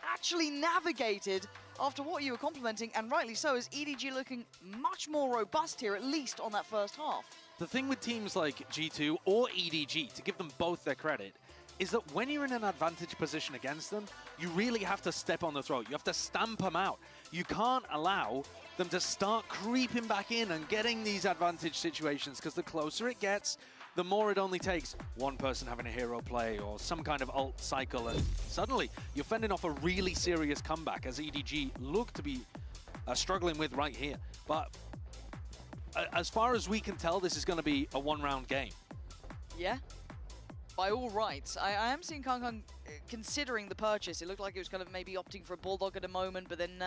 actually navigated after what you were complimenting, and rightly so, is EDG looking much more robust here, at least on that first half. The thing with teams like G2 or EDG, to give them both their credit, is that when you're in an advantage position against them, you really have to step on the throat. You have to stamp them out. You can't allow them to start creeping back in and getting these advantage situations, because the closer it gets, the more it only takes one person having a hero play or some kind of ult cycle, and suddenly you're fending off a really serious comeback, as EDG look to be struggling with right here. But as far as we can tell, this is going to be a 1-round game. Yeah, by all rights. I am seeing KongKong considering the purchase. It looked like it was kind of maybe opting for a Bulldog at a moment, but then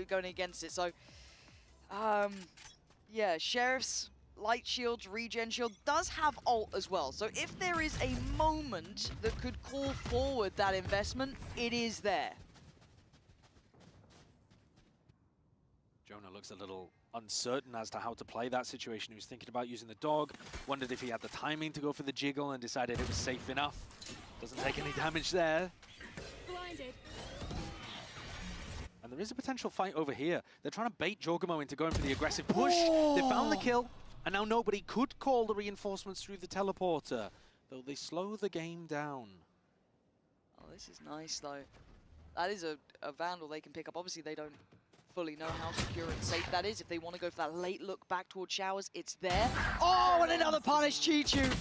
going against it. So, yeah, Sheriff's Light Shield, Regen Shield does have ult as well. So if there is a moment that could call forward that investment, it is there. Jonah looks a little uncertain as to how to play that situation. He was thinking about using the dog, wondered if he had the timing to go for the jiggle, and decided it was safe enough. Doesn't take any damage there. Blinded. And there is a potential fight over here. They're trying to bait Jorgamo into going for the aggressive push. They found the kill. And now nobody could call the reinforcements through the teleporter, though they slow the game down. Oh, this is nice, though. That is a Vandal they can pick up. Obviously, they don't fully know how secure and safe that is. If they want to go for that late look back towards showers, it's there. Oh, and another punish, G2.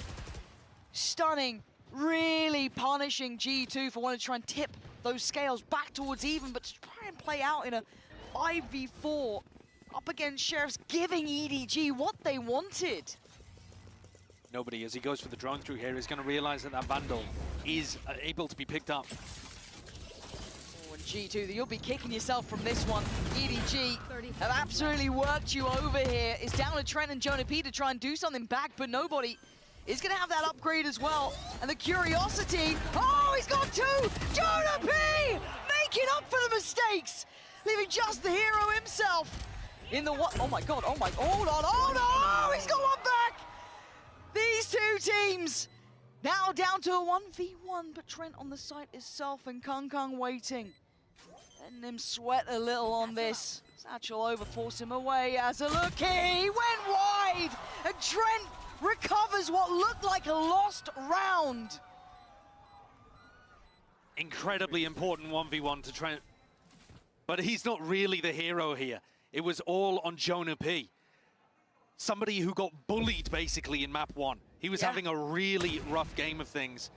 Stunning. Really punishing G2 for wanting to try and tip those scales back towards even, but to try and play out in a 5v4 up against Sheriffs, giving EDG what they wanted. Nobody, as he goes for the drone through here, is going to realize that that Vandal is able to be picked up. Oh, and G2, you'll be kicking yourself from this one. EDG have absolutely worked you over here. It's down to Trent and Jonah P to try and do something back, but nobody is going to have that upgrade as well. And the Curiosity, oh, he's got two! Jonah P! Making up for the mistakes! Leaving just the hero himself in the what? Oh my god, hold on, oh no! He's got one back! These two teams now down to a 1v1, but Trent on the site itself and Kung waiting. Letting him sweat a little on this. Satchel over, forced him away as a look. He went wide! And Trent recovers what looked like a lost round. Incredibly important 1v1 to Trent. But he's not really the hero here. It was all on Jonah P. Somebody who got bullied, basically, in map 1. He was having a really rough game of things.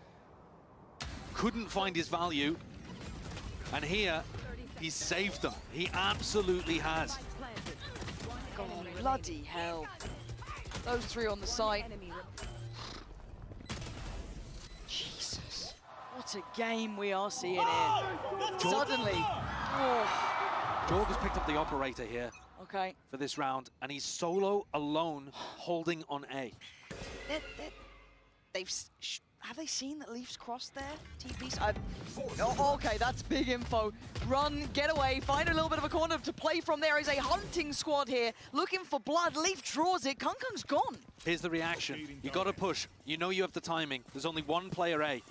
Couldn't find his value. And here, he's saved them. He absolutely has. God, bloody hell. Those three on the site. Jesus. What a game we are seeing here. Suddenly. Oh. Jorg has picked up the operator here. Okay. For this round, and he's solo alone holding on A. Have they seen that Leaf's crossed there? TP's? Okay, that's big info. Run, get away, find a little bit of a corner to play from. There is a hunting squad here, looking for blood. Leaf draws it, Kung's gone. Here's the reaction. You gotta push. You know you have the timing. There's only one player A.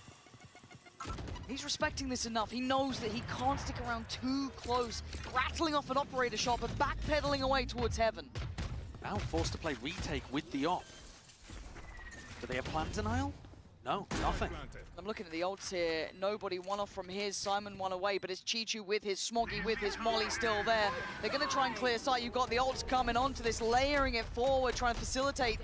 He's respecting this enough. He knows that he can't stick around too close. Rattling off an operator shot, but backpedaling away towards heaven. Now forced to play retake with the op. Do they have plan denial? No, nothing. I'm looking at the ults here. Nobody one off from his. Simon one away, but it's Chichu with his Smoggy, with his Molly still there. They're going to try and clear sight. You've got the ults coming onto this, layering it forward, trying to facilitate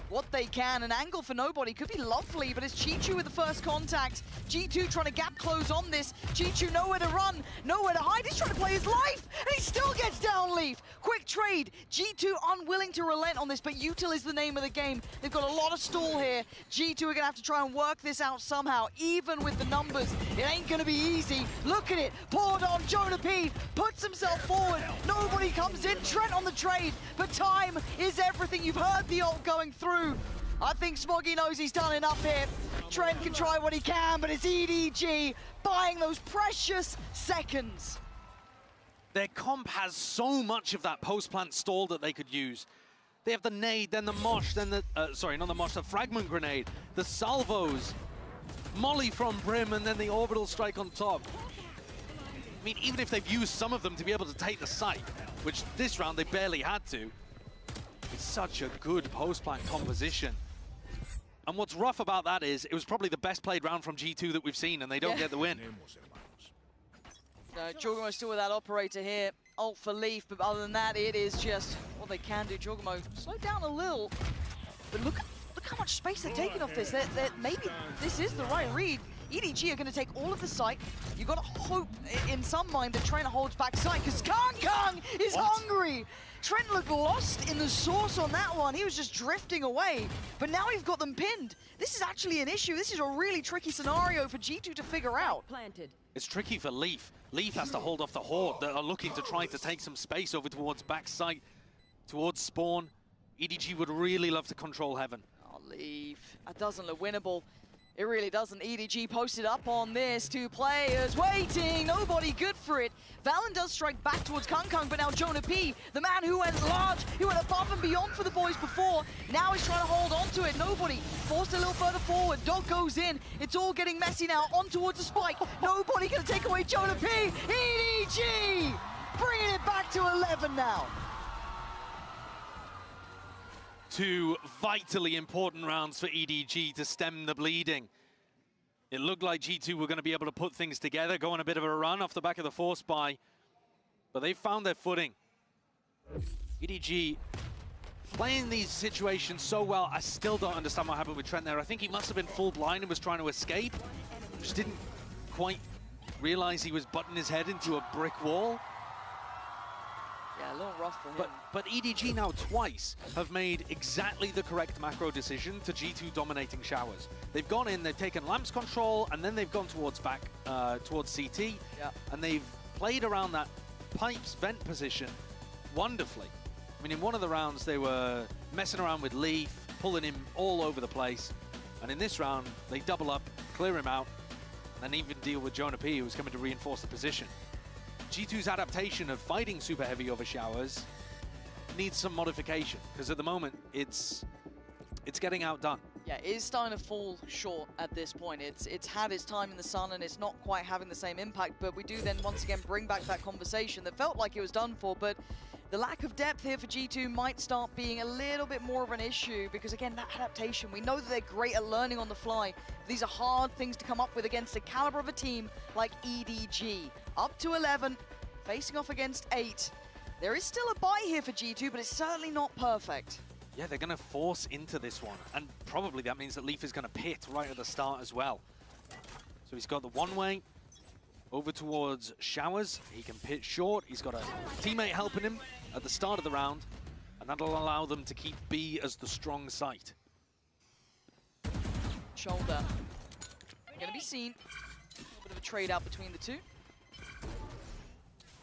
what they can. An angle for nobody could be lovely, but it's Chichu with the first contact. G2 trying to gap close on this. Chichu nowhere to run, nowhere to hide. He's trying to play his life, and he still gets down Leaf. Quick trade. G2 unwilling to relent on this, but Util is the name of the game. They've got a lot of stall here. G2 are going to have to try and work this out somehow, even with the numbers. It ain't going to be easy. Look at it. Poured on. Jonah P puts himself forward. Nobody comes in. Trent on the trade, but time is everything. You've heard the ult going through. I think Smoggy knows he's done enough here. Trent can try what he can, but it's EDG buying those precious seconds. Their comp has so much of that post-plant stall that they could use. They have the nade, then the mosh, then the... sorry, not the mosh, the fragment grenade, the salvos, Molly from Brim, and then the orbital strike on top. I mean, even if they've used some of them to be able to take the site, which this round they barely had to, it's such a good post-plant composition. And what's rough about that is it was probably the best played round from G2 that we've seen, and they don't get the win. Jorgamo still with that operator here. Ult for Leaf, but other than that, it is just what they can do. Jorgamo slow down a little, but look how much space they're taking off this. Maybe this is the right read. EDG are going to take all of the site. You've got to hope in some mind that Trent holds back site, because Kung is hungry. Trent looked lost in the source on that one. He was just drifting away, but now we've got them pinned. This is actually an issue. This is a really tricky scenario for G2 to figure out. It's tricky for Leaf. Leaf has to hold off the Horde that are looking to try to take some space over towards backside, towards spawn. EDG would really love to control heaven. Oh, Leaf. That doesn't look winnable. It really doesn't. EDG posted up on this. Two players waiting. Nobody good for it. Valen does strike back towards Kung, but now Jonah P, the man who went large, who went above and beyond for the boys before, now he's trying to hold on to it. Nobody. Forced a little further forward. Dog goes in. It's all getting messy now. On towards the spike. Nobody going to take away Jonah P. EDG bringing it back to 11 now. Two vitally important rounds for EDG to stem the bleeding. It looked like G2 were going to be able to put things together, go on a bit of a run off the back of the force buy, but they found their footing. EDG playing these situations so well. I still don't understand what happened with Trent there. I think he must have been full blind and was trying to escape. Just didn't quite realize he was butting his head into a brick wall. Yeah, a little rough for him. But EDG now twice have made exactly the correct macro decision to G2 dominating showers. They've gone in, they've taken lamps control, and then they've gone towards back, towards CT, and they've played around that pipes vent position wonderfully. I mean, in one of the rounds, they were messing around with Leaf, pulling him all over the place. And in this round, they double up, clear him out, and even deal with Jonah P, who's coming to reinforce the position. G2's adaptation of fighting super heavy over showers needs some modification, because at the moment, it's getting outdone. Yeah, it is starting to fall short at this point. It's had its time in the sun and it's not quite having the same impact, but we do then once again bring back that conversation that felt like it was done for, but the lack of depth here for G2 might start being a little bit more of an issue because, again, that adaptation, we know that they're great at learning on the fly. These are hard things to come up with against the caliber of a team like EDG. Up to 11, facing off against 8. There is still a bye here for G2, but it's certainly not perfect. Yeah, they're going to force into this one, and probably that means that Leaf is going to pit right at the start as well. So he's got the one-way over towards Showers. He can pit short. He's got a teammate helping him at the start of the round, and that'll allow them to keep B as the strong site. Shoulder. Going to be seen. A little bit of a trade out between the two.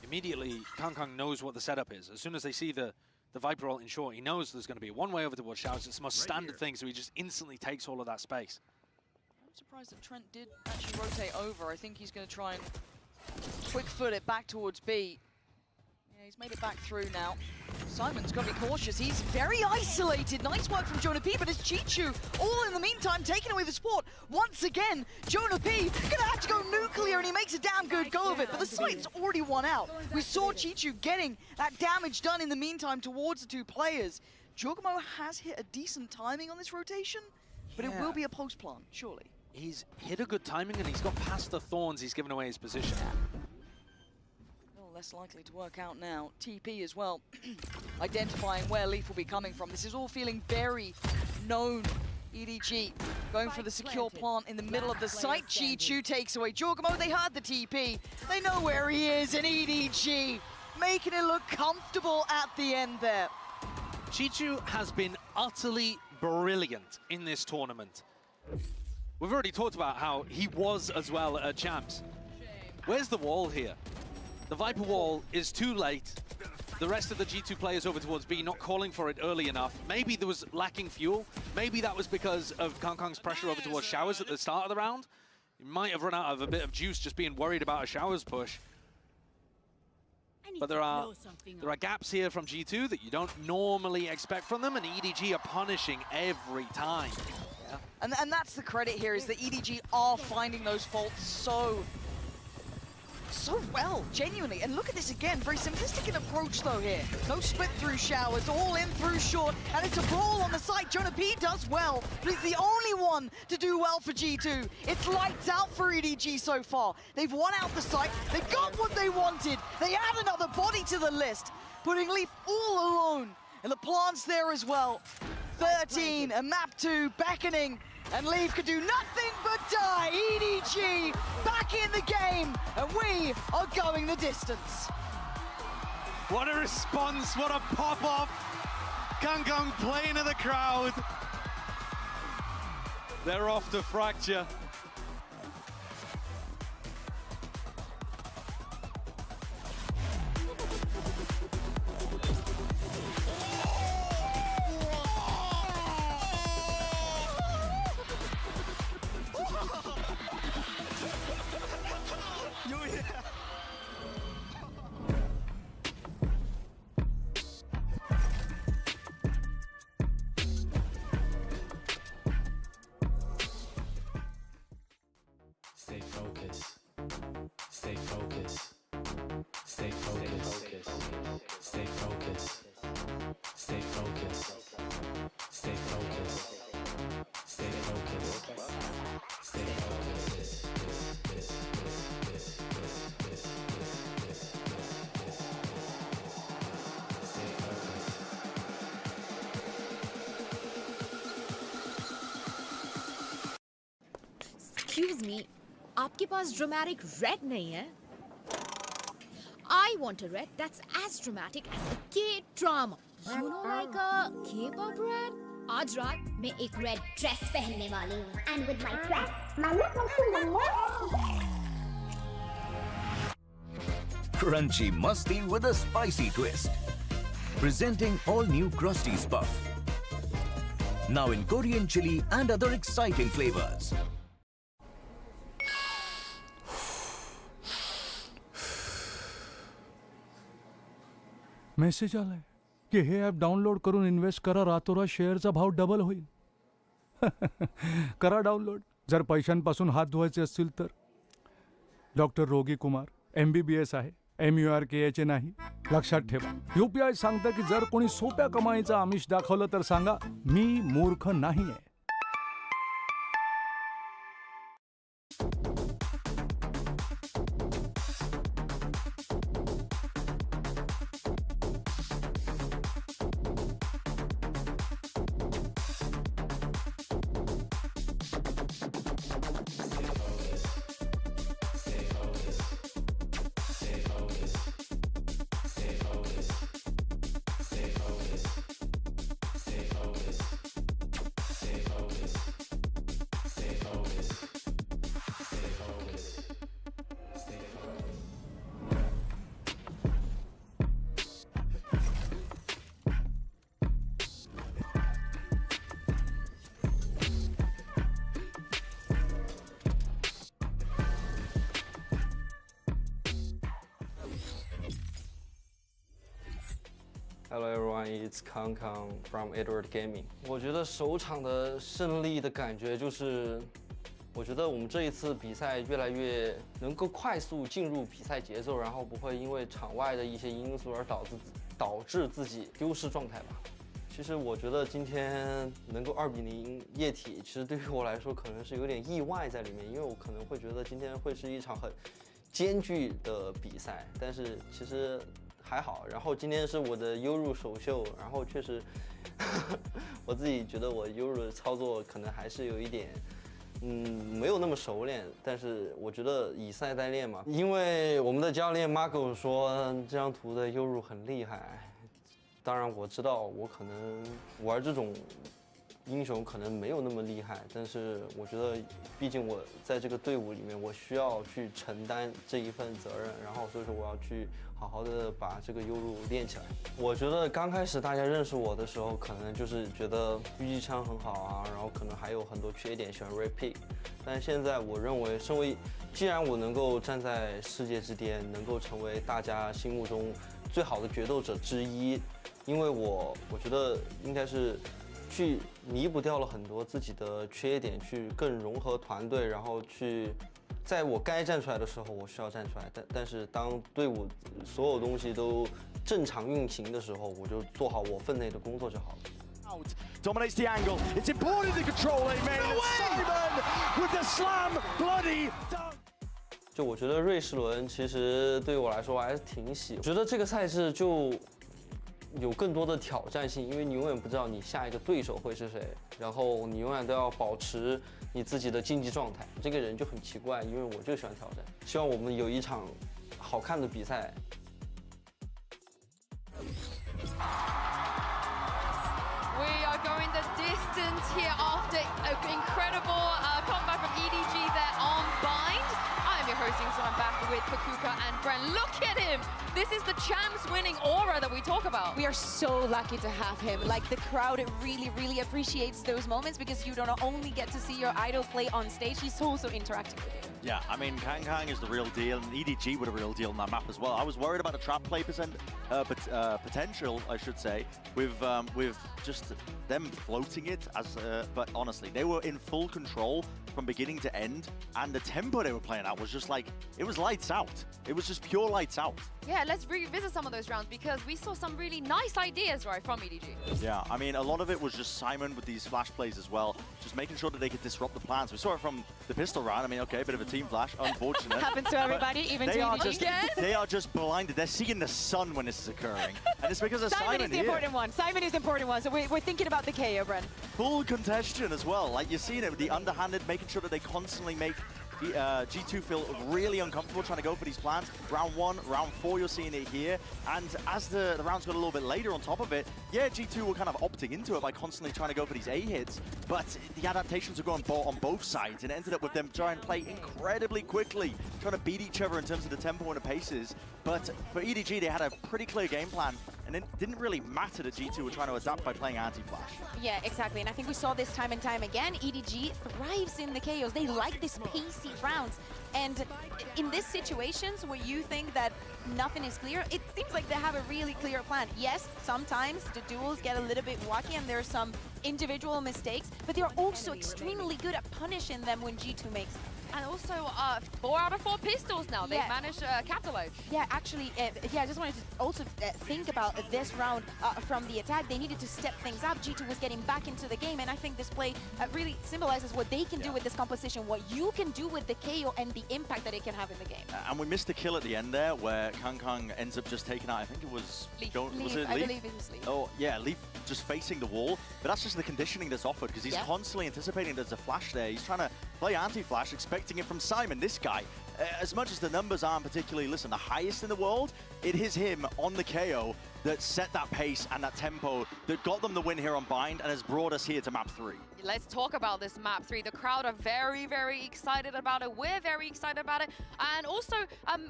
Immediately, KongKong knows what the setup is. As soon as they see the Viper ult in short, he knows there's going to be a one-way over towards Showers. It's the most standard thing, so he just instantly takes all of that space. I'm surprised that Trent did actually rotate over. I think he's going to try and quick foot it back towards B. Yeah, he's made it back through now. Simon's got to be cautious. He's very isolated. Nice work from Jonah P, but it's Chichu all in the meantime taking away the sport. Once again, Jonah P gonna have to go nuclear, and he makes a damn good go of it, but the site's already won out. We saw Chichu getting that damage done in the meantime towards the two players. Jogamo has hit a decent timing on this rotation, but it will be a post plant, surely. He's hit a good timing, and he's got past the thorns. He's given away his position. Less likely to work out now. TP as well, identifying where Leaf will be coming from. This is all feeling very known. EDG going for the secure plant in the middle of the site. Chichu takes away Jorgamo. They heard the TP. They know where he is, and EDG making it look comfortable at the end there. Chichu has been utterly brilliant in this tournament. We've already talked about how he was as well at Champs. Where's the wall here? The Viper wall is too late. The rest of the G2 players over towards B not calling for it early enough. Maybe there was lacking fuel. Maybe that was because of KongKong's pressure over towards Showers at the start of the round. He might have run out of a bit of juice just being worried about a Showers push. But there are gaps here from G2 that you don't normally expect from them, and EDG are punishing every time. Yeah. And that's the credit here, is that EDG are finding those faults so well, genuinely. And look at this again, very simplistic in approach though here. No split through Showers, all in through short, and it's a brawl on the side. Jonah P does well, but he's the only one to do well for G2. It's lights out for EDG so far. They've won out the site, they got what they wanted. They add another body to the list, putting Leaf all alone. And the plant's there as well. 13 and map 2 beckoning. And Leaf could do nothing but die. EDG back in the game, and we are going the distance. What a response, what a pop-off. KongKong playing to the crowd. They're off to Fracture. Stay focused. Stay focused. Stay focused. Stay focused. Stay focused. Stay focused. Stay focused. Stay focused. Excuse me, आपके पास dramatic red नहीं है? I want a red that's as dramatic as a K-drama. You know, like a K-pop red? आज रात मैं एक red dress पहनने वाली हूँ. And with my dress, my look makes you more. Crunchy musty with a spicy twist. Presenting all new Krusty's Puff. Now in Korean chili and other exciting flavors. Message आलाय की हे app download करून invest करा, रातोरात शेअरचा भाव double होईल. करा download जर पैशांपासून हात धुवायचे असतील तर. डॉक्टर रोगी कुमार MBBS आहे, MURKH नाही. लक्षात ठेवा, UPI सांगतं की जर कोणी सोप्या कमाईचं आमिष दाखवलं तर सांगा मी मूर्ख नाहीये. Hello everyone, it's Kang Kang from Edward Gaming. 我觉得首场的胜利的感觉就是，我觉得我们这一次比赛越来越能够快速进入比赛节奏，然后不会因为场外的一些因素而导致自己丢失状态吧。其实我觉得今天能够2-0液体，其实对于我来说可能是有点意外在里面，因为我可能会觉得今天会是一场很艰巨的比赛，但是其实还好。然后今天是我的优入首秀，然后确实我自己觉得我优入的操作可能还是有一点没有那么熟练，但是我觉得以赛代练嘛。因为我们的教练 Marco 说这张图的优入很厉害，当然我知道我可能玩这种英雄可能没有那么厉害，但是我觉得毕竟我在这个队伍里面，我需要去承担这一份责任，然后所以说我要去好好的把这个优入练起来。我觉得刚开始大家认识我的时候，可能就是觉得狙击枪很好啊，然后可能还有很多缺点，喜欢 Red Pick。但现在我认为，既然我能够站在世界之巅，能够成为大家心目中最好的决斗者之一，因为我觉得应该是去弥补掉了很多自己的缺点，去更融合团队，然后去在我该站出来的时候，我需要站出来。但是当队伍所有东西都正常运行的时候，我就做好我分内的工作就好了。Dominates the angle. It's important to control A main. No Simon with the slam, bloody. 就我觉得瑞士轮其实对我来说我还是挺喜欢，觉得这个赛制就有更多的挑战性，因为你永远不知道你下一个对手会是谁，然后你永远都要保持你自己的竞技状态。这个人就很奇怪，因为我就喜欢挑战。希望我们有一场好看的比赛。We are going the distance here after an incredible comeback from EDG there on Bind. I'm your hosting, so I'm back with Kakuka and Bren. Look at him! This is the champs winning aura that we talk about. We are so lucky to have him. Like, the crowd really, really appreciates those moments because you don't only get to see your idol play on stage, he's also interacting with you. Yeah, I mean, Kang Kang is the real deal, and EDG were the real deal on that map as well. I was worried about the trap play potential, I should say, with just them floating it. But honestly, they were in full control from beginning to end, and the tempo they were playing out was just like, it was lights out. It was just pure lights out. Yeah, let's revisit some of those rounds because we saw some really nice ideas, right, from EDG. Yeah, I mean, a lot of it was just Simon with these flash plays as well, just making sure that they could disrupt the plans. We saw it from the pistol round. I mean, okay, a bit of a team flash, unfortunate. Happens to everybody, even to EDG. They are just blinded. They're seeing the sun when this is occurring. And it's because of Simon is the important one. Simon is the important one, so we're thinking about the KO, Bren. Full congestion as well. Like, you're seeing it with the underhanded, making sure that they constantly make G2 feel really uncomfortable trying to go for these plans. Round 1, round 4, you're seeing it here. And as the rounds got a little bit later on top of it, yeah, G2 were kind of opting into it by constantly trying to go for these A hits. But the adaptations were going on both sides, and it ended up with them trying to play incredibly quickly, trying to beat each other in terms of the tempo and the paces. But for EDG, they had a pretty clear game plan, and it didn't really matter that G2 were trying to adapt by playing anti-flash. Yeah, exactly. And I think we saw this time and time again. EDG thrives in the chaos. They like this pacey rounds. And in these situations where you think that nothing is clear, it seems like they have a really clear plan. Yes, sometimes the duels get a little bit wacky and there's some individual mistakes, but they're also extremely good at punishing them when G2 makes them. And also 4 out of 4 pistols now. They've managed to capitalize. Yeah, actually, I just wanted to also think about this round from the attack. They needed to step things up. G2 was getting back into the game, and I think this play really symbolizes what they can do with this composition, what you can do with the KO and the impact that it can have in the game. And we missed a kill at the end there where KangKang ends up just taking out, I think it was... Leaf. Was it I Leaf? believe it was Leaf. Oh, yeah, Leaf just facing the wall. But that's just the conditioning that's offered because he's constantly anticipating there's a flash there. He's trying to play anti-flash, expecting it from Simon. This guy, as much as the numbers aren't particularly, the highest in the world, it is him on the KO that set that pace and that tempo that got them the win here on Bind and has brought us here to map 3. Let's talk about this map 3. The crowd are very, very excited about it. We're very excited about it. And also,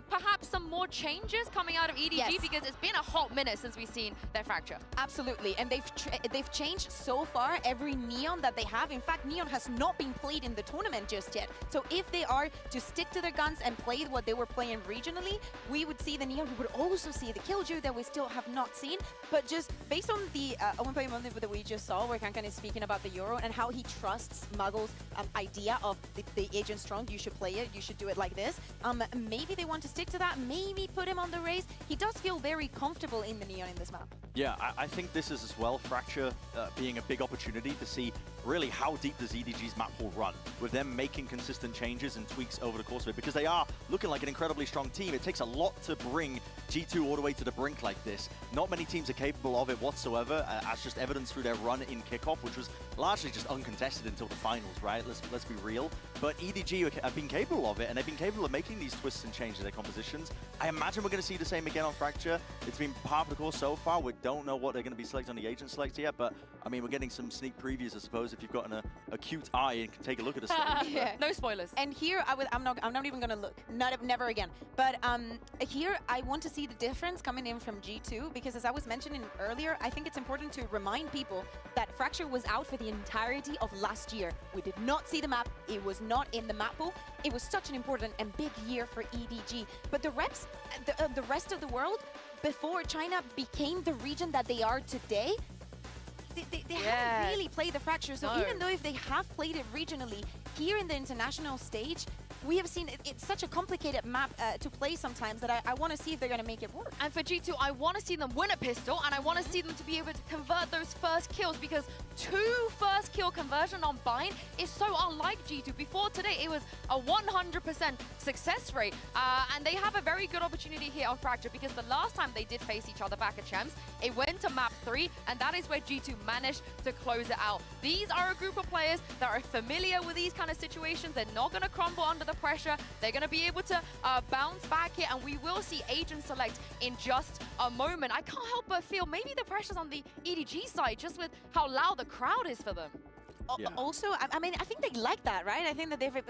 perhaps some more changes coming out of EDG because it's been a hot minute since we've seen their Fracture. Absolutely, and they've changed so far every Neon that they have. In fact, Neon has not been played in the tournament just yet. So if they are to stick to their guns and play what they were playing regionally, we would see the Neon. We would also see the Killjoy that we still have not seen. But just based on the open moment that we just saw, where KangKang is speaking about the Euro and how he trusts Muggle's idea of the Agent Strong, you should play it, you should do it like this. Maybe they want to stick to that, maybe put him on the race. He does feel very comfortable in the Neon in this map. Yeah, I think this is as well, Fracture being a big opportunity to see really how deep does EDG's map pool run, with them making consistent changes and tweaks over the course of it, because they are looking like an incredibly strong team. It takes a lot to bring G2 all the way to the brink like this. Not many teams are capable of it whatsoever, as just evidenced through their run in kickoff, which was largely just uncontested until the finals, right? Let's be real. But EDG have been capable of it, and they've been capable of making these twists and changes in their compositions. I imagine we're going to see the same again on Fracture. It's been part of the course so far. We don't know what they're going to be selecting on the agent select yet, but I mean, we're getting some sneak previews, I suppose, if you've got a cute eye and can take a look at the stage. Yeah. No spoilers. And here, I'm not even going to look. Never again. But here, I want to see the difference coming in from G2, because as I was mentioning earlier, I think it's important to remind people that Fracture was out for the entirety of last year. We did not see the map. It was not in the map pool. It was such an important and big year for EDG. But the rest of the world, before China became the region that they are today, they haven't really played the Fracture. So even though if they have played it regionally, here in the international stage, we have seen it's such a complicated map to play sometimes that I want to see if they're going to make it work. And for G2, I want to see them win a pistol, and I want to see them to be able to convert those first kills, because 2 first kill conversion on Bind is so unlike G2. Before today, it was a 100% success rate, and they have a very good opportunity here on Fracture, because the last time they did face each other back at Champs, it went to map 3, and that is where G2 managed to close it out. These are a group of players that are familiar with these kind of situations. They're not going to crumble under the pressure. They're going to be able to bounce back here, and we will see Agent Select in just a moment. I can't help but feel maybe the pressure's on the EDG side, just with how loud the crowd is for them. Yeah. Also, I mean, I think they like that, right? I think that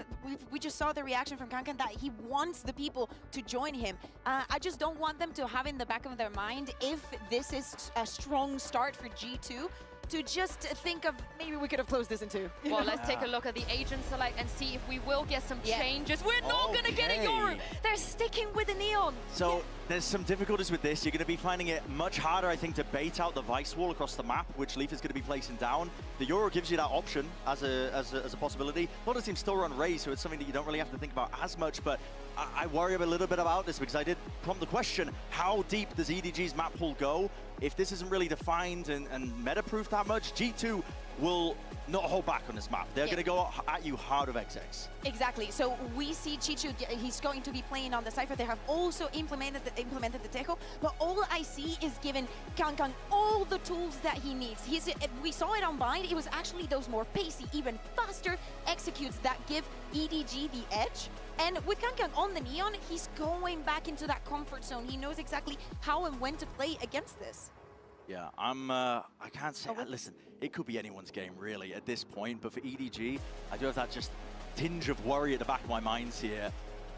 we just saw the reaction from KangKang that he wants the people to join him. I just don't want them to have in the back of their mind, if this is a strong start for G2, to just think of maybe we could have closed this in 2. Well, let's take a look at the Agent Select and see if we will get some changes. We're not going to get a Yoru. They're sticking with the Neon. So there's some difficulties with this. You're going to be finding it much harder, I think, to bait out the Vice Wall across the map, which Leaf is going to be placing down. The Yoru gives you that option as a possibility. A lot of teams still run Raze, so it's something that you don't really have to think about as much, but I worry a little bit about this, because I did prompt the question, how deep does EDG's map pool go? If this isn't really defined and meta-proof that much, G2 will not hold back on this map. They're going to go at you hard with XX. Exactly. So we see Chichu, he's going to be playing on the Cypher. They have also implemented the Tejo, but all I see is giving KangKang all the tools that he needs. We saw it on Bind. It was actually those more pacey, even faster executes that give EDG the edge. And with KangKang on the Neon, he's going back into that comfort zone. He knows exactly how and when to play against this. Yeah, I can't say, listen, it could be anyone's game really at this point, but for EDG, I do have that just tinge of worry at the back of my mind here,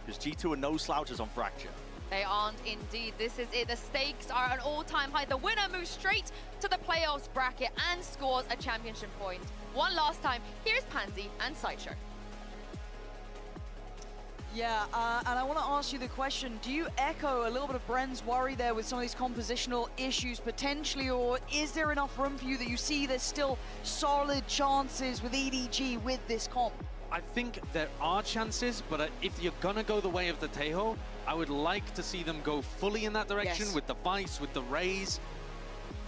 because G2 are no slouches on Fracture. They aren't indeed. This is it. The stakes are an all-time high. The winner moves straight to the playoffs bracket and scores a championship point. One last time. Here's Pansy and Sideshow. Yeah, and I want to ask you the question, do you echo a little bit of Bren's worry there with some of these compositional issues potentially, or is there enough room for you that you see there's still solid chances with EDG with this comp? I think there are chances, but if you're going to go the way of the Tejo, I would like to see them go fully in that direction with the Vice, with the Raze.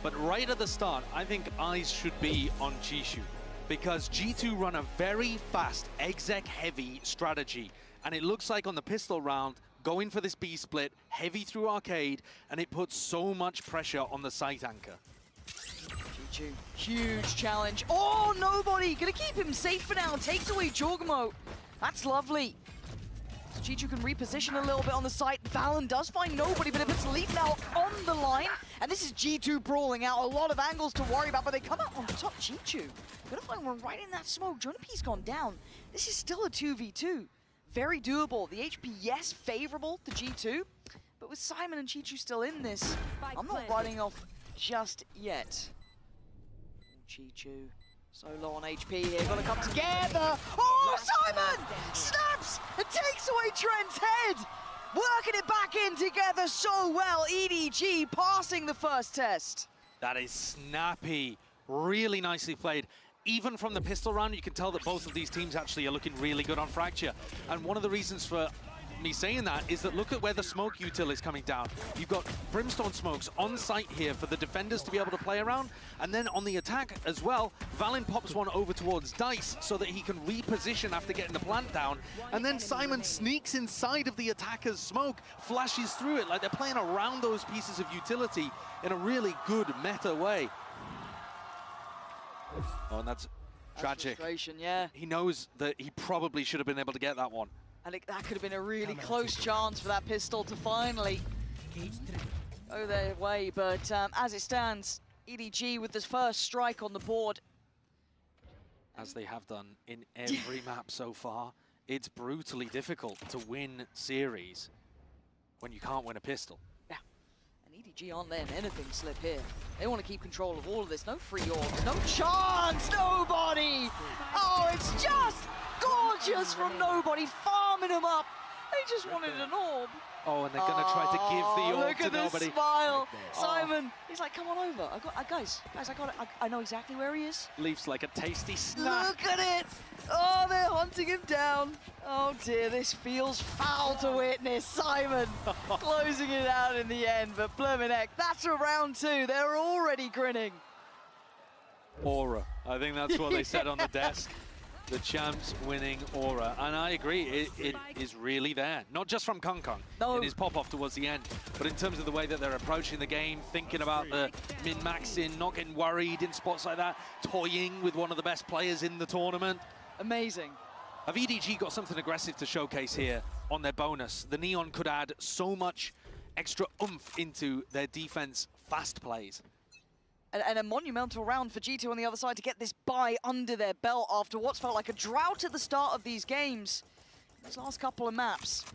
But right at the start, I think eyes should be on Chishu, because G2 run a very fast, exec-heavy strategy. And it looks like on the pistol round, going for this B split, heavy through arcade, and it puts so much pressure on the site anchor. G2, huge challenge. Oh, nobody! Gonna keep him safe for now. Takes away Jorgmo. That's lovely. So G2 can reposition a little bit on the site. Valen does find nobody, but if it's Leaf now on the line, and this is G2 brawling out, a lot of angles to worry about, but they come out on top. G2 gonna find one right in that smoke. Jonap's gone down. This is still a 2v2. Very doable. The HP, yes, favorable to G2, but with Simon and Chichu still in this, I'm not writing off just yet. Chichu, so low on HP here, gotta come together. Oh, Simon snaps and takes away Trent's head. Working it back in together so well. EDG passing the first test. That is snappy, really nicely played. Even from the pistol round, you can tell that both of these teams actually are looking really good on Fracture. And one of the reasons for me saying that is that look at where the smoke util is coming down. You've got Brimstone smokes on site here for the defenders to be able to play around. And then on the attack as well, Valen pops one over towards Dice so that he can reposition after getting the plant down. And then Simon sneaks inside of the attacker's smoke, flashes through it like they're playing around those pieces of utility in a really good meta way. Oh, and that's tragic. Yeah. He knows that he probably should have been able to get that one. And that could have been a really close chance for that pistol to finally go their way. But as it stands, EDG with this first strike on the board. As they have done in every map so far, it's brutally difficult to win series when you can't win a pistol. EDG aren't letting anything slip here. They want to keep control of all of this. No free orbs, no chance, nobody! Oh, it's just gorgeous from nobody, farming them up. They just wanted an orb. Oh, and they're going to try to give the orb to nobody. Look at the smile. Simon, he's like, come on over. Guys, I got it. I know exactly where he is. Leaf's like a tasty snack. Look at it. Oh, they're hunting him down. Oh dear, this feels foul to witness. Simon closing it out in the end, but Bloomin' Heck, that's a round two. They're already grinning. Aura. I think that's what they said on the desk. The champs winning aura. And I agree, it is really there. Not just from Kong in his pop-off towards the end, but in terms of the way that they're approaching the game, thinking about the min-maxing, not getting worried in spots like that, toying with one of the best players in the tournament. Amazing. Have EDG got something aggressive to showcase here on their bonus? The Neon could add so much extra oomph into their defense fast plays. And a monumental round for G2 on the other side to get this bye under their belt after what's felt like a drought at the start of these games. These last couple of maps.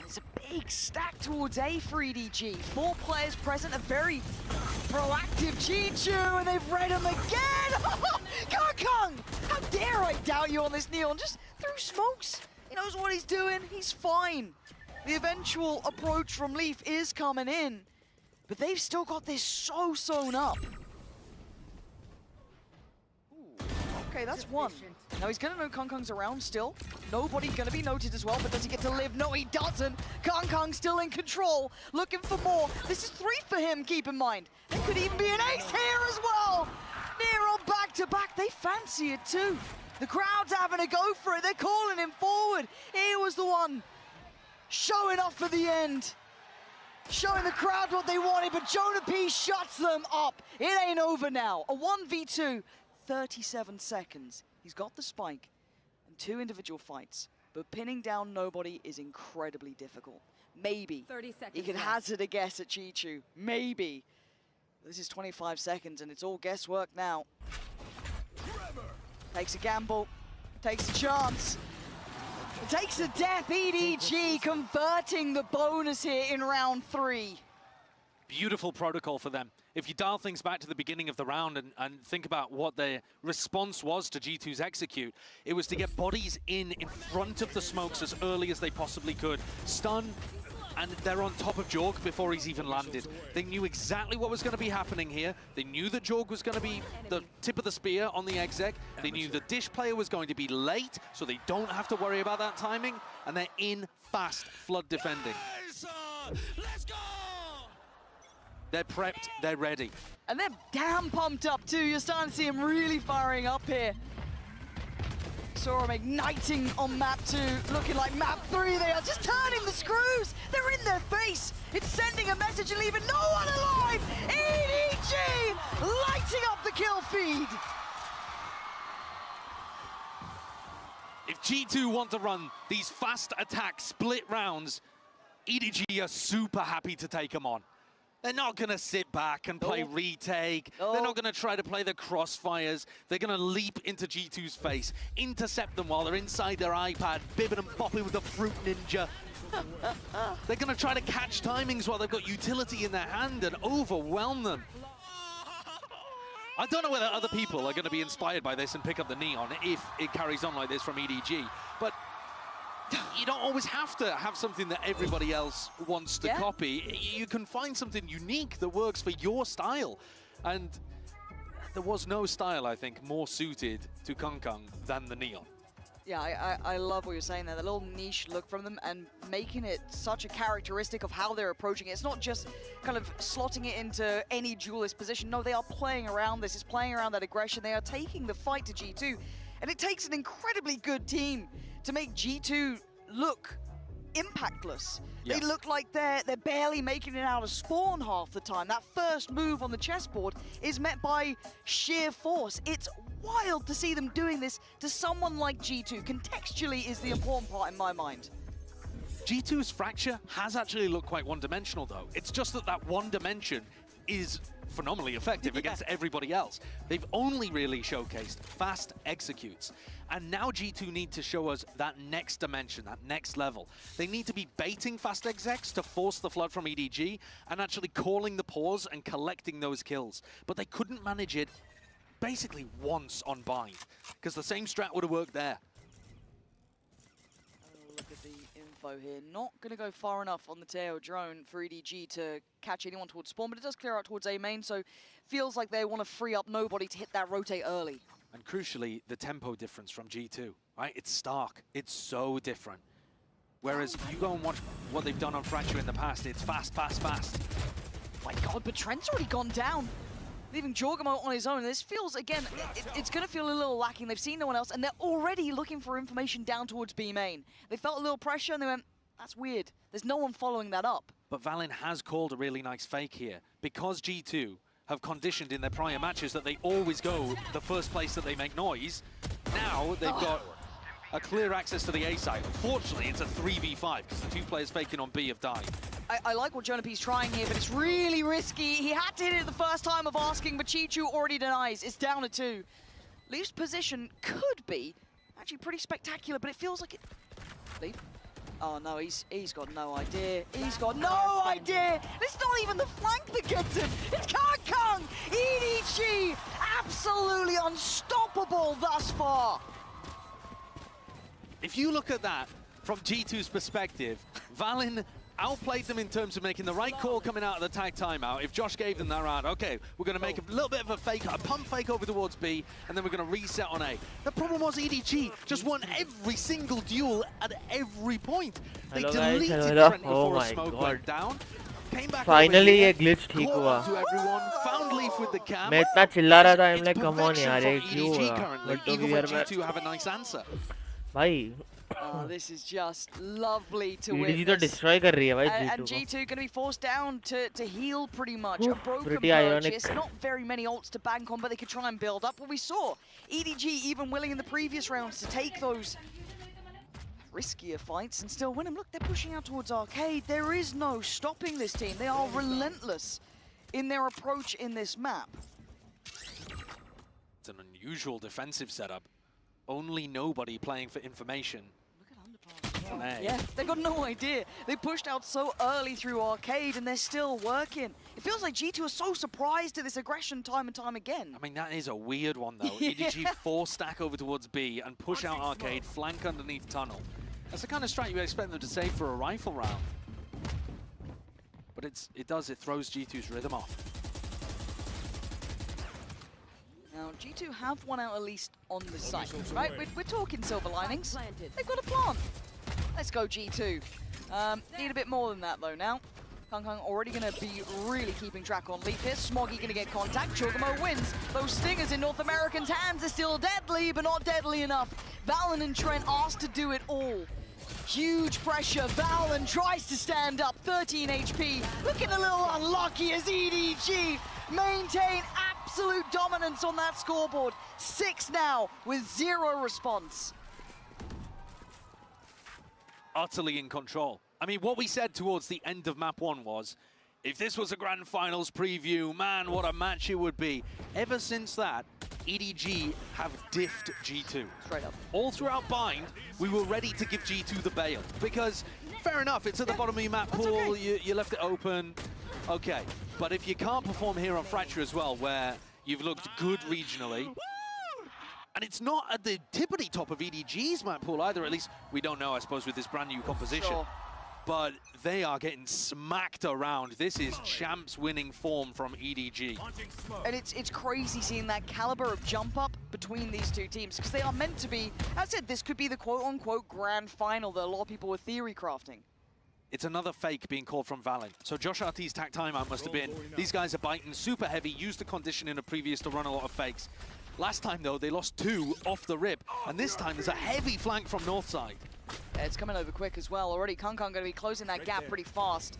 It's a big stack towards A for EDG. 4 players present, a very proactive G2, and they've read him again! Kong! How dare I doubt you on this Neon? Just through smokes. He knows what he's doing, he's fine. The eventual approach from Leaf is coming in. But they've still got this so sewn up. Ooh, okay, that's one. Now he's gonna know Kong's around still. Nobody gonna be noted as well, but does he get to live? No, he doesn't. Kong still in control, looking for more. This is 3 for him, keep in mind. There could even be an ace here as well. Nero back to back, they fancy it too. The crowd's having a go for it, they're calling him forward. He was the one showing off for the end. Showing the crowd what they wanted, but Jonah P shuts them up. It ain't over now. A 1v2, 37 seconds. He's got the spike and 2 individual fights, but pinning down nobody is incredibly difficult. Maybe he can hazard a guess at Chichu. Maybe. This is 25 seconds and it's all guesswork now. Takes a gamble, takes a chance. It takes a death, EDG converting the bonus here in round 3. Beautiful protocol for them. If you dial things back to the beginning of the round and think about what their response was to G2's execute, it was to get bodies in front of the smokes as early as they possibly could. Stun, and they're on top of Jorg before he's even landed. They knew exactly what was going to be happening here. They knew that Jorg was going to be the tip of the spear on the exec. They knew the Dish player was going to be late, so they don't have to worry about that timing, and they're in fast flood defending. Let's go! They're prepped, they're ready. And they're damn pumped up too. You're starting to see them really firing up here. Saw them igniting on map 2, looking like map 3. They are just turning the screws. They're in their face. It's sending a message and leaving no one alive. EDG lighting up the kill feed. If G2 want to run these fast attack split rounds, EDG are super happy to take them on. They're not going to sit back and play retake. They're not going to try to play the crossfires. They're going to leap into G2's face, intercept them while they're inside their iPad, bibbing and bopping with the Fruit Ninja. They're going to try to catch timings while they've got utility in their hand and overwhelm them. I don't know whether other people are going to be inspired by this and pick up the Neon if it carries on like this from EDG, but you don't always have to have something that everybody else wants to copy. You can find something unique that works for your style. And there was no style, I think, more suited to KongKong than the Neon. Yeah, I love what you're saying there. The little niche look from them and making it such a characteristic of how they're approaching it. It's not just kind of slotting it into any duelist position. No, they are playing around this. It's playing around that aggression. They are taking the fight to G2. And it takes an incredibly good team to make G2 look impactless. Yeah. They look like they're barely making it out of spawn half the time. That first move on the chessboard is met by sheer force. It's wild to see them doing this to someone like G2. Contextually is the important part in my mind. G2's Fracture has actually looked quite one-dimensional, though. It's just that that one dimension is phenomenally effective against everybody else. They've only really showcased fast executes. And now G2 need to show us that next dimension, that next level. They need to be baiting fast execs to force the flood from EDG and actually calling the pause and collecting those kills. But they couldn't manage it basically once on Bind, because the same strat would have worked there. Look at the info here. Not going to go far enough on the Teo drone for EDG to catch anyone towards spawn, but it does clear out towards A main, so feels like they want to free up nobody to hit that rotate early. And crucially, the tempo difference from G2, right? It's stark. It's so different. Whereas you go and watch what they've done on Fracture in the past, it's fast, fast, fast. My God, but Trent's already gone down, leaving Jorgamo on his own. This feels, again, it's going to feel a little lacking. They've seen no one else, and they're already looking for information down towards B main. They felt a little pressure, and they went, that's weird. There's no one following that up. But Valin has called a really nice fake here. Because G2 have conditioned in their prior matches that they always go the first place that they make noise, now they've got a clear access to the A site. Unfortunately, it's a 3v5 because the two players faking on B have died. I like what Jonap's trying here, but it's really risky. He had to hit it the first time of asking, but Chichu already denies. It's down to 2. Leaf's position could be actually pretty spectacular, but it feels like it... Leaf? Oh no, he's got no idea. He's got no idea! It's not even the flank that gets him! It's KongKong! EDG! Absolutely unstoppable thus far! If you look at that from G2's perspective, Valin outplayed them in terms of making the right call coming out of the tag timeout. If Josh gave them that round, okay, we're going to make a little bit of a fake, a pump fake over towards B, and then we're going to reset on A. The problem was EDG just won every single duel at every point. They deleted Trent before a smoke went down. Came back Finally ये glitch ठीक हुआ. to everyone, found Leaf with the cam. मैं इतना चिल्ला रहा था, I'm like, come on यार, ये क्यों हुआ? But even when G2 have a nice answer. भाई. Oh, this is just lovely to EDG तो witness. destroy कर रही है भाई And G2 G2 going to be forced down to heal pretty much. Ooh, A broken pretty ironic. purchase, not very many ults to bank on, but they could try and build up. What we saw, EDG even willing in the previous rounds to take those riskier fights and still win them. Look, they're pushing out towards Arcade. There is no stopping this team. They are relentless in their approach in this map. It's an unusual defensive setup. Only nobody playing for information. on A. Yeah, they got no idea. They pushed out so early through Arcade and they're still working. It feels like G2 are so surprised at this aggression time and time again. I mean, that is a weird one, though. Yeah. EDG 4-stack over towards B and push out Arcade, flank underneath Tunnel. That's the kind of strat you expect them to save for a rifle round. But it throws G2's rhythm off. Now, G2 have one out at least on the site, right? We're talking silver linings. They've got a plant. Let's go, G2. Need a bit more than that, though, now. KongKong already going to be really keeping track on Leaf here. Smoggy going to get contact. Chocomo wins. Those stingers in North American's hands are still deadly, but not deadly enough. Valen and Trent asked to do it all. Huge pressure. Valen tries to stand up. 13 HP. Looking a little unlucky as EDG maintain absolute dominance on that scoreboard. 6 now with 0 response. Utterly in control. I mean, what we said towards the end of map 1 was, if this was a grand finals preview, man, what a match it would be. Ever since that, EDG have diffed G2. Straight up. All throughout Bind, we were ready to give G2 the bail. Because, fair enough, it's at the bottom of your map pool, okay. you left it open. Okay, but if you can't perform here on Fracture as well, where you've looked good regionally, and it's not at the tippity top of EDG's map pool either, at least we don't know, I suppose, with this brand new composition. Sure. But they are getting smacked around. This is champs winning form from EDG. And it's crazy seeing that caliber of jump up between these two teams, because they are meant to be, as I said, this could be the quote-unquote grand final that a lot of people were theory crafting. It's another fake being called from Valen. So Josh RT's tack timeout must have been, these guys are biting super heavy, used the condition in a previous to run a lot of fakes. Last time, though, they lost 2 off the rip, and this time there's a heavy flank from north side. Yeah, it's coming over quick as well. Already KongKong going to be closing that gap pretty fast.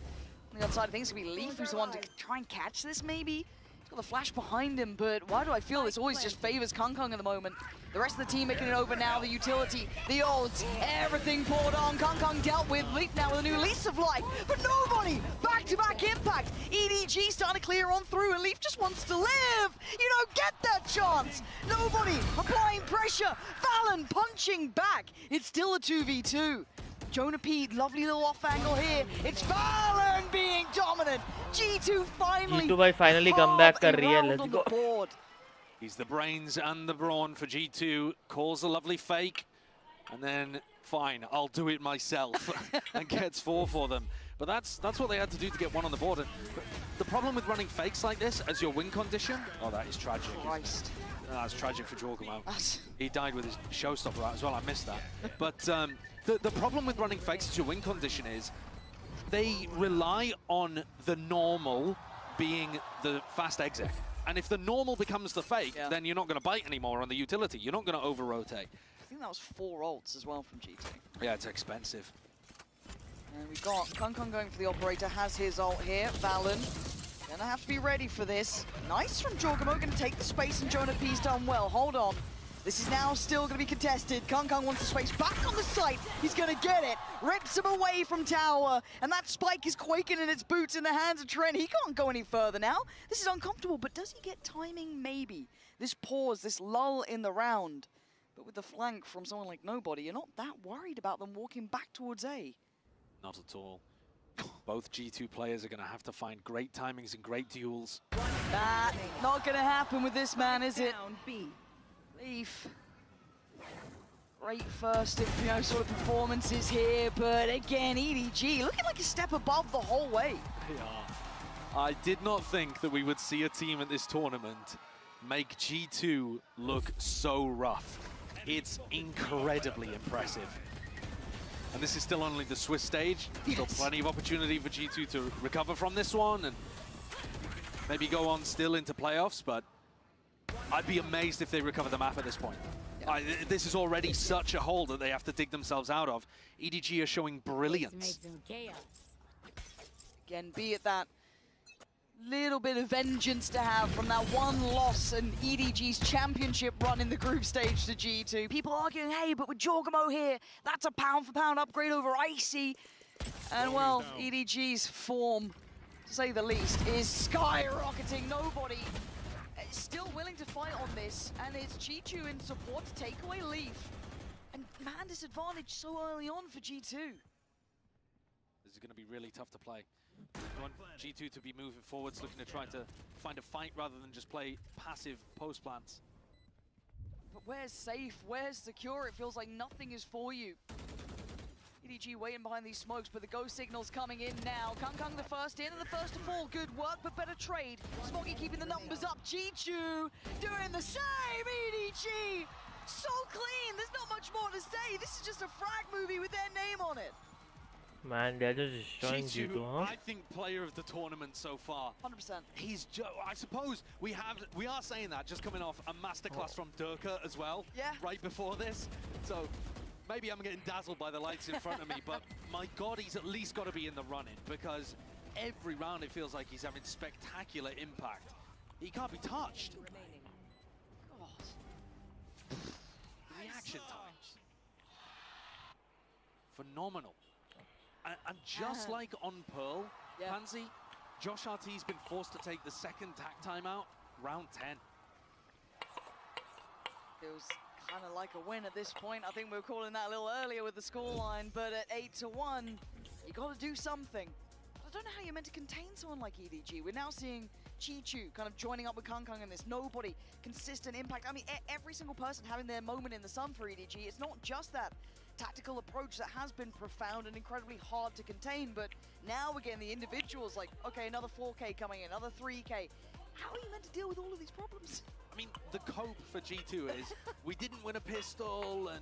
On the outside, I think it's going to be Leaf who's the one to try and catch this, maybe? He's got the flash behind him, but why do I feel this always just favors KongKong at the moment? The rest of the team making it over now, the utility, the ults, everything poured on. KongKong dealt with Leaf now with a new lease of life, but nobody! Back-to-back impact! EDG starting to clear on through, and Leaf just wants to live! You don't get that chance! Nobody applying pressure! Valen punching back! It's still a 2v2. Jonah P, lovely little off angle here. It's Valen being dominant! G2 finally G2 finally come back कर रही है, let's go. Board. He's the brains and the brawn for G2, calls a lovely fake, and then, fine, I'll do it myself, and gets 4 for them. But that's what they had to do to get 1 on the board. And the problem with running fakes like this as your win condition, oh, that is tragic. Christ. That's tragic for Jorgamo. He died with his showstopper out as well, I missed that. But the problem with running fakes as your win condition is they rely on the normal being the fast exec. And if the normal becomes the fake, then you're not going to bite anymore on the utility. You're not going to over-rotate. I think that was 4 ults as well from G2. Yeah, it's expensive. And we've got KongKong going for the operator, has his ult here. Valen gonna have to be ready for this. Nice from Jorgamo, gonna take the space, and Jonah P's done well. Hold on. This is now still going to be contested. KongKong wants the space back on the site. He's going to get it. Rips him away from tower. And that spike is quaking in its boots in the hands of Trent. He can't go any further now. This is uncomfortable, but does he get timing? Maybe. This pause, this lull in the round. But with the flank from someone like Nobody, you're not that worried about them walking back towards A. Not at all. Both G2 players are going to have to find great timings and great duels. That not going to happen with this man, is it? Leaf. Great first, sort of performances here, but again, EDG looking like a step above the whole way. Yeah. I did not think that we would see a team at this tournament make G2 look so rough. It's incredibly impressive. And this is still only the Swiss stage. Still plenty of opportunity for G2 to recover from this one and maybe go on still into playoffs, but I'd be amazed if they recover the map at this point. Yeah. This is already such a hole that they have to dig themselves out of. EDG are showing brilliance. Again, be it that little bit of vengeance to have from that one loss and EDG's championship run in the group stage to G2. People arguing, hey, but with Jorgamo here, that's a pound-for-pound upgrade over Icy. And well, EDG's form, to say the least, is skyrocketing. Nobody still willing to fight on this, and it's G2 in support to take away Leaf. And man disadvantage so early on for G2. This is going to be really tough to play. We want G2 to be moving forwards, looking to try to find a fight rather than just play passive post plants. But where's safe? Where's secure? It feels like nothing is for you. EDG waiting behind these smokes, but the go signal's coming in now. KongKong the first in and the first to fall. Good work, but better trade. Smoggy keeping the numbers up. G2 doing the same. EDG so clean. There's not much more to say. This is just a frag movie with their name on it. Man, they're just destroying G2, huh? I think player of the tournament so far. 100%. He's I suppose we are saying that just coming off a masterclass from Durka as well. Yeah. Right before this. So maybe I'm getting dazzled by the lights in front of me, but my God, he's at least got to be in the running because every round it feels like he's having spectacular impact. He can't be touched. God. Reaction times. Phenomenal. And just like on Pearl, Pansy, Josh RT's been forced to take the second tack timeout, round 10. Feels kind of like a win at this point. I think we were calling that a little earlier with the scoreline, but at 8-1, you got to do something. I don't know how you're meant to contain someone like EDG. We're now seeing Chi-Chu kind of joining up with KongKong in this. Nobody, consistent impact. I mean, every single person having their moment in the sun for EDG. It's not just that tactical approach that has been profound and incredibly hard to contain, but now we're getting the individuals like, okay, another 4K coming in, another 3K. How are you meant to deal with all of these problems? I mean, the cope for G2 is we didn't win a pistol, and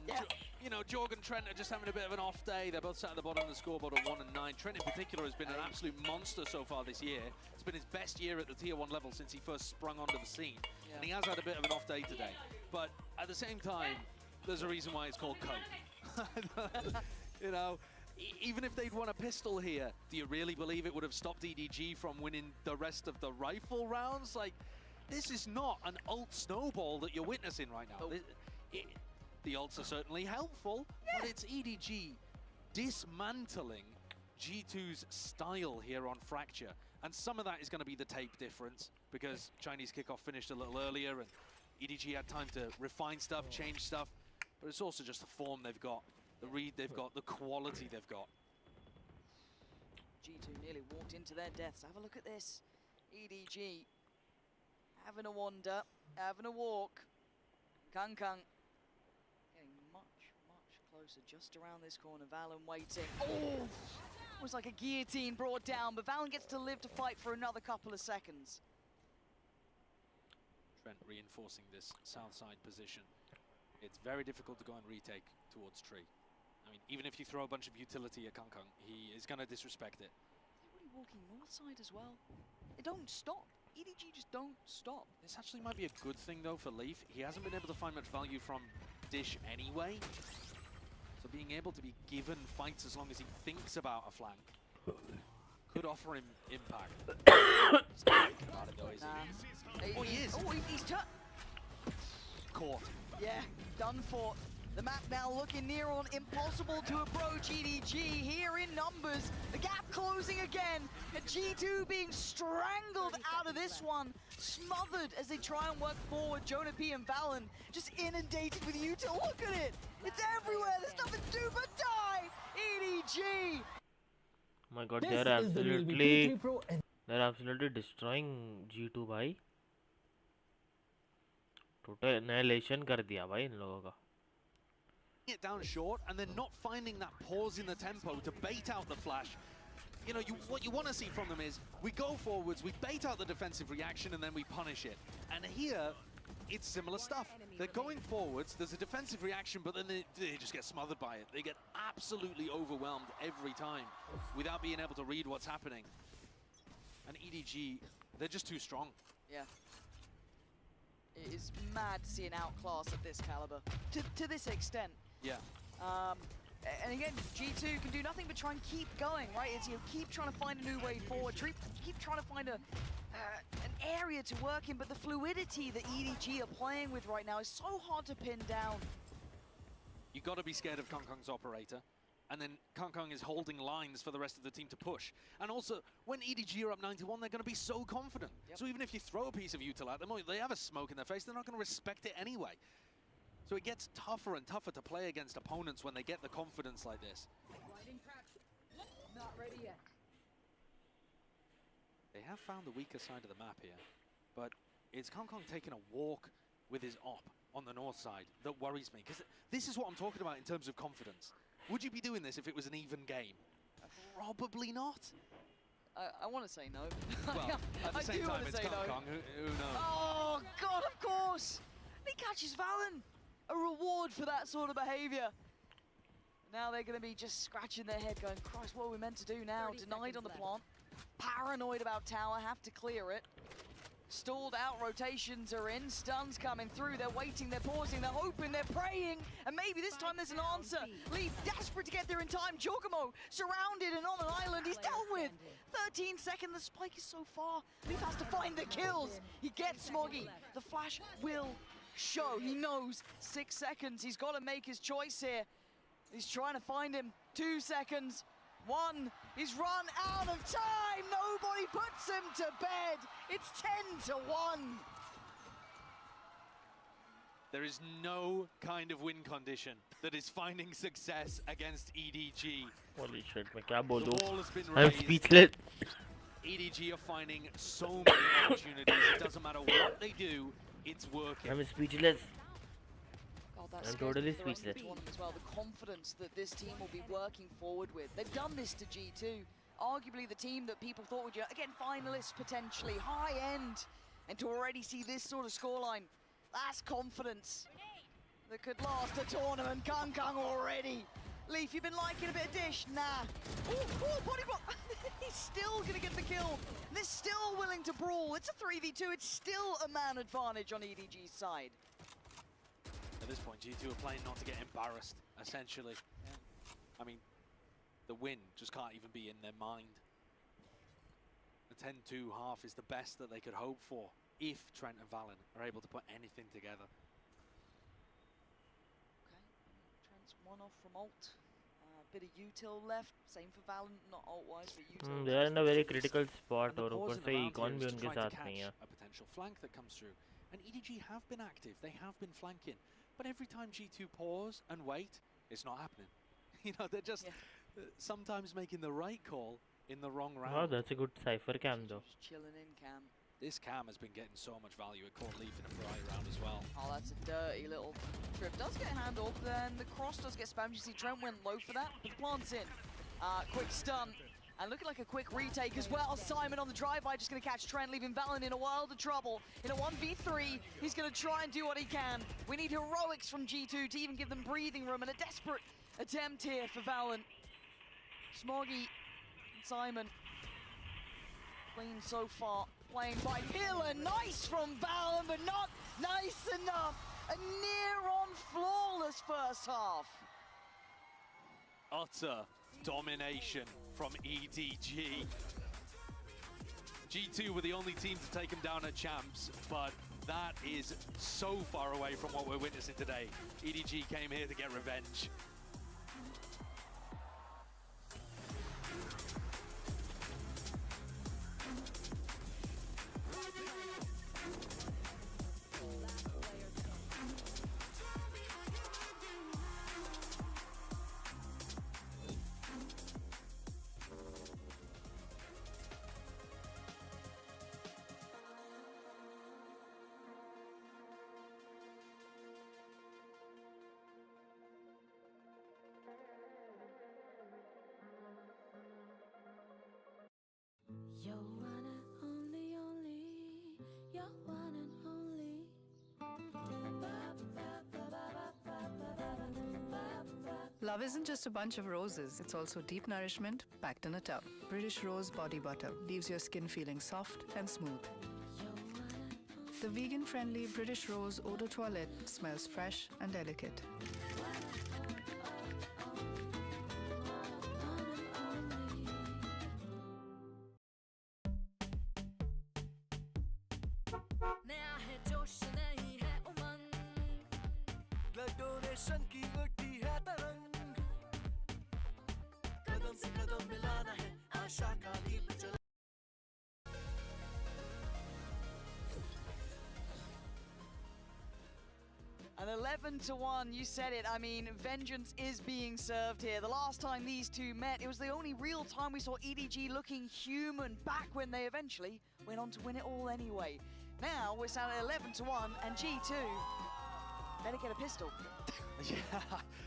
you know, Jorg and Trent are just having a bit of an off day. They're both sat at the bottom of the scoreboard at 1 and 9. Trent in particular has been an absolute monster so far this year. It's been his best year at the tier 1 level since he first sprung onto the scene. And he has had a bit of an off day today. But at the same time, there's a reason why it's called cope. You know, even if they'd won a pistol here, do you really believe it would have stopped EDG from winning the rest of the rifle rounds? Like, this is not an ult snowball that you're witnessing right now. The ults are certainly helpful, but it's EDG dismantling G2's style here on Fracture. And some of that is going to be the tape difference, because Chinese kickoff finished a little earlier and EDG had time to refine stuff, change stuff, but it's also just the form they've got, the read they've got, the quality they've got. G2 nearly walked into their deaths. Have a look at this. EDG having a wander, having a walk. KongKong getting much, much closer just around this corner. Valen waiting. Oh! It was like a guillotine brought down, but Valen gets to live to fight for another couple of seconds. Trent reinforcing this south side position. It's very difficult to go and retake towards Tree. I mean, even if you throw a bunch of utility at KongKong, he is going to disrespect it. They're already walking north side as well. They don't stop. EDG just don't stop. This actually might be a good thing, though, for Leaf. He hasn't been able to find much value from Dish anyway. So being able to be given fights as long as he thinks about a flank could offer him impact. He's not about it, though, is he? Oh, he is. Oh, he's caught. Yeah, done for. The map now looking near on impossible to approach EDG here in numbers. The gap closing again, and G2 being strangled out of this one, smothered as they try and work forward. Jonah P and Valen just inundated with util. Look at it, it's everywhere. There's nothing to do but die. EDG. Oh my God, they're absolutely destroying G2 भाई. Total annihilation कर दिया भाई इन लोगों का. It down short and then not finding that pause in the tempo to bait out the flash. You know, what you want to see from them is we go forwards, we bait out the defensive reaction, and then we punish it. And here, it's similar stuff. They're going forwards, there's a defensive reaction, but then they just get smothered by it. They get absolutely overwhelmed every time without being able to read what's happening. And EDG, they're just too strong. Yeah. It is mad to see an outclass at this caliber, to this extent. Yeah. And again, G2 can do nothing but try and keep going, right? It's, you know, keep trying to find a new way forward, keep trying to find an area to work in, but the fluidity that EDG are playing with right now is so hard to pin down. You got to be scared of KongKong's operator. And then KongKong is holding lines for the rest of the team to push. And also, when EDG are up 9-1, they're going to be so confident. So even if you throw a piece of util at them, or they have a smoke in their face, they're not going to respect it anyway. So it gets tougher and tougher to play against opponents when they get the confidence like this. Not ready yet. They have found the weaker side of the map here, but it's KongKong taking a walk with his op on the north side that worries me, because this is what I'm talking about in terms of confidence. Would you be doing this if it was an even game? Probably not. I want to say no. Well, at the same time, it's KongKong. Who knows? Oh, God, of course. He catches Valen. A reward for that sort of behavior. Now they're going to be just scratching their head going, Christ, what are we meant to do now? Denied on the plant. Paranoid about tower, have to clear it. Stalled out, rotations are in, stuns coming through, they're waiting, they're pausing, they're hoping, they're praying, and maybe this time there's an answer. Leaf desperate to get there in time, Giacomo surrounded and on an island he's dealt with. 13 seconds, the spike is so far. Leaf has to find the kills. He gets Smoggy. The flash will show, he knows. 6 seconds, he's got to make his choice here. He's trying to find him. 2 seconds. 1, he's run out of time. Nobody puts him to bed. It's 10-1. There is no kind of win condition that is finding success against EDG. Holy shit, मैं क्या बोलूं? The wall has been I'm raised. speechless. EDG are finding so many opportunities. It doesn't matter what they do, it's working. I'm speechless. God, I'm totally speechless. As well, the confidence that this team will be working forward with. They've done this to G2. Arguably the team that people thought would, again, finalists potentially, high end. And to already see this sort of scoreline, that's confidence that could last a tournament. KongKong already. Leaf, you've been liking a bit of dish? Nah. Oh, body block. He's still going to get the kill. They're still willing to brawl. It's a 3v2. It's still a man advantage on EDG's side. At this point, G2 are playing not to get embarrassed, essentially. Yeah. I mean, the win just can't even be in their mind. The 10-2 half is the best that they could hope for if Trent and Valen are able to put anything together. Okay, Trent's one off from ult. Bit of util left, same for Valen, not ult-wise, but util. They are in a very critical spot, And the और pause ऊपर in से the round econ here भी is to उनके try to साथ catch नहीं है. a potential flank that comes through. And EDG have been active, they have been flanking. But every time G2 pause and wait, it's not happening. You know, they're just sometimes making the right call in the wrong round. Oh, that's a good cipher cam though. Just chilling in cam. This cam has been getting so much value. It caught Leaf in a variety round as well. Oh, that's a dirty little trip. Does get handled, then the cross does get spammed. You see Trent went low for that, but plants in. Quick stun. And looking like a quick retake as well. Simon on the drive-by just going to catch Trent, leaving Valen in a world of trouble. In a 1v3, he's going to try and do what he can. We need heroics from G2 to even give them breathing room, and a desperate attempt here for Valen. Smoggy and Simon. Clean so far. Playing by Pillar. Nice from Valen, but not nice enough. A near-on flawless first half. Utter domination from EDG. G2 were the only team to take them down at champs, but that is so far away from what we're witnessing today. EDG came here to get revenge. You're one and only, you're one and only. Love isn't just a bunch of roses, it's also deep nourishment packed in a tub. British Rose Body Butter leaves your skin feeling soft and smooth. The vegan-friendly British Rose Eau de Toilette smells fresh and delicate. Donation की उठी है तरंग कदम से कदम मिलाना है आशा का दीप जला And a 11-1, you said it. I mean, vengeance is being served here. The last time these two met, it was the only real time we saw EDG looking human back when they eventually went on to win it all anyway. Now we're sat at 11-1, and G2 better get a pistol. Yeah,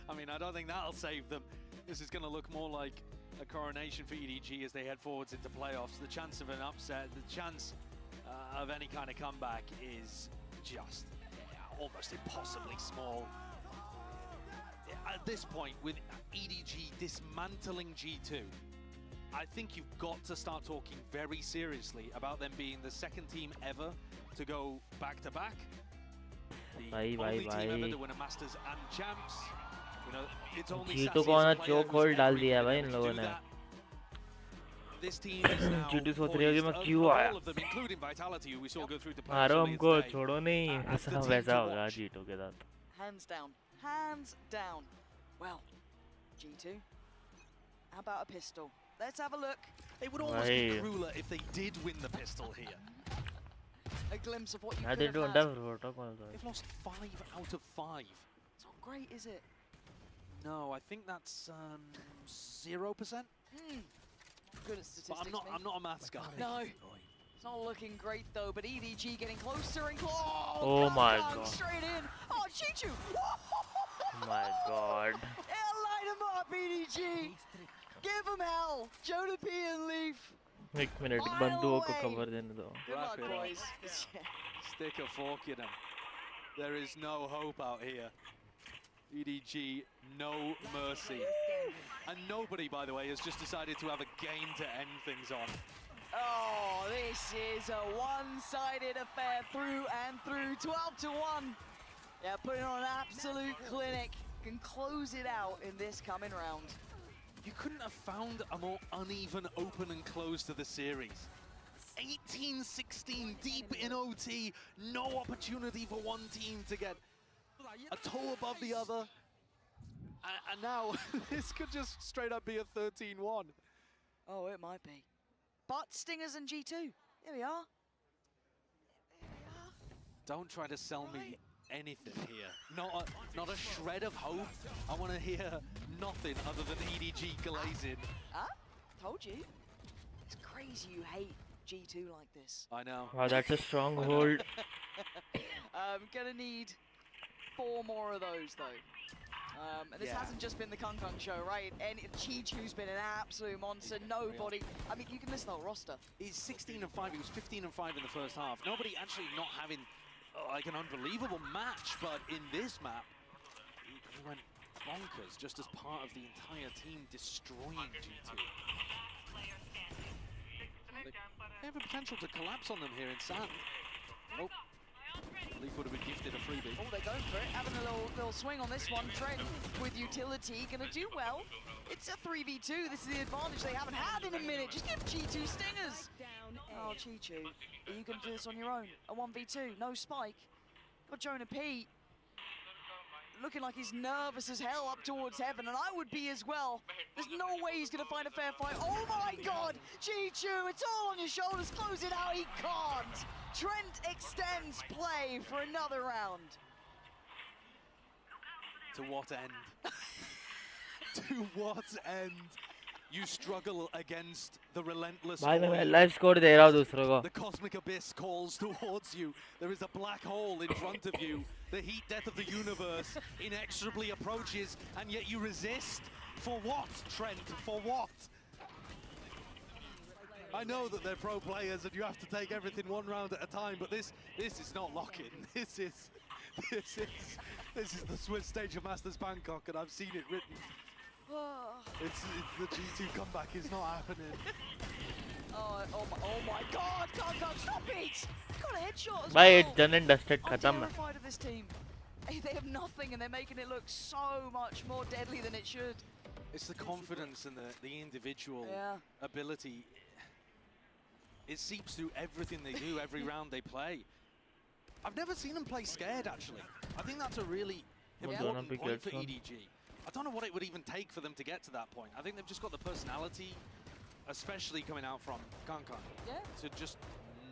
I mean, I don't think that'll save them. This is going to look more like a coronation for EDG as they head forwards into playoffs. The chance of an upset, the chance of any kind of comeback is just almost impossibly small. At this point, with EDG dismantling G2, I think you've got to start talking very seriously about them being the second team ever to go back-to-back. The only team ever to win a Masters and Champs. You know, it's only G2 को ना choke hold डाल दिया है भाई इन लोगों ने. This team is now G2 सोच रही होगी मैं क्यों आया. मारो हमको छोड़ो नहीं. ऐसा वैसा होगा G2 के साथ. Hands down. Hands down. Well, G2, how about a pistol? Let's have a look. It would almost be crueler if they did win the pistol here. A glimpse of what you I could have don't had. have They've lost 5 out of 5. It's not great, is it? No, I think that's 0%. Good at statistics. But I'm not a maths guy. No, it's not looking great though. But EDG getting closer and closer. Oh my God! Straight in. Oh, Chichu! Oh my God! Yeah, light him up, EDG. Give him hell. Jonah P and Leaf. एक minute बंदूकों को cover देने दो. Good luck, boys. Stick a fork in them. There is no hope out here. EDG, no mercy. And nobody, by the way, has just decided to have a game to end things on. Oh, this is a one-sided affair through and through. 12-1. Yeah, putting on an absolute clinic. Can close it out in this coming round. You couldn't have found a more uneven open and close to the series. 18-16 deep in OT. No opportunity for one team to get a toe above the other. And now this could just straight up be a 13-1. Oh, it might be. But Stingers and G2, here we are. Don't try to sell me anything here. Not a shred of hope. I want to hear nothing other than EDG glazing. Huh? Told you. It's crazy you hate G2 like this. I know. Wow, that's a strong hold. Gonna need 4 more of those though. And this hasn't just been the Kung Kung show, right? And Chi-Chu's been an absolute monster. Nobody. I mean, you can list the whole roster. He's 16-5. He was 15-5 in the first half. Nobody actually not having like an unbelievable match, but in this map, he went bonkers just as part of the entire team destroying G2. They have a potential to collapse on them here in sand. Oh. Leaf would have been gifted a freebie. Oh, they're going for it. Having a little swing on this one. Trent with utility. Gonna do well. It's a 3v2. This is the advantage they haven't had in a minute. Just give Chi-Chu stingers. Oh, Chi-Chu. Are you gonna do this on your own? A 1v2. No spike. Got Jonah P. Looking like he's nervous as hell up towards heaven, and I would be as well. There's no way he's gonna find a fair fight. Oh my God! Chi-Chu, it's all on your shoulders. Close it out. He can't. Trent extends play for another round. To what end? To what end? You struggle against the relentless भाई मैं void. live score दे रहा हूँ दूसरों को. The cosmic abyss calls towards you. There is a black hole in front of you. The heat death of the universe inexorably approaches, and yet you resist. For what, Trent? For what? I know that they're pro players and you have to take everything one round at a time, but this is not lock-in. This is the Swiss stage of Masters Bangkok, and I've seen it written. It's the G2 comeback is not happening. Oh my God! Kong, stop it! Got a headshot as भाई well. it's done and dusted. I'm खत्म है. terrified of this team. They have nothing, and they're making it look so much more deadly than it should. It's the confidence and the individual ability. It seeps through everything they do, every round they play. I've never seen them play scared, actually. I think that's a really important point for EDG. I don't know what it would even take for them to get to that point. I think they've just got the personality, especially coming out from Kankan, to just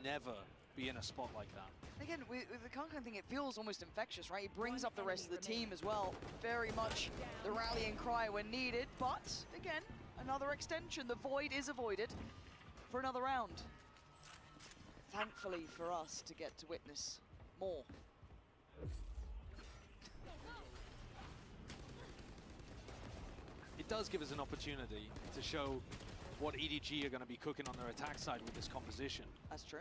never be in a spot like that. Again, with the Kankan thing, it feels almost infectious, right? It brings up the rest of the team as well. Very much the rallying cry when needed, but again, another extension. The void is avoided for another round. Thankfully for us to get to witness more. It does give us an opportunity to show what EDG are going to be cooking on their attack side with this composition. That's true.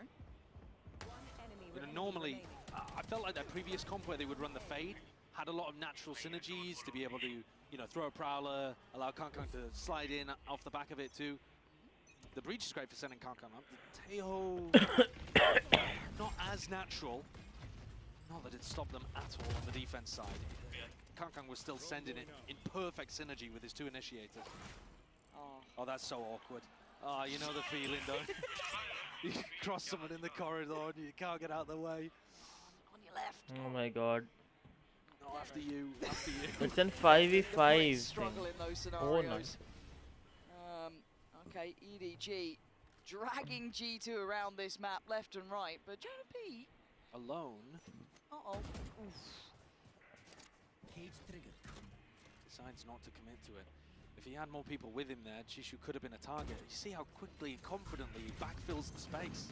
You know, normally, I felt like that previous comp where they would run the fade had a lot of natural synergies to be able to, you know, throw a prowler, allow Kankan to slide in off the back of it too. The breach is great for sending Kankan up. The Teho, not as natural. Not that it stopped them at all on the defense side. Kankan was still sending it in perfect synergy with his two initiators. Oh, that's so awkward. Oh, you know the feeling, though. You cross someone in the corridor and you can't get out of the way. On your left. Oh my god. No, after you, after you. It's in 5v5. Struggle in those Oh, scenarios. nice. Okay, EDG dragging G2 around this map left and right, but Jonah P alone. Uh-oh. Decides not to commit to it. If he had more people with him there, Chishu could have been a target. You see how quickly and confidently he backfills the space.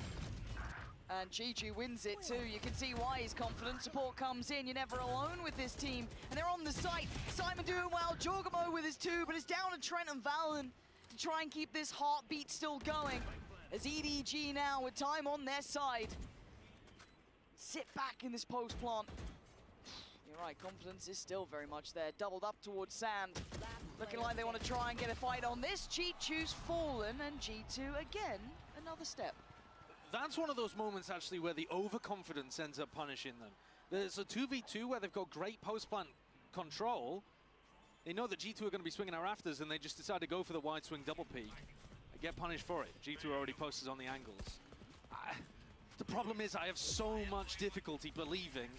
And G2 wins it too. You can see why he's confident. Support comes in. You're never alone with this team. And they're on the site. Simon doing well. Jorgamo with his two, but it's down to Trent and Valen to try and keep this heartbeat still going. As EDG now with time on their side. Sit back in this post plant. You're right, confidence is still very much there. Doubled up towards Sand. Looking like they want to try and get a fight on this. G2's fallen, and G2 again, another step. That's one of those moments actually where the overconfidence ends up punishing them. There's a 2v2 where they've got great post-plant control. They know that G2 are going to be swinging our rafters, and they just decide to go for the wide swing double peek and get punished for it. G2 already posted on the angles. The problem is I have so much difficulty believing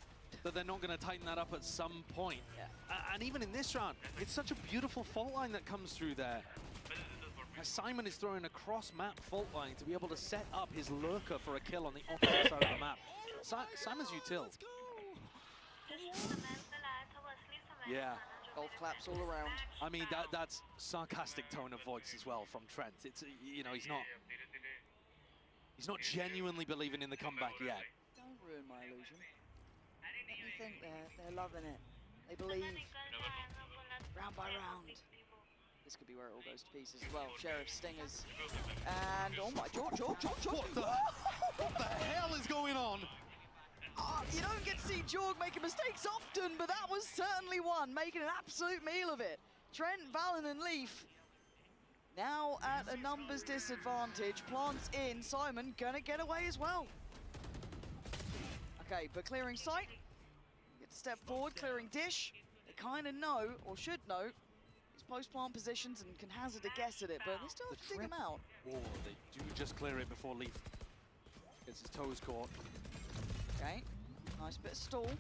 that they're not going to tighten that up at some point. And even in this round, it's such a beautiful fault line that comes through there. As Simon is throwing a cross-map fault line to be able to set up his lurker for a kill on the opposite side of the map. Simon's util. Yeah. Golf claps all around. I mean, that's sarcastic tone of voice as well from Trent. It's, you know, he's not genuinely believing in the comeback yet. Don't ruin my illusion. Let me think they're loving it. They believe. Round by round. This could be where it all goes to pieces as well. Sheriff Stingers. And oh my, George. What the hell is going on? You don't get to see Jorg making mistakes often, but that was certainly one, making an absolute meal of it. Trent, Valen and Leaf now at a numbers disadvantage. Plants in, Simon gonna get away as well. Okay, but clearing sight. Get to step forward, clearing dish. They kind of know, or should know, his post-plant positions and can hazard a guess at it, but they still have to dig him out. Oh, they do just clear it before Leaf gets his toes caught. Okay, nice bit of stall.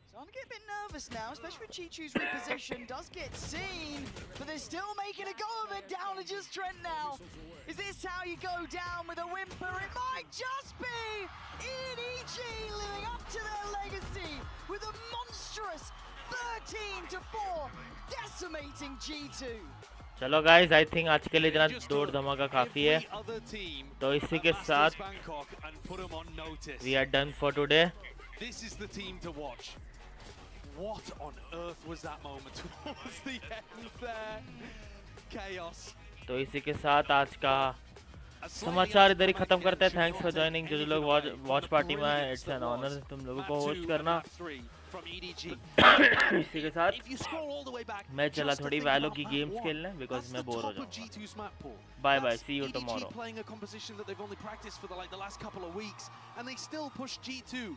Starting to get a bit nervous now, especially with Chi-Chu's reposition. Does get seen, but they're still making a go of it. Down to just Trent now. Is this how you go down with a whimper? It might just be EDG living up to their legacy with a monstrous 13-4, decimating G2. चलो guys, I think आज के लिए इतना दौड़ धमाका काफी है. तो इसी के साथ we are done for today. This is the team to watch. What on earth was that moment towards the end there? Chaos. तो इसी के साथ आज का समाचार इधर ही खत्म करते हैं. Thanks for joining. जो लोग वॉच पार्टी में आए, इट्स एन ऑनर तुम लोगों को होस्ट करना. इसी के साथ मैं चला थोड़ी वैलो की गेम्स खेलने बिकॉज मैं बोर हो जाऊंगा. Bye bye, see you tomorrow. playing a composition that they've only practiced for the last couple of weeks, and they still push G2